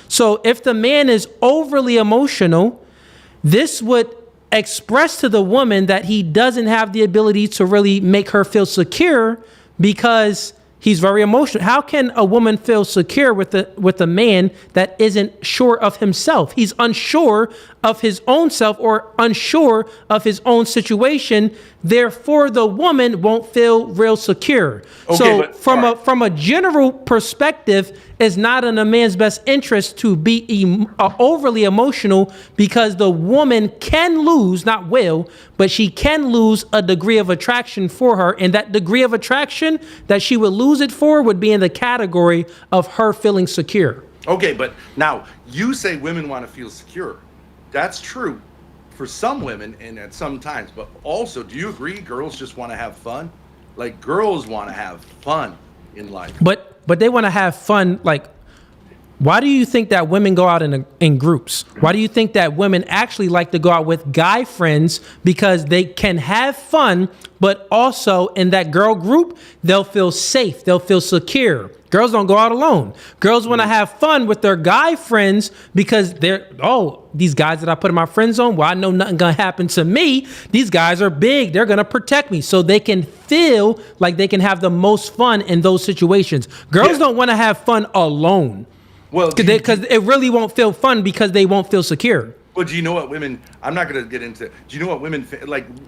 Speaker 1: So if the man is overly emotional, this would express to the woman that he doesn't have the ability to really make her feel secure because he's very emotional. How can a woman feel secure with a man that isn't sure of himself? He's unsure of his own self or unsure of his own situation. Therefore, the woman won't feel real secure. So from a general perspective, it's not in a man's best interest to be overly emotional, because the woman can lose, not will, but she can lose a degree of attraction for her. And that degree of attraction that she would lose it for would be in the category of her feeling secure.
Speaker 3: Okay, but now you say women want to feel secure. That's true for some women and at some times, but also, do you agree girls just want to have fun? Like girls want to have fun in life.
Speaker 1: But they want to have fun. Like, why do you think that women go out in groups? Why do you think that women actually like to go out with guy friends? Because they can have fun, but also in that girl group, they'll feel safe. They'll feel secure. Girls don't go out alone. Girls want to have fun with their guy friends because these guys that I put in my friend zone, well, I know nothing gonna happen to me. These guys are big. They're gonna protect me. So they can feel like they can have the most fun in those situations. Girls don't want to have fun alone.
Speaker 3: Well,
Speaker 1: because it really won't feel fun because they won't feel secure.
Speaker 3: Well, do you know what women, I'm not going to get into, do you know what women,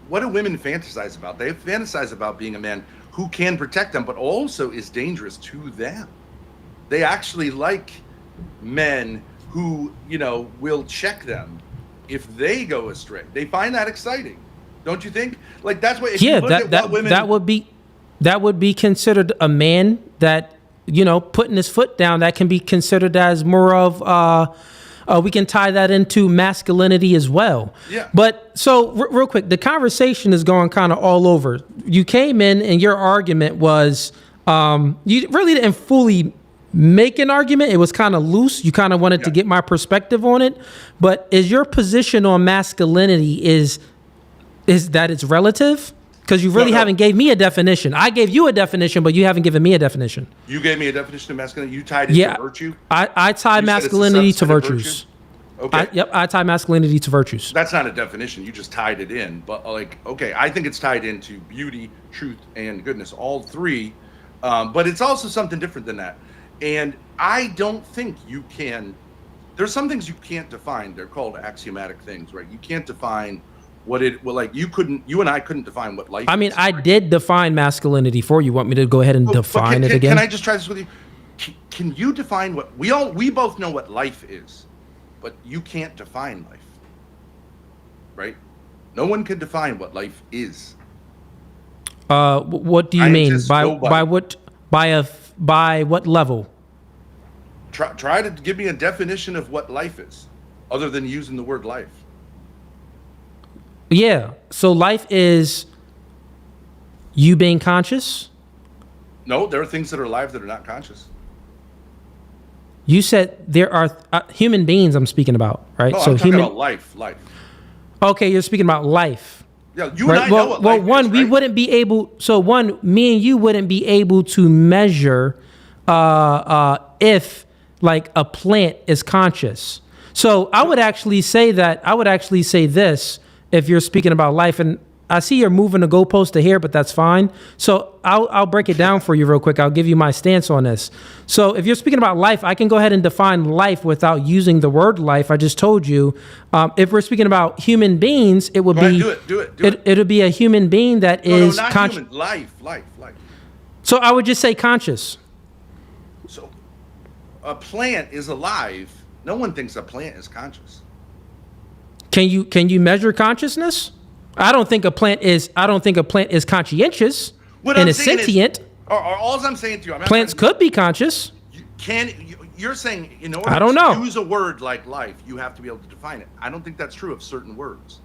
Speaker 3: what do women fantasize about? They fantasize about being a man who can protect them, but also is dangerous to them. They actually like men who, will check them if they go astray. They find that exciting. Don't you think? Like, that's what, if you look at what women...
Speaker 1: that would be considered a man that, putting his foot down, that can be considered as more of, we can tie that into masculinity as well.
Speaker 3: Yeah.
Speaker 1: But so real quick, the conversation is going kind of all over. You came in and your argument was, you really didn't fully make an argument. It was kind of loose. You kind of wanted to get my perspective on it. But is your position on masculinity is that it's relative? Because you really haven't gave me a definition. I gave you a definition, but you haven't given me a definition.
Speaker 3: You gave me a definition of masculinity. You tied it to virtue.
Speaker 1: I tie masculinity to virtues.
Speaker 3: Okay.
Speaker 1: I tie masculinity to virtues.
Speaker 3: That's not a definition. You just tied it in. But like, okay, I think it's tied into beauty, truth, and goodness, all three. But it's also something different than that. And I don't think you can. There's some things you can't define. They're called axiomatic things, right? You can't define like you and I couldn't define what life is.
Speaker 1: I mean, I did define masculinity for you. Want me to go ahead and define it again?
Speaker 3: Can I just try this with you? Can you define what we both know what life is, but you can't define life, right? No one can define what life is.
Speaker 1: What do you mean by what level?
Speaker 3: Try to give me a definition of what life is, other than using the word life.
Speaker 1: Yeah. So life is you being conscious?
Speaker 3: No, there are things that are alive that are not conscious.
Speaker 1: You said there are human beings I'm speaking about, right?
Speaker 3: No,
Speaker 1: so
Speaker 3: I'm talking about life.
Speaker 1: Okay, you're speaking about life.
Speaker 3: Yeah, you and I know what life is,
Speaker 1: we wouldn't be able. So me and you wouldn't be able to measure if like a plant is conscious. So I would actually say this. If you're speaking about life, and I see you're moving the goalpost to here, but that's fine. So I'll break it down for you real quick. I'll give you my stance on this. So if you're speaking about life, I can go ahead and define life without using the word life. I just told you. If we're speaking about human beings, it would be
Speaker 3: do it.
Speaker 1: It'll be a human being that is conscious.
Speaker 3: Human. Life.
Speaker 1: So I would just say conscious.
Speaker 3: So a plant is alive. No one thinks a plant is conscious.
Speaker 1: Can you measure consciousness? I don't think a plant is conscientious and is sentient.
Speaker 3: All I'm saying to you,
Speaker 1: plants could be conscious.
Speaker 3: You're saying in order to use a word like life, you have to be able to define it. I don't think that's true of certain words.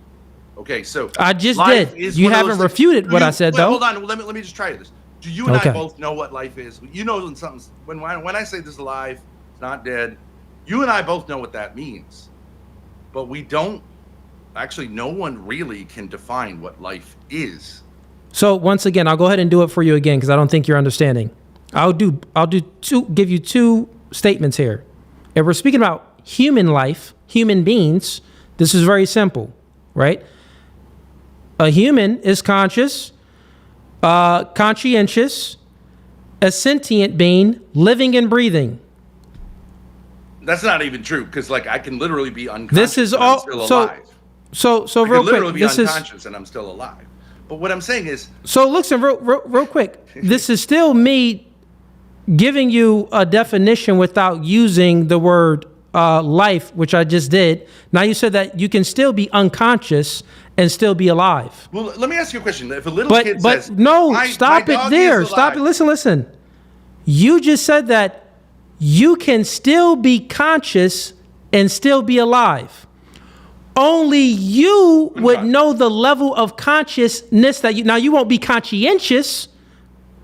Speaker 3: Okay, so
Speaker 1: I just did. You haven't refuted what I said, though.
Speaker 3: Hold on, let me just try this. Do you and I both know what life is? You know when something's when I say this is alive, it's not dead. You and I both know what that means, but we don't. Actually, no one really can define what life is.
Speaker 1: So once again, I'll go ahead and do it for you again because I don't think you're understanding. I'll give you two statements here. If we're speaking about human life, human beings, this is very simple, right? A human is conscious, conscientious, a sentient being, living and breathing.
Speaker 3: That's not even true because, like, I can literally be unconscious.
Speaker 1: This is all
Speaker 3: alive.
Speaker 1: So
Speaker 3: I
Speaker 1: real
Speaker 3: can literally
Speaker 1: quick,
Speaker 3: be
Speaker 1: this
Speaker 3: unconscious and I'm still alive. But what I'm saying is,
Speaker 1: so listen, real quick. This is still me giving you a definition without using the word life, which I just did. Now you said that you can still be unconscious and still be alive.
Speaker 3: Well, let me ask you a question. If a little kid says,
Speaker 1: no, stop it there. Stop it. Listen. You just said that you can still be conscious and still be alive. Only you would know the level of consciousness that you won't be conscientious,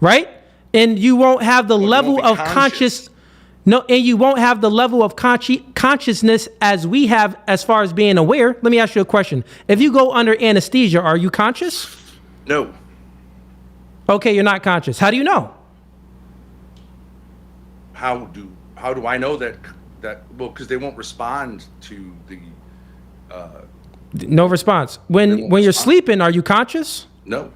Speaker 1: right? And you won't have the level of conscious. No, and you won't have the level of consciousness as we have as far as being aware. Let me ask you a question. If you go under anesthesia, are you conscious?
Speaker 3: No.
Speaker 1: Okay, you're not conscious. How do you know?
Speaker 3: How do I know that well, because they won't respond to the
Speaker 1: no response. When you're sleeping, are you conscious?
Speaker 3: No.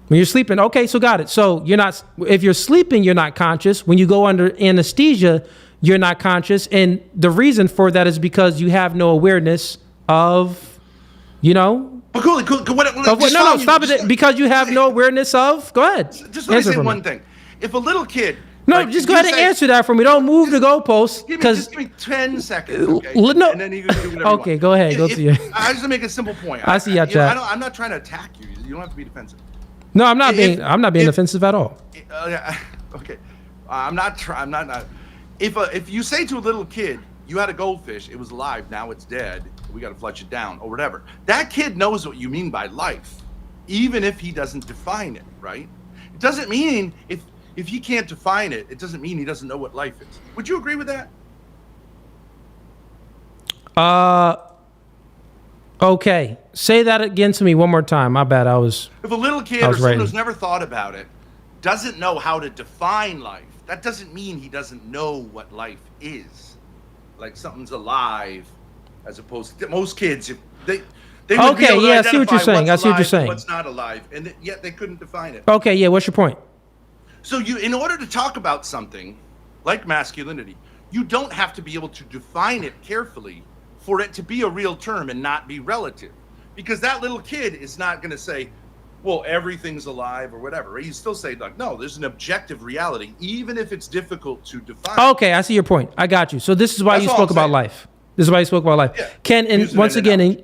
Speaker 1: When you're sleeping, okay, so got it. So you're not. If you're sleeping, you're not conscious. When you go under anesthesia, you're not conscious, and the reason for that is because you have no awareness of,
Speaker 3: Cool.
Speaker 1: Stop it. Because you have no awareness of. Go ahead.
Speaker 3: Just let me say one thing. If a little kid.
Speaker 1: No, just go ahead and answer that for me. Don't move the goalpost.
Speaker 3: Just give me 10 seconds, okay?
Speaker 1: No.
Speaker 3: And then you can do whatever
Speaker 1: okay,
Speaker 3: you want.
Speaker 1: Go ahead. Go to you.
Speaker 3: I just make a simple point.
Speaker 1: I see your chat.
Speaker 3: I'm not trying to attack you. You don't have to be defensive.
Speaker 1: No, I'm not being offensive at all.
Speaker 3: Okay. I'm not. If you say to a little kid, you had a goldfish, it was alive, now it's dead, we got to flush it down or whatever. That kid knows what you mean by life, even if he doesn't define it, right? It doesn't mean if if he can't define it, it doesn't mean he doesn't know what life is. Would you agree with that?
Speaker 1: Okay. Say that again to me one more time. My bad.
Speaker 3: If a little kid or someone who's never thought about it doesn't know how to define life, that doesn't mean he doesn't know what life is. Like something's alive, as opposed to most kids, if they would be able to
Speaker 1: I see what you're saying. I see what you're saying.
Speaker 3: What's not alive, and yet they couldn't define it.
Speaker 1: Okay, yeah. What's your point?
Speaker 3: So in order to talk about something like masculinity, you don't have to be able to define it carefully for it to be a real term and not be relative. Because that little kid is not going to say, well, everything's alive or whatever. You still say, like, no, there's an objective reality, even if it's difficult to define.
Speaker 1: Okay, I see your point. I got you. So this is why you spoke about life. This is why you spoke about life.
Speaker 3: Yeah.
Speaker 1: Ken, and once again,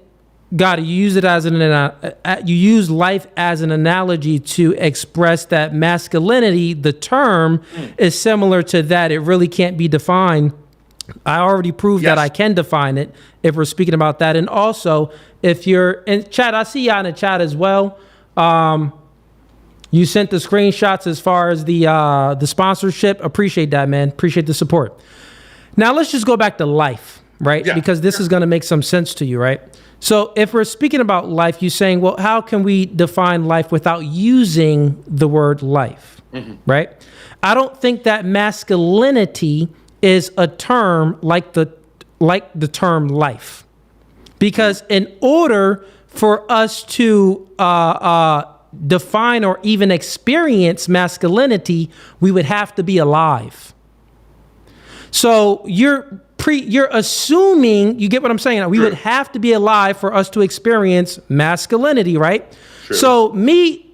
Speaker 1: got it. You use it as you use life as an analogy to express that masculinity. The term is similar to that. It really can't be defined. I already proved that I can define it if we're speaking about that. And also, if you're in chat, I see y'all in the chat as well. You sent the screenshots as far as the sponsorship. Appreciate that, man. Appreciate the support. Now let's just go back to life, right?
Speaker 3: Yeah.
Speaker 1: Because this is going to make some sense to you, right? So if we're speaking about life, you're saying, well, how can we define life without using the word life, right? I don't think that masculinity is a term like the term life, because in order for us to define or even experience masculinity, we would have to be alive. So you're assuming, you get what I'm saying? We would have to be alive for us to experience masculinity, right?
Speaker 3: True.
Speaker 1: So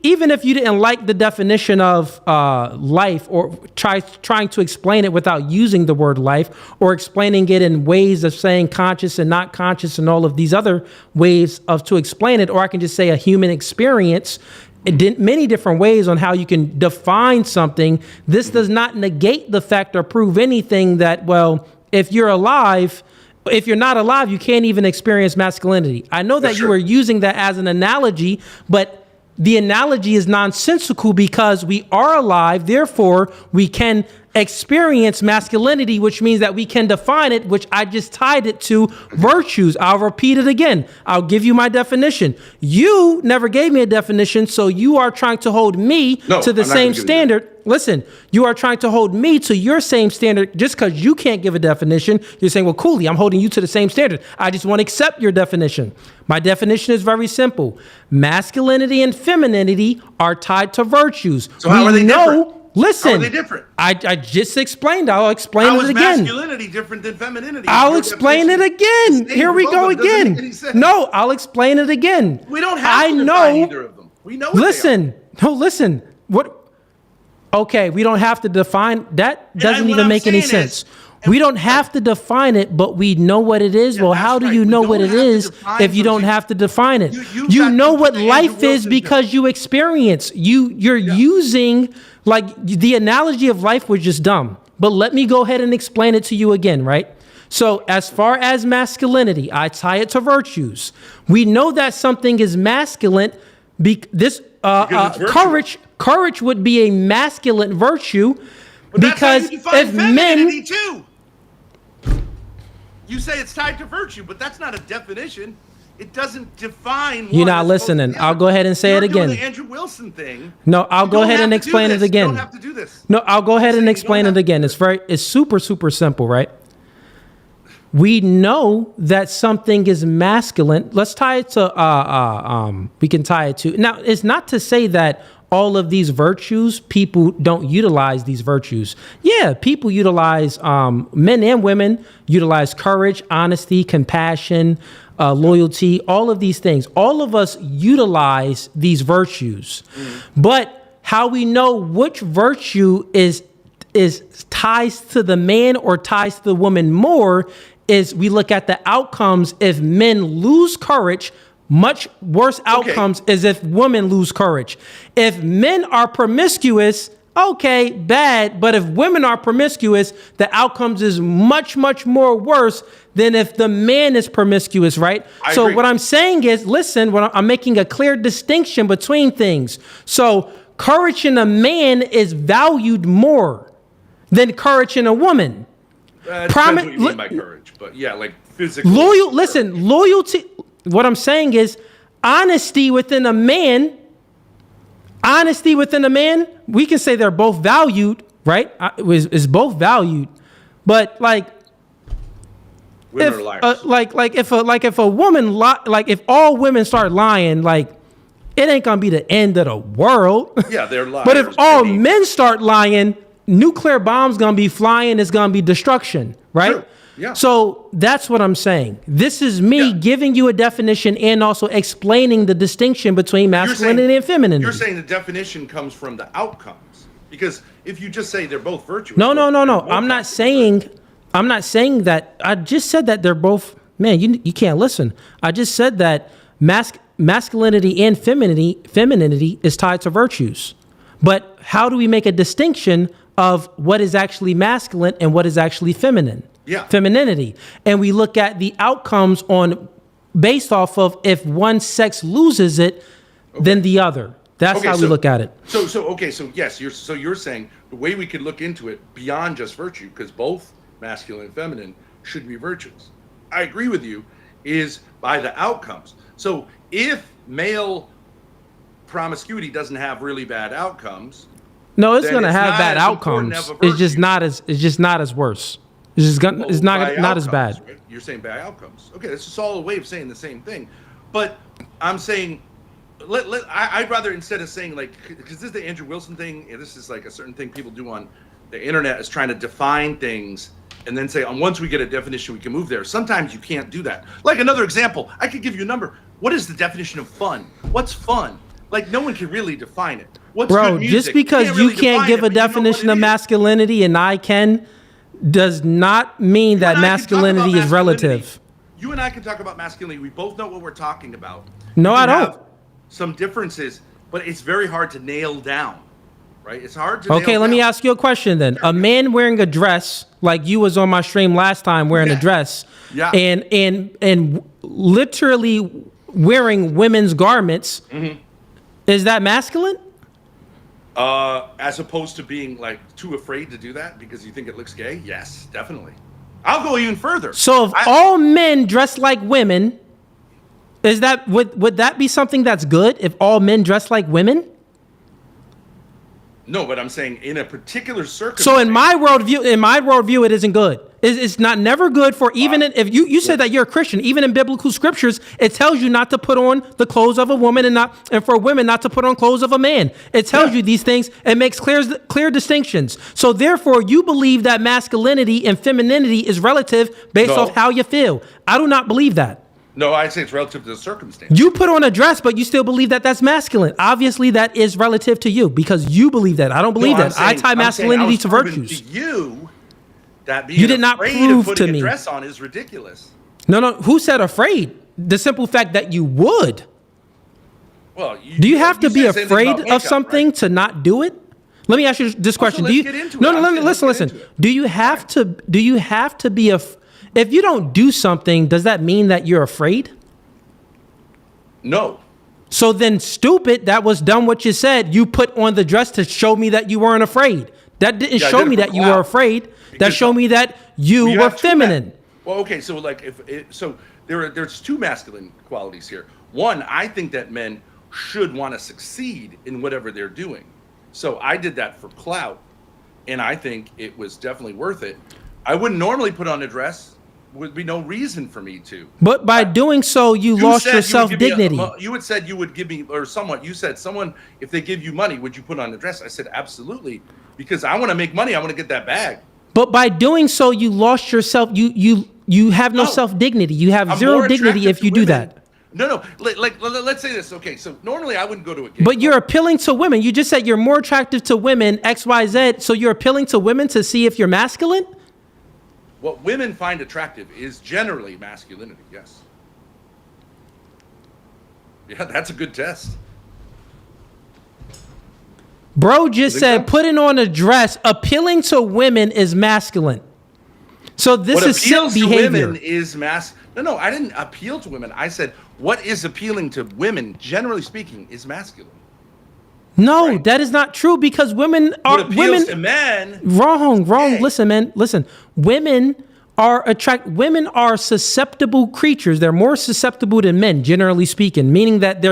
Speaker 1: even if you didn't like the definition of life, or trying to explain it without using the word life, or explaining it in ways of saying conscious and not conscious and all of these other ways to explain it, or I can just say a human experience, many different ways on how you can define something. This does not negate the fact or prove anything that, well, if you're not alive, you can't even experience masculinity. I know that you are using that as an analogy, but the analogy is nonsensical because we are alive. Therefore, we can experience masculinity, which means that we can define it, which I just tied it to virtues. I'll repeat it again. I'll give you my definition. You never gave me a definition, so you are trying to hold me to the same standard. Listen, you are trying to hold me to your same standard just because you can't give a definition. You're saying, well, coolly, I'm holding you to the same standard. I just want to accept your definition. My definition is very simple. Masculinity and femininity are tied to virtues.
Speaker 3: So how are they different?
Speaker 1: Listen,
Speaker 3: how are they different?
Speaker 1: I just explained. I'll explain
Speaker 3: How
Speaker 1: it
Speaker 3: is
Speaker 1: again.
Speaker 3: masculinity different than femininity?
Speaker 1: I'll explain it again. Here we go again. No, I'll explain it again.
Speaker 3: We don't have to define either of them. We know what
Speaker 1: listen. No, listen. What? Okay, we don't have to define. That doesn't even make any sense. We don't have to define it, but we know what it is. Well, how do you know what it is if you don't have to define it? You know what life is because you experience. You're using, like, the analogy of life was just dumb. But let me go ahead and explain it to you again, right? So as far as masculinity, I tie it to virtues. We know that something is masculine. Courage would be a masculine virtue,
Speaker 3: but
Speaker 1: because if men
Speaker 3: too. You say it's tied to virtue, but that's not a definition. It doesn't define.
Speaker 1: You're not listening. I'll go ahead and say it again.
Speaker 3: Doing the Andrew Wilson thing.
Speaker 1: No, I'll go ahead and explain it again.
Speaker 3: You don't have to do this.
Speaker 1: No, I'll go ahead and explain it again. It's super simple, right? We know that something is masculine. Let's tie it to we can tie it to. Now, it's not to say that all of these virtues, people don't utilize these virtues. Yeah, people utilize, men and women utilize courage, honesty, compassion, loyalty, all of these things. All of us utilize these virtues. But how we know which virtue is ties to the man or ties to the woman more is we look at the outcomes. If men lose courage, much worse outcomes is if women lose courage. If men are promiscuous, okay, bad. But if women are promiscuous, the outcomes is much more worse than if the man is promiscuous, right? So what I'm saying is, listen, I'm making a clear distinction between things. So courage in a man is valued more than courage in a woman.
Speaker 3: Depends what you mean by courage, but yeah, like physical.
Speaker 1: Loyalty. What I'm saying is honesty within a man. Honesty within a man. We can say they're both valued, right? Is both valued, but like.
Speaker 3: Women are liars.
Speaker 1: If a woman if all women start lying, like it ain't gonna be the end of the world.
Speaker 3: Yeah, they're liars.
Speaker 1: But if all men start lying, nuclear bombs gonna be flying. It's gonna be destruction, right?
Speaker 3: Sure. Yeah.
Speaker 1: So that's what I'm saying. This is me giving you a definition and also explaining the distinction between masculinity and femininity.
Speaker 3: You're saying the definition comes from the outcomes, because if you just say they're both virtuous.
Speaker 1: No. I'm not saying that. I just said that they're both. Man, you can't listen. I just said that masculinity and femininity is tied to virtues. But how do we make a distinction of what is actually masculine and what is actually feminine?
Speaker 3: Yeah.
Speaker 1: Femininity. And we look at the outcomes based off of if one sex loses it, then the other. That's how we look at it.
Speaker 3: So yes, you're saying the way we could look into it beyond just virtue, because both masculine and feminine should be virtuous. I agree with you, is by the outcomes. So if male promiscuity doesn't have really bad outcomes,
Speaker 1: no, it's going to have bad outcomes. It's just not as worse. It's not as bad.
Speaker 3: Right? You're saying bad outcomes. Okay, that's just all a way of saying the same thing. But I'm saying, I'd rather, instead of saying like, because this is the Andrew Wilson thing, and this is like a certain thing people do on the internet, is trying to define things and then say, once we get a definition, we can move there. Sometimes you can't do that. Like another example, I could give you a number. What is the definition of fun? What's fun? Like no one can really define it. What's
Speaker 1: Bro,
Speaker 3: good music?
Speaker 1: just because you can't give a definition of masculinity and I can, does not mean that masculinity is relative.
Speaker 3: You and I can talk about masculinity. We both know what we're talking about.
Speaker 1: No, I don't.
Speaker 3: Have some differences, but it's very hard to nail down, right? It's hard to.
Speaker 1: Okay, let me ask you a question then. A man wearing a dress, like you was on my stream last time wearing a dress, and literally wearing women's garments, is that masculine?
Speaker 3: As opposed to being like too afraid to do that because you think it looks gay? Yes, definitely. I'll go even further.
Speaker 1: So if all men dress like women, is that would that be something that's good if all men dress like women?
Speaker 3: No, but I'm saying in a particular circumstance.
Speaker 1: So in my worldview, it isn't good. It's not never good for even if you said that you're a Christian. Even in biblical scriptures, it tells you not to put on the clothes of a woman and for women not to put on clothes of a man. It tells you these things and makes clear distinctions. So therefore, you believe that masculinity and femininity is relative based off how you feel. I do not believe that.
Speaker 3: No, I'd say it's relative to the circumstance.
Speaker 1: You put on a dress, but you still believe that that's masculine. Obviously, that is relative to you because you believe that. I don't believe that. I tie masculinity to virtues.
Speaker 3: To you, that being
Speaker 1: you did not prove
Speaker 3: of
Speaker 1: to
Speaker 3: putting
Speaker 1: me.
Speaker 3: A dress on is ridiculous.
Speaker 1: No. Who said afraid? The simple fact that you would.
Speaker 3: Well,
Speaker 1: do you have to be afraid of something to not do it? Let me ask you this question. Listen. Do you have to be if you don't do something, does that mean that you're afraid?
Speaker 3: No.
Speaker 1: So then, stupid, that was dumb what you said. You put on the dress to show me that you weren't afraid. That didn't show me that you were afraid. That showed me that you were feminine.
Speaker 3: Well, okay, so like there's two masculine qualities here. One, I think that men should want to succeed in whatever they're doing. So I did that for clout, and I think it was definitely worth it. I wouldn't normally put on a dress. Would be no reason for me to.
Speaker 1: But by doing so, you lost your self-dignity.
Speaker 3: You had said you would give me, or someone, you said someone, if they give you money, would you put on a dress? I said, absolutely, because I want to make money. I want to get that bag.
Speaker 1: But by doing so, you lost yourself. You have no self-dignity. You have zero dignity if you do that.
Speaker 3: No. Let's say this. Okay, so normally I wouldn't go to a gay
Speaker 1: But you're appealing to women. You just said you're more attractive to women, X, Y, Z. So you're appealing to women to see if you're masculine?
Speaker 3: What women find attractive is generally masculinity, yes. Yeah, that's a good test.
Speaker 1: Bro just said putting on a dress, appealing to women is masculine. So this is simp behavior.
Speaker 3: Women is No, I didn't appeal to women. I said what is appealing to women, generally speaking, is masculine.
Speaker 1: No,
Speaker 3: right?
Speaker 1: that is not true because women are
Speaker 3: What appeals
Speaker 1: women.
Speaker 3: to men?
Speaker 1: Wrong.
Speaker 3: Hey.
Speaker 1: Listen, man. Listen. Women are susceptible creatures. They're more susceptible than men, generally speaking, meaning that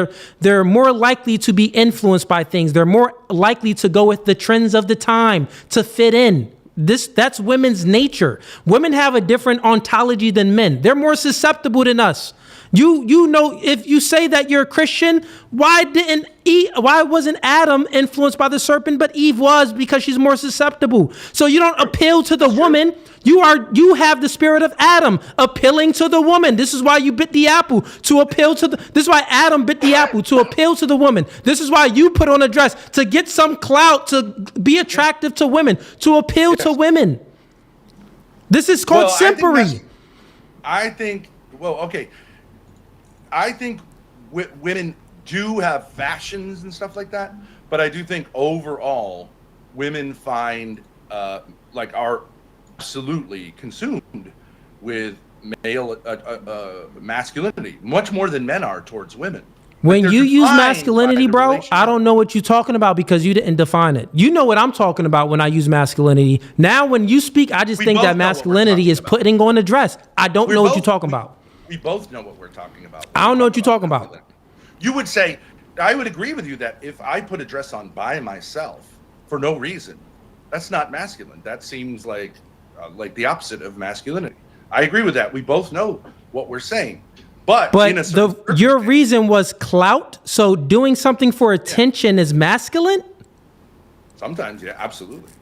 Speaker 1: they're more likely to be influenced by things. They're more likely to go with the trends of the time, to fit in. That's women's nature. Women have a different ontology than men. They're more susceptible than us. You know, if you say that you're a Christian, why wasn't Adam influenced by the serpent, but Eve was? Because she's more susceptible. So you don't appeal to the woman. You have the spirit of Adam appealing to the woman. This is why you bit the apple to appeal to this is why Adam bit the apple to appeal to the woman. This is why you put on a dress to get some clout, to be attractive to women, to appeal to women. This is called simpery.
Speaker 3: I think women do have fashions and stuff like that, but I do think overall women find are absolutely consumed with male masculinity much more than men are towards women.
Speaker 1: When you use masculinity, bro, I don't know what you're talking about because you didn't define it. You know what I'm talking about when I use masculinity. Now, when you speak, I just think that masculinity is putting on a dress. I don't know what you're talking about.
Speaker 3: We both know what we're talking about.
Speaker 1: I don't know what you're talking about.
Speaker 3: You would say, I would agree with you that if I put a dress on by myself for no reason, that's not masculine. That seems like the opposite of masculinity. I agree with that. We both know what we're saying. But your reason was clout. So doing something for attention is masculine? Sometimes, yeah, absolutely.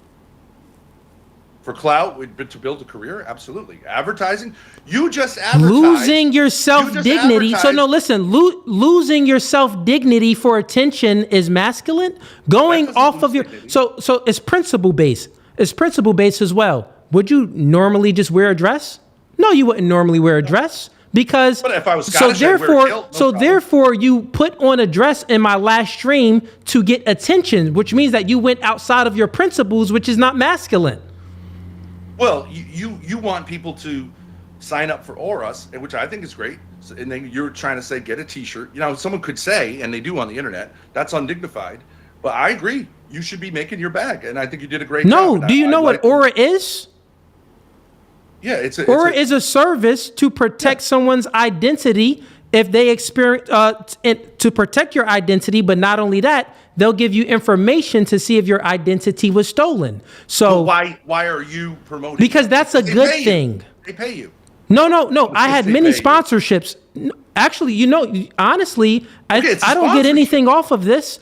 Speaker 3: For clout, to build a career, absolutely. Advertising, you just advertise.
Speaker 1: Losing your self-dignity. So no, listen, losing your self-dignity for attention is masculine? Going off of your... So it's principle-based. It's principle-based as well. Would you normally just wear a dress? No, you wouldn't normally wear a dress. Because
Speaker 3: but if I was Scottish,
Speaker 1: therefore you put on a dress in my last stream to get attention, which means that you went outside of your principles, which is not masculine.
Speaker 3: Well, you want people to sign up for Oros, which I think is great. And then you're trying to say get a T-shirt. You know, someone could say, and they do on the internet, that's undignified. But I agree, you should be making your bag, and I think you did a great job.
Speaker 1: No, do you know what Aura is?
Speaker 3: Yeah,
Speaker 1: Aura is a service to protect someone's identity if they experience to protect your identity, but not only that, they'll give you information to see if your identity was stolen. So
Speaker 3: why are you promoting?
Speaker 1: Because that's a good thing.
Speaker 3: They pay you.
Speaker 1: No. I had many sponsorships. Actually, honestly, I don't get anything off of this.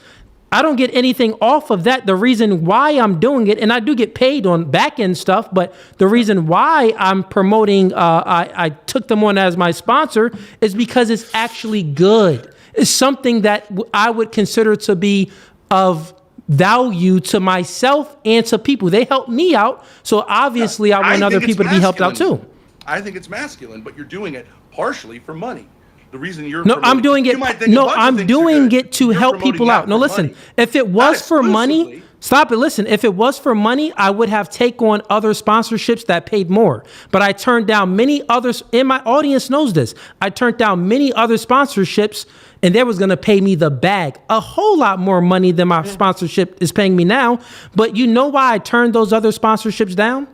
Speaker 1: I don't get anything off of that. The reason why I'm doing it, and I do get paid on back end stuff, but the reason why I'm promoting, I took them on as my sponsor is because it's actually good. It's something that I would consider to be of value to myself and to people. They help me out. So obviously I want other people to be helped out too.
Speaker 3: I think it's masculine, but you're doing it partially for money. The reason you're
Speaker 1: I'm doing it. No, I'm doing it to help people out. No, listen, if it was for money, stop it. Listen, if it was for money, I would have taken on other sponsorships that paid more. But I turned down many others, and my audience knows this. I turned down many other sponsorships, and they was going to pay me the bag, a whole lot more money than my sponsorship is paying me now. But you know why I turned those other sponsorships down?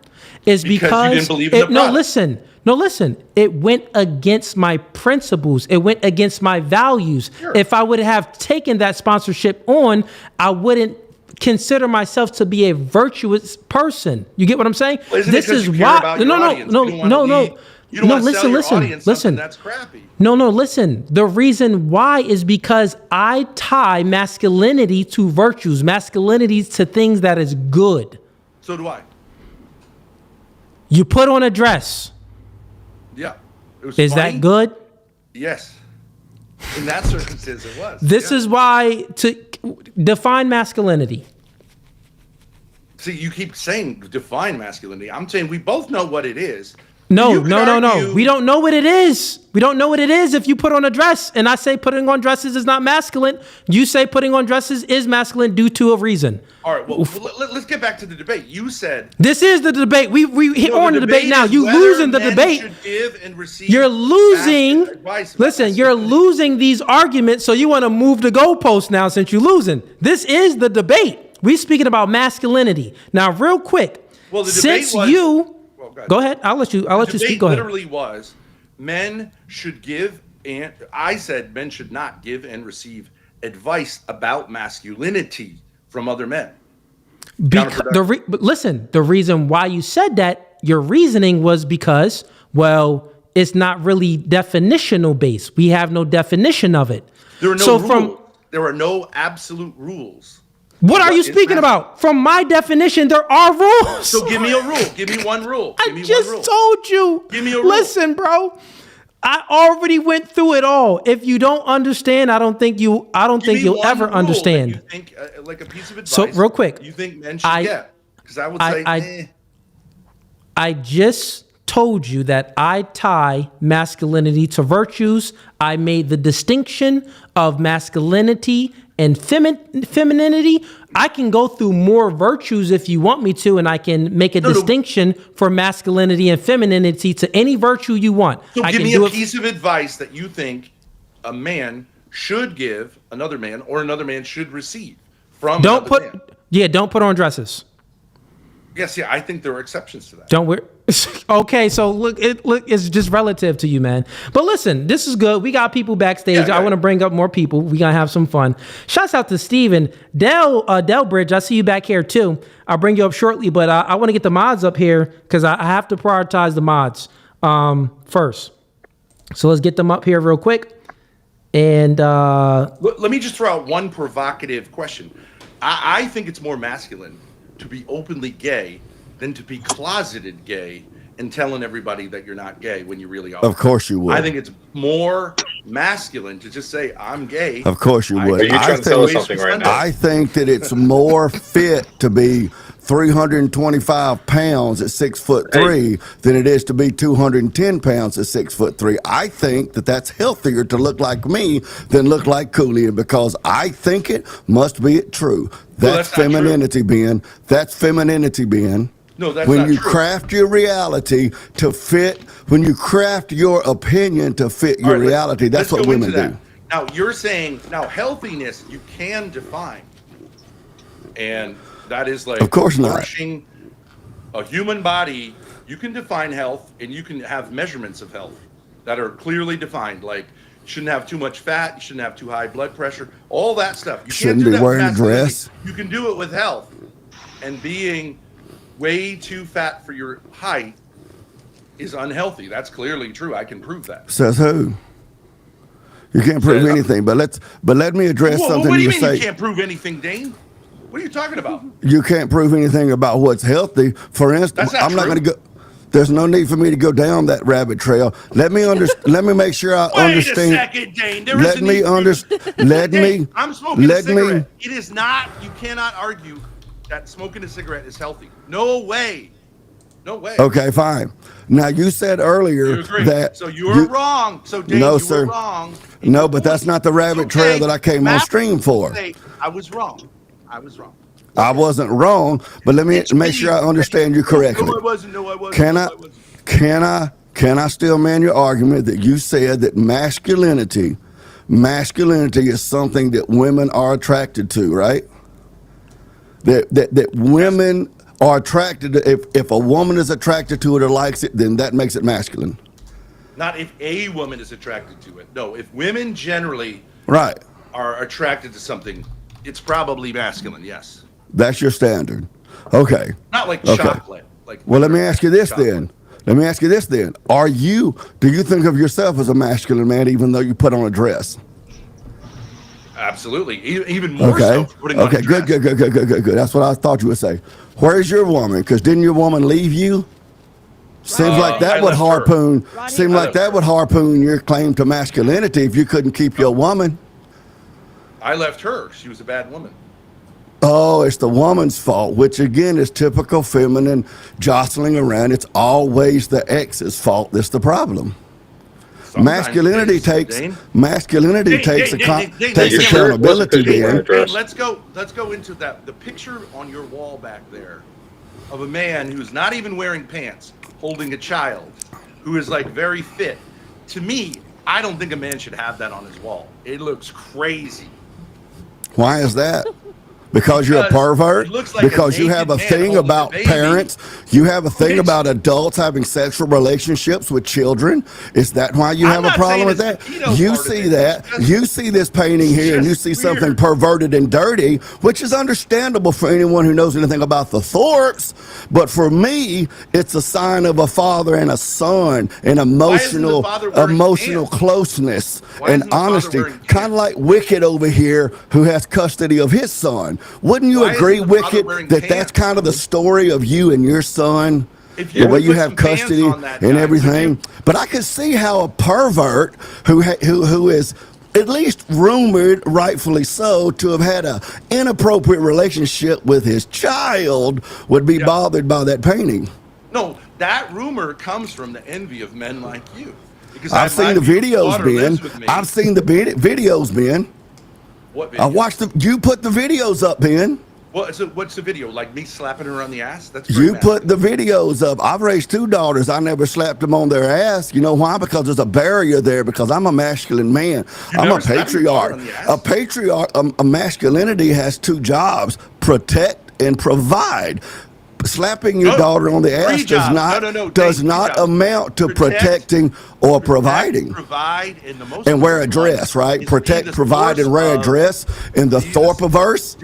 Speaker 1: Is because
Speaker 3: you didn't believe in the product.
Speaker 1: No, listen. It went against my principles. It went against my values. Sure. If I would have taken that sponsorship on, I wouldn't consider myself to be a virtuous person. You get what I'm saying?
Speaker 3: Well, this is why. Listen. That's crappy.
Speaker 1: No, listen. The reason why is because I tie masculinity to virtues, masculinity to things that is good.
Speaker 3: So do I.
Speaker 1: You put on a dress.
Speaker 3: Yeah.
Speaker 1: Is that good?
Speaker 3: Yes. In that circumstance, it was.
Speaker 1: This is why to define masculinity.
Speaker 3: See, you keep saying define masculinity. I'm saying we both know what it is.
Speaker 1: No.
Speaker 3: You could argue-
Speaker 1: We don't know what it is. We don't know what it is if you put on a dress. And I say putting on dresses is not masculine. You say putting on dresses is masculine due to a reason.
Speaker 3: All right, well, let's get back to the debate. You said
Speaker 1: this is the debate. We hit on the debate now.
Speaker 3: is
Speaker 1: You
Speaker 3: whether
Speaker 1: losing the
Speaker 3: men
Speaker 1: debate.
Speaker 3: should give and receive
Speaker 1: You're losing.
Speaker 3: advice about
Speaker 1: Listen, you're
Speaker 3: masculinity.
Speaker 1: losing these arguments. So you want to move the goalpost now since you're losing. This is the debate. We speaking about masculinity now, real quick.
Speaker 3: Well, the debate
Speaker 1: since
Speaker 3: was-
Speaker 1: you
Speaker 3: Well,
Speaker 1: go ahead. I'll let you
Speaker 3: The
Speaker 1: speak.
Speaker 3: debate
Speaker 1: Go ahead.
Speaker 3: literally was men should give, and I said men should not give and receive advice about masculinity from other men.
Speaker 1: But listen, the reason why you said that, your reasoning was because, well, it's not really definitional based. We have no definition of it.
Speaker 3: There are no
Speaker 1: so
Speaker 3: rules. There are no absolute rules.
Speaker 1: What are you
Speaker 3: is
Speaker 1: speaking
Speaker 3: masculine?
Speaker 1: about? From my definition, there are rules.
Speaker 3: So give me a rule. Give me one rule. Give me
Speaker 1: I just
Speaker 3: one rule.
Speaker 1: told you.
Speaker 3: Give me a rule.
Speaker 1: Listen, bro. I already went through it all. If you don't understand, I don't think you'll ever understand.
Speaker 3: You think like a piece of advice.
Speaker 1: So, real quick,
Speaker 3: you think men should get? Because I would say,
Speaker 1: I just told you that I tie masculinity to virtues. I made the distinction of masculinity and femininity. I can go through more virtues if you want me to, and I can make a distinction for masculinity and femininity to any virtue you want.
Speaker 3: So
Speaker 1: I
Speaker 3: give
Speaker 1: can
Speaker 3: me
Speaker 1: do
Speaker 3: a
Speaker 1: it-
Speaker 3: piece of advice that you think a man should give another man, or another man should receive from
Speaker 1: Don't
Speaker 3: another man.
Speaker 1: don't put on dresses.
Speaker 3: Yes, yeah, I think there are exceptions to that.
Speaker 1: Don't wear. Okay, so look, it's just relative to you, man. But listen, this is good. We got people backstage. I want to bring up more people. We gonna have some fun. Shouts out to Steven. Delbridge, I see you back here too. I'll bring you up shortly, but I want to get the mods up here because I have to prioritize the mods first. So let's get them up here real quick. And
Speaker 3: Let me just throw out one provocative question. I think it's more masculine to be openly gay than to be closeted gay and telling everybody that you're not gay when you really are.
Speaker 12: Of course you would.
Speaker 3: I think it's more masculine to just say I'm gay.
Speaker 12: Of course you would.
Speaker 5: Are you trying to tell us something right now?
Speaker 12: I think that it's more fit to be 325 pounds at 6'3" than it is to be 210 pounds at 6'3". I think that that's healthier to look like me than look like Cooley, because I think it must be true. That's femininity, Ben. That's femininity, Ben.
Speaker 3: No, that's
Speaker 12: when
Speaker 3: not
Speaker 12: you
Speaker 3: true.
Speaker 12: craft your reality to fit, when you craft your opinion to fit your reality, that's what women do.
Speaker 3: Now you're saying healthiness you can define, and that is like,
Speaker 12: of course not.
Speaker 3: nourishing a human body. You can define health, and you can have measurements of health that are clearly defined. Like you shouldn't have too much fat, you shouldn't have too high blood pressure, all that stuff. You
Speaker 12: Shouldn't
Speaker 3: can't do
Speaker 12: be
Speaker 3: that with
Speaker 12: wearing a
Speaker 3: masculinity.
Speaker 12: dress.
Speaker 3: You can do it with health, and being way too fat for your height is unhealthy. That's clearly true. I can prove that.
Speaker 12: Says who? You can't prove anything, but let me address something
Speaker 3: what do you
Speaker 12: you
Speaker 3: mean
Speaker 12: say.
Speaker 3: you can't prove anything, Dane? What are you talking about?
Speaker 12: You can't prove anything about what's healthy. For instance,
Speaker 3: That's not
Speaker 12: I'm not
Speaker 3: true.
Speaker 12: going to go. There's no need for me to go down that rabbit trail. Let me let me make sure I understand.
Speaker 3: Wait a second, Dane. There
Speaker 12: Let
Speaker 3: is a
Speaker 12: me
Speaker 3: need for
Speaker 12: understand. Let
Speaker 3: Dane,
Speaker 12: me.
Speaker 3: I'm smoking
Speaker 12: let
Speaker 3: a cigarette.
Speaker 12: me.
Speaker 3: It is not. You cannot argue that smoking a cigarette is healthy. No way. No way.
Speaker 12: Okay, fine. Now you said earlier
Speaker 3: You agree.
Speaker 12: that
Speaker 3: So you were wrong. So Dane,
Speaker 12: no,
Speaker 3: you
Speaker 12: sir.
Speaker 3: were wrong.
Speaker 12: No, but that's not the rabbit trail that I came on stream for.
Speaker 3: I was wrong. I was wrong.
Speaker 12: I wasn't wrong, but let me make sure I understand you correctly.
Speaker 3: No, I wasn't. No, I wasn't.
Speaker 12: Can I still man your argument that you said that masculinity is something that women are attracted to, right? That women are attracted to. If a woman is attracted to it or likes it, then that makes it masculine.
Speaker 3: Not if a woman is attracted to it. No, if women generally
Speaker 12: Right.
Speaker 3: are attracted to something, it's probably masculine. Yes.
Speaker 12: That's your standard. Okay.
Speaker 3: Not like
Speaker 12: Okay.
Speaker 3: chocolate. Like
Speaker 12: Well, let me ask you this
Speaker 3: chocolate.
Speaker 12: then. Let me ask you this then. Do you think of yourself as a masculine man even though you put on a dress?
Speaker 3: Absolutely. Even more
Speaker 12: Okay.
Speaker 3: so. For putting on a
Speaker 12: Okay.
Speaker 3: dress.
Speaker 12: Good. That's what I thought you would say. Where's your woman? Because didn't your woman leave you? Seems like that
Speaker 3: I
Speaker 12: would
Speaker 3: left her.
Speaker 12: harpoon.
Speaker 3: Right
Speaker 12: Seems
Speaker 3: here.
Speaker 12: like that would harpoon your claim to masculinity if you couldn't keep your woman.
Speaker 3: I left her. She was a bad woman.
Speaker 12: Oh, it's the woman's fault, which again is typical feminine jostling around. It's always the ex's fault that's the problem. Masculinity takes accountability.
Speaker 3: Dane, let's go into that. The picture on your wall back there of a man who's not even wearing pants, holding a child, who is like very fit. To me, I don't think a man should have that on his wall. It looks crazy.
Speaker 12: Why is that? Because you're a pervert?
Speaker 3: Like
Speaker 12: because you have a thing about parents? You have a thing about adults having sexual relationships with children? Is that why you have a problem with that? You see that. You see this painting here and you see something perverted and dirty, which is understandable for anyone who knows anything about the Thorpes. But for me, it's a sign of a father and a son, and emotional closeness and honesty. Kind of like Wicked over here, who has custody of his son. Wouldn't you agree, Wicked, that that's kind of the story of you and your son? The way you have custody and everything. But I could see how a pervert who is at least rumored, rightfully so, to have had an inappropriate relationship with his child would be bothered by that painting.
Speaker 3: No, that rumor comes from the envy of men like you. Because
Speaker 12: I've seen the videos, Ben. I've seen the videos, Ben.
Speaker 3: What videos?
Speaker 12: I watched you put the videos up, Ben.
Speaker 3: What's the video? Like me slapping her on the ass? That's
Speaker 12: you put the videos up. I've raised 2 daughters. I never slapped them on their ass. You know why? Because there's a barrier there. Because I'm a masculine man. I'm a patriarch. A patriarch. A masculinity has 2 jobs: protect and provide. Slapping your daughter on the ass does not amount to protecting or providing. And wear a dress, right? Protect, provide, and wear a dress. In the Thorpeverse,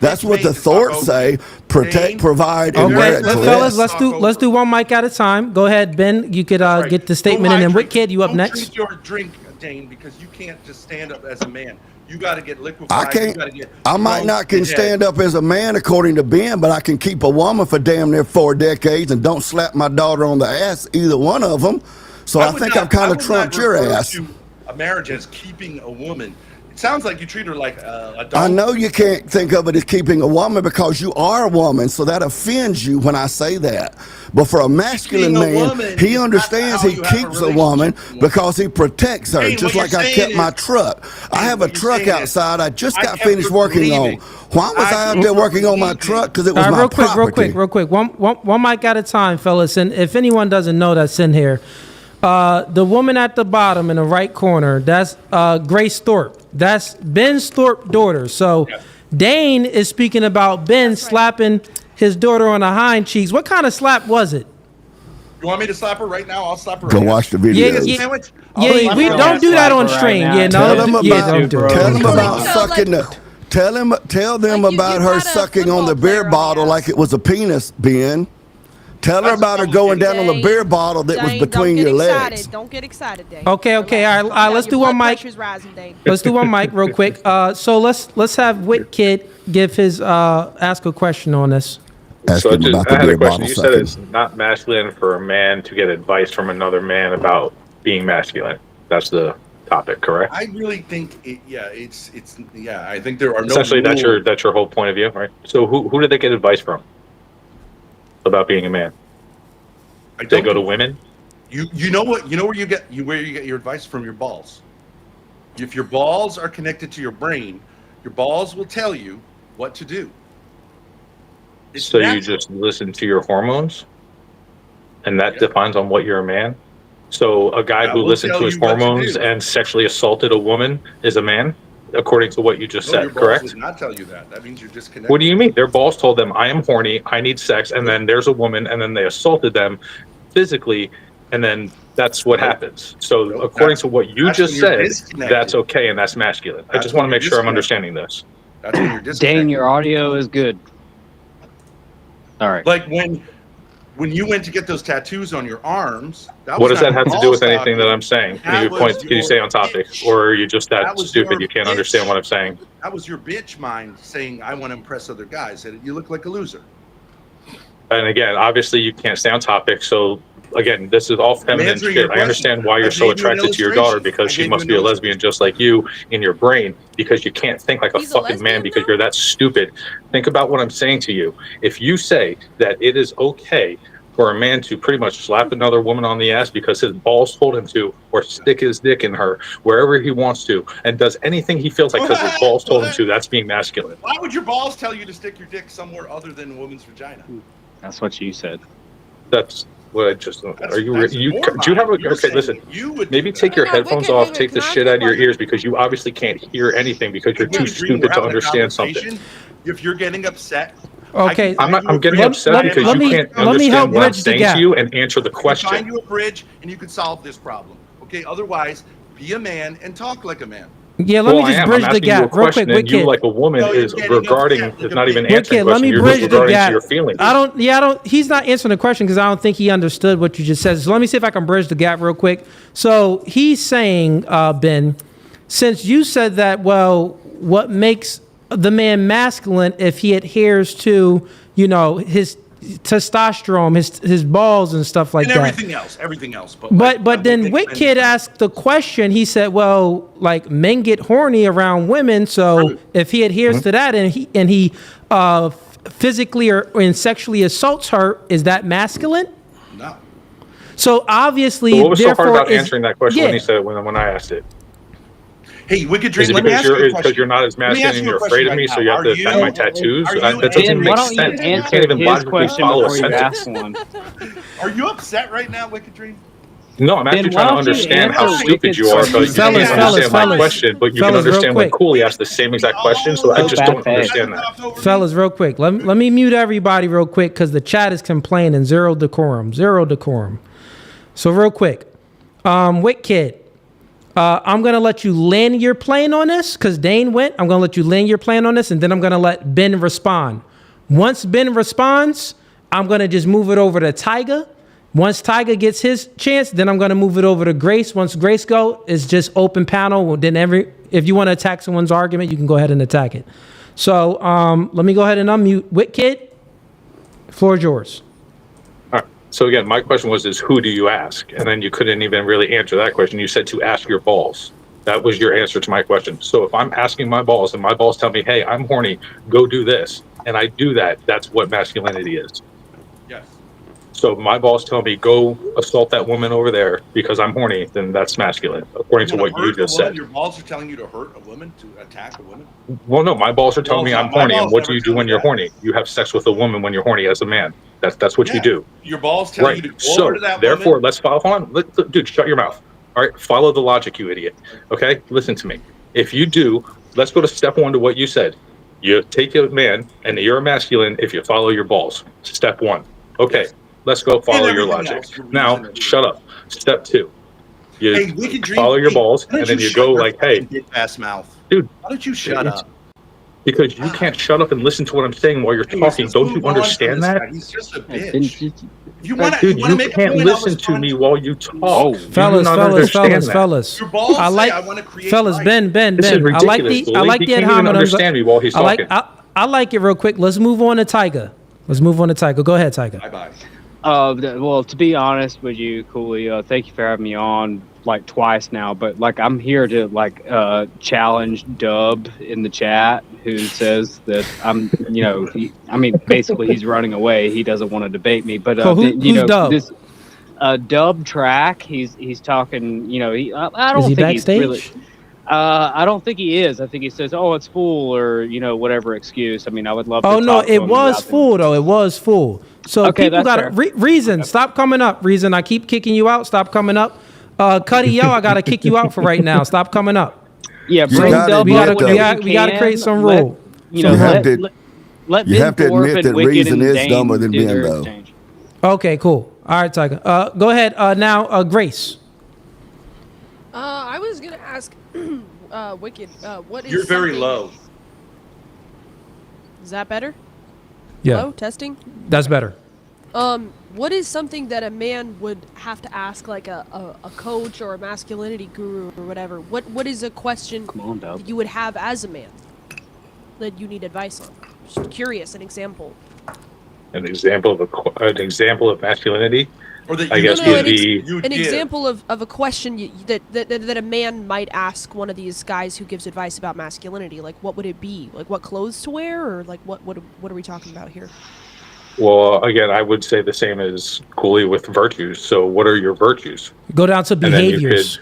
Speaker 12: that's what the Thorpes say: protect, provide, and wear a dress.
Speaker 1: Fellas, let's do one mic at a time. Go ahead, Ben. You could get the statement, and then Wicked, you up next.
Speaker 3: Drink your drink, Dane, because you can't just stand up as a man. You got to get liquefied.
Speaker 12: I might not can stand up as a man according to Ben, but I can keep a woman for damn near 4 decades and don't slap my daughter on the ass, either one of them. So I think I've kind of trumped your ass.
Speaker 3: To a marriage as keeping a woman. It sounds like you treat her like a dog.
Speaker 12: I know you can't think of it as keeping a woman because you are a woman, so that offends you when I say that. But for a masculine man, he understands he keeps a woman because he protects her, just like I kept my truck. I have a truck outside I just got finished working on. Why was I out there working on my truck? Because it was my property.
Speaker 1: Real quick. One mic at a time, fellas. And if anyone doesn't know that's in here, the woman at the bottom in the right corner, that's Grace Thorpe. That's Ben Thorpe's daughter. So Dane is speaking about Ben slapping his daughter on the hind cheeks. What kind of slap was it?
Speaker 3: You want me to slap her right now? I'll slap her.
Speaker 12: Go watch the video.
Speaker 1: We don't do that on stream.
Speaker 12: Tell them about her sucking on the beer bottle like it was a penis, Ben. Tell her about her going down on the beer bottle that was between your legs.
Speaker 14: Don't get excited, Dane.
Speaker 1: Okay. All right. Let's do one mic. Let's do one mic real quick. So let's have Wicked give his ask a question on this.
Speaker 5: So I had a question. You said it's not masculine for a man to get advice from another man about being masculine. That's the topic, correct?
Speaker 3: I really think I think there are no
Speaker 5: essentially that's your whole point of view, right? So who did they get advice from about being a man? They go to women.
Speaker 3: You know where you get your advice from? Your balls. If your balls are connected to your brain, your balls will tell you what to do.
Speaker 5: So you just listen to your hormones, and that defines on what you're a man. So a guy who listened to his hormones and sexually assaulted a woman is a man, according to what you just said, correct?
Speaker 3: Balls did not tell you that. That means you're disconnected.
Speaker 5: What do you mean? Their balls told them, I am horny, I need sex, and then there's a woman, and then they assaulted them physically, and then that's what happens. So according to what you just said, that's okay, and that's masculine. I just want to make sure I'm understanding this.
Speaker 3: That's when you're disconnected.
Speaker 13: Dane, your audio is good. All right.
Speaker 3: Like when you went to get those tattoos on your arms,
Speaker 5: what does that have to do with anything that I'm saying? Can you stay on topic, or are you just that stupid you can't understand what I'm saying?
Speaker 3: That was your bitch mind saying, I want to impress other guys. That you look like a loser.
Speaker 5: And again, obviously you can't stay on topic, so again, this is all feminine
Speaker 3: answering your
Speaker 5: shit. I
Speaker 3: question.
Speaker 5: understand why
Speaker 3: I
Speaker 5: you're so
Speaker 3: gave you an
Speaker 5: attracted to your daughter,
Speaker 3: illustration.
Speaker 5: because
Speaker 3: I
Speaker 5: she
Speaker 3: gave
Speaker 5: must
Speaker 3: you
Speaker 5: be
Speaker 3: an
Speaker 5: a lesbian just like you in your brain, because you can't think like a
Speaker 14: He's a
Speaker 5: fucking man
Speaker 14: lesbian
Speaker 5: because
Speaker 14: now?
Speaker 5: you're that stupid. Think about what I'm saying to you. If you say that it is okay for a man to pretty much slap another woman on the ass because his balls told him to, or stick his dick in her wherever he wants to, and does anything he feels like because his balls told him to, that's being masculine.
Speaker 3: Why would your balls tell you to stick your dick somewhere other than a woman's vagina?
Speaker 13: That's what you said.
Speaker 5: That's what I just. Are you?
Speaker 3: That's
Speaker 5: Do you
Speaker 3: horrifying.
Speaker 5: have a?
Speaker 3: You're
Speaker 5: Okay,
Speaker 3: saying
Speaker 5: listen.
Speaker 3: you would
Speaker 5: Maybe
Speaker 3: do
Speaker 5: take
Speaker 3: that.
Speaker 5: your
Speaker 14: Hang on,
Speaker 5: headphones
Speaker 14: Wicked,
Speaker 5: off,
Speaker 14: Wicked,
Speaker 5: take the
Speaker 14: can I
Speaker 5: shit
Speaker 14: ask
Speaker 5: out of your
Speaker 14: you a
Speaker 5: ears, because you obviously can't hear anything because you're too
Speaker 3: Dream,
Speaker 5: stupid
Speaker 3: we're
Speaker 5: to
Speaker 3: having a
Speaker 5: understand something.
Speaker 3: conversation. If you're getting upset,
Speaker 1: Okay.
Speaker 5: I'm getting upset
Speaker 1: let
Speaker 5: because you
Speaker 1: me-
Speaker 5: can't
Speaker 1: let me help
Speaker 5: understand what I'm
Speaker 1: bridge the
Speaker 5: saying
Speaker 1: gap.
Speaker 5: to you and answer the
Speaker 3: I can
Speaker 5: question.
Speaker 3: find you a bridge and you can solve this problem. Okay, otherwise, be a man and talk like a man.
Speaker 1: Yeah, let me just
Speaker 5: I'm
Speaker 1: bridge the
Speaker 5: asking you a
Speaker 1: gap real quick.
Speaker 5: question, and you,
Speaker 1: Wicked.
Speaker 5: like a woman,
Speaker 3: No, you're
Speaker 5: is
Speaker 3: getting
Speaker 5: regarding
Speaker 3: upset like
Speaker 5: is
Speaker 3: a
Speaker 5: not even
Speaker 3: bitch.
Speaker 5: answering
Speaker 1: Wicked, let me
Speaker 5: question. You're
Speaker 1: bridge
Speaker 5: just
Speaker 1: the
Speaker 5: regarding to
Speaker 1: gap.
Speaker 5: your feelings.
Speaker 1: I don't. He's not answering the question because I don't think he understood what you just said. So let me see if I can bridge the gap real quick. So he's saying, Ben, since you said that, well, what makes the man masculine if he adheres to, his testosterone, his balls and stuff like
Speaker 3: And
Speaker 1: that.
Speaker 3: everything else.
Speaker 1: But then Witkid asked the question. He said, "Well, like men get horny around women, so if he adheres to that and he physically or sexually assaults her, is that masculine?"
Speaker 3: No.
Speaker 1: So obviously,
Speaker 5: So what was so hard
Speaker 1: therefore,
Speaker 5: about answering that question when he said it, when I asked it?
Speaker 3: Hey, Wicked
Speaker 5: Is
Speaker 3: Dream,
Speaker 5: it
Speaker 3: let me
Speaker 5: because
Speaker 3: ask you a question.
Speaker 5: you're not as
Speaker 3: Let me ask
Speaker 5: masculine and
Speaker 3: you a
Speaker 5: you're
Speaker 3: question
Speaker 5: afraid of
Speaker 3: right
Speaker 5: me,
Speaker 3: now.
Speaker 5: so you have
Speaker 3: Are
Speaker 5: to attack
Speaker 3: you-
Speaker 5: my tattoos?
Speaker 3: are you
Speaker 5: That doesn't
Speaker 13: Ben,
Speaker 5: make
Speaker 13: why don't you
Speaker 5: sense. You
Speaker 13: answer
Speaker 5: can't even
Speaker 13: his
Speaker 5: logically
Speaker 13: question
Speaker 5: follow a
Speaker 13: before you
Speaker 5: sentence.
Speaker 13: ask one?
Speaker 3: Are you upset right now, Wicked Dream?
Speaker 5: No, I'm actually
Speaker 13: Ben, why
Speaker 5: trying to
Speaker 13: don't you
Speaker 5: understand how
Speaker 13: answer
Speaker 5: stupid
Speaker 13: Wicked's
Speaker 5: you are, so you
Speaker 13: question?
Speaker 5: can't understand my
Speaker 1: fellas,
Speaker 5: question, but you can
Speaker 1: fellas, real
Speaker 5: understand when
Speaker 1: quick.
Speaker 5: Cooley asked the same exact question, so I
Speaker 13: So
Speaker 5: just
Speaker 13: bad
Speaker 5: don't
Speaker 13: faith.
Speaker 5: understand that.
Speaker 1: Fellas, real quick. Let me mute everybody real quick because the chat is complaining. Zero decorum. So real quick, Witkid, I'm gonna let you land your plane on this because Dane went. I'm gonna let you land your plane on this, and then I'm gonna let Ben respond. Once Ben responds, I'm gonna just move it over to Tyga. Once Tyga gets his chance, then I'm gonna move it over to Grace. Once Grace go, it's just open panel. Then if you want to attack someone's argument, you can go ahead and attack it. So let me go ahead and unmute Witkid. Floor is yours.
Speaker 5: All right. So again, my question was, who do you ask? And then you couldn't even really answer that question. You said to ask your balls. That was your answer to my question. So if I'm asking my balls and my balls tell me, hey, I'm horny, go do this, and I do that, that's what masculinity is.
Speaker 3: Yes.
Speaker 5: So my balls tell me, go assault that woman over there because I'm horny, then that's masculine, according to what you just said.
Speaker 3: Your balls are telling you to hurt a woman, to attack a woman?
Speaker 5: Well, no, my balls are telling me I'm
Speaker 3: My
Speaker 5: horny, and
Speaker 3: balls
Speaker 5: what
Speaker 3: never
Speaker 5: do you do
Speaker 3: tell
Speaker 5: when
Speaker 3: me
Speaker 5: you're
Speaker 3: that.
Speaker 5: horny? You have sex with a woman when you're horny as a man. That's what you do.
Speaker 3: Your balls tell you to go over to that
Speaker 5: Therefore,
Speaker 3: woman?
Speaker 5: let's follow on. Dude, shut your mouth. All right, follow the logic, you idiot. Okay, listen to me. If you do, let's go to step one to what you said. You take a man, and you're a masculine if you follow your balls. Step one. Okay, let's go follow your logic. Now, shut up. Step two. You
Speaker 3: Hey, Wicked Dream,
Speaker 5: follow your
Speaker 3: hey,
Speaker 5: balls,
Speaker 3: why
Speaker 5: and
Speaker 3: don't
Speaker 5: then you
Speaker 3: shut
Speaker 5: go
Speaker 3: your
Speaker 5: like, hey,
Speaker 3: fucking bitch-ass mouth?
Speaker 5: dude.
Speaker 3: Why don't you shut up?
Speaker 5: Because you can't shut up and listen to what I'm saying while you're talking. Don't you understand that?
Speaker 3: He's just a bitch. You
Speaker 5: Dude, you
Speaker 3: make a
Speaker 5: can't
Speaker 3: point,
Speaker 5: listen to me while you talk. You do
Speaker 1: Fellas,
Speaker 5: not
Speaker 1: fellas,
Speaker 5: understand that.
Speaker 1: fellas.
Speaker 3: Your balls
Speaker 1: I like,
Speaker 3: say, I want to create
Speaker 1: fellas,
Speaker 3: life.
Speaker 1: Ben.
Speaker 5: This is
Speaker 1: I like
Speaker 5: ridiculous,
Speaker 1: the, I like
Speaker 5: He
Speaker 1: the ad
Speaker 5: can't even
Speaker 1: hominems.
Speaker 5: understand me while he's talking.
Speaker 1: I like it real quick. Let's move on to Tyga. Go ahead, Tyga.
Speaker 3: Bye-bye.
Speaker 13: Well, to be honest with you, Cooley, thank you for having me on like twice now. But like, I'm here to like challenge Dub in the chat, who says that I'm, basically he's running away. He doesn't want to debate me. But
Speaker 1: who's Dub?
Speaker 13: This Dub Track, he's talking. I don't
Speaker 1: Is he
Speaker 13: think
Speaker 1: backstage?
Speaker 13: he's really. I don't think he is. I think he says, "Oh, it's full," or whatever excuse. I mean, I would love.
Speaker 1: Oh
Speaker 13: to
Speaker 1: no,
Speaker 13: talk to
Speaker 1: it
Speaker 13: him
Speaker 1: was
Speaker 13: about
Speaker 1: full though. It was full. So
Speaker 13: Okay,
Speaker 1: people
Speaker 13: that's
Speaker 1: got
Speaker 13: fair.
Speaker 1: reason. Stop coming up. Reason. I keep kicking you out. Stop coming up. Cuddy, yo, I gotta kick you out for right now. Stop coming up.
Speaker 13: Yeah,
Speaker 12: You
Speaker 13: bring
Speaker 12: gotta
Speaker 13: Dub
Speaker 12: admit,
Speaker 13: up
Speaker 12: though-
Speaker 13: whenever
Speaker 1: we gotta
Speaker 13: can.
Speaker 1: create some
Speaker 13: Let-
Speaker 1: rule.
Speaker 12: You have to-
Speaker 13: let
Speaker 12: you
Speaker 13: Ben
Speaker 12: have to
Speaker 13: Thorpe
Speaker 12: admit
Speaker 13: and
Speaker 12: that
Speaker 13: Wicked
Speaker 12: Reason
Speaker 13: and
Speaker 12: is
Speaker 13: Dane
Speaker 12: dumber than
Speaker 13: do
Speaker 12: Ben,
Speaker 13: their
Speaker 12: though.
Speaker 13: exchange.
Speaker 1: Okay, cool. All right, Tyga. Go ahead. Now, Grace.
Speaker 14: I was gonna ask, Wicked, what is
Speaker 3: You're very
Speaker 14: something-
Speaker 3: low.
Speaker 14: Is that better?
Speaker 1: Yeah.
Speaker 14: Hello? Testing?
Speaker 1: That's better.
Speaker 14: What is something that a man would have to ask, like a coach or a masculinity guru or whatever? What is a question that you would have as a man that you need advice on? Just curious, an example.
Speaker 5: An example of masculinity.
Speaker 3: Or that
Speaker 5: I
Speaker 3: you
Speaker 5: guess
Speaker 14: No,
Speaker 5: would
Speaker 14: an,
Speaker 5: be
Speaker 3: you
Speaker 14: an
Speaker 3: give.
Speaker 14: example of a question that a man might ask one of these guys who gives advice about masculinity. Like, what would it be? Like, what clothes to wear, or like what are we talking about here?
Speaker 5: Well, again, I would say the same as Cooley with virtues. So, what are your virtues?
Speaker 1: Go down to
Speaker 5: And then you
Speaker 1: behaviors.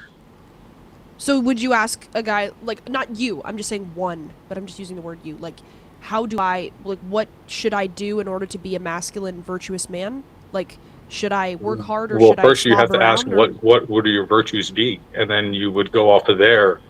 Speaker 14: So would you ask a guy, like, not you, I'm just saying one, but I'm just using the word you, like, how do I, like, what should I do in order to be a masculine, virtuous man? Like, should I work hard or
Speaker 5: Well,
Speaker 14: should
Speaker 5: first
Speaker 14: I
Speaker 5: you have
Speaker 14: slob
Speaker 5: to ask
Speaker 14: around, or-
Speaker 5: what would your virtues be, and then you would go off of there,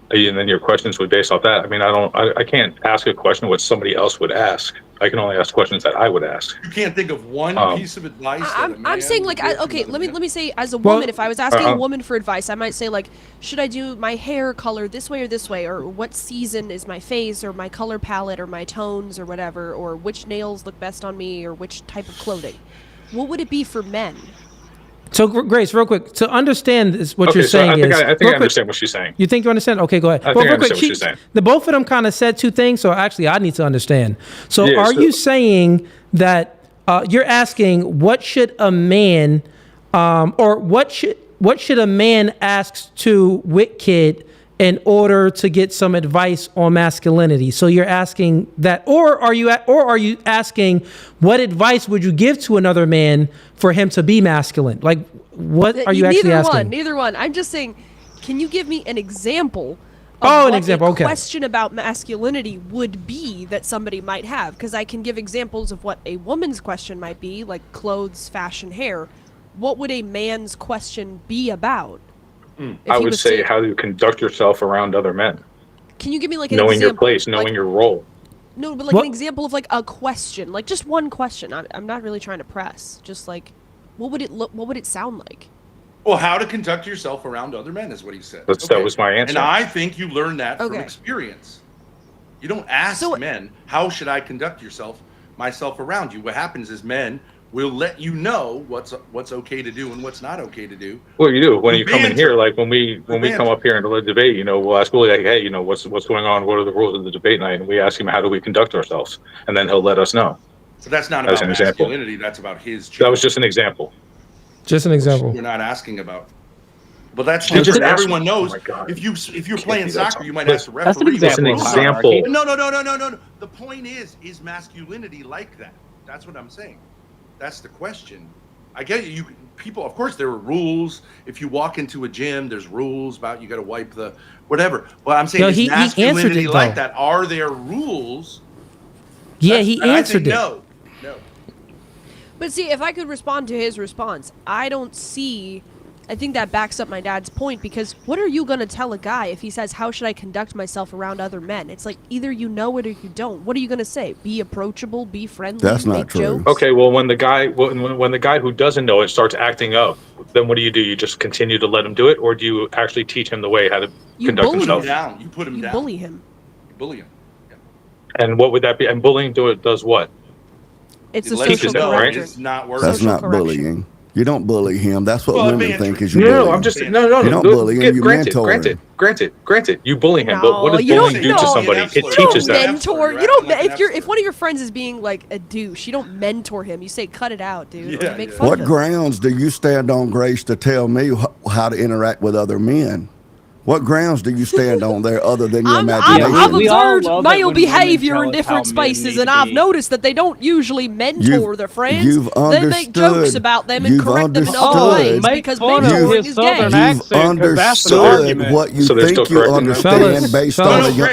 Speaker 5: and then your questions would base off that. I mean, I can't ask a question what somebody else would ask. I can only ask questions that I would ask.
Speaker 3: You can't think of one piece of advice.
Speaker 14: I'm saying, like, okay, let me say, as a
Speaker 1: Well,
Speaker 14: woman, if I was asking a woman for advice, I might say, like, should I do my hair color this way, or what season is my face, or my color palette, or my tones, or whatever, or which nails look best on me, or which type of clothing. What would it be for men?
Speaker 1: So, Grace, real quick, to understand what
Speaker 5: Okay,
Speaker 1: you're
Speaker 5: so
Speaker 1: saying
Speaker 5: I think
Speaker 1: is...
Speaker 5: I think I understand what she's saying.
Speaker 1: You think you understand? Okay, go ahead.
Speaker 5: I think I understand what she's saying.
Speaker 1: The both of them kind of said two things, so actually I need to understand. So
Speaker 5: Yeah,
Speaker 1: are
Speaker 5: so-
Speaker 1: you saying that you're asking what should a man, or what should a man ask to WitKid in order to get some advice on masculinity? So you're asking that, or are you asking what advice would you give to another man for him to be masculine? Like, what are you actually asking?
Speaker 14: Neither one. I'm just saying, can you give me an example
Speaker 1: an example, okay.
Speaker 14: Question about masculinity would be that somebody might have? Because I can give examples of what a woman's question might be, like clothes, fashion, hair. What would a man's question be about?
Speaker 5: I would say how to conduct yourself around other men.
Speaker 14: Can you give me like an
Speaker 5: knowing
Speaker 14: example?
Speaker 5: your place, knowing
Speaker 14: like,
Speaker 5: your role.
Speaker 14: No, but like an example of like a question, like just one question. I'm not really trying to press. Just like, what would it look? What would it sound like?
Speaker 3: Well, how to conduct yourself around other men is what he said.
Speaker 5: That was my answer.
Speaker 3: And I think you learn that from experience. You don't ask men, how should I conduct myself around you? What happens is men will let you know what's okay to do and what's not okay to do.
Speaker 5: Well, you do when you come in here, like when we come up here into the debate, we'll ask Willie, like, hey, what's going on? What are the rules of the debate night? And we ask him, how do we conduct ourselves? And then he'll let us know.
Speaker 3: So that's not about masculinity. That's about his choice.
Speaker 5: That was just an example.
Speaker 1: Just an example.
Speaker 3: We're not asking about. But that's
Speaker 5: You're just
Speaker 3: everyone knows.
Speaker 5: Oh
Speaker 3: if you're playing soccer, you might ask the referee.
Speaker 5: That's an example.
Speaker 3: No. The point is masculinity like that? That's what I'm saying. That's the question. I get it. People, of course, there are rules. If you walk into a gym, there's rules about you got to wipe the whatever. But I'm saying is masculinity like that? Are there rules?
Speaker 1: Yeah, he answered it.
Speaker 3: No.
Speaker 14: But see, if I could respond to his response, I think that backs up my dad's point, because what are you going to tell a guy if he says, how should I conduct myself around other men? It's like, either you know it or you don't. What are you going to say? Be approachable, be friendly,
Speaker 12: That's not
Speaker 14: make
Speaker 12: true.
Speaker 14: jokes?
Speaker 5: Okay, well, when the guy who doesn't know it starts acting up, then what do? You just continue to let him do it, or do you actually teach him the way how to conduct himself?
Speaker 3: You put him down.
Speaker 14: You bully him.
Speaker 3: You bully him. Yeah.
Speaker 5: And what would that be? And bullying does what?
Speaker 14: It's
Speaker 5: It
Speaker 14: a
Speaker 5: teaches
Speaker 14: social
Speaker 5: them, right?
Speaker 14: corrector.
Speaker 3: It's not working.
Speaker 12: That's not bullying. You don't bully him. That's what women think is you
Speaker 5: No,
Speaker 12: bully.
Speaker 5: I'm just
Speaker 12: You don't bully him. You mentor him.
Speaker 5: Granted. You bully him, but what does bullying do to somebody? It teaches them.
Speaker 14: Mentor. You don't. If one of your friends is being like a douche, you don't mentor him. You say, "Cut it out, dude." Or you make fun
Speaker 12: What
Speaker 14: of him.
Speaker 12: grounds do you stand on, Grace, to tell me how to interact with other men? What grounds do you stand on there other than your imagination?
Speaker 14: I've observed male behavior in different spaces, and I've noticed that they don't usually mentor their friends. They make jokes about them and correct them in other ways, because mentoring is gay.
Speaker 12: You've understood what you think you understand based on a young...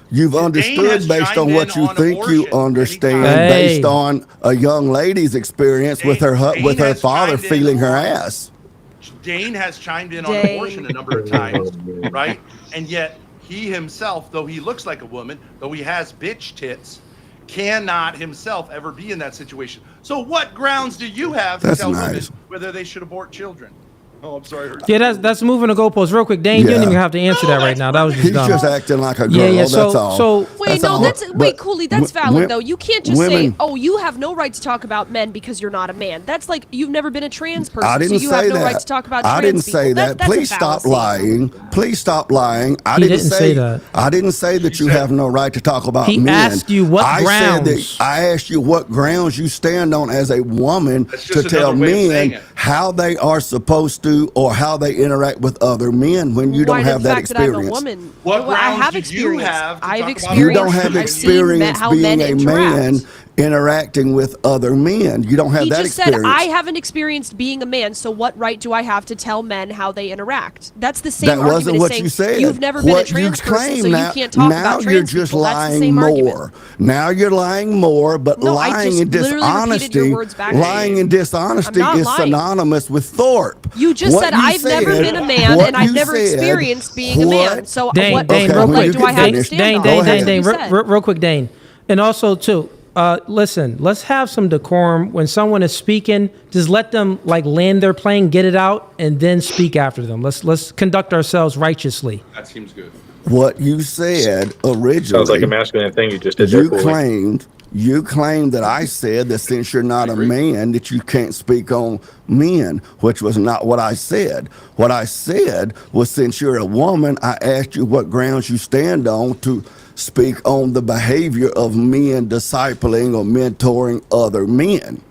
Speaker 12: You've understood based on what you think you understand based on a young lady's experience with her father feeling her ass.
Speaker 3: Dane has chimed in on abortion a number of times, right? And yet he himself, though he looks like a woman, though he has bitch tits, cannot himself ever be in that situation. So what grounds do you have to tell women whether they should abort children? Oh, I'm sorry.
Speaker 1: Yeah, that's moving the goalposts real quick. Dane, you don't even have to answer that right now. That was just dumb.
Speaker 12: He's just acting like a girl. That's all.
Speaker 1: So
Speaker 14: Wait, no, Cooley, that's valid though. You can't just say, "Oh, you have no right to talk about men because you're not a man." That's like you've never been a trans person,
Speaker 12: I didn't
Speaker 14: so you
Speaker 12: say
Speaker 14: have no
Speaker 12: that.
Speaker 14: right to talk about trans
Speaker 12: I didn't
Speaker 14: people.
Speaker 12: say that.
Speaker 14: That's a
Speaker 12: Please stop
Speaker 14: fallacy.
Speaker 12: lying. Please stop lying. I
Speaker 1: He didn't say that.
Speaker 12: I didn't say that you have no right to talk about
Speaker 1: He
Speaker 12: men.
Speaker 1: asked you what
Speaker 12: I
Speaker 1: grounds.
Speaker 12: Said that I asked you what grounds you stand on as a woman
Speaker 3: That's
Speaker 12: to
Speaker 3: just
Speaker 12: tell
Speaker 3: another way of saying
Speaker 12: men
Speaker 3: it.
Speaker 12: how they are supposed to or how they interact with other men when you
Speaker 14: Why
Speaker 12: don't
Speaker 14: the
Speaker 12: have that
Speaker 14: fact that I'm a
Speaker 12: experience.
Speaker 14: woman?
Speaker 3: What
Speaker 14: Well, I
Speaker 3: grounds
Speaker 14: have
Speaker 3: do you
Speaker 14: experience.
Speaker 3: have to
Speaker 14: I've
Speaker 3: talk about
Speaker 14: experienced.
Speaker 12: You don't have
Speaker 14: I've seen
Speaker 12: experience
Speaker 14: how
Speaker 12: being
Speaker 14: men
Speaker 12: a
Speaker 14: interact.
Speaker 12: man interacting with other men. You don't have
Speaker 14: He
Speaker 12: that
Speaker 14: just
Speaker 12: experience.
Speaker 14: said, "I haven't experienced being a man, so what right do I have to tell men how they interact?" That's the same
Speaker 12: That
Speaker 14: argument
Speaker 12: wasn't
Speaker 14: as
Speaker 12: what
Speaker 14: saying
Speaker 12: you said.
Speaker 14: you've never been a
Speaker 12: What
Speaker 14: trans
Speaker 12: you
Speaker 14: person,
Speaker 12: claim
Speaker 14: so
Speaker 12: now,
Speaker 14: you can't talk
Speaker 12: now
Speaker 14: about
Speaker 12: you're
Speaker 14: trans
Speaker 12: just
Speaker 14: people. That's the
Speaker 12: lying
Speaker 14: same
Speaker 12: more.
Speaker 14: argument.
Speaker 12: Now you're lying more, but
Speaker 14: No, I
Speaker 12: lying
Speaker 14: just
Speaker 12: and
Speaker 14: literally repeated
Speaker 12: dishonesty,
Speaker 14: your words back to you.
Speaker 12: lying and dishonesty
Speaker 14: I'm not
Speaker 12: is
Speaker 14: lying.
Speaker 12: synonymous with Thorpe.
Speaker 14: You just
Speaker 12: What
Speaker 14: said
Speaker 12: you
Speaker 14: I've never
Speaker 12: said-
Speaker 14: been a man
Speaker 12: what
Speaker 14: and I've
Speaker 12: you
Speaker 14: never
Speaker 12: said-
Speaker 14: experienced being a man.
Speaker 12: what-
Speaker 14: So
Speaker 1: Dane,
Speaker 14: what,
Speaker 1: Dane,
Speaker 12: Okay,
Speaker 1: real
Speaker 14: what
Speaker 12: when
Speaker 1: quick.
Speaker 12: you
Speaker 14: leg do I
Speaker 12: get
Speaker 14: have to
Speaker 12: finished-
Speaker 14: stand
Speaker 1: Dane,
Speaker 14: on?
Speaker 12: Go
Speaker 1: Dane,
Speaker 12: ahead.
Speaker 1: Dane, Dane,
Speaker 14: That's what you said.
Speaker 1: real quick, Dane. And also, too, listen, let's have some decorum. When someone is speaking, just let them like land their plane, get it out, and then speak after them. Let's conduct ourselves righteously.
Speaker 3: That seems good.
Speaker 12: What you said originally.
Speaker 5: Sounds like a masculine thing you just did there, Cooley.
Speaker 12: You claimed that I said that since you're not a man that you can't speak on men, which was not what I said. What I said was since you're a woman, I asked you what grounds you stand on to speak on the behavior of men discipling or mentoring other men.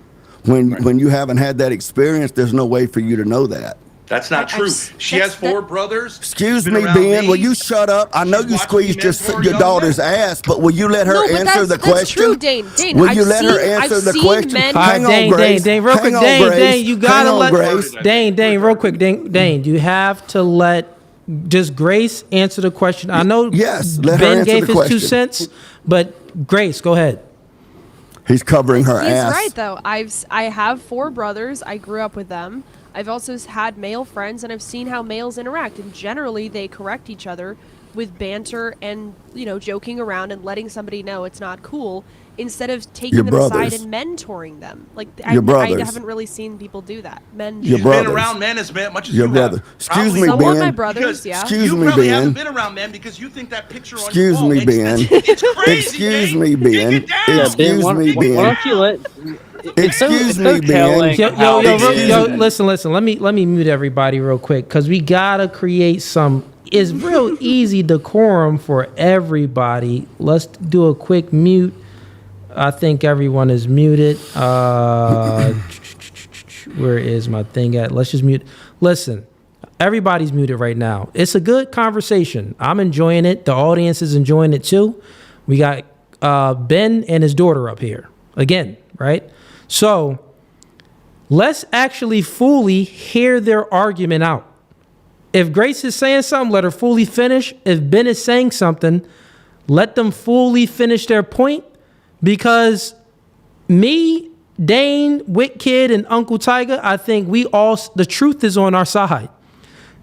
Speaker 12: When you haven't had that experience, there's no way for you to know that.
Speaker 3: That's not true. She has four brothers.
Speaker 12: Excuse
Speaker 3: Been
Speaker 12: me,
Speaker 3: around
Speaker 12: Ben.
Speaker 3: me.
Speaker 12: Will you shut up? I know
Speaker 3: She's
Speaker 12: you
Speaker 3: watched
Speaker 12: squeezed
Speaker 3: me mentor
Speaker 12: your
Speaker 3: young
Speaker 12: daughter's
Speaker 3: men.
Speaker 12: ass, but will you let her
Speaker 14: No, but
Speaker 12: answer the
Speaker 14: that's
Speaker 12: question?
Speaker 14: true, Dane. Dane,
Speaker 12: Will
Speaker 14: I've
Speaker 12: you let her
Speaker 14: seen-
Speaker 12: answer
Speaker 14: I've
Speaker 12: the
Speaker 14: seen
Speaker 12: question?
Speaker 14: men-
Speaker 12: Hang on,
Speaker 1: Dane,
Speaker 12: Grace.
Speaker 1: Dane, real quick,
Speaker 12: Hang on,
Speaker 1: Dane,
Speaker 12: Grace.
Speaker 1: Dane, you gotta
Speaker 12: Hang on,
Speaker 1: let
Speaker 12: Grace.
Speaker 1: Dane, real quick, Dane, you have to let just Grace answer the question. I know
Speaker 12: Yes, let her
Speaker 1: Ben
Speaker 12: answer
Speaker 1: gave
Speaker 12: the
Speaker 1: his
Speaker 12: question.
Speaker 1: 2 cents, but Grace, go ahead.
Speaker 12: He's covering her
Speaker 14: He's
Speaker 12: ass.
Speaker 14: right though. I have 4 brothers. I grew up with them. I've also had male friends, and I've seen how males interact, and generally they correct each other with banter and joking around and letting somebody know it's not cool instead of taking
Speaker 12: Your
Speaker 14: them aside
Speaker 12: brothers.
Speaker 14: and mentoring them. Like
Speaker 12: Your
Speaker 14: I
Speaker 12: brothers.
Speaker 14: haven't really seen people do that. Men.
Speaker 12: Your
Speaker 3: She's
Speaker 12: brothers.
Speaker 3: been around men as much as
Speaker 12: Your
Speaker 3: you
Speaker 12: brother.
Speaker 3: have.
Speaker 12: Excuse me,
Speaker 14: Some
Speaker 12: Ben.
Speaker 14: of my brothers,
Speaker 3: Because
Speaker 14: yeah.
Speaker 12: Excuse
Speaker 3: you
Speaker 12: me,
Speaker 3: probably
Speaker 12: Ben.
Speaker 3: haven't been around men because you think that picture on
Speaker 12: Excuse
Speaker 3: your wall
Speaker 12: me, Ben.
Speaker 3: it's crazy.
Speaker 12: Excuse
Speaker 3: Dane.
Speaker 12: me, Ben.
Speaker 3: Take it down.
Speaker 12: Excuse me,
Speaker 13: Why
Speaker 12: Ben.
Speaker 13: don't you let?
Speaker 12: Excuse me, Ben.
Speaker 13: telling how
Speaker 1: Yo,
Speaker 13: men-
Speaker 1: listen. Let me mute everybody real quick because we gotta create some. It's real easy decorum for everybody. Let's do a quick mute. I think everyone is muted. Where is my thing at? Let's just mute. Listen, everybody's muted right now. It's a good conversation. I'm enjoying it. The audience is enjoying it too. We got Ben and his daughter up here again, right? So let's actually fully hear their argument out. If Grace is saying something, let her fully finish. If Ben is saying something, let them fully finish their point. Because me, Dane, Wit Kid, and Uncle Tiger, I think the truth is on our side.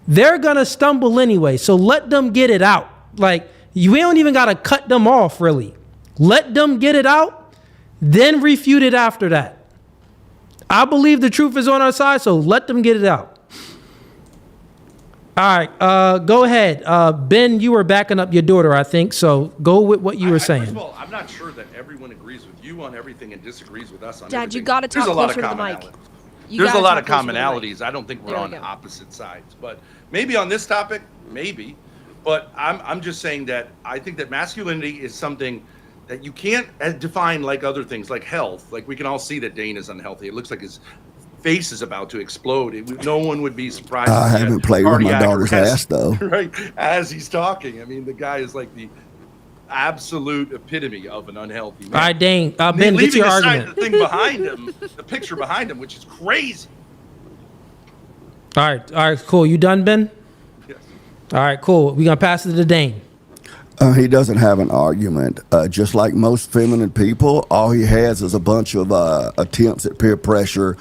Speaker 1: They're going to stumble anyway, so let them get it out. Like, we don't even got to cut them off, really. Let them get it out, then refute it after that. I believe the truth is on our side, so let them get it out. All right, go ahead. Ben, you were backing up your daughter, I think, so go with what you were saying.
Speaker 3: First of all, I'm not sure that everyone agrees with you on everything and disagrees with us on
Speaker 14: Dad,
Speaker 3: everything.
Speaker 14: you gotta talk
Speaker 3: There's a lot of
Speaker 14: closer to the mic.
Speaker 3: commonality.
Speaker 14: You
Speaker 3: There's a
Speaker 14: gotta
Speaker 3: lot of
Speaker 14: talk closer to the mic.
Speaker 3: commonalities. I don't think we're
Speaker 14: There we
Speaker 3: on
Speaker 14: go.
Speaker 3: opposite sides, but maybe on this topic, maybe. But I'm just saying that I think that masculinity is something that you can't define like other things, like health. Like we can all see that Dane is unhealthy. It looks like his face is about to explode. No one would be surprised.
Speaker 12: I
Speaker 3: if he had
Speaker 12: haven't played with my
Speaker 3: cardiac
Speaker 12: daughter's
Speaker 3: arrest,
Speaker 12: ass, though.
Speaker 3: Right, as he's talking. I mean, the guy is like the absolute epitome of an unhealthy man.
Speaker 1: All right, Dane. Ben,
Speaker 3: Leaving
Speaker 1: get your
Speaker 3: aside
Speaker 1: argument.
Speaker 3: the thing behind him, the picture behind him, which is crazy.
Speaker 1: All right, cool. You done, Ben?
Speaker 3: Yes.
Speaker 1: All right, cool. We're going to pass it to Dane.
Speaker 12: He doesn't have an argument. Just like most feminine people, all he has is a bunch of attempts at peer pressure,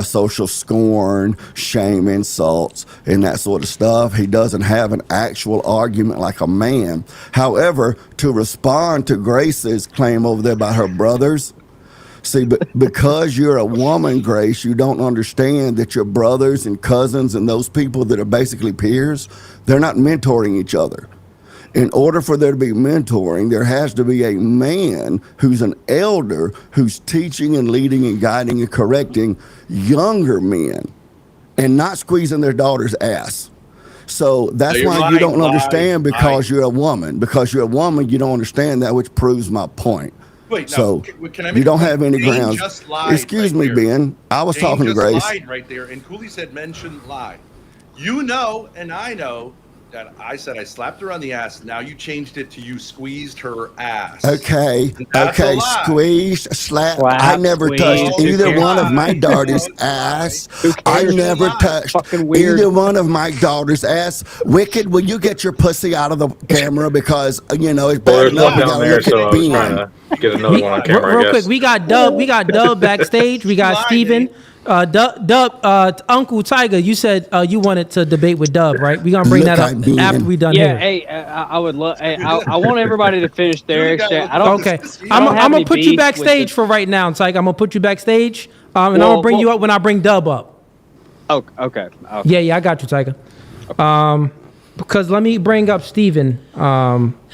Speaker 12: social scorn, shame, insults, and that sort of stuff. He doesn't have an actual argument like a man. However, to respond to Grace's claim over there about her brothers, see, but because you're a woman, Grace, you don't understand that your brothers and cousins and those people that are basically peers, they're not mentoring each other. In order for there to be mentoring, there has to be a man who's an elder who's teaching and leading and guiding and correcting younger men and not squeezing their daughter's ass. So that's
Speaker 3: you're
Speaker 12: why you don't
Speaker 3: lying,
Speaker 12: understand
Speaker 3: lying.
Speaker 12: because you're a woman. Because you're a woman, you don't understand that, which proves my point.
Speaker 3: Wait,
Speaker 12: so
Speaker 3: can I make
Speaker 12: you don't
Speaker 3: a
Speaker 12: have
Speaker 3: point?
Speaker 12: any
Speaker 3: Dane
Speaker 12: grounds.
Speaker 3: just lied
Speaker 12: Excuse
Speaker 3: right
Speaker 12: me,
Speaker 3: there.
Speaker 12: Ben. I was
Speaker 3: Dane
Speaker 12: talking to
Speaker 3: just
Speaker 12: Grace.
Speaker 3: lied right there, and Cooley said men shouldn't lie. You know, and I know that I said I slapped her on the ass. Now you changed it to you squeezed her ass.
Speaker 12: Okay,
Speaker 3: That's a
Speaker 12: okay,
Speaker 3: lie.
Speaker 12: squeezed, slap.
Speaker 13: Slap,
Speaker 12: I never
Speaker 13: squeeze,
Speaker 12: touched
Speaker 13: who
Speaker 12: either
Speaker 13: cares?
Speaker 12: one of my daughter's
Speaker 3: It's a lie.
Speaker 12: ass.
Speaker 13: Who
Speaker 12: I
Speaker 13: cares?
Speaker 12: never
Speaker 3: It's a lie.
Speaker 12: touched
Speaker 13: Fucking weird.
Speaker 12: either one of my daughter's ass. Wicked, will you get your pussy out of the camera because you know it's
Speaker 5: Well,
Speaker 12: bad
Speaker 5: there's
Speaker 12: enough
Speaker 5: one
Speaker 12: we
Speaker 5: down
Speaker 12: gotta
Speaker 5: there,
Speaker 12: look
Speaker 5: so
Speaker 12: at
Speaker 5: I was trying
Speaker 12: Ben.
Speaker 5: to get another one on camera, I
Speaker 1: Real
Speaker 5: guess.
Speaker 1: quick, we got Dub backstage. We got
Speaker 3: Lying.
Speaker 1: Steven. Uncle Tiger, you said you wanted to debate with Dub, right? We're gonna bring
Speaker 12: Look,
Speaker 1: that up
Speaker 12: I mean-
Speaker 1: after we done
Speaker 13: Yeah,
Speaker 1: here.
Speaker 13: hey, I would love. Hey, I want everybody to finish their
Speaker 3: You gotta
Speaker 13: exchange.
Speaker 3: look
Speaker 13: I don't.
Speaker 1: Okay,
Speaker 13: I
Speaker 1: I'm
Speaker 13: don't have
Speaker 1: gonna
Speaker 13: any
Speaker 1: put you
Speaker 13: beef with
Speaker 1: backstage
Speaker 13: the-
Speaker 1: for right now, Tiger. I'm gonna put you backstage, and I'm
Speaker 13: Well,
Speaker 1: gonna bring you
Speaker 13: well-
Speaker 1: up when I bring Dub up.
Speaker 13: Oh, okay.
Speaker 1: Yeah, I got you, Tiger. Because let me bring up Steven,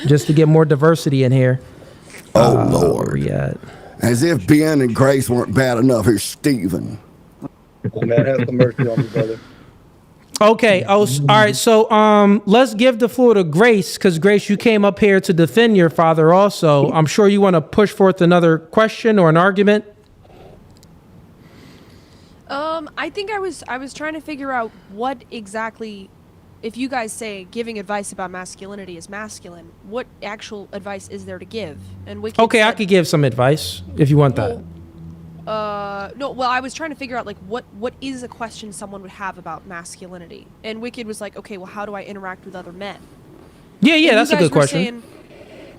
Speaker 1: just to get more diversity in here.
Speaker 12: Oh
Speaker 1: Where
Speaker 12: Lord.
Speaker 1: we at?
Speaker 12: As if Ben and Grace weren't bad enough. Here's Steven.
Speaker 15: Man, have some mercy on me, brother.
Speaker 1: Okay. All right. So, let's give the floor to Grace, because Grace, you came up here to defend your father. Also, I'm sure you want to push forth another question or an argument.
Speaker 14: I think I was trying to figure out what exactly, if you guys say giving advice about masculinity is masculine, what actual advice is there to give? And Wicked
Speaker 1: Okay, I
Speaker 14: said-
Speaker 1: could give some advice if you want that.
Speaker 14: no, well, I was trying to figure out like what is a question someone would have about masculinity, and Wicked was like, okay, well, how do I interact with other men?
Speaker 1: Yeah,
Speaker 14: And you
Speaker 1: that's a
Speaker 14: guys
Speaker 1: good
Speaker 14: were
Speaker 1: question.
Speaker 14: saying-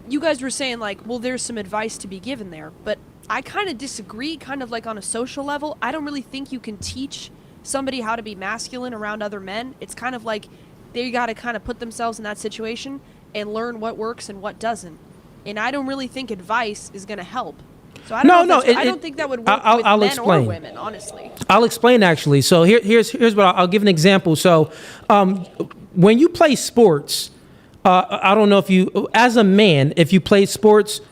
Speaker 14: you guys were saying like, well, there's some advice to be given there, but I kind of disagree. Kind of like on a social level, I don't really think you can teach somebody how to be masculine around other men. It's kind of like they got to kind of put themselves in that situation and learn what works and what doesn't. And I don't really think advice is going to help. So I don't know. I don't think that would work with
Speaker 1: I'll
Speaker 14: men
Speaker 1: explain.
Speaker 14: or women, honestly.
Speaker 1: I'll explain actually. So here's what I'll give an example. So when you play sports, I don't know if you, as a man, if you play sports,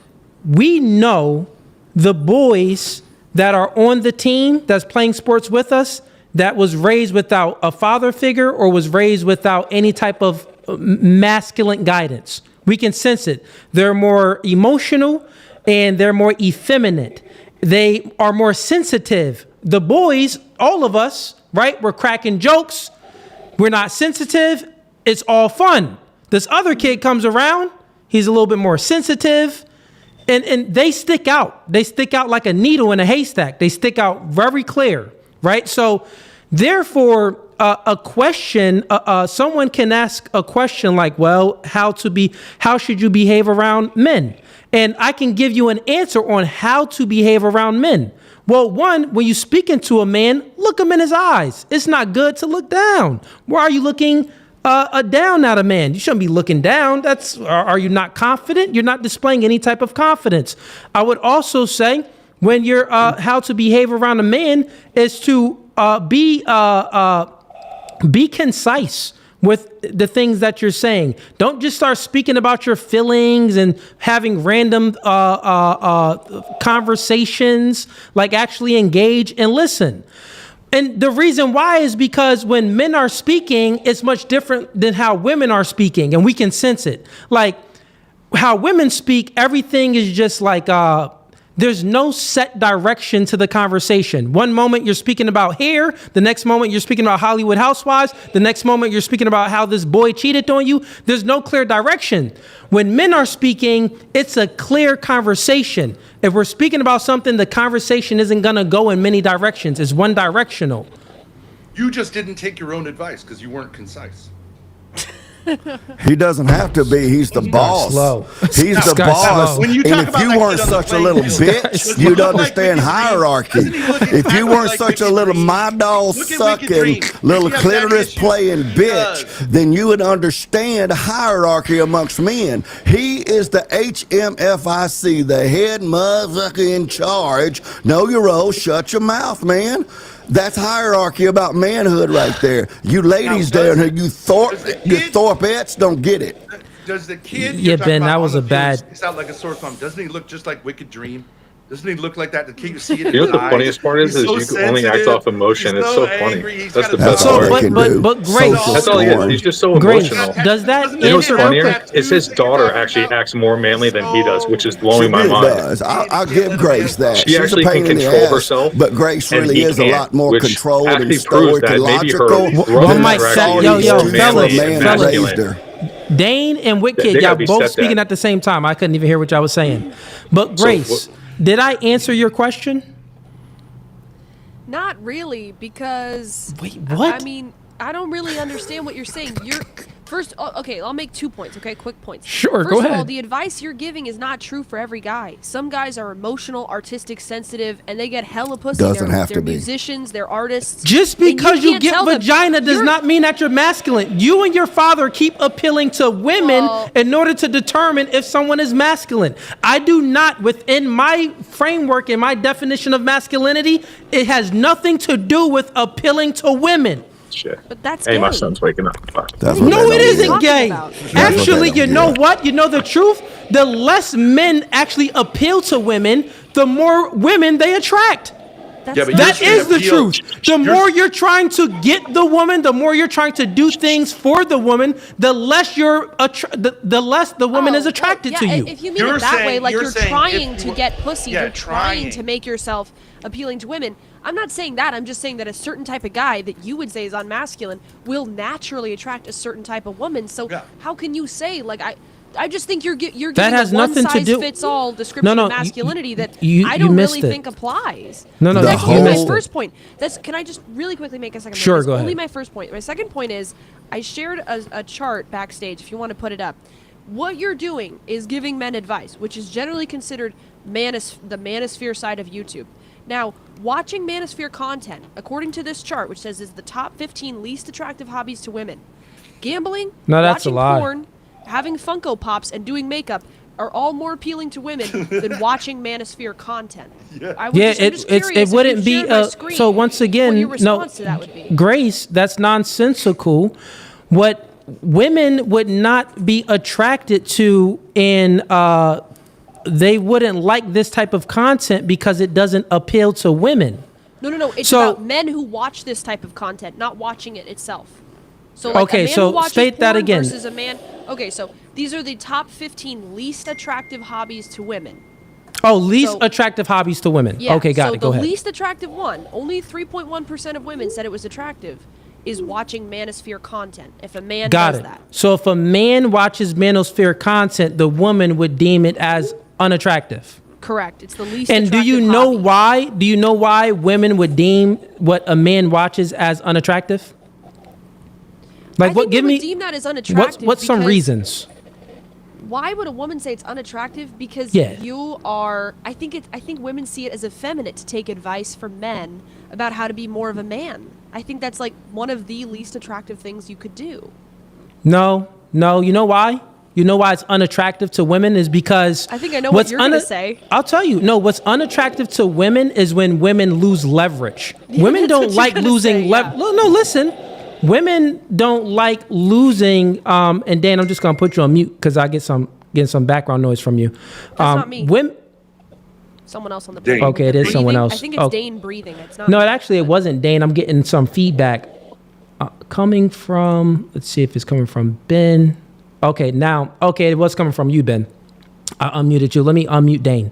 Speaker 1: we know the boys that are on the team that's playing sports with us that was raised without a father figure or was raised without any type of masculine guidance. We can sense it. They're more emotional and they're more effeminate. They are more sensitive. The boys, all of us, right? We're cracking jokes. We're not sensitive. It's all fun. This other kid comes around. He's a little bit more sensitive. And they stick out. They stick out like a needle in a haystack. They stick out very clear, right? So therefore, a question, someone can ask a question like, well, how should you behave around men? And I can give you an answer on how to behave around men. Well, one, when you're speaking to a man, look him in his eyes. It's not good to look down. Why are you looking down at a man? You shouldn't be looking down. Are you not confident? You're not displaying any type of confidence. I would also say when you're how to behave around a man is to be concise with the things that you're saying. Don't just start speaking about your feelings and having random conversations. Like actually engage and listen. And the reason why is because when men are speaking, it's much different than how women are speaking, and we can sense it. Like how women speak, everything is just like there's no set direction to the conversation. One moment you're speaking about hair, the next moment you're speaking about Hollywood Housewives, the next moment you're speaking about how this boy cheated on you. There's no clear direction. When men are speaking, it's a clear conversation. If we're speaking about something, the conversation isn't gonna go in many directions. It's one directional.
Speaker 3: You just didn't take your own advice because you weren't concise.
Speaker 12: He doesn't have to be. He's the boss.
Speaker 1: Slow.
Speaker 12: He's the boss.
Speaker 3: When you
Speaker 12: And
Speaker 3: talk
Speaker 12: if
Speaker 3: about
Speaker 12: you
Speaker 3: that
Speaker 12: weren't
Speaker 3: kid on the
Speaker 12: such a
Speaker 3: playing
Speaker 12: little
Speaker 3: field,
Speaker 12: bitch,
Speaker 3: does he
Speaker 12: you'd
Speaker 3: look like
Speaker 12: understand
Speaker 3: Wicked Green?
Speaker 12: hierarchy.
Speaker 3: Doesn't he look
Speaker 12: If
Speaker 3: exactly
Speaker 12: you weren't
Speaker 3: like
Speaker 12: such a
Speaker 3: Wicked
Speaker 12: little
Speaker 3: Green?
Speaker 12: my dog
Speaker 3: Look at Wicked
Speaker 12: sucking,
Speaker 3: Green.
Speaker 12: little
Speaker 3: Does he have daddy
Speaker 12: clitoris
Speaker 3: issues?
Speaker 12: playing
Speaker 3: He
Speaker 12: bitch,
Speaker 3: does.
Speaker 12: then you would understand hierarchy amongst men. He is the HMFIC, the head motherfucker in charge. Know your role. Shut your mouth, man. That's hierarchy about manhood right there. You ladies down here, you Thorpettes don't get it.
Speaker 3: Does the kid?
Speaker 1: Yeah,
Speaker 3: you're talking
Speaker 1: Ben,
Speaker 3: about
Speaker 1: that
Speaker 3: on
Speaker 1: was
Speaker 3: the
Speaker 1: a
Speaker 3: field
Speaker 1: bad-
Speaker 3: sticks out like a sore thumb. Doesn't he look just like Wicked Dream? Doesn't he look like that? The kid, you see it in
Speaker 5: You know
Speaker 3: his
Speaker 5: what the
Speaker 3: eyes.
Speaker 5: funniest part is
Speaker 3: He's so
Speaker 5: you can only act
Speaker 3: sensitive.
Speaker 5: off emotion.
Speaker 3: He's
Speaker 5: It's so
Speaker 3: angry.
Speaker 5: funny.
Speaker 3: He's
Speaker 5: That's
Speaker 3: got
Speaker 5: the
Speaker 3: a
Speaker 5: best
Speaker 3: dog.
Speaker 5: part.
Speaker 1: But Grace,
Speaker 5: That's all he is. He's just so
Speaker 1: Grace,
Speaker 5: emotional.
Speaker 1: does that
Speaker 5: You know what's
Speaker 1: answer real
Speaker 5: funnier?
Speaker 1: quick?
Speaker 5: Is his daughter actually acts more manly than he does, which is blowing my
Speaker 12: She really
Speaker 5: mind.
Speaker 12: does. I'll give Grace that.
Speaker 5: She
Speaker 12: She's
Speaker 5: actually
Speaker 12: a pain
Speaker 5: can
Speaker 12: in the
Speaker 5: control
Speaker 12: ass,
Speaker 5: herself,
Speaker 12: but Grace
Speaker 5: and
Speaker 12: really
Speaker 5: he
Speaker 12: is a
Speaker 5: can't,
Speaker 12: lot more
Speaker 5: which
Speaker 12: controlled and
Speaker 5: actually proves
Speaker 12: stoic
Speaker 5: that
Speaker 12: and
Speaker 5: maybe her
Speaker 12: logical.
Speaker 5: brothers
Speaker 12: than
Speaker 1: Mike
Speaker 5: are
Speaker 1: said-
Speaker 5: actually
Speaker 1: yo,
Speaker 5: more
Speaker 1: fellas,
Speaker 5: manly and
Speaker 12: fellas.
Speaker 5: masculine.
Speaker 1: Dane and
Speaker 5: They
Speaker 1: Wicked,
Speaker 5: gotta
Speaker 1: y'all
Speaker 5: be
Speaker 1: both
Speaker 5: stepped
Speaker 1: speaking
Speaker 5: at.
Speaker 1: at the same time. I couldn't even hear what y'all was saying. But
Speaker 5: So,
Speaker 1: Grace, did I answer your question?
Speaker 14: Not really, because
Speaker 1: what?
Speaker 14: I mean, I don't really understand what you're saying. You're first, okay. I'll make 2 points. Okay, quick points.
Speaker 1: Sure,
Speaker 14: First
Speaker 1: go
Speaker 14: of all,
Speaker 1: ahead.
Speaker 14: the advice you're giving is not true for every guy. Some guys are emotional, artistic, sensitive, and they get hella pussy.
Speaker 12: Doesn't
Speaker 14: they're,
Speaker 12: have
Speaker 14: they're
Speaker 12: to be.
Speaker 14: musicians. They're artists.
Speaker 1: Just
Speaker 14: And
Speaker 1: because you
Speaker 14: can't
Speaker 1: get
Speaker 14: tell them,
Speaker 1: vagina does
Speaker 14: you're-
Speaker 1: not mean that you're masculine. You and your father keep appealing to women in order to determine if someone is masculine. I do not, within my framework and my definition of masculinity, it has nothing to do with appealing to women.
Speaker 5: Shit.
Speaker 14: But that's
Speaker 5: Hey, my
Speaker 14: gay.
Speaker 5: son's waking up. Fuck.
Speaker 1: No, it isn't gay.
Speaker 14: Talking
Speaker 1: Actually,
Speaker 12: about.
Speaker 1: you know what? You know the truth? The less men actually appeal to women, the more women they attract.
Speaker 3: Yeah, but
Speaker 1: That
Speaker 3: you're
Speaker 1: is the
Speaker 3: appeal-
Speaker 1: truth. The more you're trying to get the woman, the more you're trying to do things for the woman, the less the less the woman is attracted
Speaker 14: yeah,
Speaker 1: to you.
Speaker 14: If you mean it that way, like you're
Speaker 3: saying
Speaker 14: trying
Speaker 3: if
Speaker 14: to
Speaker 3: you-
Speaker 14: get pussy,
Speaker 3: yeah,
Speaker 14: you're trying
Speaker 3: trying.
Speaker 14: to make yourself appealing to women. I'm not saying that. I'm just saying that a certain type of guy that you would say is unmasculine will naturally attract a certain type of woman. So how can you say like I just think you're giving
Speaker 1: That has
Speaker 14: a
Speaker 1: nothing to do-
Speaker 14: one-size-fits-all description
Speaker 1: No,
Speaker 14: of
Speaker 1: you-
Speaker 14: masculinity that
Speaker 1: you
Speaker 14: I don't
Speaker 1: missed
Speaker 14: really
Speaker 1: it.
Speaker 14: think applies.
Speaker 1: No, no,
Speaker 14: That's
Speaker 1: you
Speaker 14: only my
Speaker 1: missed it.
Speaker 14: first point. Can I just really quickly make a second point?
Speaker 1: Sure,
Speaker 14: That's
Speaker 1: go
Speaker 14: only
Speaker 1: ahead.
Speaker 14: my first point. My second point is I shared a chart backstage, if you want to put it up. What you're doing is giving men advice, which is generally considered the manosphere side of YouTube. Now, watching manosphere content, according to this chart, which says is the top 15 least attractive hobbies to women, gambling,
Speaker 1: No, that's a
Speaker 14: watching
Speaker 1: lie.
Speaker 14: porn, having Funko Pops, and doing makeup are all more appealing to women than watching manosphere content. I was
Speaker 1: Yeah,
Speaker 14: just, I'm just curious
Speaker 1: it
Speaker 14: if
Speaker 1: wouldn't
Speaker 14: you
Speaker 1: be
Speaker 14: shared my screen,
Speaker 1: so once again
Speaker 14: what your
Speaker 1: no
Speaker 14: response to that would be.
Speaker 1: Grace, that's nonsensical. What women would not be attracted to in they wouldn't like this type of content because it doesn't appeal to women.
Speaker 14: No. It's
Speaker 1: So-
Speaker 14: about men who watch this type of content, not watching it itself. So like
Speaker 1: Okay,
Speaker 14: a man
Speaker 1: so
Speaker 14: who watches
Speaker 1: state that
Speaker 14: porn
Speaker 1: again.
Speaker 14: versus a man. Okay, so these are the top 15 least attractive hobbies to women.
Speaker 1: Oh, least
Speaker 14: So-
Speaker 1: attractive hobbies to women.
Speaker 14: Yeah.
Speaker 1: Okay, got
Speaker 14: so
Speaker 1: it. Go
Speaker 14: the
Speaker 1: ahead.
Speaker 14: least attractive one, only 3.1% of women said it was attractive, is watching manosphere content. If a man
Speaker 1: Got
Speaker 14: does
Speaker 1: it.
Speaker 14: that.
Speaker 1: So if a man watches manosphere content, the woman would deem it as unattractive.
Speaker 14: Correct. It's the least
Speaker 1: And do
Speaker 14: attractive
Speaker 1: you know
Speaker 14: hobby.
Speaker 1: why? Do you know why women would deem what a man watches as unattractive? Like
Speaker 14: I
Speaker 1: what?
Speaker 14: think
Speaker 1: Give
Speaker 14: they
Speaker 1: me
Speaker 14: would deem that as unattractive.
Speaker 1: what's some
Speaker 14: because
Speaker 1: reasons?
Speaker 14: Why would a woman say it's unattractive? Because
Speaker 1: Yeah.
Speaker 14: you are. I think women see it as effeminate to take advice from men about how to be more of a man. I think that's like one of the least attractive things you could do.
Speaker 1: No. You know why? You know why it's unattractive to women is because
Speaker 14: I think I know what you're gonna say.
Speaker 1: I'll tell you. No, what's unattractive to women is when women lose leverage. Women
Speaker 14: that's
Speaker 1: don't
Speaker 14: what you're
Speaker 1: like
Speaker 14: gonna
Speaker 1: losing
Speaker 14: say,
Speaker 1: leverage.
Speaker 14: yeah.
Speaker 1: No, listen. Women don't like losing. And Dan, I'm just gonna put you on mute because I getting some background noise from you.
Speaker 14: That's not me.
Speaker 1: Women.
Speaker 14: Someone else on the
Speaker 3: Dane.
Speaker 14: break.
Speaker 1: Okay, it is someone
Speaker 14: Breathing.
Speaker 1: else.
Speaker 14: I think it's
Speaker 1: Oh.
Speaker 14: Dane breathing. It's not.
Speaker 1: No,
Speaker 14: me.
Speaker 1: it wasn't Dane. I'm getting some feedback coming from. Let's see if it's coming from Ben. Okay, it was coming from you, Ben. I unmuted you. Let me unmute Dane.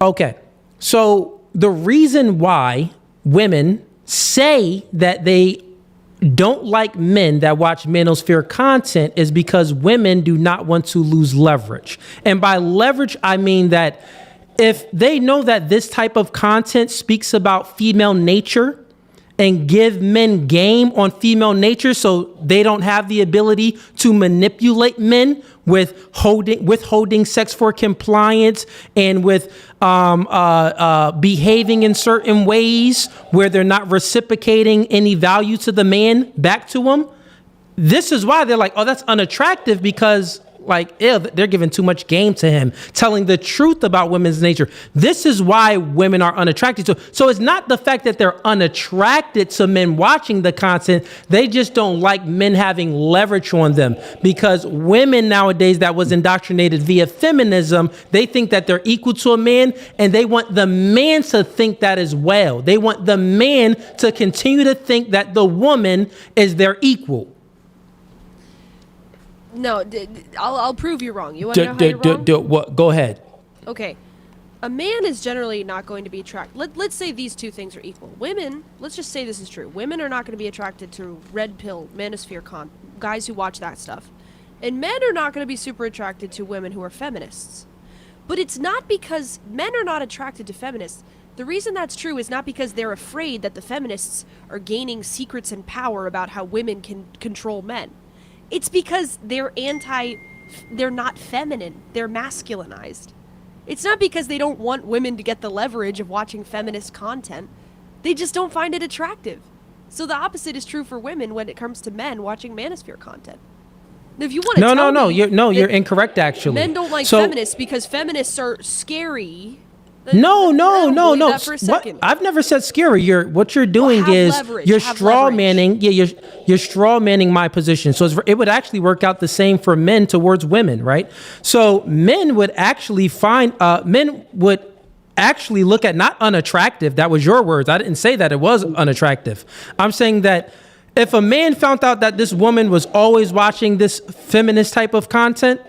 Speaker 1: Okay, so the reason why women say that they don't like men that watch manosphere content is because women do not want to lose leverage. And by leverage, I mean that if they know that this type of content speaks about female nature and give men game on female nature so they don't have the ability to manipulate men with withholding sex for compliance and with behaving in certain ways where they're not reciprocating any value to the man back to them. This is why they're like, oh, that's unattractive because like, ew, they're giving too much game to him, telling the truth about women's nature. This is why women are unattracted to. So it's not the fact that they're unattracted to men watching the content. They just don't like men having leverage on them, because women nowadays that was indoctrinated via feminism, they think that they're equal to a man, and they want the man to think that as well. They want the man to continue to think that the woman is their equal.
Speaker 14: No, I'll prove you wrong. You want to know how you're wrong?
Speaker 1: What? Go ahead.
Speaker 14: Okay. A man is generally not going to be attracted. Let's say these two things are equal. Women, let's just say this is true. Women are not going to be attracted to red pill, manosphere guys who watch that stuff. And men are not going to be super attracted to women who are feminists. But it's not because men are not attracted to feminists. The reason that's true is not because they're afraid that the feminists are gaining secrets and power about how women can control men. It's because they're not feminine. They're masculinized. It's not because they don't want women to get the leverage of watching feminist content. They just don't find it attractive. So the opposite is true for women when it comes to men watching manosphere content. Now, if you want to
Speaker 1: you're incorrect, actually.
Speaker 14: Men don't like feminists because feminists are scary.
Speaker 1: No.
Speaker 14: That for a second.
Speaker 1: I've never said scary. What you're doing is you're straw manning. Yeah, you're straw manning my position. So it would actually work out the same for men towards women, right? So men would actually look at not unattractive. That was your words. I didn't say that it was unattractive. I'm saying that if a man found out that this woman was always watching this feminist type of content,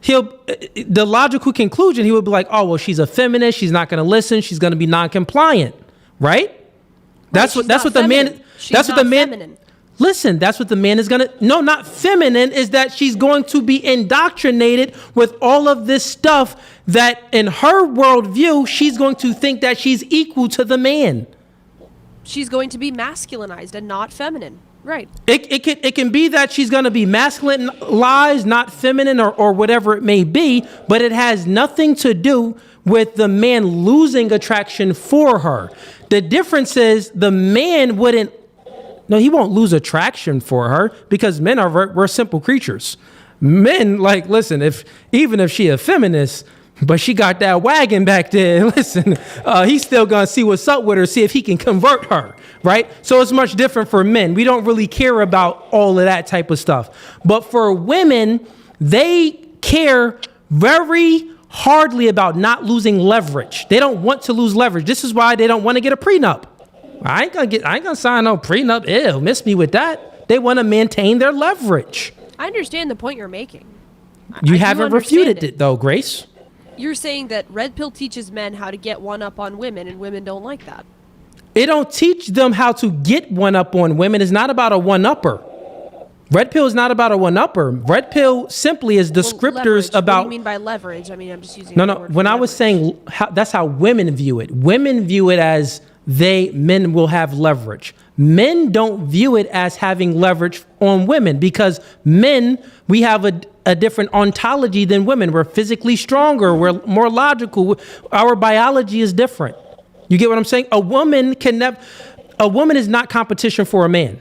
Speaker 1: the logical conclusion, he would be like, oh, well, she's a feminist. She's not going to listen. She's going to be non-compliant, right? That's what the man. Listen, that's what the man is going to. No, not feminine. Is that she's going to be indoctrinated with all of this stuff that in her worldview, she's going to think that she's equal to the man.
Speaker 14: She's going to be masculinized and not feminine. Right.
Speaker 1: It can be that she's going to be masculinized, not feminine, or whatever it may be, but it has nothing to do with the man losing attraction for her. The difference is the man he won't lose attraction for her, because men we're simple creatures. Men, like, listen, even if she a feminist, but she got that wagon back there, listen, he's still going to see what's up with her, see if he can convert her, right? So it's much different for men. We don't really care about all of that type of stuff. But for women, they care very hardly about not losing leverage. They don't want to lose leverage. This is why they don't want to get a prenup. I ain't gonna sign no prenup. Ew, miss me with that. They want to maintain their leverage.
Speaker 14: I understand the point you're making.
Speaker 1: You haven't refuted it though, Grace.
Speaker 14: You're saying that red pill teaches men how to get one up on women, and women don't like that.
Speaker 1: It don't teach them how to get one up on women. It's not about a one upper. Red pill is not about a one upper. Red pill simply is descriptors about.
Speaker 14: What do you mean by leverage? I mean, I'm just using.
Speaker 1: No. When I was saying that's how women view it. Women view it as men will have leverage. Men don't view it as having leverage on women, because men, we have a different ontology than women. We're physically stronger. We're more logical. Our biology is different. You get what I'm saying? A woman is not competition for a man.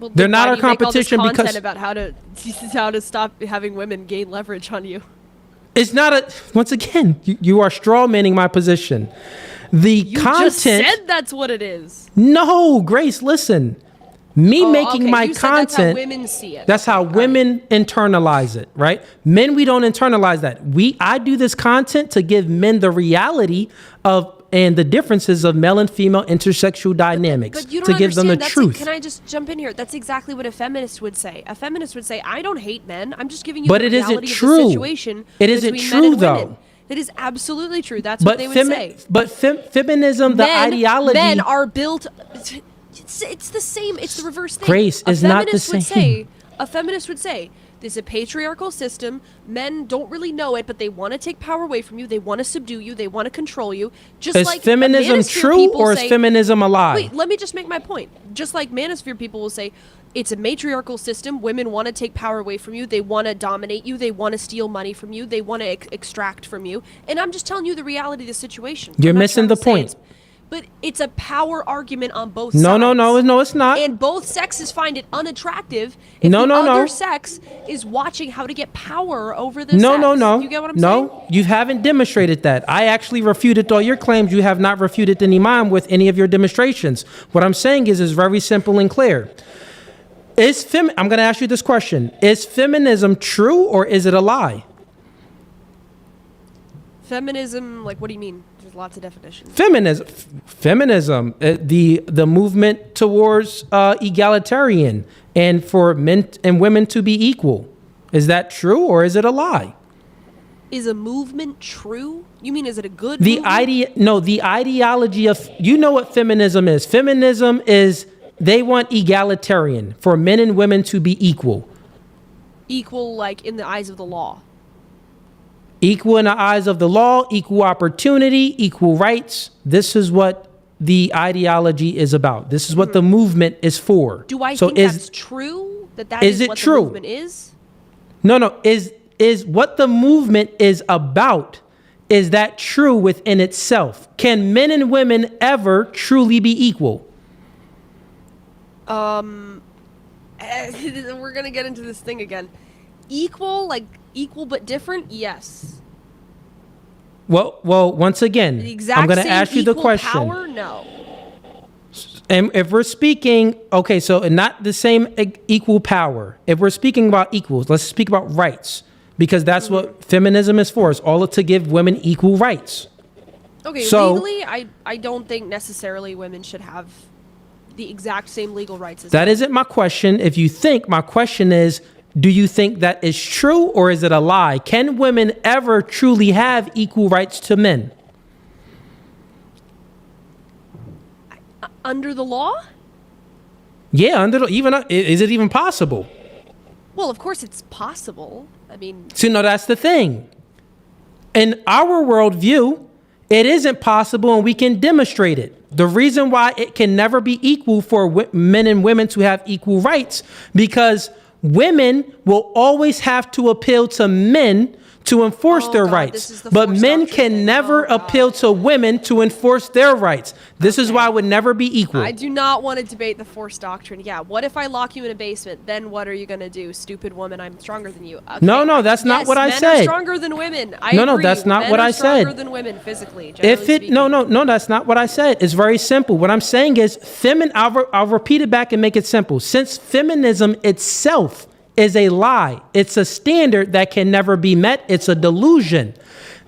Speaker 14: Well,
Speaker 1: they're not our competition because
Speaker 14: about how to stop having women gain leverage on you.
Speaker 1: It's not once again, you are straw manning my position. You just
Speaker 14: said that's what it is.
Speaker 1: No, Grace, listen. Making my content. That's how
Speaker 14: women see it.
Speaker 1: That's how women internalize it, right? Men, we don't internalize that. I do this content to give men the reality and the differences of male and female intersexual dynamics,
Speaker 14: but you don't
Speaker 1: to give them the truth.
Speaker 14: Can I just jump in here? That's exactly what a feminist would say. A feminist would say, I don't hate men. I'm just giving you the reality of the situation.
Speaker 1: It isn't true, though.
Speaker 14: That is absolutely true. That's what they would say.
Speaker 1: But feminism, the ideology.
Speaker 14: Men are built. It's the same. It's the reverse thing.
Speaker 1: Grace is not the same.
Speaker 14: A feminist would say, this is a patriarchal system. Men don't really know it, but they want to take power away from you. They want to subdue you. They want to control you.
Speaker 1: Is feminism true, or is feminism a lie?
Speaker 14: Wait, let me just make my point. Just like manosphere people will say, it's a matriarchal system. Women want to take power away from you. They want to dominate you. They want to steal money from you. They want to extract from you. And I'm just telling you the reality of the situation.
Speaker 1: You're missing the point.
Speaker 14: But it's a power argument on both
Speaker 1: No,
Speaker 14: sides.
Speaker 1: no, it's not.
Speaker 14: And both sexes find it unattractive if
Speaker 1: No,
Speaker 14: the
Speaker 1: no,
Speaker 14: other
Speaker 1: no.
Speaker 14: sex is watching how to get power over the
Speaker 1: No,
Speaker 14: sex.
Speaker 1: no, no.
Speaker 14: You get what I'm saying?
Speaker 1: No, you haven't demonstrated that. I actually refuted all your claims. You have not refuted any mine with any of your demonstrations. What I'm saying is very simple and clear. I'm going to ask you this question. Is feminism true or is it a lie?
Speaker 14: Feminism, like, what do you mean? There's lots of definitions.
Speaker 1: Feminism, the movement towards egalitarian and for men and women to be equal. Is that true or is it a lie?
Speaker 14: Is a movement true? You mean, is it a good
Speaker 1: The
Speaker 14: movement?
Speaker 1: the ideology of, you know what feminism is. Feminism is, they want egalitarian, for men and women to be equal.
Speaker 14: Equal, like, in the eyes of the law.
Speaker 1: Equal in the eyes of the law, equal opportunity, equal rights. This is what the ideology is about. This is what the movement is for.
Speaker 14: Do I think that's true? That
Speaker 1: is it
Speaker 14: what
Speaker 1: true?
Speaker 14: the movement is?
Speaker 1: No, is what the movement is about, is that true within itself? Can men and women ever truly be equal?
Speaker 14: We're gonna get into this thing again. Equal, like equal but different? Yes.
Speaker 1: Well, once again,
Speaker 14: The exact
Speaker 1: I'm going to
Speaker 14: same
Speaker 1: ask you the
Speaker 14: equal
Speaker 1: question.
Speaker 14: Power? No.
Speaker 1: And if we're speaking, okay, so not the same equal power. If we're speaking about equals, let's speak about rights, because that's what feminism is for. It's all to give women equal rights.
Speaker 14: Okay,
Speaker 1: So-
Speaker 14: legally, I don't think necessarily women should have the exact same legal rights as
Speaker 1: That
Speaker 14: men.
Speaker 1: isn't my question. If you think, my question is, do you think that is true or is it a lie? Can women ever truly have equal rights to men?
Speaker 14: Under the law?
Speaker 1: Yeah, is it even possible?
Speaker 14: Well, of course it's possible. I mean,
Speaker 1: So, no, that's the thing. In our worldview, it isn't possible and we can demonstrate it. The reason why it can never be equal for men and women to have equal rights, because women will always have to appeal to men to enforce their rights. But men can never appeal to women to enforce their rights. This is why it would never be equal.
Speaker 14: I do not want to debate the force doctrine. Yeah, what if I lock you in a basement? Then what are you going to do? Stupid woman, I'm stronger than you. Okay.
Speaker 1: No, that's not what I
Speaker 14: Men
Speaker 1: said.
Speaker 14: are stronger than women. I
Speaker 1: No,
Speaker 14: agree.
Speaker 1: that's not
Speaker 14: Men
Speaker 1: what
Speaker 14: are
Speaker 1: I
Speaker 14: stronger
Speaker 1: said.
Speaker 14: than women physically.
Speaker 1: No, that's not what I said. It's very simple. What I'm saying is, I'll repeat it back and make it simple. Since feminism itself is a lie, it's a standard that can never be met. It's a delusion.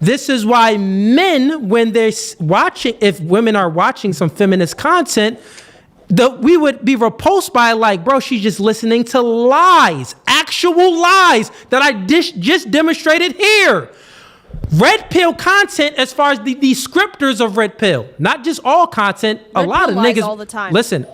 Speaker 1: This is why men, when they're watching, if women are watching some feminist content, we would be repulsed by, like, bro, she's just listening to lies, actual lies that I just demonstrated here. Red pill content, as far as the descriptors of red pill, not just all content. A
Speaker 14: Red
Speaker 1: lot
Speaker 14: pill
Speaker 1: of
Speaker 14: lies
Speaker 1: niggas.
Speaker 14: all the time.
Speaker 1: Listen,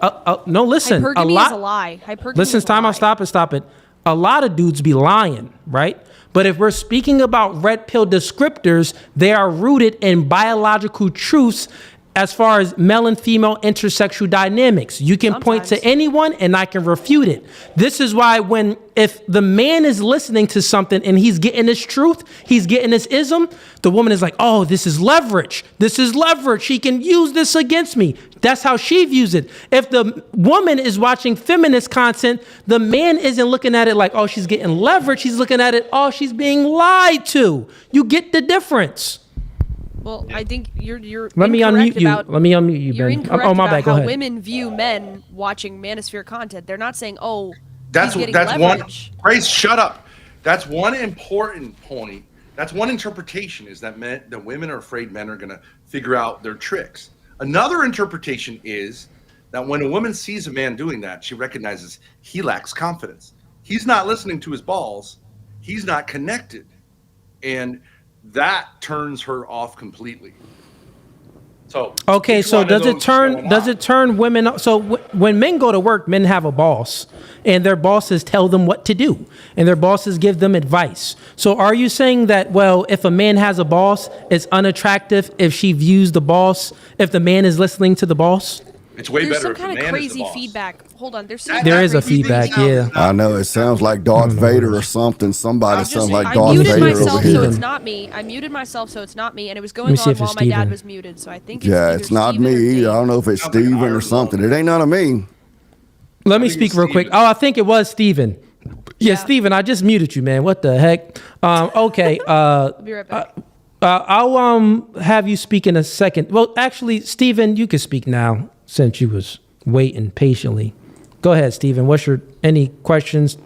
Speaker 1: listen.
Speaker 14: Hypergamy
Speaker 1: a lot.
Speaker 14: is a lie. Hypergamy
Speaker 1: Listen,
Speaker 14: is a
Speaker 1: time
Speaker 14: lie.
Speaker 1: out. Stop it. A lot of dudes be lying, right? But if we're speaking about red pill descriptors, they are rooted in biological truths as far as male and female intersexual dynamics. You can point to anyone and I can refute it. This is why if the man is listening to something and he's getting this truth, he's getting this ism, the woman is like, oh, this is leverage. This is leverage. He can use this against me. That's how she views it. If the woman is watching feminist content, the man isn't looking at it like, oh, she's getting leverage. He's looking at it, oh, she's being lied to. You get the difference.
Speaker 14: Well, I think you're
Speaker 1: Let me
Speaker 14: incorrect
Speaker 1: unmute you.
Speaker 14: about-
Speaker 1: Let me unmute you,
Speaker 14: You're
Speaker 1: Ben.
Speaker 14: incorrect
Speaker 1: Oh, my
Speaker 14: about
Speaker 1: bad. Go
Speaker 14: how
Speaker 1: ahead.
Speaker 14: women view men watching manosphere content. They're not saying, "Oh,
Speaker 3: That's
Speaker 14: he's getting
Speaker 3: one.
Speaker 14: leverage."
Speaker 3: Grace, shut up. That's one important point. That's one interpretation, is that women are afraid men are going to figure out their tricks. Another interpretation is that when a woman sees a man doing that, she recognizes he lacks confidence. He's not listening to his balls. He's not connected, and that turns her off completely. So
Speaker 1: okay,
Speaker 3: each
Speaker 1: so
Speaker 3: one of
Speaker 1: does
Speaker 3: those
Speaker 1: it
Speaker 3: is
Speaker 1: turn
Speaker 3: going
Speaker 1: does
Speaker 3: on.
Speaker 1: it turn women? So when men go to work, men have a boss, and their bosses tell them what to do, and their bosses give them advice. So are you saying that, well, if a man has a boss, it's unattractive if she views the boss, if the man is listening to the boss?
Speaker 3: It's way
Speaker 14: There's
Speaker 3: better
Speaker 14: some
Speaker 3: if a
Speaker 14: kind of
Speaker 3: man is the
Speaker 14: crazy
Speaker 3: boss.
Speaker 14: feedback. Hold on. There's some
Speaker 1: There is a
Speaker 14: crazy
Speaker 1: feedback, yeah.
Speaker 12: I know it sounds like Darth Vader or something. Somebody sounds like
Speaker 14: I
Speaker 12: Darth
Speaker 14: muted
Speaker 12: Vader over
Speaker 14: myself, so
Speaker 12: here.
Speaker 14: it's not me. I muted myself, so it's not me, and it was
Speaker 1: me
Speaker 14: going
Speaker 1: see
Speaker 14: on
Speaker 1: if
Speaker 14: while
Speaker 1: it's
Speaker 14: my dad
Speaker 1: Steven.
Speaker 14: was muted. So I think it's
Speaker 12: Yeah,
Speaker 14: either
Speaker 12: it's not
Speaker 14: Steven or
Speaker 12: me either.
Speaker 14: Dave.
Speaker 12: I don't know if it's Steven or something. It ain't none of me.
Speaker 1: Let me speak real quick. Oh, I think it was Steven. Yeah, Steven, I just muted you, man. What the heck? Okay.
Speaker 14: I'll be right back.
Speaker 1: I'll have you speak in a second. Well, actually, Steven, you can speak now since you was waiting patiently. Go ahead, Steven. What's your any questions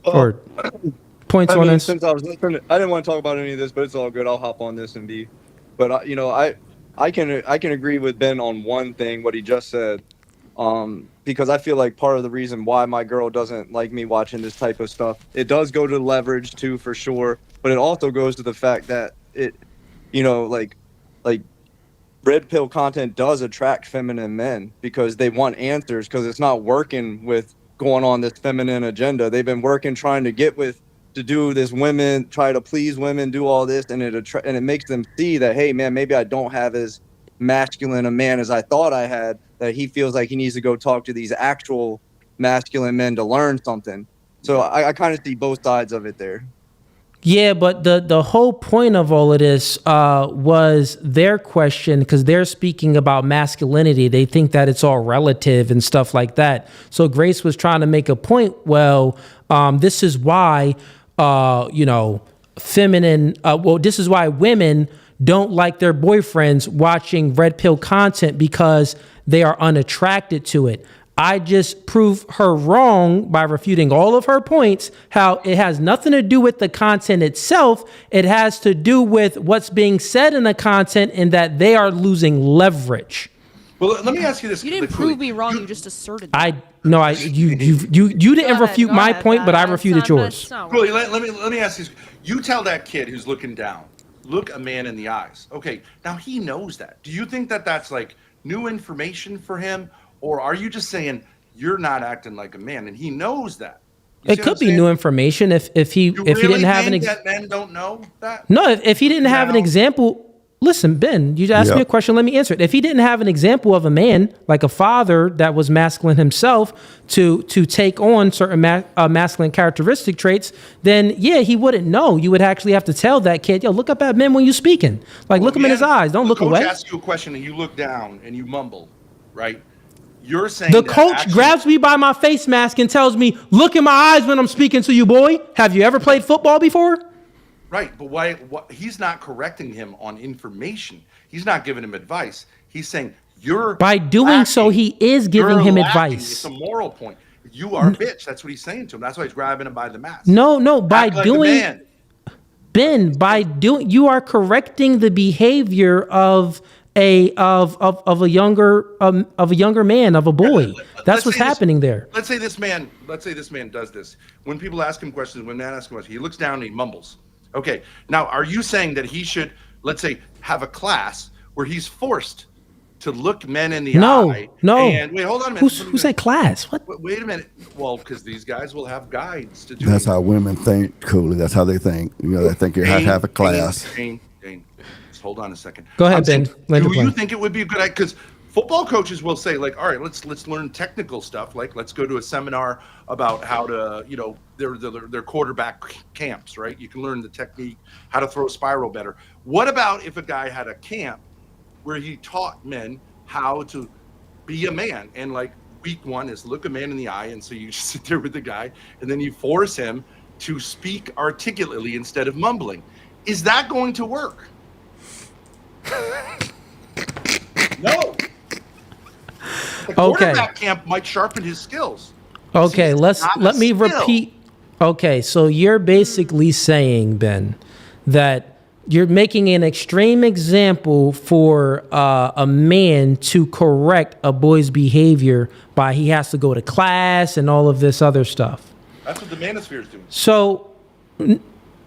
Speaker 1: or points on this?
Speaker 15: Since I was listening, I didn't want to talk about any of this, but it's all good. I'll hop on this and be. But I can agree with Ben on one thing, what he just said, because I feel like part of the reason why my girl doesn't like me watching this type of stuff, it does go to leverage too, for sure, but it also goes to the fact that it, like red pill content does attract feminine men because they want answers, because it's not working with going on this feminine agenda. They've been working trying to do this women, try to please women, do all this, and it makes them see that, hey man, maybe I don't have as masculine a man as I thought I had, that he feels like he needs to go talk to these actual masculine men to learn something. So I kind of see both sides of it there.
Speaker 1: Yeah, but the whole point of all of this was their question, because they're speaking about masculinity. They think that it's all relative and stuff like that. So Grace was trying to make a point. Well, this is why, this is why women don't like their boyfriends watching red pill content because they are unattracted to it. I just prove her wrong by refuting all of her points, how it has nothing to do with the content itself. It has to do with what's being said in the content and that they are losing leverage.
Speaker 3: Well, let me ask you this.
Speaker 14: You didn't prove me wrong. You just asserted that.
Speaker 1: You didn't refute my point, but I refuted yours.
Speaker 3: Cool. Let me ask you this. You tell that kid who's looking down, look a man in the eyes. Okay, now he knows that. Do you think that that's like new information for him? Or are you just saying you're not acting like a man, and he knows that?
Speaker 1: It could be new information if he didn't have an
Speaker 3: that men don't know that.
Speaker 1: No, if he didn't have an example. Listen, Ben, you asked me a question. Let me answer it. If he didn't have an example of a man, like a father that was masculine himself, to take on certain masculine characteristic traits, then yeah, he wouldn't know. You would actually have to tell that kid, yo, look up at men when you're speaking. Like, look him in his eyes. Don't look away.
Speaker 3: The coach asks you a question and you look down and you mumble, right? You're saying
Speaker 1: the coach grabs me by my face mask and tells me, look in my eyes when I'm speaking to you, boy. Have you ever played football before?
Speaker 3: Right, but why he's not correcting him on information. He's not giving him advice. He's saying you're
Speaker 1: by doing
Speaker 3: lacking.
Speaker 1: So he is giving him
Speaker 3: lacking.
Speaker 1: advice.
Speaker 3: It's a moral point. You are a bitch. That's what he's saying to him. That's why he's grabbing him by the mask.
Speaker 1: No, by
Speaker 3: Act like
Speaker 1: doing
Speaker 3: a man.
Speaker 1: Ben, by doing, you are correcting the behavior of a younger man, of a boy. That's what's happening there.
Speaker 3: Let's say this man does this. When people ask him questions, when men ask him questions, he looks down and he mumbles. Okay, now are you saying that he should, let's say, have a class where he's forced to look men in the eye?
Speaker 1: No.
Speaker 3: And wait, hold on a minute.
Speaker 1: Who said class? What?
Speaker 3: Wait a minute. Well, because these guys will have guides to do.
Speaker 12: That's how women think, Cooley. That's how they think. They think you have to have a class.
Speaker 3: Dane, just hold on a second.
Speaker 1: Go ahead, Ben.
Speaker 3: Do you think it would be a good idea? Because football coaches will say, like, all right, let's learn technical stuff. Like, let's go to a seminar about how to, their quarterback camps, right? You can learn the technique, how to throw a spiral better. What about if a guy had a camp where he taught men how to be a man? And like week one is look a man in the eye. And so you just sit there with the guy and then you force him to speak articulately instead of mumbling. Is that going to work? No. The quarterback camp might sharpen his skills.
Speaker 1: Okay, let me repeat. Okay, so you're basically saying, Ben, that you're making an extreme example for a man to correct a boy's behavior by he has to go to class and all of this other stuff.
Speaker 3: That's what the manosphere is doing.
Speaker 1: So,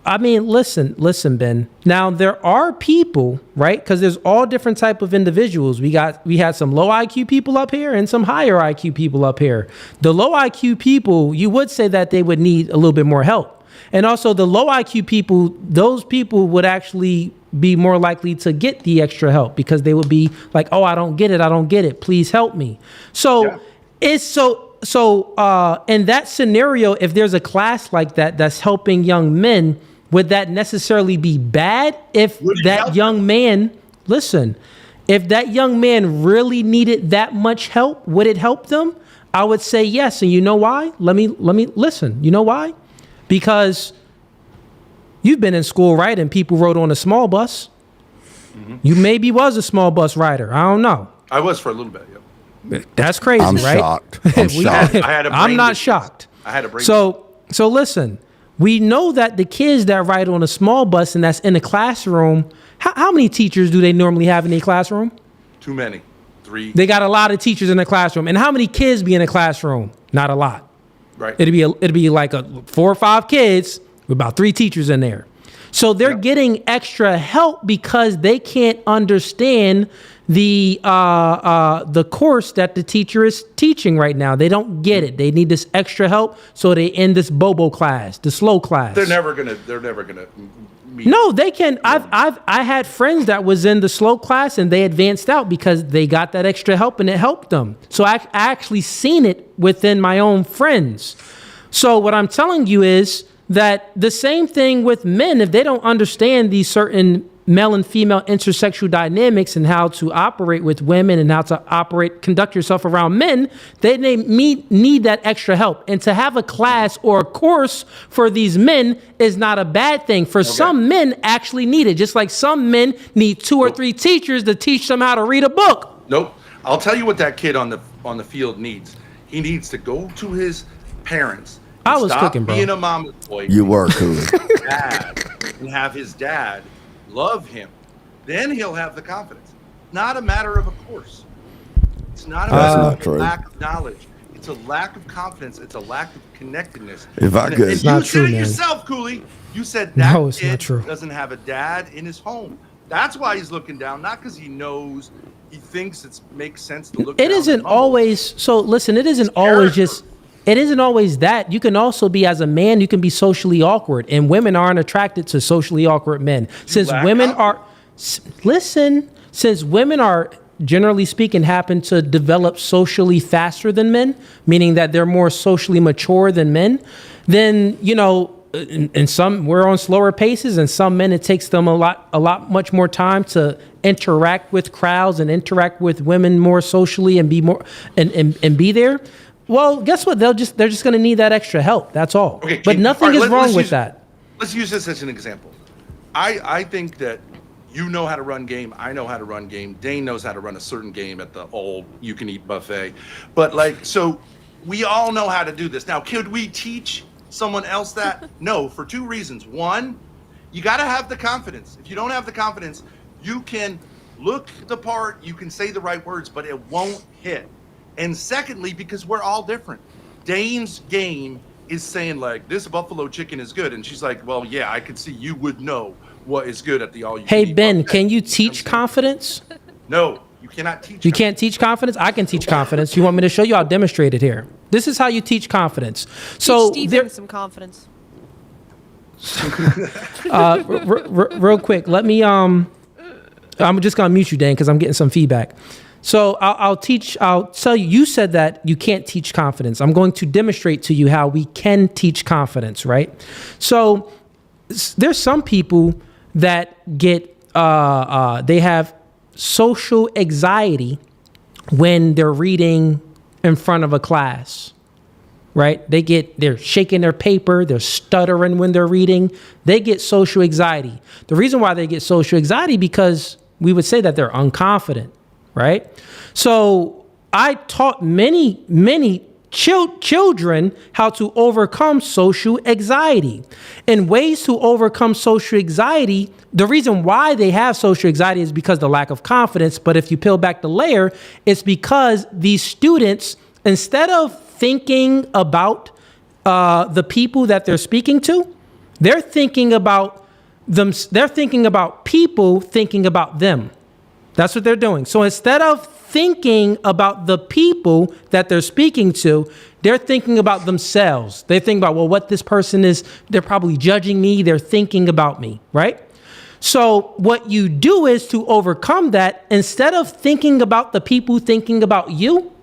Speaker 1: I mean, listen, Ben. Now there are people, right? Because there's all different type of individuals. We had some low IQ people up here and some higher IQ people up here. The low IQ people, you would say that they would need a little bit more help. And also the low IQ people, those people would actually be more likely to get the extra help because they will be like, oh, I don't get it. Please help me. So it's so in that scenario, if there's a class like that that's helping young men, would that necessarily be bad if that young man, listen, if that young man really needed that much help, would it help them? I would say yes. And you know why? Let me listen. You know why? Because you've been in school, right? And people rode on a small bus. Mm-hmm. You maybe was a small bus rider. I don't know.
Speaker 3: I was for a little bit, yeah.
Speaker 1: That's crazy,
Speaker 10: I'm
Speaker 1: right?
Speaker 10: shocked. I'm shocked.
Speaker 1: I'm not shocked.
Speaker 3: I had a brain.
Speaker 1: So listen, we know that the kids that ride on a small bus and that's in a classroom, how many teachers do they normally have in a classroom?
Speaker 3: Too many. 3.
Speaker 1: They got a lot of teachers in the classroom. And how many kids be in a classroom? Not a lot.
Speaker 3: Right.
Speaker 1: It'd be like 4 or 5 kids with about 3 teachers in there. So they're getting extra help because they can't understand the course that the teacher is teaching right now. They don't get it. They need this extra help, so they in this bobo class, the slow class.
Speaker 3: They're never gonna meet.
Speaker 1: No, they can. I had friends that was in the slow class and they advanced out because they got that extra help and it helped them. So I actually seen it within my own friends. So what I'm telling you is that the same thing with men, if they don't understand these certain male and female intersexual dynamics and how to operate with women and how to conduct yourself around men, they need that extra help. And to have a class or a course for these men is not a bad thing. For some men actually need it, just like some men need 2 or 3 teachers to teach them how to read a book.
Speaker 3: Nope. I'll tell you what that kid on the field needs. He needs to go to his parents.
Speaker 1: I was
Speaker 3: stop
Speaker 1: cooking, bro.
Speaker 3: being a mama's boy.
Speaker 10: You were cool.
Speaker 3: Dad, and have his dad love him. Then he'll have the confidence. Not a matter of a course. It's not a matter of a lack of knowledge. It's a lack of confidence. It's a lack of connectedness.
Speaker 10: If I could,
Speaker 3: and you said it yourself, Cooley. You said that kid
Speaker 1: true.
Speaker 3: Doesn't have a dad in his home. That's why he's looking down. Not because he knows. He thinks it makes sense to look down.
Speaker 1: It isn't always. So listen, it isn't always just. It isn't always that. You can also be, as a man, you can be socially awkward, and women aren't attracted to socially awkward men. Since women are generally speaking happen to develop socially faster than men, meaning that they're more socially mature than men, then, you know, and some, we're on slower paces, and some men, it takes them much more time to interact with crowds and interact with women more socially and be more and be there. Well, guess what? They're just going to need that extra help. That's all.
Speaker 3: Okay,
Speaker 1: but nothing is wrong with that.
Speaker 3: Let's use this as an example. I think that you know how to run game. I know how to run game. Dane knows how to run a certain game at the old you-can-eat buffet. But so we all know how to do this. Now, could we teach someone else that? No, for 2 reasons. One, you got to have the confidence. If you don't have the confidence, you can look the part, you can say the right words, but it won't hit. And secondly, because we're all different. Dane's game is saying like, this buffalo chicken is good. And she's like, well, yeah, I could see you would know what is good at the all you can eat.
Speaker 1: Hey, Ben, can you teach confidence?
Speaker 3: No, you cannot teach.
Speaker 1: You can't teach confidence? I can teach confidence. You want me to show you? I'll demonstrate it here. This is how you teach confidence. So
Speaker 14: teach Steven some confidence.
Speaker 1: Real quick, let me, I'm just going to mute you, Dane, because I'm getting some feedback. So I'll tell you, you said that you can't teach confidence. I'm going to demonstrate to you how we can teach confidence, right? So there's some people that get, they have social anxiety when they're reading in front of a class, right? They're shaking their paper, they're stuttering when they're reading. They get social anxiety. The reason why they get social anxiety because we would say that they're unconfident. Right? So I taught many children how to overcome social anxiety. And ways to overcome social anxiety, the reason why they have social anxiety is because of the lack of confidence. But if you peel back the layer, it's because these students, instead of thinking about the people that they're speaking to, they're thinking about them. They're thinking about people thinking about them. That's what they're doing. So instead of thinking about the people that they're speaking to, they're thinking about themselves. They think about, well, what this person is, they're probably judging me. They're thinking about me, right? So what you do is to overcome that, instead of thinking about the people thinking about you,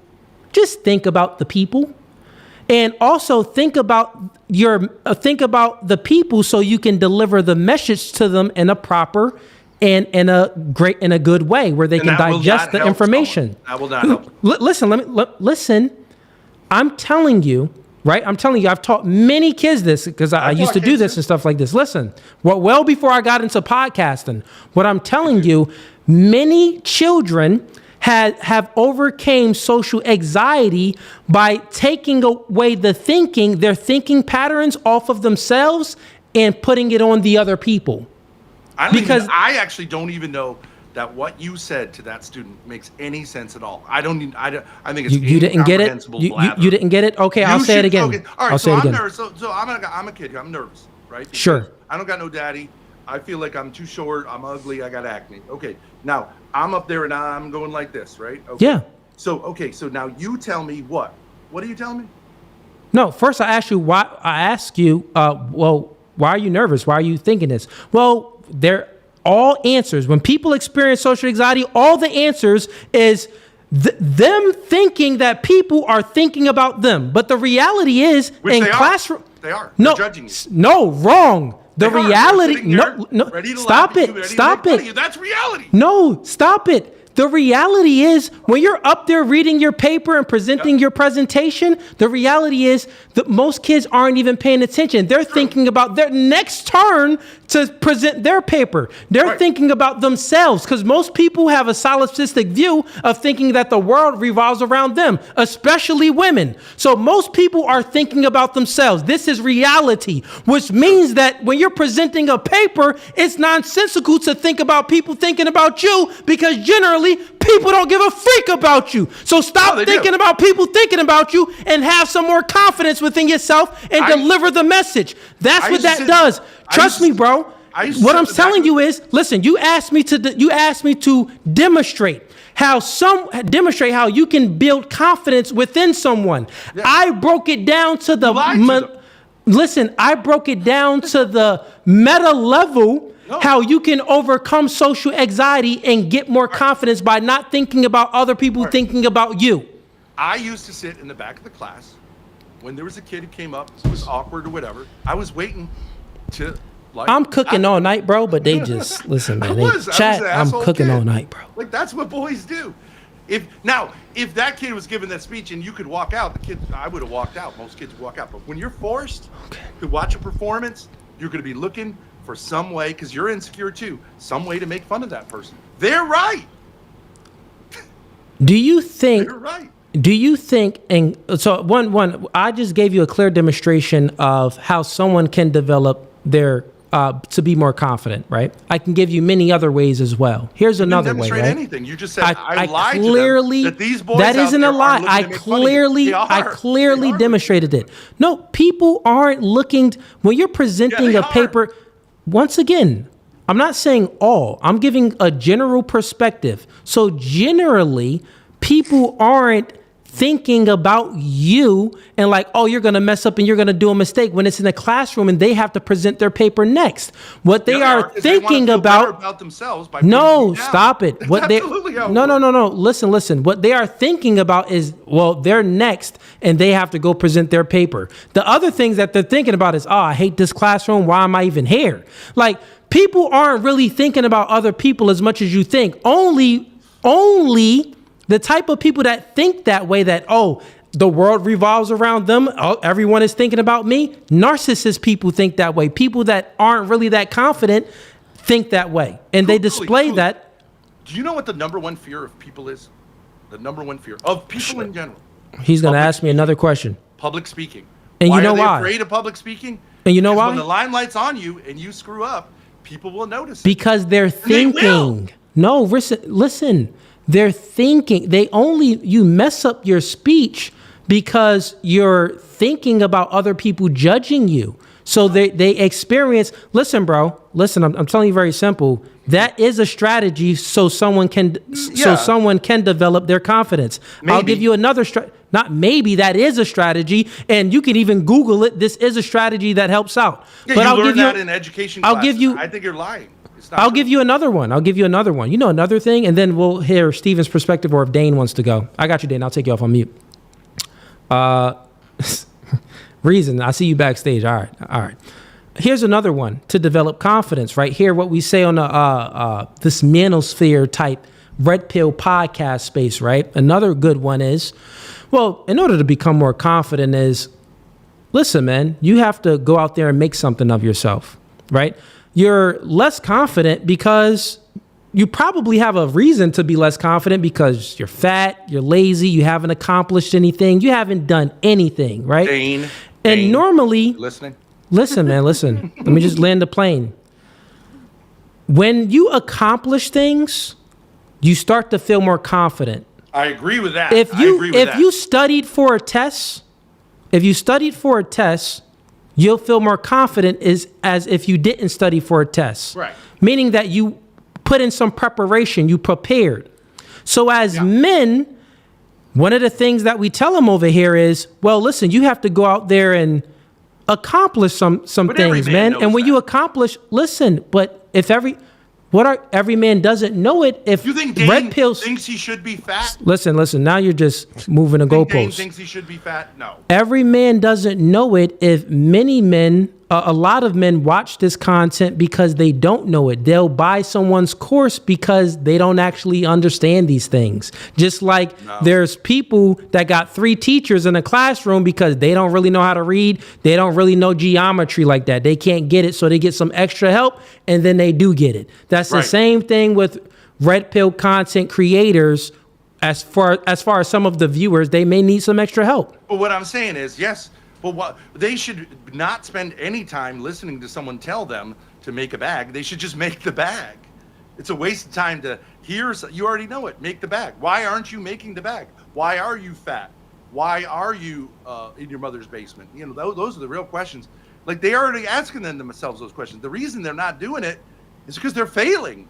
Speaker 1: just think about the people. And also think about the people so you can deliver the message to them in a proper and in a good way where they can digest the information.
Speaker 3: That will not help.
Speaker 1: Listen. I'm telling you, right? I've taught many kids this because I used to do this and stuff like this. Listen, well before I got into podcasting, what I'm telling you, many children have overcame social anxiety by taking away their thinking patterns off of themselves and putting it on the other people.
Speaker 3: I actually don't even know that what you said to that student makes any sense at all. I think it's
Speaker 1: you didn't get it. You didn't get it. Okay, I'll say it again.
Speaker 3: Okay. All right, so I'm nervous. So I'm a kid. I'm nervous, right? Because
Speaker 1: sure.
Speaker 3: I don't got no daddy. I feel like I'm too short. I'm ugly. I got acne. Okay. Now I'm up there and I'm going like this, right? Okay.
Speaker 1: Yeah.
Speaker 3: So now you tell me what? What are you telling me?
Speaker 1: No, first I ask you why. Why are you nervous? Why are you thinking this? Well, they're all answers. When people experience social anxiety, all the answers is them thinking that people are thinking about them. But the reality is, in classroom,
Speaker 3: they are.
Speaker 1: No,
Speaker 3: they're judging you.
Speaker 1: No, wrong. The reality. No. Stop it. Stop it.
Speaker 3: That's reality.
Speaker 1: No, stop it. The reality is, when you're up there reading your paper and presenting your presentation, the reality is that most kids aren't even paying attention. They're thinking about their next turn to present their paper. They're thinking about themselves, because most people have a solipsistic view of thinking that the world revolves around them, especially women. So most people are thinking about themselves. This is reality, which means that when you're presenting a paper, it's nonsensical to think about people thinking about you, because generally people don't give a freak about you. So stop thinking about people thinking about you and have some more confidence within yourself and deliver the message. That's what that does. Trust me, bro. What I'm telling you is, listen, you asked me to demonstrate how you can build confidence within someone. Yeah. I broke it down to the meta level. How you can overcome social anxiety and get more confidence by not thinking about other people thinking about you.
Speaker 3: I used to sit in the back of the class when there was a kid who came up, it was awkward or whatever. I was waiting to
Speaker 1: I'm cooking all night, bro, but they just listen, man. I'm cooking all night, bro.
Speaker 3: Like, that's what boys do. If that kid was given that speech and you could walk out, I would have walked out. Most kids would walk out. But when you're forced to watch a performance, you're going to be looking for some way, because you're insecure too, some way to make fun of that person. They're right.
Speaker 1: Do you think?
Speaker 3: They're right.
Speaker 1: Do you think? And so one, I just gave you a clear demonstration of how someone can develop their to be more confident, right? I can give you many other ways as well. Here's another way, right?
Speaker 3: Anything. You just said I lied
Speaker 1: clearly,
Speaker 3: to them that these boys
Speaker 1: that isn't a lie. I
Speaker 3: clearly
Speaker 1: demonstrated it. No, people aren't looking when you're presenting a paper. Once again, I'm not saying all. I'm giving a general perspective. So generally, people aren't thinking about you and like, oh, you're going to mess up and you're going to do a mistake when it's in a classroom and they have to present their paper next. What they are thinking about themselves. No, stop it. What they no. Listen. What they are thinking about is, well, they're next and they have to go present their paper. The other things that they're thinking about is, oh, I hate this classroom. Why am I even here? Like, people aren't really thinking about other people as much as you think. Only the type of people that think that way, that, oh, the world revolves around them, oh, everyone is thinking about me. Narcissist people think that way. People that aren't really that confident think that way. And they display that.
Speaker 3: Do you know what the number one fear of people is? The number one fear of people in general.
Speaker 1: He's going to ask me another question.
Speaker 3: Public speaking.
Speaker 1: And you know
Speaker 3: why?
Speaker 1: why?
Speaker 3: Are they afraid of public speaking?
Speaker 1: And you know why?
Speaker 3: When the limelight's on you and you screw up, people will notice.
Speaker 1: Because they're thinking. No, listen. They're thinking. You mess up your speech because you're thinking about other people judging you. So they experience. Listen, bro. Listen, I'm telling you very simple. That is a strategy so someone can develop their confidence. Maybe. I'll give you another not maybe, that is a strategy, and you can even Google it. This is a strategy that helps out.
Speaker 3: Yeah, but I'll give you that in education. I think you're lying.
Speaker 1: I'll give you another one. You know, another thing, and then we'll hear Steven's perspective, or if Dane wants to go. I got you, Dane. I'll take you off on mute. Reason, I see you backstage. All right. Here's another one to develop confidence. Right here, what we say on this manosphere type red pill podcast space. Right. Another good one is, well, in order to become more confident, is listen, man. You have to go out there and make something of yourself. Right. You're less confident because you probably have a reason to be less confident because you're fat, you're lazy, you haven't accomplished anything, you haven't done anything, right? Dane, normally,
Speaker 3: listening.
Speaker 1: Listen, man, listen. Let me just land the plane. When you accomplish things, you start to feel more confident.
Speaker 3: I agree with that.
Speaker 1: If you studied for a test, you'll feel more confident as if you didn't study for a test.
Speaker 3: Right.
Speaker 1: Meaning that you put in some preparation, you prepared. So as men, one of the things that we tell them over here is, well, listen, you have to go out there and accomplish some things, man. And when you accomplish, listen, but if every man doesn't know it. If
Speaker 3: you think Dane
Speaker 1: red pills
Speaker 3: thinks he should be fat?
Speaker 1: Listen. Now you're just moving the goalposts.
Speaker 3: Dane thinks he should be fat? No.
Speaker 1: Every man doesn't know it. If many men, a lot of men watch this content because they don't know it. They'll buy someone's course because they don't actually understand these things. Just like there's people that got 3 teachers in a classroom because they don't really know how to read. They don't really know geometry like that. They can't get it, so they get some extra help, and then they do get it. That's the same thing with red pill content creators. As far as some of the viewers, they may need some extra help.
Speaker 3: But what I'm saying is, yes, but what they should not spend any time listening to someone tell them to make a bag. They should just make the bag. It's a waste of time to hear. You already know it. Make the bag. Why aren't you making the bag? Why are you fat? Why are you in your mother's basement? You know, those are the real questions. Like, they already asking themselves those questions. The reason they're not doing it is because they're failing.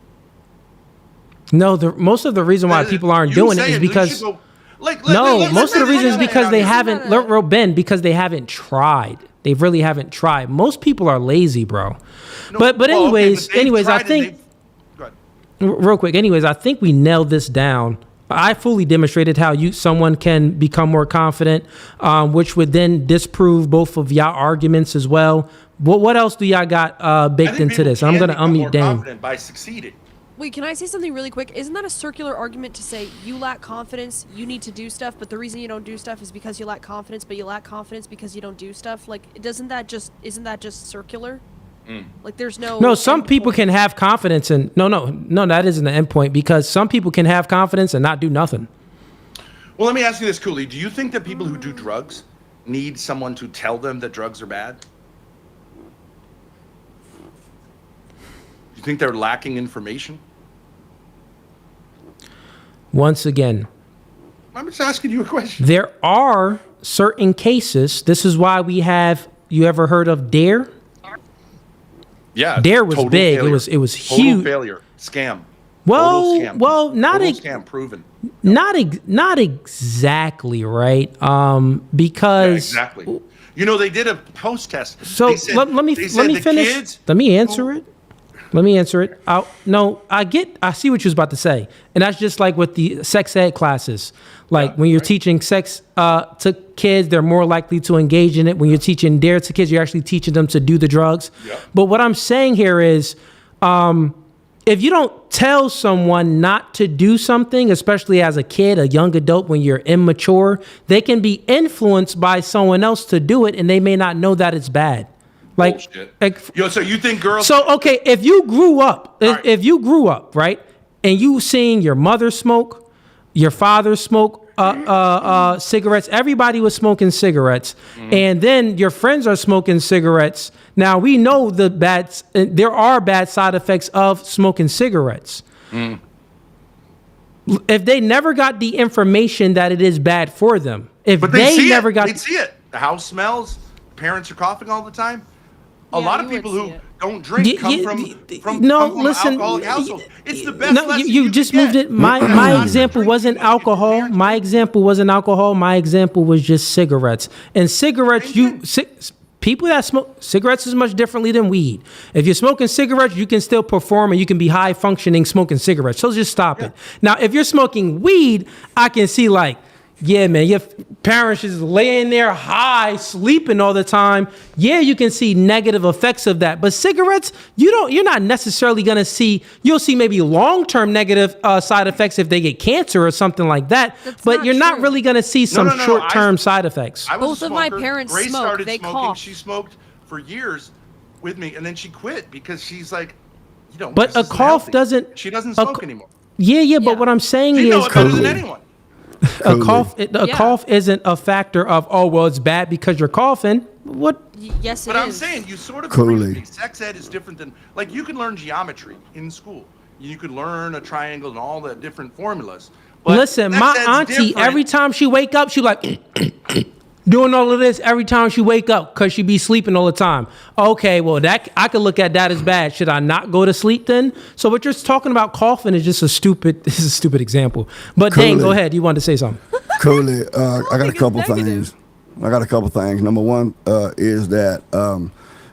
Speaker 1: No, most of the reason why people aren't doing it is because most of the reason is because they haven't, because they haven't tried. They really haven't tried. Most people are lazy, bro. But anyways, I think real quick. Anyways, I think we nailed this down. I fully demonstrated how someone can become more confident, which would then disprove both of y'all arguments as well. What else do y'all got baked into this? I'm going to unmute Dane.
Speaker 3: By succeeding.
Speaker 14: Wait, can I say something really quick? Isn't that a circular argument to say you lack confidence, you need to do stuff, but the reason you don't do stuff is because you lack confidence, but you lack confidence because you don't do stuff? Like, isn't that just circular? Like, there's no
Speaker 1: some people can have confidence and no, that isn't the end point, because some people can have confidence and not do nothing.
Speaker 3: Well, let me ask you this, Cooley. Do you think that people who do drugs need someone to tell them that drugs are bad? Do you think they're lacking information?
Speaker 1: Once again,
Speaker 3: I'm just asking you a question.
Speaker 1: There are certain cases. This is why we have. You ever heard of DARE?
Speaker 3: Yeah,
Speaker 1: DARE was big.
Speaker 3: Failure.
Speaker 1: It was
Speaker 3: total
Speaker 1: huge.
Speaker 3: Failure. Scam.
Speaker 1: Well, not
Speaker 3: scam proven.
Speaker 1: Not exactly right. Because
Speaker 3: exactly. You know, they did a post test.
Speaker 1: So let me finish. Let me answer it. I see what you was about to say. And that's just like with the sex ed classes. Like when you're teaching sex to kids, they're more likely to engage in it. When you're teaching DARE to kids, you're actually teaching them to do the drugs. Yeah. But what I'm saying here is, if you don't tell someone not to do something, especially as a kid, a young adult, when you're immature, they can be influenced by someone else to do it, and they may not know that it's bad.
Speaker 3: So you think girls?
Speaker 1: So okay, if you grew up, right, and you seen your mother smoke, your father smoke cigarettes, everybody was smoking cigarettes, and then your friends are smoking cigarettes. Now we know there are bad side effects of smoking cigarettes. If they never got the information that it is bad for them, they'd see
Speaker 3: it. The house smells. Parents are coughing all the time. A lot of people who don't drink come from alcoholic households. It's the best.
Speaker 1: No, you just moved it. My example wasn't alcohol. My example wasn't alcohol. My example was just cigarettes. And cigarettes, People that smoke cigarettes is much differently than weed. If you're smoking cigarettes, you can still perform and you can be high functioning smoking cigarettes. So just stop it. Now, if you're smoking weed, I can see like, yeah, man, your parents just laying there high, sleeping all the time. Yeah, you can see negative effects of that. But cigarettes, you're not necessarily going to see, you'll see maybe long-term negative side effects if they get cancer or something like that. But you're not really going to see some short-term side effects.
Speaker 3: I was
Speaker 14: Both
Speaker 3: a
Speaker 14: of my
Speaker 3: smoker.
Speaker 14: parents
Speaker 3: Grace
Speaker 14: smoke.
Speaker 3: started
Speaker 14: They
Speaker 3: smoking.
Speaker 14: cough.
Speaker 3: She smoked for years with me, and then she quit because she's like,
Speaker 1: But a cough doesn't.
Speaker 3: She doesn't smoke anymore.
Speaker 1: Yeah, but what I'm saying
Speaker 3: You know
Speaker 1: is,
Speaker 3: it better than anyone.
Speaker 1: a cough isn't a factor of, oh, well, it's bad because you're coughing. What?
Speaker 14: Yes,
Speaker 3: But I'm saying you sort of agree with me. Sex ed is different than, like, you can learn geometry in school. You could learn a triangle and all the different formulas. But
Speaker 1: Listen,
Speaker 3: sex
Speaker 1: my
Speaker 3: ed's
Speaker 1: auntie,
Speaker 3: different.
Speaker 1: every time she wake up, she like doing all of this every time she wake up because she be sleeping all the time. Okay, well, that I could look at that as bad. Should I not go to sleep then? So what you're talking about coughing is just this is a stupid example. But Dane, go ahead. You wanted to say something.
Speaker 12: Cooley, I got a couple things. Number one is that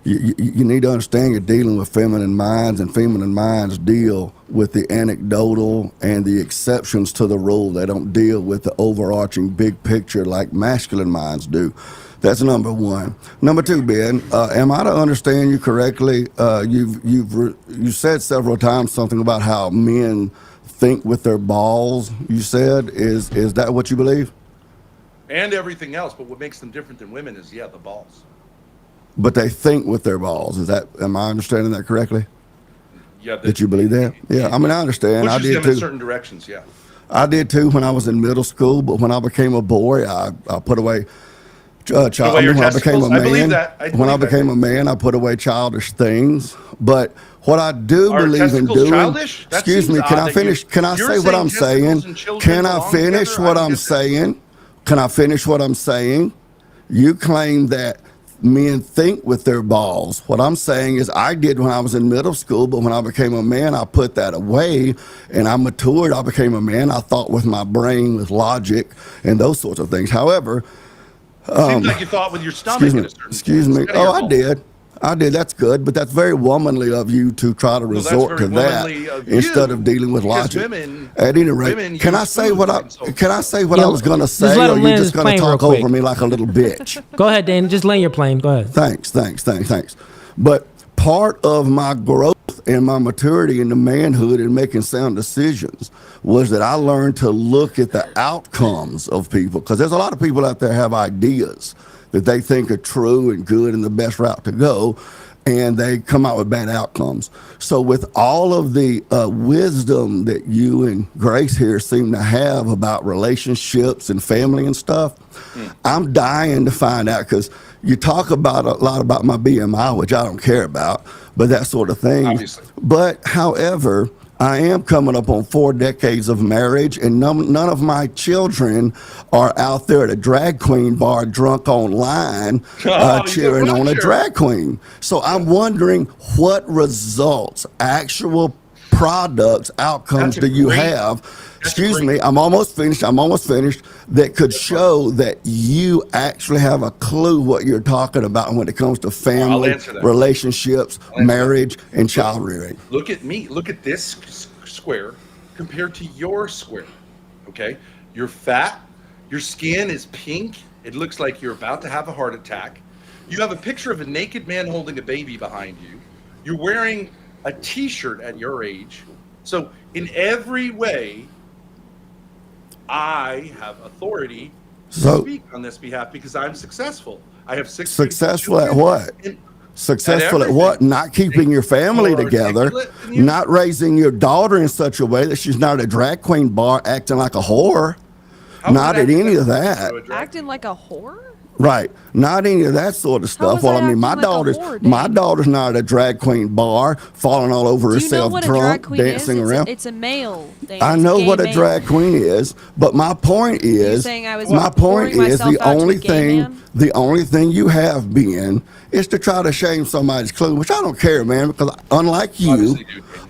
Speaker 12: you need to understand you're dealing with feminine minds, and feminine minds deal with the anecdotal and the exceptions to the rule. They don't deal with the overarching big picture like masculine minds do. That's number one. Number two, Ben, am I to understand you correctly? You said several times something about how men think with their balls. You said is that what you believe?
Speaker 3: And everything else, but what makes them different than women is, the balls.
Speaker 12: But they think with their balls. Am I understanding that correctly?
Speaker 3: Yeah.
Speaker 12: That you believe that? Yeah, I mean, I understand. I
Speaker 3: Pushes
Speaker 12: did
Speaker 3: them
Speaker 12: too.
Speaker 3: in certain directions, yeah.
Speaker 12: I did too when I was in middle school, but when I became a boy, I put away child.
Speaker 3: away your
Speaker 12: When I became a
Speaker 3: testicles? I believe
Speaker 12: man,
Speaker 3: that. I
Speaker 12: when I
Speaker 3: believe that.
Speaker 12: became a man, I put away childish things. But what I do
Speaker 3: Are
Speaker 12: believe in
Speaker 3: testicles
Speaker 12: doing,
Speaker 3: childish? That
Speaker 12: excuse me,
Speaker 3: seems
Speaker 12: can
Speaker 3: odd
Speaker 12: I
Speaker 3: that
Speaker 12: finish?
Speaker 3: you-
Speaker 12: Can I
Speaker 3: you're
Speaker 12: say what
Speaker 3: saying
Speaker 12: I'm
Speaker 3: testicles
Speaker 12: saying?
Speaker 3: and children
Speaker 12: Can I
Speaker 3: belong
Speaker 12: finish
Speaker 3: together?
Speaker 12: what
Speaker 3: I don't
Speaker 12: I'm
Speaker 3: get that.
Speaker 12: saying? Can I finish what I'm saying? You claim that men think with their balls. What I'm saying is I did when I was in middle school, but when I became a man, I put that away and I matured. I became a man. I thought with my brain, with logic, and those sorts of things. However,
Speaker 3: Seems like you thought with your stomach at a certain
Speaker 12: excuse me.
Speaker 3: point, instead of
Speaker 12: Oh,
Speaker 3: your
Speaker 12: I did. I did. That's good, but that's very womanly of you to try to
Speaker 3: that's
Speaker 12: resort to
Speaker 3: very
Speaker 12: that
Speaker 3: womanly of
Speaker 12: instead
Speaker 3: you,
Speaker 12: of dealing with
Speaker 3: because
Speaker 12: logic.
Speaker 3: women-
Speaker 12: At any rate,
Speaker 3: women
Speaker 12: can I
Speaker 3: use
Speaker 12: say
Speaker 3: food
Speaker 12: what
Speaker 3: to
Speaker 12: I
Speaker 3: console
Speaker 12: can I say what I was going to
Speaker 1: just
Speaker 12: say,
Speaker 1: let
Speaker 12: or
Speaker 1: him
Speaker 12: you
Speaker 1: land
Speaker 12: just
Speaker 1: his
Speaker 12: going to
Speaker 1: plane real
Speaker 12: talk over
Speaker 1: quick.
Speaker 12: me like a little bitch?
Speaker 1: Go ahead, Dane. Just land your plane. Go ahead.
Speaker 12: Thanks. But part of my growth and my maturity into manhood and making sound decisions was that I learned to look at the outcomes of people, because there's a lot of people out there have ideas that they think are true and good and the best route to go, and they come out with bad outcomes. So with all of the wisdom that you and Grace here seem to have about relationships and family and stuff, I'm dying to find out, because you talk about a lot about my BMI, which I don't care about, but that sort of thing.
Speaker 3: Obviously.
Speaker 12: But however, I am coming up on 4 decades of marriage, and none of my children are out there at a drag queen bar drunk online cheering on a drag queen. So I'm wondering what results, actual products, outcomes do you have? Excuse me, I'm almost finished. That could show that you actually have a clue what you're talking about when it comes to family,
Speaker 3: answer that.
Speaker 12: relationships, marriage, and child rearing.
Speaker 3: Look at me. Look at this square compared to your square. Okay? You're fat. Your skin is pink. It looks like you're about to have a heart attack. You have a picture of a naked man holding a baby behind you. You're wearing a t-shirt at your age. So in every way, I have authority to speak on this behalf because I'm successful. I have 6
Speaker 12: Successful at what? Successful at what? Not keeping your family together, not raising your daughter in such a way that she's not at a drag queen bar acting like a whore. Not at any of that.
Speaker 14: Acting like a whore?
Speaker 12: Right. Not any of that sort of stuff.
Speaker 14: was
Speaker 12: Well,
Speaker 14: I
Speaker 12: I mean, my
Speaker 14: acting like a
Speaker 12: daughter's
Speaker 14: whore,
Speaker 12: my daughter's not at a drag queen bar, falling all over
Speaker 14: Do you know
Speaker 12: herself,
Speaker 14: what a drag
Speaker 12: drunk,
Speaker 14: queen
Speaker 12: dancing
Speaker 14: is?
Speaker 12: around.
Speaker 14: It's a male thing.
Speaker 12: I
Speaker 14: It's
Speaker 12: know
Speaker 14: gay
Speaker 12: what a
Speaker 14: male.
Speaker 12: drag queen is, but my point is,
Speaker 14: saying I was
Speaker 12: my point
Speaker 14: pouring
Speaker 12: is
Speaker 14: myself
Speaker 12: the
Speaker 14: out to a
Speaker 12: only
Speaker 14: gay
Speaker 12: thing,
Speaker 14: man?
Speaker 12: the only thing you have been is to try to shame somebody's clue, which I don't care, man, because unlike you,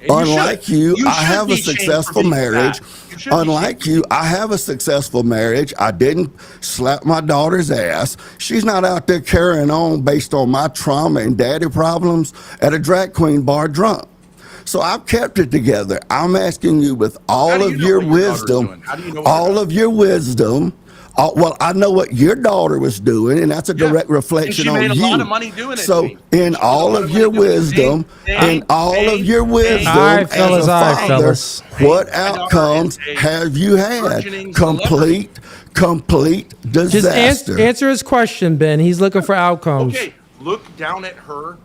Speaker 12: unlike you, I have a successful marriage. Unlike you, I have a successful marriage. I didn't slap my daughter's ass. problems. She's not out there carrying on based on my trauma and daddy problems at a drag queen bar drunk. So I've kept it together. I'm asking you with all of your wisdom, all of your wisdom. Well, I know what your daughter was doing, and that's a direct reflection on you.
Speaker 3: And she made a lot of money doing it.
Speaker 12: So, in all of your wisdom, as a father, what outcomes have you had? Complete disaster.
Speaker 1: Just answer his question, Ben. He's looking for outcomes.
Speaker 3: Okay, look down at her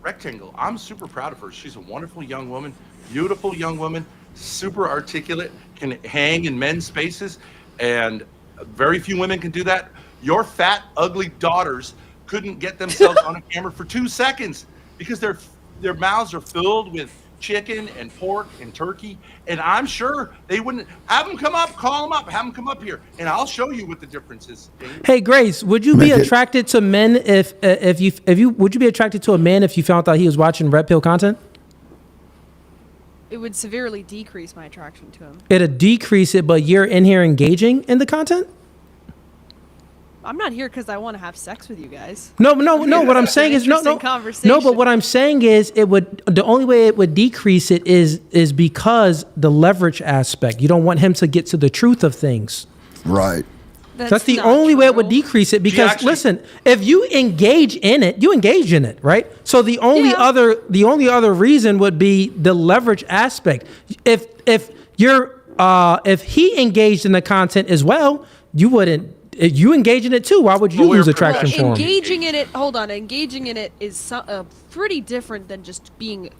Speaker 3: rectangle. I'm super proud of her. She's a wonderful young woman, beautiful young woman, super articulate, can hang in men's spaces, and very few women can do that. Your fat, ugly daughters couldn't get themselves on a camera for 2 seconds because their mouths are filled with chicken and pork and turkey, and I'm sure they wouldn't have them come up. Call them up, have them come up here, and I'll show you what the difference is.
Speaker 1: Hey, Grace, would you be attracted to men if you would you be attracted to a man if you found out he was watching red pill content?
Speaker 14: It would severely decrease my attraction to him.
Speaker 1: It'd decrease it, but you're in here engaging in the content?
Speaker 14: I'm not here because I want to have sex with you guys.
Speaker 1: No. What I'm saying is no. But what I'm saying is the only way it would decrease it is because the leverage aspect. You don't want him to get to the truth of things.
Speaker 12: Right.
Speaker 1: That's the only way it would decrease it because listen, if you engage in it, you engage in it, right? So the only other reason would be the leverage aspect. If he engaged in the content as well, you wouldn't. You engage in it too. Why would you lose attraction for him?
Speaker 14: Engaging in it. Hold on. Engaging in it is pretty different than just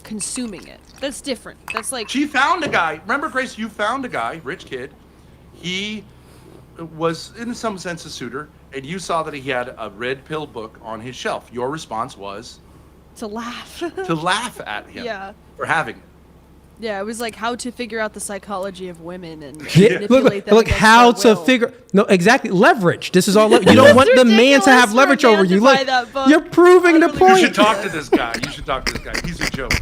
Speaker 14: consuming it. That's different. That's like
Speaker 3: she found a guy. Remember, Grace, you found a guy, rich kid. He was in some sense a suitor, and you saw that he had a red pill book on his shelf. Your response was
Speaker 14: to laugh.
Speaker 3: To laugh at him.
Speaker 14: Yeah.
Speaker 3: For having it.
Speaker 14: Yeah, it was like how to figure out the psychology of women and manipulate them.
Speaker 1: Look how to figure. No, exactly. Leverage. This is all. You don't want the man to have leverage over you. Look, you're proving the point.
Speaker 3: You should talk to this guy. He's a joke.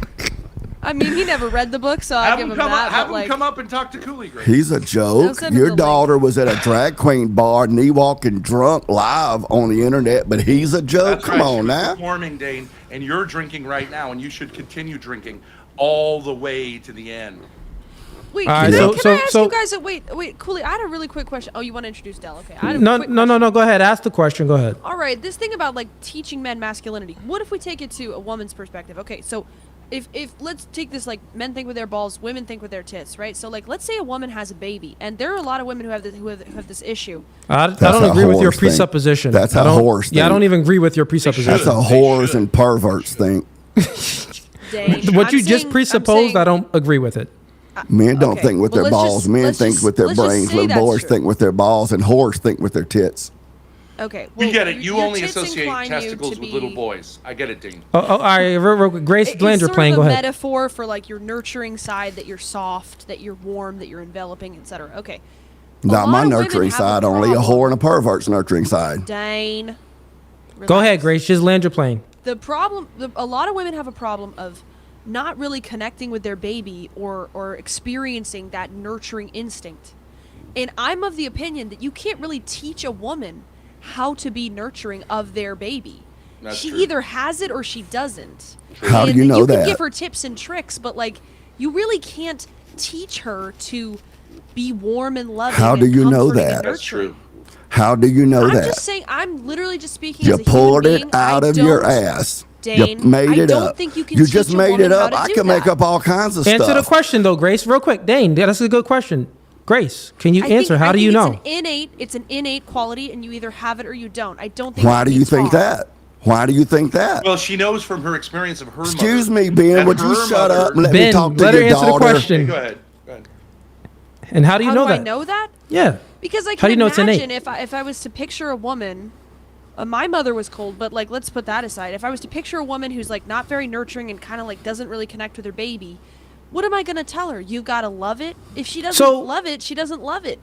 Speaker 14: I mean, he never read the book, so I'll give him that.
Speaker 3: Have him come up and talk to Cooley, Grace.
Speaker 12: He's a joke. Your daughter was at a drag queen bar, knee walking drunk live on the internet, but he's a joke. Come on now.
Speaker 3: Performing, Dane, and you're drinking right now, and you should continue drinking all the way to the end.
Speaker 14: Wait, can I ask you guys? Wait, Cooley. I had a really quick question. Oh, you want to introduce Del? Okay.
Speaker 1: No. Go ahead. Ask the question. Go ahead.
Speaker 14: All right. This thing about like teaching men masculinity. What if we take it to a woman's perspective? Okay, so if let's take this like men think with their balls, women think with their tits, right? So like let's say a woman has a baby, and there are a lot of women who have this issue.
Speaker 1: I don't agree with your presupposition.
Speaker 12: That's a horse thing.
Speaker 1: Yeah, I don't even agree with your presupposition.
Speaker 12: That's a whores and perverts thing.
Speaker 1: What you just presupposed, I don't agree with it.
Speaker 12: Men don't think with their balls. Men think with their brains. Little boys think with their balls, and whores think with their tits.
Speaker 14: Okay,
Speaker 3: well, you get it. You only associate testicles with little boys. I get it, Dean.
Speaker 1: All right, real quick. Grace Blander playing. Go ahead.
Speaker 14: It's sort of a metaphor for like your nurturing side, that you're soft, that you're warm, that you're enveloping, etc. Okay.
Speaker 12: Not my nurturing side. Only a whore and a pervert's nurturing side.
Speaker 14: Dane.
Speaker 1: Go ahead, Grace. Just land your plane.
Speaker 14: The problem, a lot of women have a problem of not really connecting with their baby or experiencing that nurturing instinct. And I'm of the opinion that you can't really teach a woman how to be nurturing of their baby. She either has it or she doesn't.
Speaker 12: How do you know that?
Speaker 14: You can give her tips and tricks, but like you really can't teach her to be warm and loving.
Speaker 12: How do you know that?
Speaker 3: That's true.
Speaker 12: How do you know that?
Speaker 14: I'm just saying, I'm literally just speaking
Speaker 12: You
Speaker 14: as a
Speaker 12: pulled
Speaker 14: human
Speaker 12: it
Speaker 14: being.
Speaker 12: out of your ass.
Speaker 14: Dane,
Speaker 12: you made it
Speaker 14: I don't
Speaker 12: up.
Speaker 14: think you can
Speaker 12: You just
Speaker 14: teach a
Speaker 12: made it
Speaker 14: woman how
Speaker 12: up.
Speaker 14: to
Speaker 12: I
Speaker 14: do
Speaker 12: can make
Speaker 14: that.
Speaker 12: up all kinds of
Speaker 1: Answer
Speaker 12: stuff.
Speaker 1: the question though, Grace, real quick. Dane, that's a good question. Grace, can you answer? How do you know?
Speaker 14: It's an innate quality, and you either have it or you don't. I don't think.
Speaker 12: Why do you think that? Why do you think that?
Speaker 3: Well, she knows from her experience of her mother.
Speaker 12: Excuse me, Ben. Would you shut up and let me talk to
Speaker 1: let her
Speaker 12: your
Speaker 1: answer
Speaker 12: daughter?
Speaker 1: the question.
Speaker 3: Hey, go ahead.
Speaker 1: And how do you know that?
Speaker 14: I know that?
Speaker 1: Yeah.
Speaker 14: Because I
Speaker 1: How
Speaker 14: can
Speaker 1: do you know it's
Speaker 14: imagine
Speaker 1: innate?
Speaker 14: if I was to picture a woman, my mother was cold, but like let's put that aside. If I was to picture a woman who's like not very nurturing and kind of like doesn't really connect with her baby, what am I gonna tell her? You gotta love it. If she doesn't love it, she doesn't love it.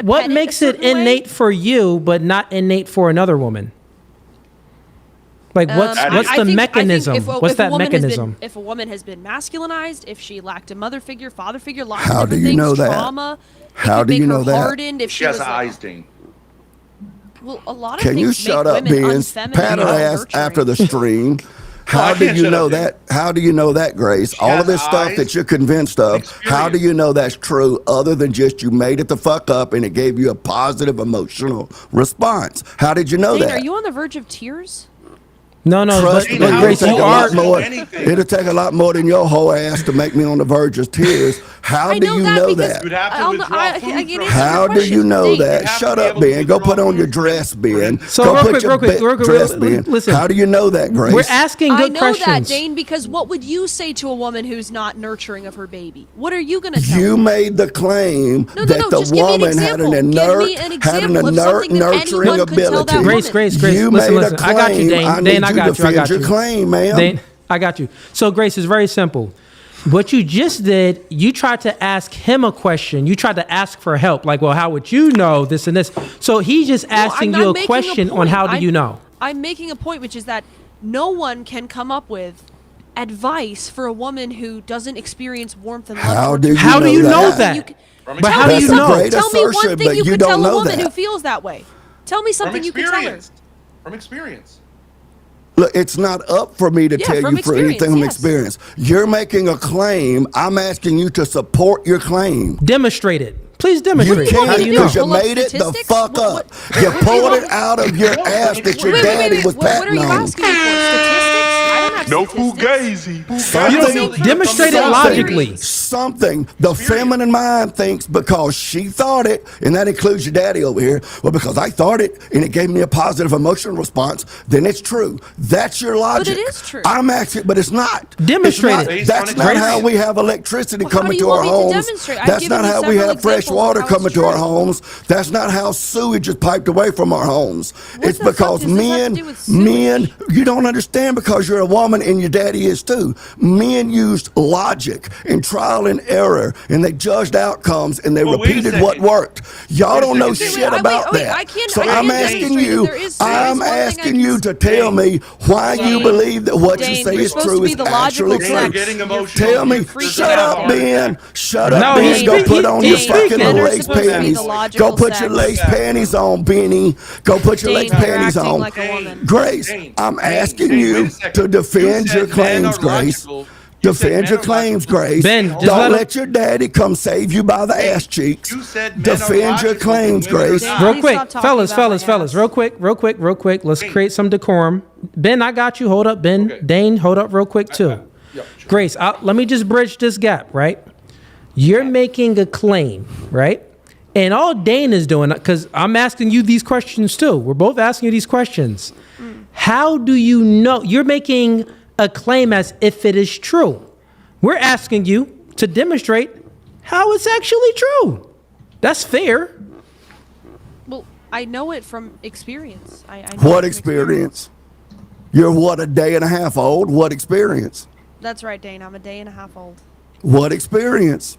Speaker 1: What makes it innate for you but not innate for another woman? Like what's the mechanism? What's that mechanism?
Speaker 14: If a woman has been masculinized, if she lacked a mother figure, father figure, lots
Speaker 12: How
Speaker 14: of
Speaker 12: do
Speaker 14: different
Speaker 12: you know
Speaker 14: things,
Speaker 12: that?
Speaker 14: trauma,
Speaker 12: How do you know that?
Speaker 14: hardened, if
Speaker 3: She has
Speaker 14: was
Speaker 3: eyes, Dane.
Speaker 14: Well, a lot of
Speaker 12: Can
Speaker 14: things
Speaker 12: you shut
Speaker 14: make
Speaker 12: up,
Speaker 14: women
Speaker 12: Benz?
Speaker 14: unfeminine
Speaker 12: Pat her
Speaker 14: and
Speaker 12: ass
Speaker 14: nurturing.
Speaker 12: after the stream. How
Speaker 3: I
Speaker 12: do
Speaker 3: can't
Speaker 12: you
Speaker 3: shut
Speaker 12: know
Speaker 3: up,
Speaker 12: that? How do you know that, Grace? All
Speaker 3: has
Speaker 12: of this stuff
Speaker 3: eyes
Speaker 12: that you're convinced of, how do you know that's true other than just you made it the fuck up and it gave you a positive emotional response? How did you know
Speaker 14: Dane,
Speaker 12: that?
Speaker 14: are you on the verge of tears?
Speaker 1: No,
Speaker 12: Trust
Speaker 1: but
Speaker 12: me,
Speaker 1: Grace,
Speaker 12: it'll
Speaker 1: you
Speaker 12: take a
Speaker 1: are.
Speaker 12: lot more. It'll take a lot more than your whole ass to make me on the verge of tears. How do you know that?
Speaker 3: You'd have to withdraw
Speaker 14: I
Speaker 3: food
Speaker 14: can
Speaker 3: from
Speaker 14: answer
Speaker 12: How
Speaker 14: your
Speaker 12: do you
Speaker 14: question.
Speaker 12: know
Speaker 14: Dane,
Speaker 12: that? Shut up, Ben. Go put on your dress, Ben.
Speaker 1: So
Speaker 12: Go
Speaker 1: real
Speaker 12: put
Speaker 1: quick,
Speaker 12: your
Speaker 1: real quick,
Speaker 12: dress, Ben.
Speaker 1: listen.
Speaker 12: How do you know that, Grace?
Speaker 1: We're asking
Speaker 14: I
Speaker 1: good
Speaker 14: know
Speaker 1: questions.
Speaker 14: that, Dane, because what would you say to a woman who's not nurturing of her baby? What are you going to tell
Speaker 12: You
Speaker 14: her?
Speaker 12: made the claim
Speaker 14: No,
Speaker 12: that the
Speaker 14: just give me an
Speaker 12: woman had an
Speaker 14: example. Give me
Speaker 12: inert,
Speaker 14: an
Speaker 12: had an
Speaker 14: example of
Speaker 12: inert
Speaker 14: something that
Speaker 12: nurturing
Speaker 14: anyone could tell that
Speaker 12: ability.
Speaker 14: woman.
Speaker 1: Grace,
Speaker 12: You
Speaker 1: listen,
Speaker 12: made a
Speaker 1: listen. I got you,
Speaker 12: claim.
Speaker 1: Dane.
Speaker 12: I
Speaker 1: Dane,
Speaker 12: need
Speaker 1: I
Speaker 12: you
Speaker 1: got
Speaker 12: to
Speaker 1: you. I
Speaker 12: defend
Speaker 1: got
Speaker 12: your
Speaker 1: you.
Speaker 12: claim, ma'am.
Speaker 1: Dane, I got you. So, Grace, is very simple. What you just did, you tried to ask him a question. You tried to ask for help. Like, well, how would you know this and this? So he's just asking
Speaker 14: I'm
Speaker 1: you a
Speaker 14: making
Speaker 1: question on
Speaker 14: point.
Speaker 1: how do you know?
Speaker 14: I'm making a point, which is that no one can come up with advice for a woman who doesn't experience warmth and love.
Speaker 12: How
Speaker 14: towards
Speaker 12: do
Speaker 14: her
Speaker 12: you
Speaker 1: How do you know
Speaker 14: family.
Speaker 1: that? But
Speaker 14: Tell
Speaker 1: how do
Speaker 14: me
Speaker 1: you
Speaker 14: something-
Speaker 1: know?
Speaker 12: great
Speaker 14: Tell me one
Speaker 12: assertion,
Speaker 14: thing
Speaker 12: but
Speaker 14: you
Speaker 12: you
Speaker 14: could
Speaker 12: don't
Speaker 14: tell a
Speaker 12: know
Speaker 14: woman
Speaker 12: that.
Speaker 14: who feels that way. Tell me something you could tell her.
Speaker 3: From experience.
Speaker 12: Look, it's not up for me to
Speaker 14: Yeah,
Speaker 12: tell
Speaker 14: from
Speaker 12: you for anything
Speaker 14: experience,
Speaker 12: from
Speaker 14: yes.
Speaker 12: experience. You're making a claim. I'm asking you to support your claim.
Speaker 1: Demonstrate it. Please
Speaker 12: You
Speaker 1: demonstrate it. How do
Speaker 12: can't
Speaker 1: you know?
Speaker 12: because you
Speaker 14: Pull up
Speaker 12: made it the
Speaker 14: statistics?
Speaker 12: fuck
Speaker 14: What-
Speaker 12: up. You pulled it out of your ass that your daddy was
Speaker 14: What are
Speaker 12: patting
Speaker 14: you
Speaker 12: on.
Speaker 14: asking me for? Statistics? I don't have
Speaker 8: No
Speaker 14: statistics.
Speaker 8: Fugazi.
Speaker 1: You don't demonstrate it logically.
Speaker 12: Something the feminine mind thinks because she thought it, and that includes your daddy over here. Well, because I thought it and it gave me a positive emotional response, then it's true. That's your logic.
Speaker 14: it is true.
Speaker 12: I'm asking, but it's not.
Speaker 1: Demonstrate
Speaker 12: It's not-
Speaker 1: it.
Speaker 12: That's not how we have electricity
Speaker 14: Well, how
Speaker 12: coming
Speaker 14: do you
Speaker 12: to our
Speaker 14: want me to
Speaker 12: homes.
Speaker 14: demonstrate? I've
Speaker 12: That's
Speaker 14: given
Speaker 12: not
Speaker 14: you
Speaker 12: how we
Speaker 14: several
Speaker 12: have fresh
Speaker 14: examples
Speaker 12: water
Speaker 14: of how
Speaker 12: coming
Speaker 14: it's
Speaker 12: to our
Speaker 14: true.
Speaker 12: homes. That's not how sewage is piped away from our homes. It's
Speaker 14: the fuck
Speaker 12: because
Speaker 14: does this have to
Speaker 12: men,
Speaker 14: do with sewage?
Speaker 12: men, you don't understand because you're a woman and your daddy is too. Men used logic and trial and error, and they judged outcomes and they
Speaker 3: Well, wait a
Speaker 12: repeated what
Speaker 3: second.
Speaker 12: worked. Y'all
Speaker 3: Wait a
Speaker 12: don't know
Speaker 3: second.
Speaker 12: shit about that. So I'm asking you, I'm asking you to tell me why you
Speaker 14: Dane,
Speaker 12: believe that what you
Speaker 14: Dane,
Speaker 12: say
Speaker 14: you're
Speaker 12: is
Speaker 14: supposed
Speaker 12: true
Speaker 14: to be
Speaker 12: is
Speaker 14: the logical
Speaker 12: actually
Speaker 3: You're
Speaker 12: true.
Speaker 3: getting emotional.
Speaker 12: Tell me,
Speaker 3: You're
Speaker 12: shut
Speaker 3: freaking
Speaker 12: up,
Speaker 3: out.
Speaker 12: Ben. Shut
Speaker 1: No,
Speaker 12: up, Ben.
Speaker 1: he's
Speaker 12: Go
Speaker 1: speak-
Speaker 12: put on your
Speaker 1: he's
Speaker 12: fucking
Speaker 1: speaking.
Speaker 12: lace
Speaker 14: supposed to be
Speaker 12: panties.
Speaker 14: the logical
Speaker 12: Go put your
Speaker 14: sex.
Speaker 12: lace panties on, Benny. Go put your
Speaker 14: Dane,
Speaker 12: lace
Speaker 14: you're
Speaker 12: panties
Speaker 14: acting
Speaker 12: on.
Speaker 14: like a woman.
Speaker 12: Grace,
Speaker 3: Dane,
Speaker 12: I'm
Speaker 3: Dane,
Speaker 12: asking
Speaker 3: Dane, wait
Speaker 12: you
Speaker 3: a second.
Speaker 12: to defend
Speaker 3: You
Speaker 12: your
Speaker 3: said men
Speaker 12: claims,
Speaker 3: are
Speaker 12: Grace.
Speaker 3: logical. You said
Speaker 12: Defend
Speaker 3: men
Speaker 12: your
Speaker 3: are
Speaker 12: claims,
Speaker 3: logical.
Speaker 12: Grace.
Speaker 1: Ben, just
Speaker 12: Don't
Speaker 1: let him-
Speaker 12: let your daddy come save you by the ass cheeks.
Speaker 3: You said men are
Speaker 12: Defend your
Speaker 3: logical
Speaker 12: claims,
Speaker 3: and women are
Speaker 12: Grace.
Speaker 3: not.
Speaker 1: Real
Speaker 14: Please
Speaker 1: quick,
Speaker 14: stop talking
Speaker 1: fellas,
Speaker 14: about my
Speaker 1: fellas,
Speaker 14: ass.
Speaker 1: real quick. Let's create some decorum. Ben, I got you. Hold up, Ben.
Speaker 3: Okay.
Speaker 1: Dane, hold up real quick too.
Speaker 3: Yeah, sure.
Speaker 1: Grace, let me just bridge this gap, right? You're making a claim, right? And all Dane is doing, because I'm asking you these questions too. We're both asking you these questions. How do you know? You're making a claim as if it is true. We're asking you to demonstrate how it's actually true. That's fair.
Speaker 14: Well, I know it from experience. I know
Speaker 12: What
Speaker 14: it from
Speaker 12: experience? You're what, a day and a half old? What experience?
Speaker 14: That's right, Dane. I'm a day and a half old.
Speaker 12: What experience?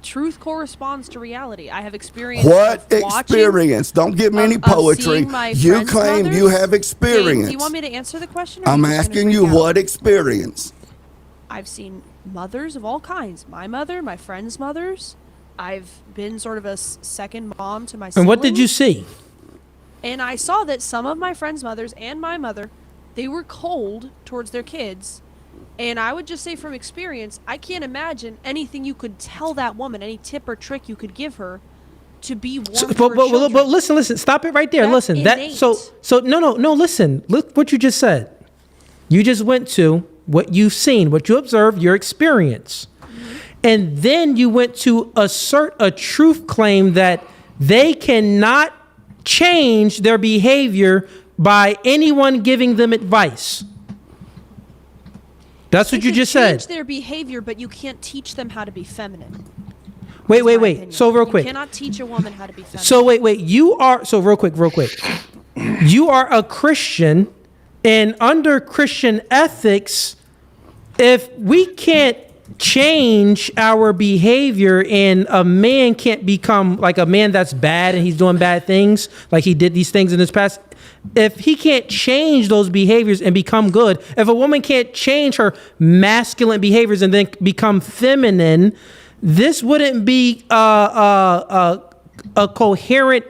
Speaker 14: Truth corresponds to reality. I have experience.
Speaker 12: What
Speaker 14: of watching,
Speaker 12: experience? Don't give me any
Speaker 14: of
Speaker 12: poetry.
Speaker 14: seeing my
Speaker 12: You
Speaker 14: friends'
Speaker 12: claim you
Speaker 14: mothers.
Speaker 12: have
Speaker 14: Dane,
Speaker 12: experience.
Speaker 14: do you want me to answer the question? Or are
Speaker 12: I'm
Speaker 14: you just gonna
Speaker 12: asking you
Speaker 14: freak out?
Speaker 12: what experience?
Speaker 14: I've seen mothers of all kinds. My mother, my friends' mothers. I've been sort of a second mom to my siblings.
Speaker 1: And what did you see?
Speaker 14: And I saw that some of my friends' mothers and my mother, they were cold towards their kids. And I would just say from experience, I can't imagine anything you could tell that woman, any tip or trick you could give her to be warm
Speaker 1: So,
Speaker 14: for children.
Speaker 1: but listen, stop it right there.
Speaker 14: That's
Speaker 1: Listen,
Speaker 14: innate.
Speaker 1: no, listen. Look what you just said. You just went to what you've seen, what you observed, your experience. And then you went to assert a truth claim that they cannot change their behavior by anyone giving them advice. That's what
Speaker 14: They
Speaker 1: you
Speaker 14: can
Speaker 1: just said.
Speaker 14: change their behavior, but you can't teach them how to be feminine.
Speaker 1: Wait. So real quick.
Speaker 14: You cannot teach a woman how to be feminine.
Speaker 1: So wait. You are so real quick. You are a Christian, and under Christian ethics, if we can't change our behavior and a man can't become like a man that's bad and he's doing bad things, like he did these things in his past, if he can't change those behaviors and become good, if a woman can't change her masculine behaviors and then become feminine, this wouldn't be a coherent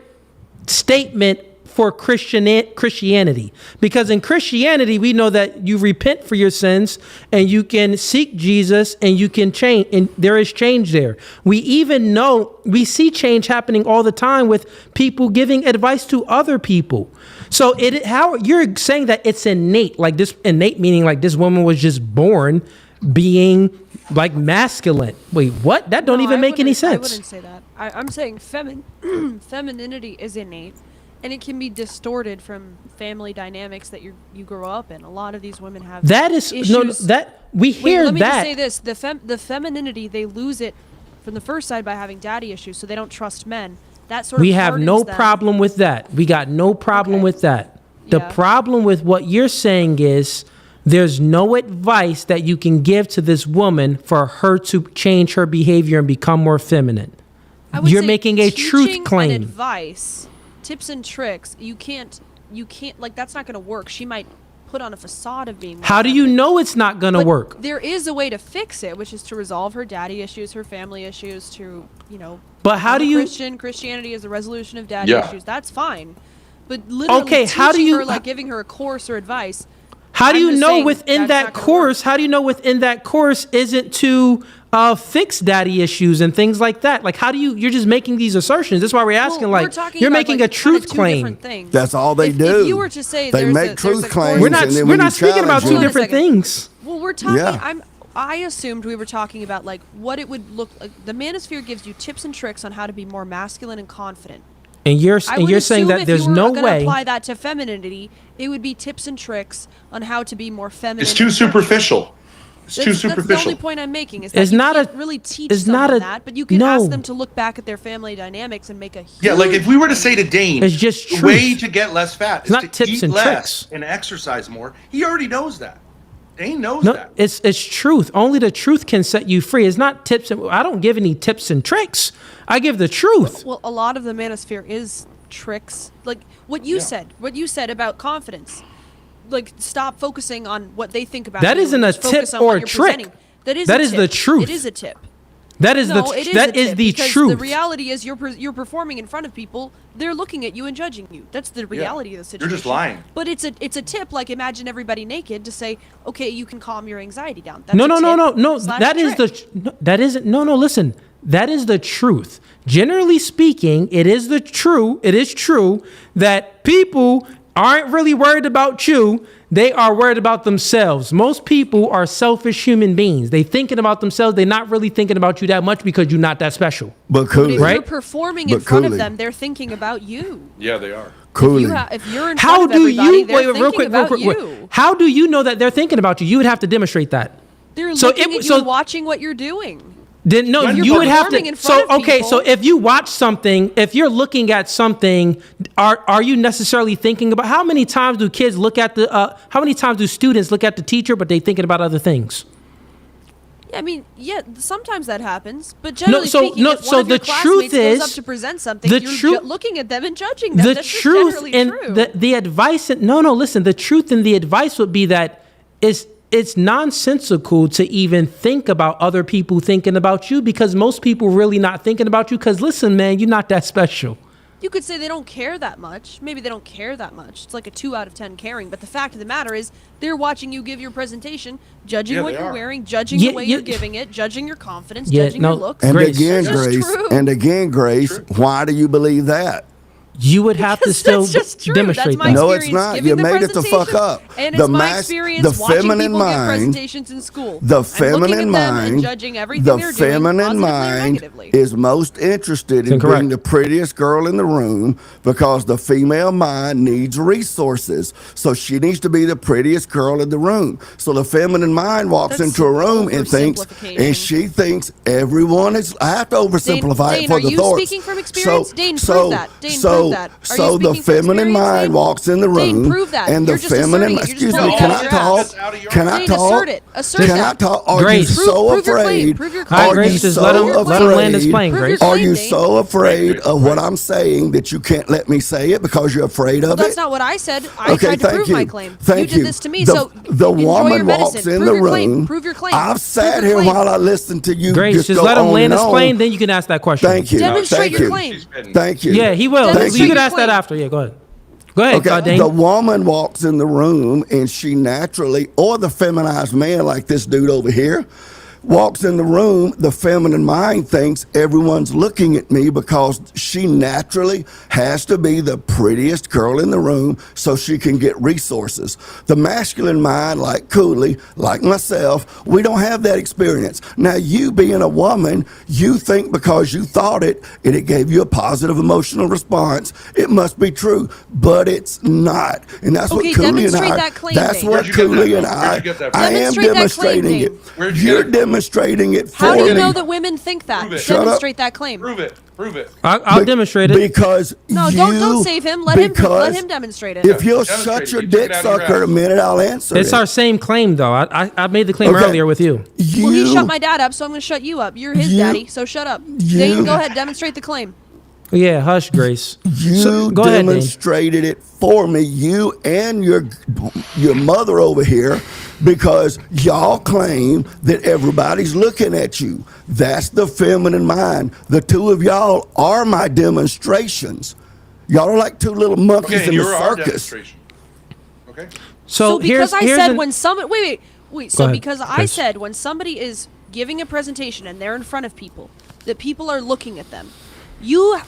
Speaker 1: statement for Christianity, because in Christianity we know that you repent for your sins and you can seek Jesus and you can change, and there is change there. We even know we see change happening all the time with people giving advice to other people. So how you're saying that it's innate, like this innate meaning like this woman was just born being like masculine. Wait, what? That don't even make any sense.
Speaker 14: I wouldn't say that. I'm saying femininity is innate, and it can be distorted from family dynamics that you grow up in. A lot of these women have issues.
Speaker 1: Let
Speaker 14: me just say this: the femininity, they lose it from the first side by having daddy issues, so they don't trust men. That sort of
Speaker 1: we have no
Speaker 14: them.
Speaker 1: problem with that. We got no problem with that. The problem with what you're saying is there's no advice that you can give to this woman for her to change her behavior and become more feminine. You're making a truth claim.
Speaker 14: And advice, tips and tricks. You can't like that's not going to work. She might put on a facade of being more
Speaker 1: How do you know it's not going to work?
Speaker 14: There is a way to fix it, which is to resolve her daddy issues, her family issues, to,
Speaker 1: But how do you
Speaker 14: Christianity is the resolution of daddy issues. That's fine. But literally giving her a course or advice.
Speaker 1: How do you know within that course? How do you know within that course isn't to fix daddy issues and things like that? Like, how do you're just making these assertions? That's why we're asking. You're making a truth claim.
Speaker 12: That's all they do.
Speaker 14: If you were to say
Speaker 12: they make truth claims,
Speaker 1: we're not speaking about two different things.
Speaker 14: Well, we're talking. I assumed we were talking about like what it would look like. The manosphere gives you tips and tricks on how to be more masculine and confident.
Speaker 1: And you're saying that there's no way.
Speaker 14: If you were going to apply that to femininity, it would be tips and tricks on how to be more feminine.
Speaker 3: It's too superficial. It's too superficial.
Speaker 14: That's the only point I'm making is that you can't really teach someone that, but you can ask them to look back at their family dynamics and make a huge
Speaker 3: like if we were to say to Dane,
Speaker 1: it's just
Speaker 3: the way to get less fat is to eat less
Speaker 1: tricks
Speaker 3: and exercise more. He already knows that. Dane knows that.
Speaker 1: It's truth. Only the truth can set you free. It's not tips. I don't give any tips and tricks. I give the truth.
Speaker 14: Well, a lot of the manosphere is tricks. Like what you said about confidence. Like stop focusing on what they think about.
Speaker 1: That isn't a tip or a trick.
Speaker 14: That is
Speaker 1: the truth.
Speaker 14: It is a tip.
Speaker 1: That is the truth.
Speaker 14: The reality is you're performing in front of people. They're looking at you and judging you. That's the reality of the situation.
Speaker 3: You're just lying.
Speaker 14: But it's a tip. Like imagine everybody naked to say, okay, you can calm your anxiety down.
Speaker 1: No. That isn't. Listen. That is the truth. Generally speaking, it is true that people aren't really worried about you. They are worried about themselves. Most people are selfish human beings. They thinking about themselves. They're not really thinking about you that much because you're not that special.
Speaker 12: But Cooley,
Speaker 14: if you're performing in front of them, they're thinking about you.
Speaker 3: Yeah, they are.
Speaker 12: Cooley.
Speaker 14: If you're in front of everybody, they're thinking about you.
Speaker 1: How do you know that they're thinking about you? You would have to demonstrate that.
Speaker 14: They're looking at you and watching what you're doing.
Speaker 1: Then no, you would have to. So if you watch something, if you're looking at something, are you necessarily thinking about how many times do kids look at how many times do students look at the teacher, but they thinking about other things?
Speaker 14: Yeah, I mean, sometimes that happens, but generally speaking, if one of your classmates goes up to present something, you're looking at them and judging them. That's just generally true.
Speaker 1: The advice. Listen. The truth and the advice would be that it's nonsensical to even think about other people thinking about you because most people really not thinking about you because listen, man, you're not that special.
Speaker 14: You could say they don't care that much. Maybe they don't care that much. It's like a 2 out of 10 caring. But the fact of the matter is they're watching you give your presentation, judging what you're wearing, judging the way you're giving it, judging your confidence, judging your looks.
Speaker 12: And again, Grace, why do you believe that?
Speaker 1: You would have to still demonstrate that.
Speaker 12: No, it's not. You made it the fuck up.
Speaker 14: And it's my experience watching people give presentations in school.
Speaker 12: The feminine mind,
Speaker 14: judging everything they're doing,
Speaker 12: feminine mind is most interested in being the prettiest girl in the room because the female mind needs resources. So she needs to be the prettiest girl in the room. So the feminine mind walks into a room and she thinks everyone is. I have to oversimplify it for the thoughts.
Speaker 14: Dane, are you speaking from experience? Dane, prove that. Dane,
Speaker 12: So the feminine mind walks in the room, and the feminine. Excuse me. Can I talk? Can I talk? Can I talk? Are you so afraid? Are you so afraid? Are you so afraid of what I'm saying that you can't let me say it because you're afraid of it?
Speaker 14: That's not what I said. I tried to prove my claim.
Speaker 12: Thank you.
Speaker 14: You did this to me. So
Speaker 12: the woman walks in the room.
Speaker 14: Prove your claim.
Speaker 12: I've sat here while I listened to you.
Speaker 1: Grace, just let him land his plane, then you can ask that question.
Speaker 12: Thank you.
Speaker 14: Demonstrate your claim.
Speaker 12: Thank you.
Speaker 1: Yeah, he will. You can ask that after. Yeah, go ahead. Go ahead,
Speaker 12: Okay, the woman walks in the room and she naturally, or the feminized man like this dude over here, walks in the room, the feminine mind thinks everyone's looking at me because she naturally has to be the prettiest girl in the room so she can get resources. The masculine mind, like Cooley, like myself, we don't have that experience. Now, you being a woman, you think because you thought it and it gave you a positive emotional response, it must be true, but it's not. And that's what Cooley and I, that's what Cooley and I am demonstrating it. You're demonstrating it for me.
Speaker 14: How do you know that women think that? Demonstrate that claim.
Speaker 3: Prove it. Prove it.
Speaker 1: I'll demonstrate it.
Speaker 12: Because
Speaker 14: no, don't save him. Let him demonstrate it.
Speaker 12: If you'll shut your dick sucker a minute, I'll answer
Speaker 1: It's
Speaker 12: it.
Speaker 1: our same claim, though. I made the claim earlier with you.
Speaker 14: Well, he shut my dad up, so I'm going to shut you up. You're his daddy, so shut up. Dane, go ahead, demonstrate the claim.
Speaker 1: Yeah, hush, Grace.
Speaker 12: You
Speaker 1: go ahead, Dane.
Speaker 12: demonstrated it for me, you and your mother over here, because y'all claim that everybody's looking at you. That's the feminine mind. The two of y'all are my demonstrations. Y'all are like two little monkeys in the circus.
Speaker 3: Okay.
Speaker 14: So because I said when somebody wait. So
Speaker 1: ahead,
Speaker 14: because I said when somebody is giving a presentation and they're in front of people, that people are looking at them. You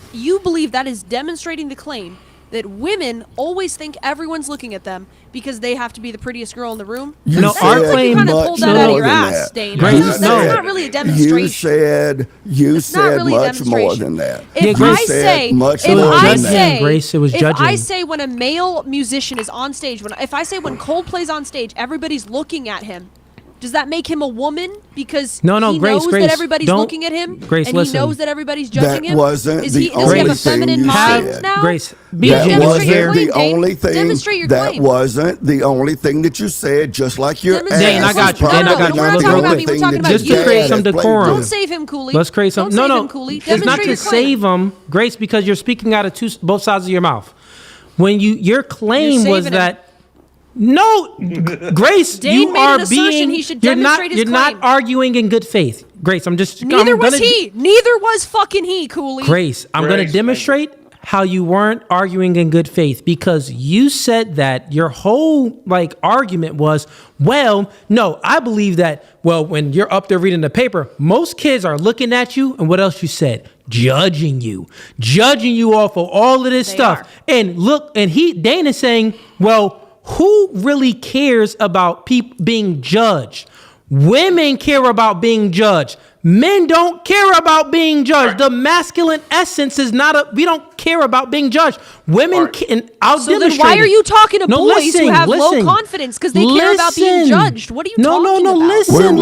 Speaker 14: believe that is demonstrating the claim that women always think everyone's looking at them because they have to be the prettiest girl in the room?
Speaker 1: Our claim
Speaker 14: you kind of pulled that out of your ass, Dane. That's not really a demonstration.
Speaker 12: You said
Speaker 14: really
Speaker 12: much more than that.
Speaker 14: If I say when a male musician is on stage, if I say when Coldplay's on stage, everybody's looking at him, does that make him a woman because he knows that everybody's looking at him and he knows that everybody's judging him?
Speaker 12: Does he have a feminine mind
Speaker 14: now?
Speaker 12: Grace, that wasn't the only thing. That wasn't the only thing that you said. Just like your ass.
Speaker 1: Dane, I got you. Dane, I got you.
Speaker 14: We're not talking about me. We're talking about
Speaker 1: just to create some decorum.
Speaker 14: Don't save him, Cooley.
Speaker 1: Let's create some.
Speaker 14: Don't save him, Cooley.
Speaker 1: It's not to save him, Grace, because you're speaking out of both sides of your mouth. When your claim was that. No, Grace,
Speaker 14: Dane
Speaker 1: you are
Speaker 14: made an
Speaker 1: being.
Speaker 14: assertion he should demonstrate his
Speaker 1: you're not
Speaker 14: claim.
Speaker 1: arguing in good faith, Grace.
Speaker 14: Neither was he. Neither was fucking he, Cooley.
Speaker 1: Grace, I'm going to demonstrate how you weren't arguing in good faith because you said that your whole argument was, well, no, I believe that. Well, when you're up there reading the paper, most kids are looking at you, and what else you said? Judging you off of all of this stuff. And look, and Dane is saying, well, who really cares about people being judged? Women care about being judged. Men don't care about being judged. The masculine essence is not we don't care about being judged. Women can.
Speaker 14: So then why are you talking to boys who have low confidence because they care about being judged? What are you talking about?
Speaker 1: Listen.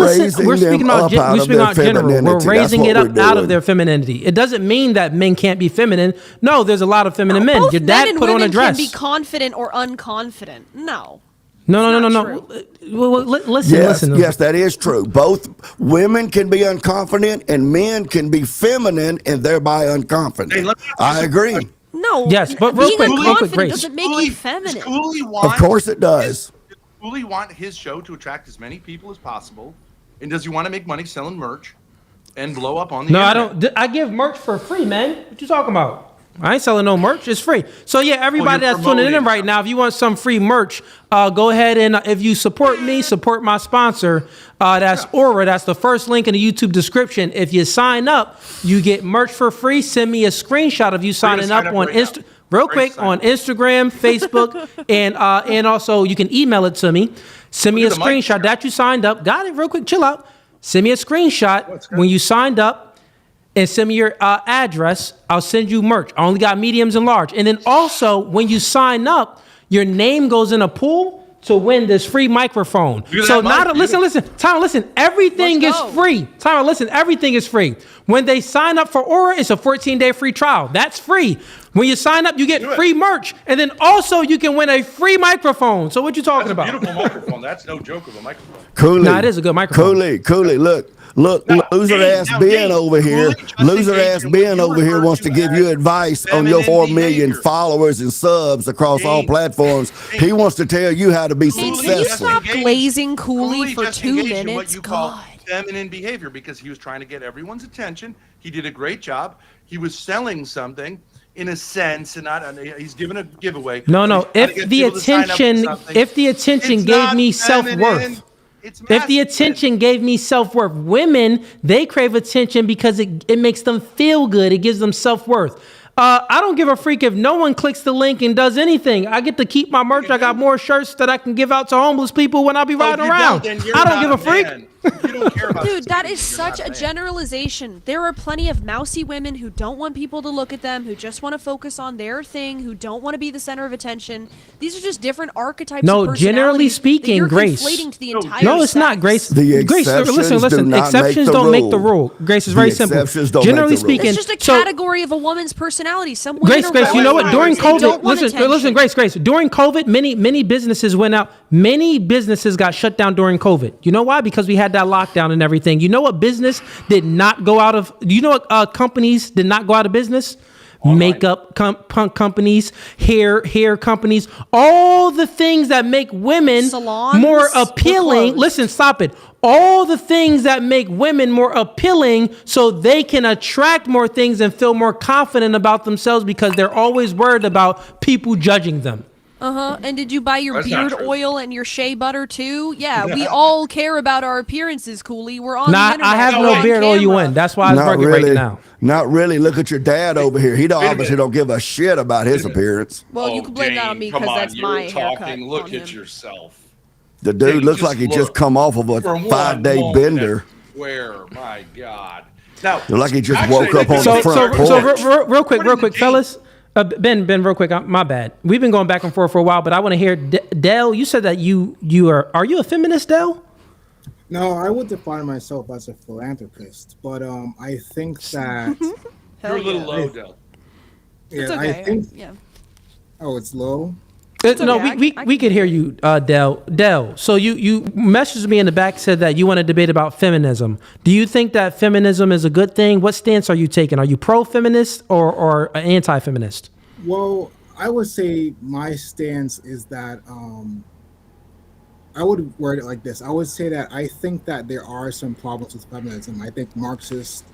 Speaker 1: We're speaking about general. We're raising it up out of their femininity. It doesn't mean that men can't be feminine. No, there's a lot of feminine men. Your dad put on a dress.
Speaker 14: Can be confident or unconfident. No.
Speaker 1: No. Well, listen.
Speaker 12: Yes, that is true. Both women can be unconfident and men can be feminine and thereby unconfident. I agree.
Speaker 14: No.
Speaker 1: Yes, but
Speaker 14: being
Speaker 1: real quick, Grace.
Speaker 14: doesn't make you feminine.
Speaker 12: Of course it does.
Speaker 3: Does Cooley want his show to attract as many people as possible? And does he want to make money selling merch and blow up on the internet?
Speaker 1: I don't. I give merch for free, man. What you talking about? I ain't selling no merch. It's free. So yeah, everybody that's tuning in right now, if you want some free merch, go ahead and if you support me, support my sponsor. That's Aura. That's the first link in the YouTube description. If you sign up, you get merch for free. Send me a screenshot of you signing up on Instagram. Real quick on Instagram, Facebook, and also you can email it to me. Send me a screenshot that you signed up. Got it? Real quick, chill out. Send me a screenshot when you signed up. And send me your address. I'll send you merch. I only got mediums and large. And then also, when you sign up, your name goes in a pool to win this free microphone. So listen. Tyler, listen. Everything is free. Tyler, listen. Everything is free. When they sign up for Aura, it's a 14-day free trial. That's free. When you sign up, you get free merch, and then also you can win a free microphone. So what you talking about?
Speaker 3: Beautiful microphone. That's no joke of a microphone.
Speaker 12: Cooley.
Speaker 1: Nah, it is a good microphone.
Speaker 12: Cooley. Look, loser ass Ben over here. Loser ass Ben over here wants to give you advice on your 4 million followers and subs across all platforms. He wants to tell you how to be successful.
Speaker 14: Can you stop blazing Cooley for 2 minutes?
Speaker 3: What you call feminine behavior because he was trying to get everyone's attention. He did a great job. He was selling something. in a sense, and not he's giving a giveaway.
Speaker 1: No.
Speaker 3: He's trying to
Speaker 1: If
Speaker 3: get
Speaker 1: the
Speaker 3: people to sign up for
Speaker 1: attention,
Speaker 3: something.
Speaker 1: if the attention
Speaker 3: It's
Speaker 1: gave
Speaker 3: not
Speaker 1: me
Speaker 3: feminine,
Speaker 1: self-worth,
Speaker 3: it's
Speaker 1: if the
Speaker 3: masculine.
Speaker 1: attention gave me self-worth, women, they crave attention because it makes them feel good. It gives them self-worth. I don't give a freak if no one clicks the link and does anything. I get to keep my merch. I got more shirts that I can give out to homeless people when I be riding around. I don't give a freak.
Speaker 3: You don't care about
Speaker 14: Dude, that is such a generalization. There are plenty of mousy women who don't want people to look at them, who just want to focus on their thing, who don't want to be the center of attention. These are just different archetypes
Speaker 1: No,
Speaker 14: of personality
Speaker 1: generally
Speaker 14: that
Speaker 1: speaking,
Speaker 14: you're
Speaker 1: Grace.
Speaker 14: conflating to the entire
Speaker 1: No, it's not,
Speaker 14: sex.
Speaker 1: Grace.
Speaker 12: The
Speaker 1: Grace,
Speaker 12: exceptions
Speaker 1: listen.
Speaker 12: do not
Speaker 1: Exceptions
Speaker 12: make the
Speaker 1: don't make the
Speaker 12: rule.
Speaker 1: rule. Grace is
Speaker 12: The
Speaker 1: very simple.
Speaker 12: exceptions don't
Speaker 1: Generally
Speaker 12: make the rule.
Speaker 1: speaking,
Speaker 14: It's just a category of a woman's personality. Some women
Speaker 1: Grace,
Speaker 14: are
Speaker 1: you know what? During
Speaker 14: wildfires. They don't
Speaker 1: COVID,
Speaker 14: want
Speaker 1: listen,
Speaker 14: attention.
Speaker 1: Grace. During COVID, many businesses went out. Many businesses got shut down during COVID. You know why? Because we had that lockdown and everything. You know what business did not go out of? You know what companies did not go out of business? Makeup companies, hair companies, all the things that make women
Speaker 14: Salons
Speaker 1: more
Speaker 14: were
Speaker 1: appealing.
Speaker 14: closed.
Speaker 1: Listen, stop it. All the things that make women more appealing so they can attract more things and feel more confident about themselves because they're always worried about people judging them.
Speaker 14: And did you buy your
Speaker 3: That's not
Speaker 14: beard
Speaker 3: true.
Speaker 14: oil and your shea butter too? Yeah, we all care about our appearances, Cooley. We're on the
Speaker 1: Nah,
Speaker 14: internet.
Speaker 1: I have
Speaker 14: we're
Speaker 1: no
Speaker 14: on
Speaker 1: beard oil you
Speaker 14: camera.
Speaker 1: in. That's why I was
Speaker 12: Not
Speaker 1: working
Speaker 12: really.
Speaker 1: right now.
Speaker 12: Not really. Look at your dad over here. He don't
Speaker 3: Wait a
Speaker 12: obviously
Speaker 3: minute.
Speaker 12: don't give a shit about his appearance.
Speaker 14: Well, you can blame that on me because that's my haircut.
Speaker 3: Look
Speaker 14: on
Speaker 3: at
Speaker 14: him.
Speaker 3: yourself.
Speaker 12: The dude
Speaker 3: Yeah,
Speaker 12: looks
Speaker 3: just
Speaker 12: like he
Speaker 3: look.
Speaker 12: just come off of a
Speaker 3: For one
Speaker 12: 5-day
Speaker 3: moment,
Speaker 12: bender.
Speaker 3: Where, my God. Now,
Speaker 12: Look like he just
Speaker 3: actually,
Speaker 12: woke up on
Speaker 1: So,
Speaker 12: the front
Speaker 1: so
Speaker 12: porch.
Speaker 1: real quick, fellas. Ben, real quick. My bad. We've been going back and forth for a while, but I want to hear Dell. You said that you are you a feminist, Dell?
Speaker 16: No, I would define myself as a philanthropist, but I think that
Speaker 3: you're a little low, Del.
Speaker 16: yeah,
Speaker 14: It's
Speaker 16: I
Speaker 14: okay.
Speaker 16: think.
Speaker 14: Yeah.
Speaker 16: Oh, it's low.
Speaker 1: No,
Speaker 14: okay.
Speaker 1: we could hear you, Dell. Dell. So you messaged me in the back, said that you want to debate about feminism. Do you think that feminism is a good thing? What stance are you taking? Are you pro-feminist or anti-feminist?
Speaker 16: Well, I would say my stance is that I would word it like this. I would say that I think that there are some problems with feminism. I think Marxist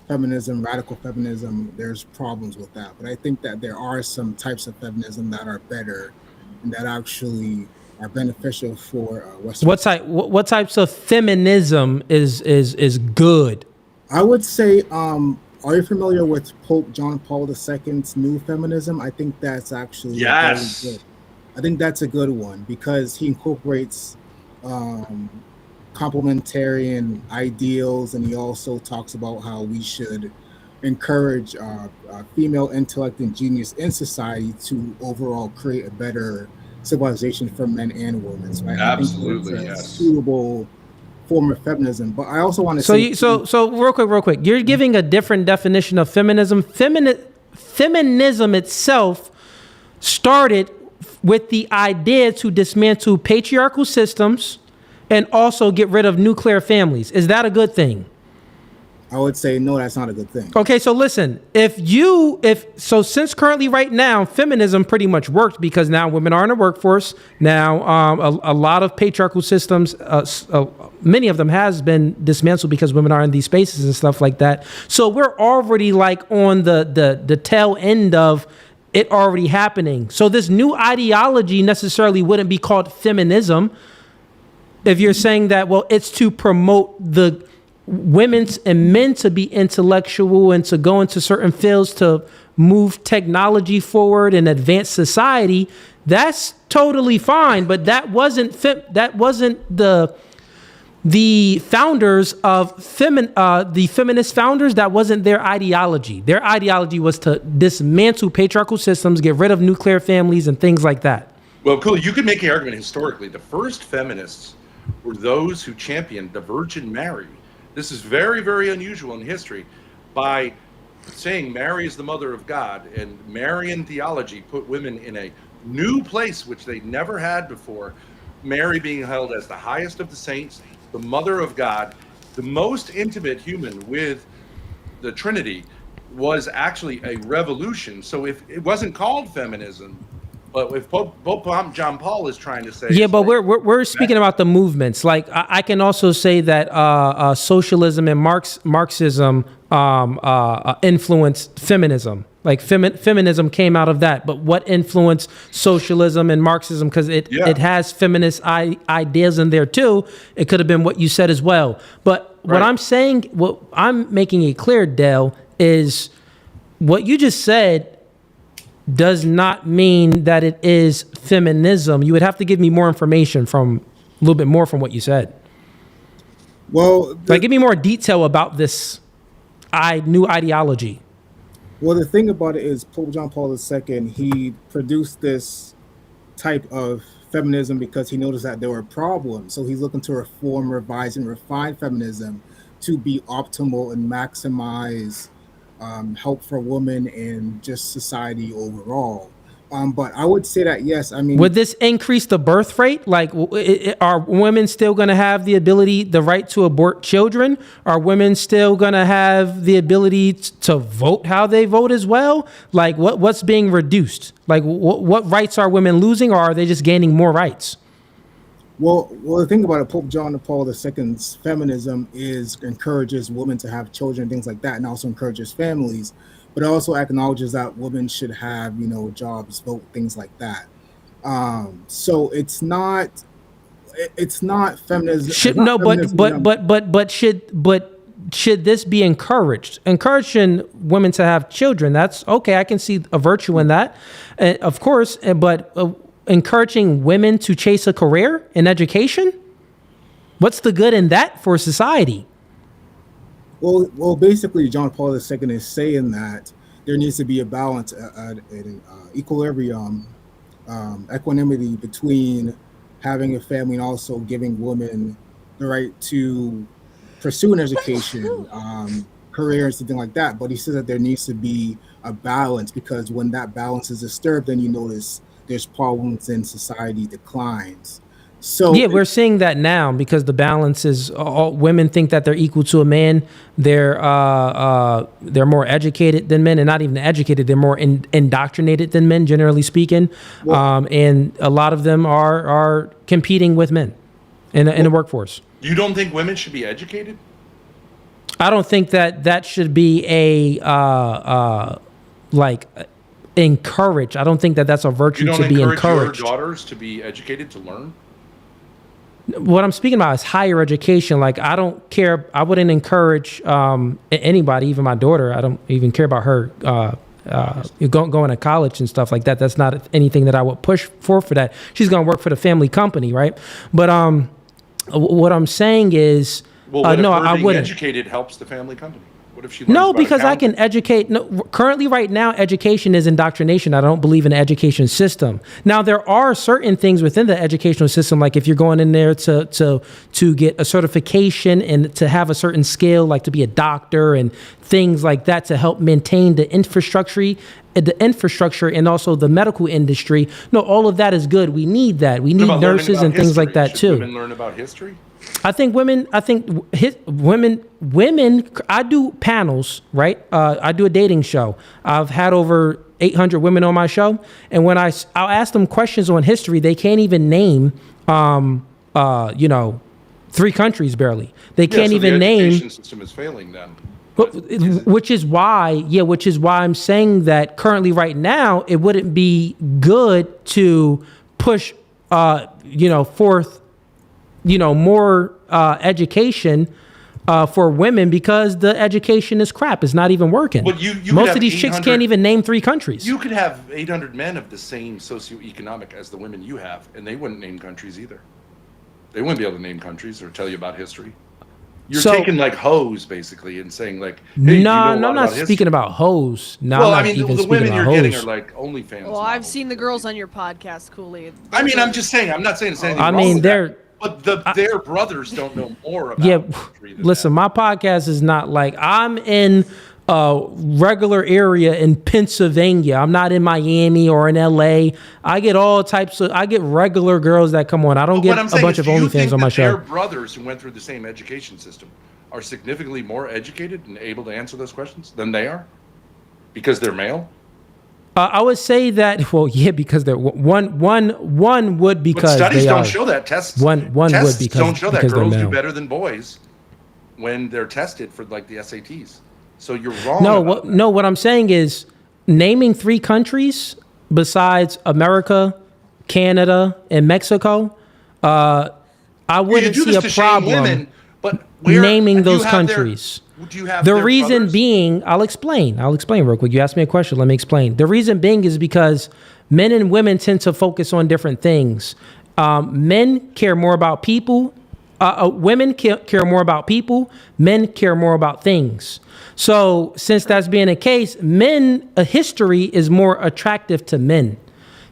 Speaker 16: feminism, radical feminism, there's problems with that. But I think that there are some types of feminism that are better and that actually are beneficial for Western.
Speaker 1: What types of feminism is good?
Speaker 16: I would say, are you familiar with Pope John Paul II's new feminism? I think that's actually
Speaker 3: Yes.
Speaker 16: very good. I think that's a good one because he incorporates complementarian ideals, and he also talks about how we should encourage female intellect and genius in society to overall create a better civilization for men and women. So I
Speaker 3: Absolutely,
Speaker 16: think that's a
Speaker 3: yes.
Speaker 16: suitable form of feminism. But I also want to
Speaker 1: So
Speaker 16: say,
Speaker 1: so real quick. You're giving a different definition of feminism. Feminism itself started with the idea to dismantle patriarchal systems and also get rid of nuclear families. Is that a good thing?
Speaker 16: I would say no, that's not a good thing.
Speaker 1: Okay, so listen, since currently right now, feminism pretty much worked because now women are in the workforce. Now, a lot of patriarchal systems, many of them has been dismantled because women are in these spaces and stuff like that. So we're already like on the tail end of it already happening. So this new ideology necessarily wouldn't be called feminism if you're saying that, well, it's to promote the women's and men to be intellectual and to go into certain fields to move technology forward and advance society. That's totally fine, but that wasn't the founders of the feminist founders. That wasn't their ideology. Their ideology was to dismantle patriarchal systems, get rid of nuclear families and things like that.
Speaker 3: Well, cool. You could make the argument historically. The first feminists were those who championed the Virgin Mary. This is very, very unusual in history. By saying Mary is the mother of God, and Marian theology put women in a new place which they never had before. Mary being held as the highest of the saints, the mother of God, the most intimate human with the Trinity, was actually a revolution. So if it wasn't called feminism, but if Pope John Paul is trying to say,
Speaker 1: yeah, but we're speaking about the movements. Like I can also say that socialism and Marxism influenced feminism. Like feminism came out of that. But what influenced socialism and Marxism? Because it has feminist ideas in there too. It could have been what you said as well. But what I'm saying, what I'm making it clear, Dale, is what you just said does not mean that it is feminism. You would have to give me more information from a little bit more from what you said.
Speaker 16: Well,
Speaker 1: give me more detail about this new ideology.
Speaker 16: Well, the thing about it is Pope John Paul II, he produced this type of feminism because he noticed that there were problems. So he's looking to reform, revise, and refine feminism to be optimal and maximize help for women and just society overall. But I would say that, yes, I mean...
Speaker 1: Would this increase the birth rate? Like, are women still going to have the right to abort children? Are women still going to have the ability to vote how they vote as well? Like, what's being reduced? Like, what rights are women losing, or are they just gaining more rights?
Speaker 16: Well, the thing about it, Pope John Paul II's feminism encourages women to have children, things like that, and also encourages families. But it also acknowledges that women should have, jobs, vote, things like that. So it's not feminism. Should
Speaker 1: this be encouraged? Encouraging women to have children, that's okay. I can see a virtue in that, of course. But encouraging women to chase a career in education, what's the good in that for society?
Speaker 16: Well, basically, John Paul II is saying that there needs to be a balance, an equilibrium, equanimity between having a family and also giving women the right to pursue an education, careers, something like that. But he says that there needs to be a balance, because when that balance is disturbed, then you notice there's problems in society, declines. So
Speaker 1: yeah, we're seeing that now because the balance is all women think that they're equal to a man. They're more educated than men, and not even educated. They're more indoctrinated than men, generally speaking. And a lot of them are competing with men in the workforce.
Speaker 3: You don't think women should be educated?
Speaker 1: I don't think that should be encouraged. I don't think that that's a virtue to be encouraged.
Speaker 3: You don't encourage your daughters to be educated, to learn?
Speaker 1: What I'm speaking about is higher education. Like, I don't care. I wouldn't encourage anybody, even my daughter. I don't even care about her going to college and stuff like that. That's not anything that I would push for that. She's going to work for the family company, right? But what I'm saying is, no, I wouldn't.
Speaker 3: Educated helps the family company. What if she learns
Speaker 1: No,
Speaker 3: about
Speaker 1: because I
Speaker 3: accounting?
Speaker 1: can educate. No, currently, right now, education is indoctrination. I don't believe in an education system. Now, there are certain things within the educational system, like if you're going in there to get a certification and to have a certain skill, like to be a doctor and things like that, to help maintain the infrastructure and also the medical industry. No, all of that is good. We need that. We need nurses and things like that too.
Speaker 3: Should women learn about history?
Speaker 1: I think women, I do panels, right? I do a dating show. I've had over 800 women on my show. And when I'll ask them questions on history, they can't even name, 3 countries barely. They can't even name.
Speaker 3: The education system is failing them.
Speaker 1: Which is why I'm saying that currently right now, it wouldn't be good to push, forth, more education for women, because the education is crap. It's not even working.
Speaker 3: But you
Speaker 1: Most of these chicks can't even name 3 countries.
Speaker 3: You could have 800 men of the same socioeconomic as the women you have, and they wouldn't name countries either. They wouldn't be able to name countries or tell you about history. You're taking like hoes basically and saying like, hey,
Speaker 1: no, I'm not speaking about hoes. No,
Speaker 3: well,
Speaker 1: I'm
Speaker 3: I
Speaker 1: not
Speaker 3: mean,
Speaker 1: even
Speaker 3: the
Speaker 1: speaking
Speaker 3: women
Speaker 1: about
Speaker 3: you're
Speaker 1: hoes.
Speaker 3: getting are like OnlyFans.
Speaker 14: Well, I've seen the girls on your podcast, Cooley.
Speaker 3: I mean, I'm just saying. I'm not saying it's anything
Speaker 1: I
Speaker 3: wrong
Speaker 1: mean,
Speaker 3: with
Speaker 1: they're.
Speaker 3: that, but their brothers don't know more about history than
Speaker 1: listen, my podcast is not like I'm in a regular area in Pennsylvania. I'm not in Miami or in LA. I get regular girls that come on. I don't get a bunch of OnlyFans on my show.
Speaker 3: Their brothers who went through the same education system are significantly more educated and able to answer those questions than they are because they're male?
Speaker 1: I would say that, well, yeah, because they're one would because
Speaker 3: but studies
Speaker 1: they
Speaker 3: don't
Speaker 1: are,
Speaker 3: show that. Tests
Speaker 1: one
Speaker 3: tests
Speaker 1: would because
Speaker 3: don't show that
Speaker 1: because
Speaker 3: girls
Speaker 1: they're
Speaker 3: do
Speaker 1: male.
Speaker 3: better than boys when they're tested for like the SATs. So you're wrong.
Speaker 1: No, what I'm saying is naming 3 countries besides America, Canada, and Mexico, I wouldn't see a problem
Speaker 3: women, but
Speaker 1: naming those countries. The reason being, I'll explain real quick. You asked me a question, let me explain. The reason being is because men and women tend to focus on different things. Men care more about people. Women care more about people. Men care more about things. So since that's being the case, history is more attractive to men.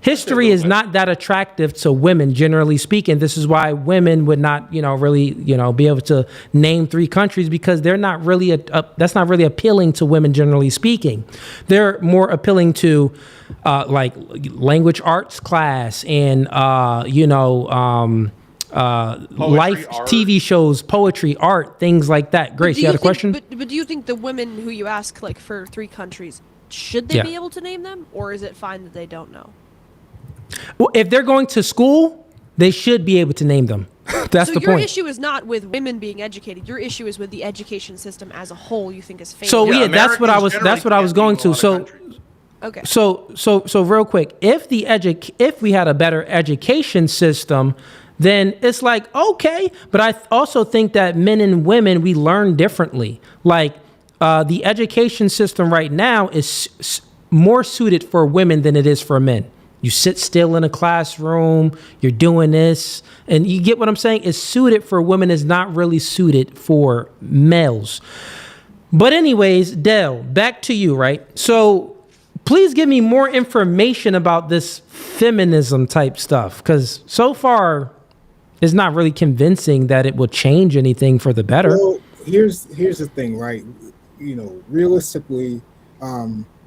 Speaker 1: History is not that attractive to women, generally speaking. This is why women would not, really, be able to name 3 countries, because they're not really, that's not really appealing to women, generally speaking. They're more appealing to, like language arts class and, life, TV shows, poetry, art, things like that. Grace, you had a question?
Speaker 14: But do you think the women who you ask, like, for 3 countries, should they be able to name them? Or is it fine that they don't know?
Speaker 1: Well, if they're going to school, they should be able to name them. That's the point.
Speaker 14: So your issue is not with women being educated. Your issue is with the education system as a whole. You think is failing.
Speaker 1: So that's what I was going to. So
Speaker 14: okay.
Speaker 1: So real quick, if we had a better education system, then it's like, okay. But I also think that men and women, we learn differently. Like the education system right now is more suited for women than it is for men. You sit still in a classroom, you're doing this, and you get what I'm saying? It's suited for women, it's not really suited for males. But anyways, Dell, back to you, right? So please give me more information about this feminism type stuff, because so far it's not really convincing that it will change anything for the better.
Speaker 16: Well, here's the thing, right? Realistically,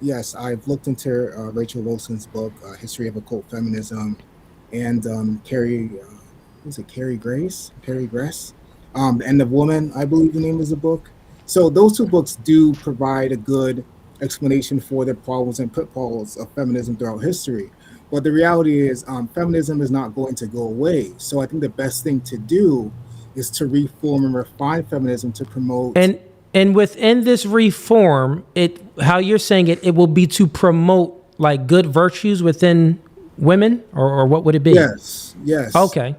Speaker 16: yes, I've looked into Rachel Wilson's book, History of Occult Feminism, and Carrie Grace? The End of Woman, I believe the name is the book. So those 2 books do provide a good explanation for the problems and pitfalls of feminism throughout history. But the reality is feminism is not going to go away. So I think the best thing to do is to reform and refine feminism to promote...
Speaker 1: And within this reform, how you're saying it will be to promote like good virtues within women, or what would it be?
Speaker 16: Yes.
Speaker 1: Okay.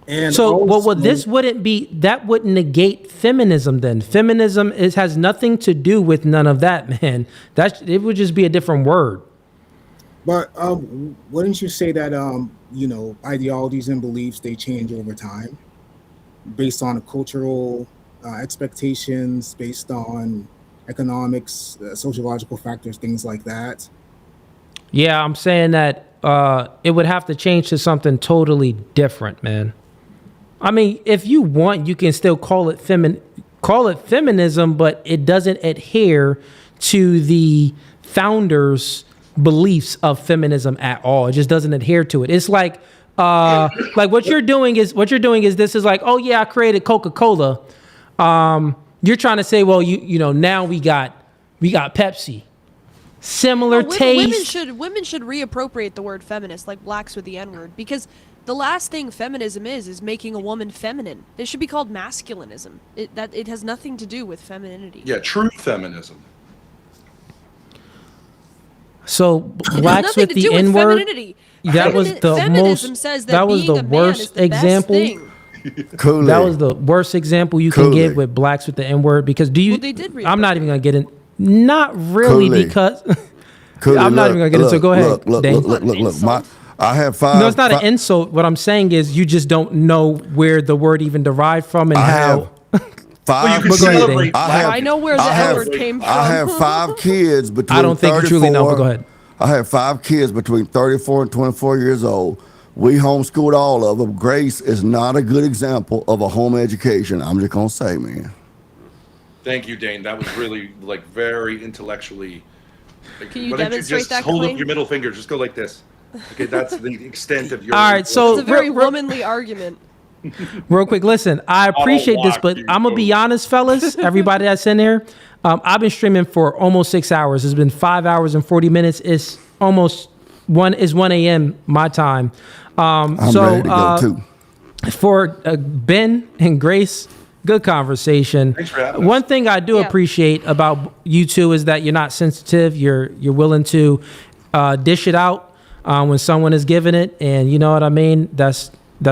Speaker 16: And
Speaker 1: so,
Speaker 16: also,
Speaker 1: this that wouldn't negate feminism then. Feminism has nothing to do with none of that, man. It would just be a different word.
Speaker 16: But wouldn't you say that, ideologies and beliefs, they change over time based on cultural expectations, based on economics, sociological factors, things like that?
Speaker 1: Yeah, I'm saying that it would have to change to something totally different, man. I mean, if you want, you can still call it feminism, but it doesn't adhere to the founders' beliefs of feminism at all. It just doesn't adhere to it. It's like what you're doing is this is like, oh yeah, I created Coca-Cola. You're trying to say, well, now we got Pepsi. Similar taste.
Speaker 14: Women should reappropriate the word feminist, like blacks with the N-word, because the last thing feminism is making a woman feminine. It should be called masculinism. It has nothing to do with femininity.
Speaker 3: Yeah, true feminism.
Speaker 1: So blacks with the N-word. That was the worst example.
Speaker 12: Cool.
Speaker 1: That was the worst example you can give with blacks with the N-word, because I'm not even gonna get in. Not really, because I'm not even gonna get into it. Go ahead.
Speaker 12: Look. I have 5.
Speaker 1: No, it's not an insult. What I'm saying is you just don't know where the word even derived from and how.
Speaker 14: I know where the N-word came from.
Speaker 12: I have 5 kids between.
Speaker 1: I don't think you truly know, but go ahead.
Speaker 12: I have 5 kids between 34 and 24 years old. We homeschooled all of them. Grace is not a good example of a home education. I'm just gonna say, man.
Speaker 3: Thank you, Dane. That was really very intellectually.
Speaker 14: Can you
Speaker 3: why don't you
Speaker 14: demonstrate
Speaker 3: just
Speaker 14: that
Speaker 3: hold
Speaker 14: claim?
Speaker 3: up your middle finger? Just go like this. Okay, that's the extent of your.
Speaker 1: All right, so
Speaker 14: it's a very womanly argument.
Speaker 1: Real quick, listen. I appreciate this, but I'm gonna be honest, fellas. Everybody that's in there, I've been streaming for almost 6 hours. It's been 5 hours and 40 minutes. It's almost 1 a.m. my time. I'm
Speaker 12: ready to go too.
Speaker 1: For Ben and Grace, Good conversation.
Speaker 3: Thanks for having us.
Speaker 1: One thing I do appreciate about you two is that you're not sensitive. You're willing to dish it out when someone is giving it, and you know what I mean. That's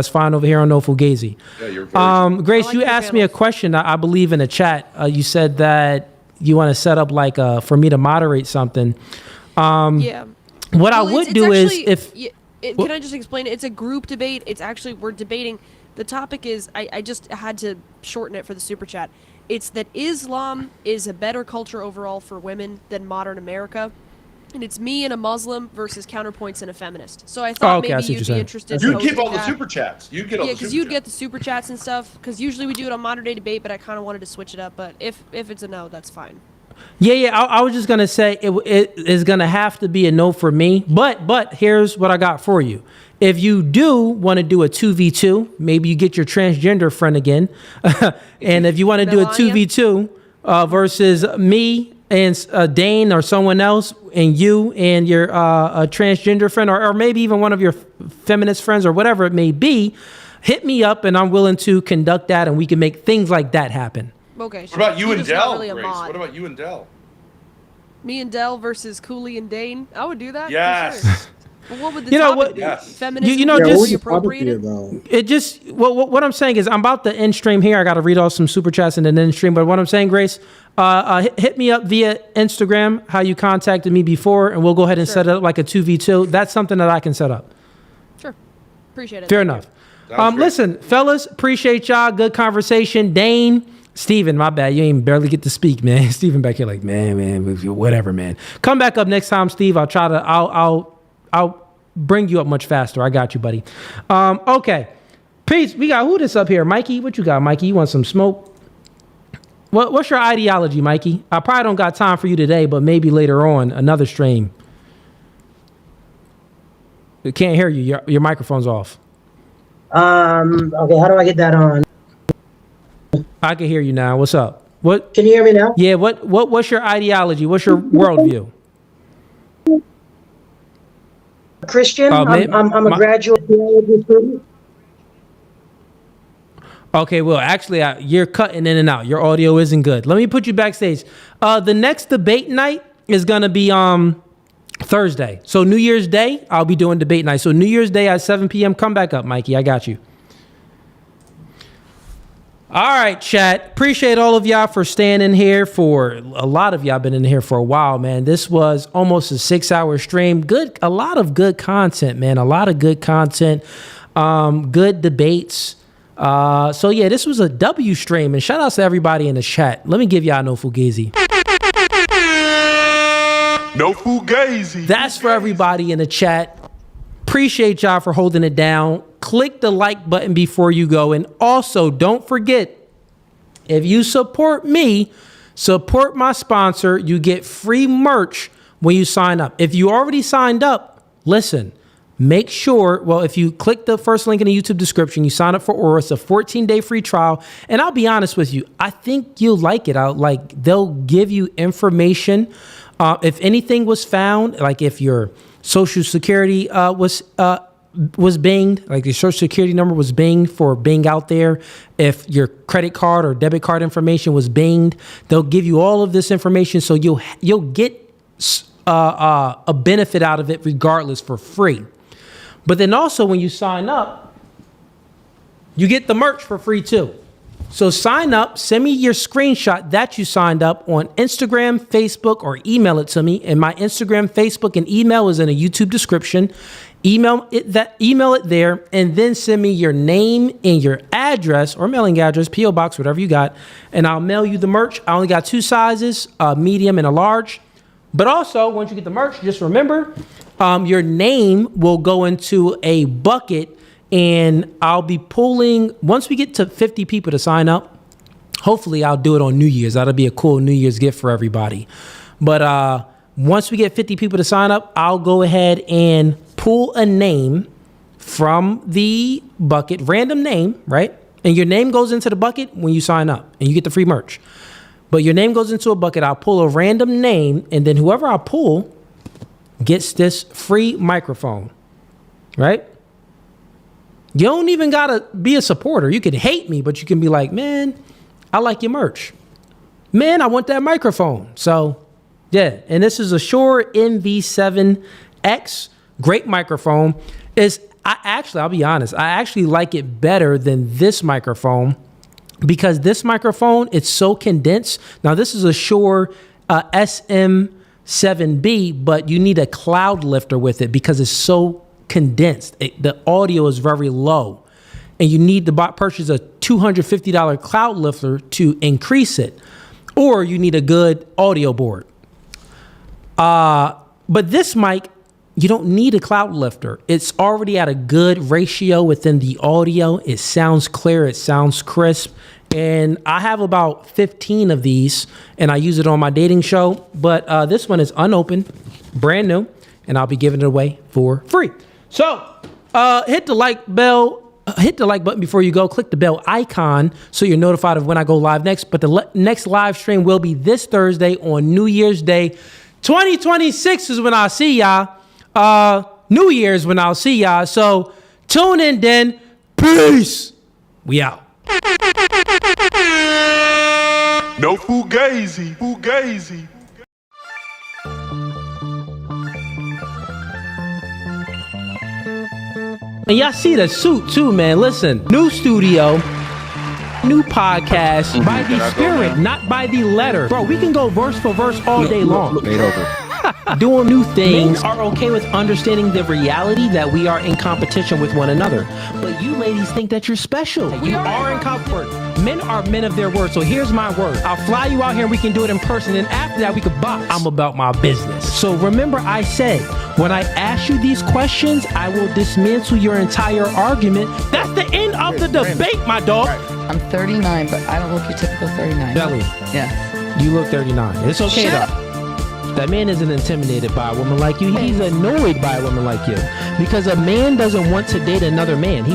Speaker 1: fine over here on No Fugazi.
Speaker 3: Yeah, you're very
Speaker 1: Grace, you asked me a question. I believe in the chat. You said that you want to set up like for me to moderate something.
Speaker 14: Yeah.
Speaker 1: What I would do is if
Speaker 14: can I just explain it? It's a group debate. It's actually we're debating. The topic is I just had to shorten it for the super chat. It's that Islam is a better culture overall for women than modern America. And it's me and a Muslim versus counterpoints and a feminist. So I thought maybe you'd be interested.
Speaker 3: You'd get all the super chats. You'd get all
Speaker 14: yeah,
Speaker 3: the
Speaker 14: because
Speaker 3: super
Speaker 14: you'd
Speaker 3: chats.
Speaker 14: get the super chats and stuff. Because usually we do it on modern day debate, but I kind of wanted to switch it up. But if it's a no, that's fine.
Speaker 1: Yeah. I was just gonna say it is gonna have to be a no for me. But here's what I got for you. If you do want to do a 2v2, maybe you get your transgender friend again, and if you want to do a 2v2 versus me and Dane or someone else, and you and your a transgender friend, or maybe even one of your feminist friends or whatever it may be, hit me up and I'm willing to conduct that, and we can make things like that happen.
Speaker 14: Okay.
Speaker 3: What about you and
Speaker 14: You're just not
Speaker 3: Dell,
Speaker 14: really a
Speaker 3: Grace?
Speaker 14: mod.
Speaker 3: What about you and Dell?
Speaker 14: Me and Dell versus Cooley and Dane. I would do that.
Speaker 3: Yes.
Speaker 14: For sure. Well, what would the
Speaker 1: You know
Speaker 14: topic
Speaker 1: what?
Speaker 14: be?
Speaker 3: Yes.
Speaker 14: Feminism
Speaker 1: You know,
Speaker 14: would
Speaker 1: just
Speaker 14: be appropriated.
Speaker 1: it just what I'm saying is I'm about to end stream here. I got to read off some super chats and then end stream. But what I'm saying, Grace, hit me up via Instagram how you contacted me before, and we'll go ahead and set it up like a 2v2. That's something that I can set up.
Speaker 14: Sure. Appreciate it.
Speaker 1: Fair enough. Listen, fellas, appreciate y'all. Good conversation. Dane, Steven, my bad. You ain't barely get to speak, man. Steven back here like, man, whatever, man. Come back up next time, Steve. I'll bring you up much faster. I got you, buddy. Okay. Peace. We got who this up here? Mikey, what you got, Mikey? You want some smoke? What's your ideology, Mikey? I probably don't got time for you today, but maybe later on, another stream. I can't hear you. Your microphone's off.
Speaker 17: Okay, how do I get that on?
Speaker 1: I can hear you now. What's up? What?
Speaker 17: Can you hear me now?
Speaker 1: Yeah. What's your ideology? What's your worldview?
Speaker 17: Christian. I'm a graduate theology student.
Speaker 1: Okay, well, actually, you're cutting in and out. Your audio isn't good. Let me put you backstage. The next debate night is gonna be Thursday. So New Year's Day, I'll be doing debate night. So New Year's Day at 7 p.m. Come back up, Mikey. I got you. All right, chat. Appreciate all of y'all for staying in here for a lot of y'all been in here for a while, man. This was almost a 6-hour stream. A lot of good content, man. A lot of good content. Good debates. So yeah, this was a W stream, and shout out to everybody in the chat. Let me give y'all No Fugazi.
Speaker 8: No Fugazi.
Speaker 1: That's for everybody in the chat. Appreciate y'all for holding it down. Click the like button before you go. And also, don't forget, if you support me, support my sponsor, you get free merch when you sign up. If you already signed up, listen, make sure, well, if you click the first link in the YouTube description, you sign up for Aura. It's a 14-day free trial. And I'll be honest with you, I think you'll like it. They'll give you information. If anything was found, like if your social security was binged, like your social security number was binged for being out there, if your credit card or debit card information was binged, they'll give you all of this information, so you'll get a benefit out of it regardless for free. But then also when you sign up, you get the merch for free too. So sign up, send me your screenshot that you signed up on Instagram, Facebook, or email it to me. And my Instagram, Facebook, and email is in a YouTube description. Email it there, and then send me your name and your address or mailing address, P.O. Box, whatever you got, and I'll mail you the merch. I only got 2 sizes, a medium and a large. But also, once you get the merch, just remember, your name will go into a bucket, and I'll be pulling, once we get to 50 people to sign up, hopefully I'll do it on New Year's. That'll be a cool New Year's gift for everybody. But once we get 50 people to sign up, I'll go ahead and pull a name from the bucket, random name, right? And your name goes into the bucket when you sign up, and you get the free merch. But your name goes into a bucket. I'll pull a random name, and then whoever I pull gets this free microphone, right? You don't even gotta be a supporter. You can hate me, but you can be like, man, I like your merch. Man, I want that microphone. So, yeah. And this is a Shure MV7X. Great microphone. I'll be honest, I actually like it better than this microphone because this microphone, it's so condensed. Now, this is a Shure SM7B, but you need a cloud lifter with it because it's so condensed. The audio is very low. And you need to purchase a $250 cloud lifter to increase it. Or you need a good audio board. But this mic, you don't need a cloud lifter. It's already at a good ratio within the audio. It sounds clear. It sounds crisp. And I have about 15 of these, and I use it on my dating show. But this one is unopened, brand new, and I'll be giving it away for free. So hit the like bell. Hit the like button before you go. Click the bell icon so you're notified of when I go live next. But the next live stream will be this Thursday on New Year's Day. 2026 is when I'll see y'all. New Year's when I'll see y'all. So tune in then. Peace. We out.
Speaker 8: No Fugazee. Fugazee.
Speaker 1: And y'all see the suit too, man. Listen, new studio, new podcast by the spirit, not by the letter. Bro, we can go verse for verse all day long. Doing new things. Men are okay with understanding the reality that we are in competition with one another. But you ladies think that you're special. You are in comfort. Men are men of their word. So here's my word. I'll fly you out here and we can do it in person. And after that, we could box. I'm about my business. So remember I said, when I ask you these questions, I will dismantle your entire argument. That's the end of the debate, my dog.
Speaker 2: I'm 39, but I don't look your typical 39.
Speaker 1: Belly.
Speaker 2: Yeah.
Speaker 1: You look 39. It's okay though. That man isn't intimidated by a woman like you. He's annoyed by a woman like you. Because a man doesn't want to date another man. He wants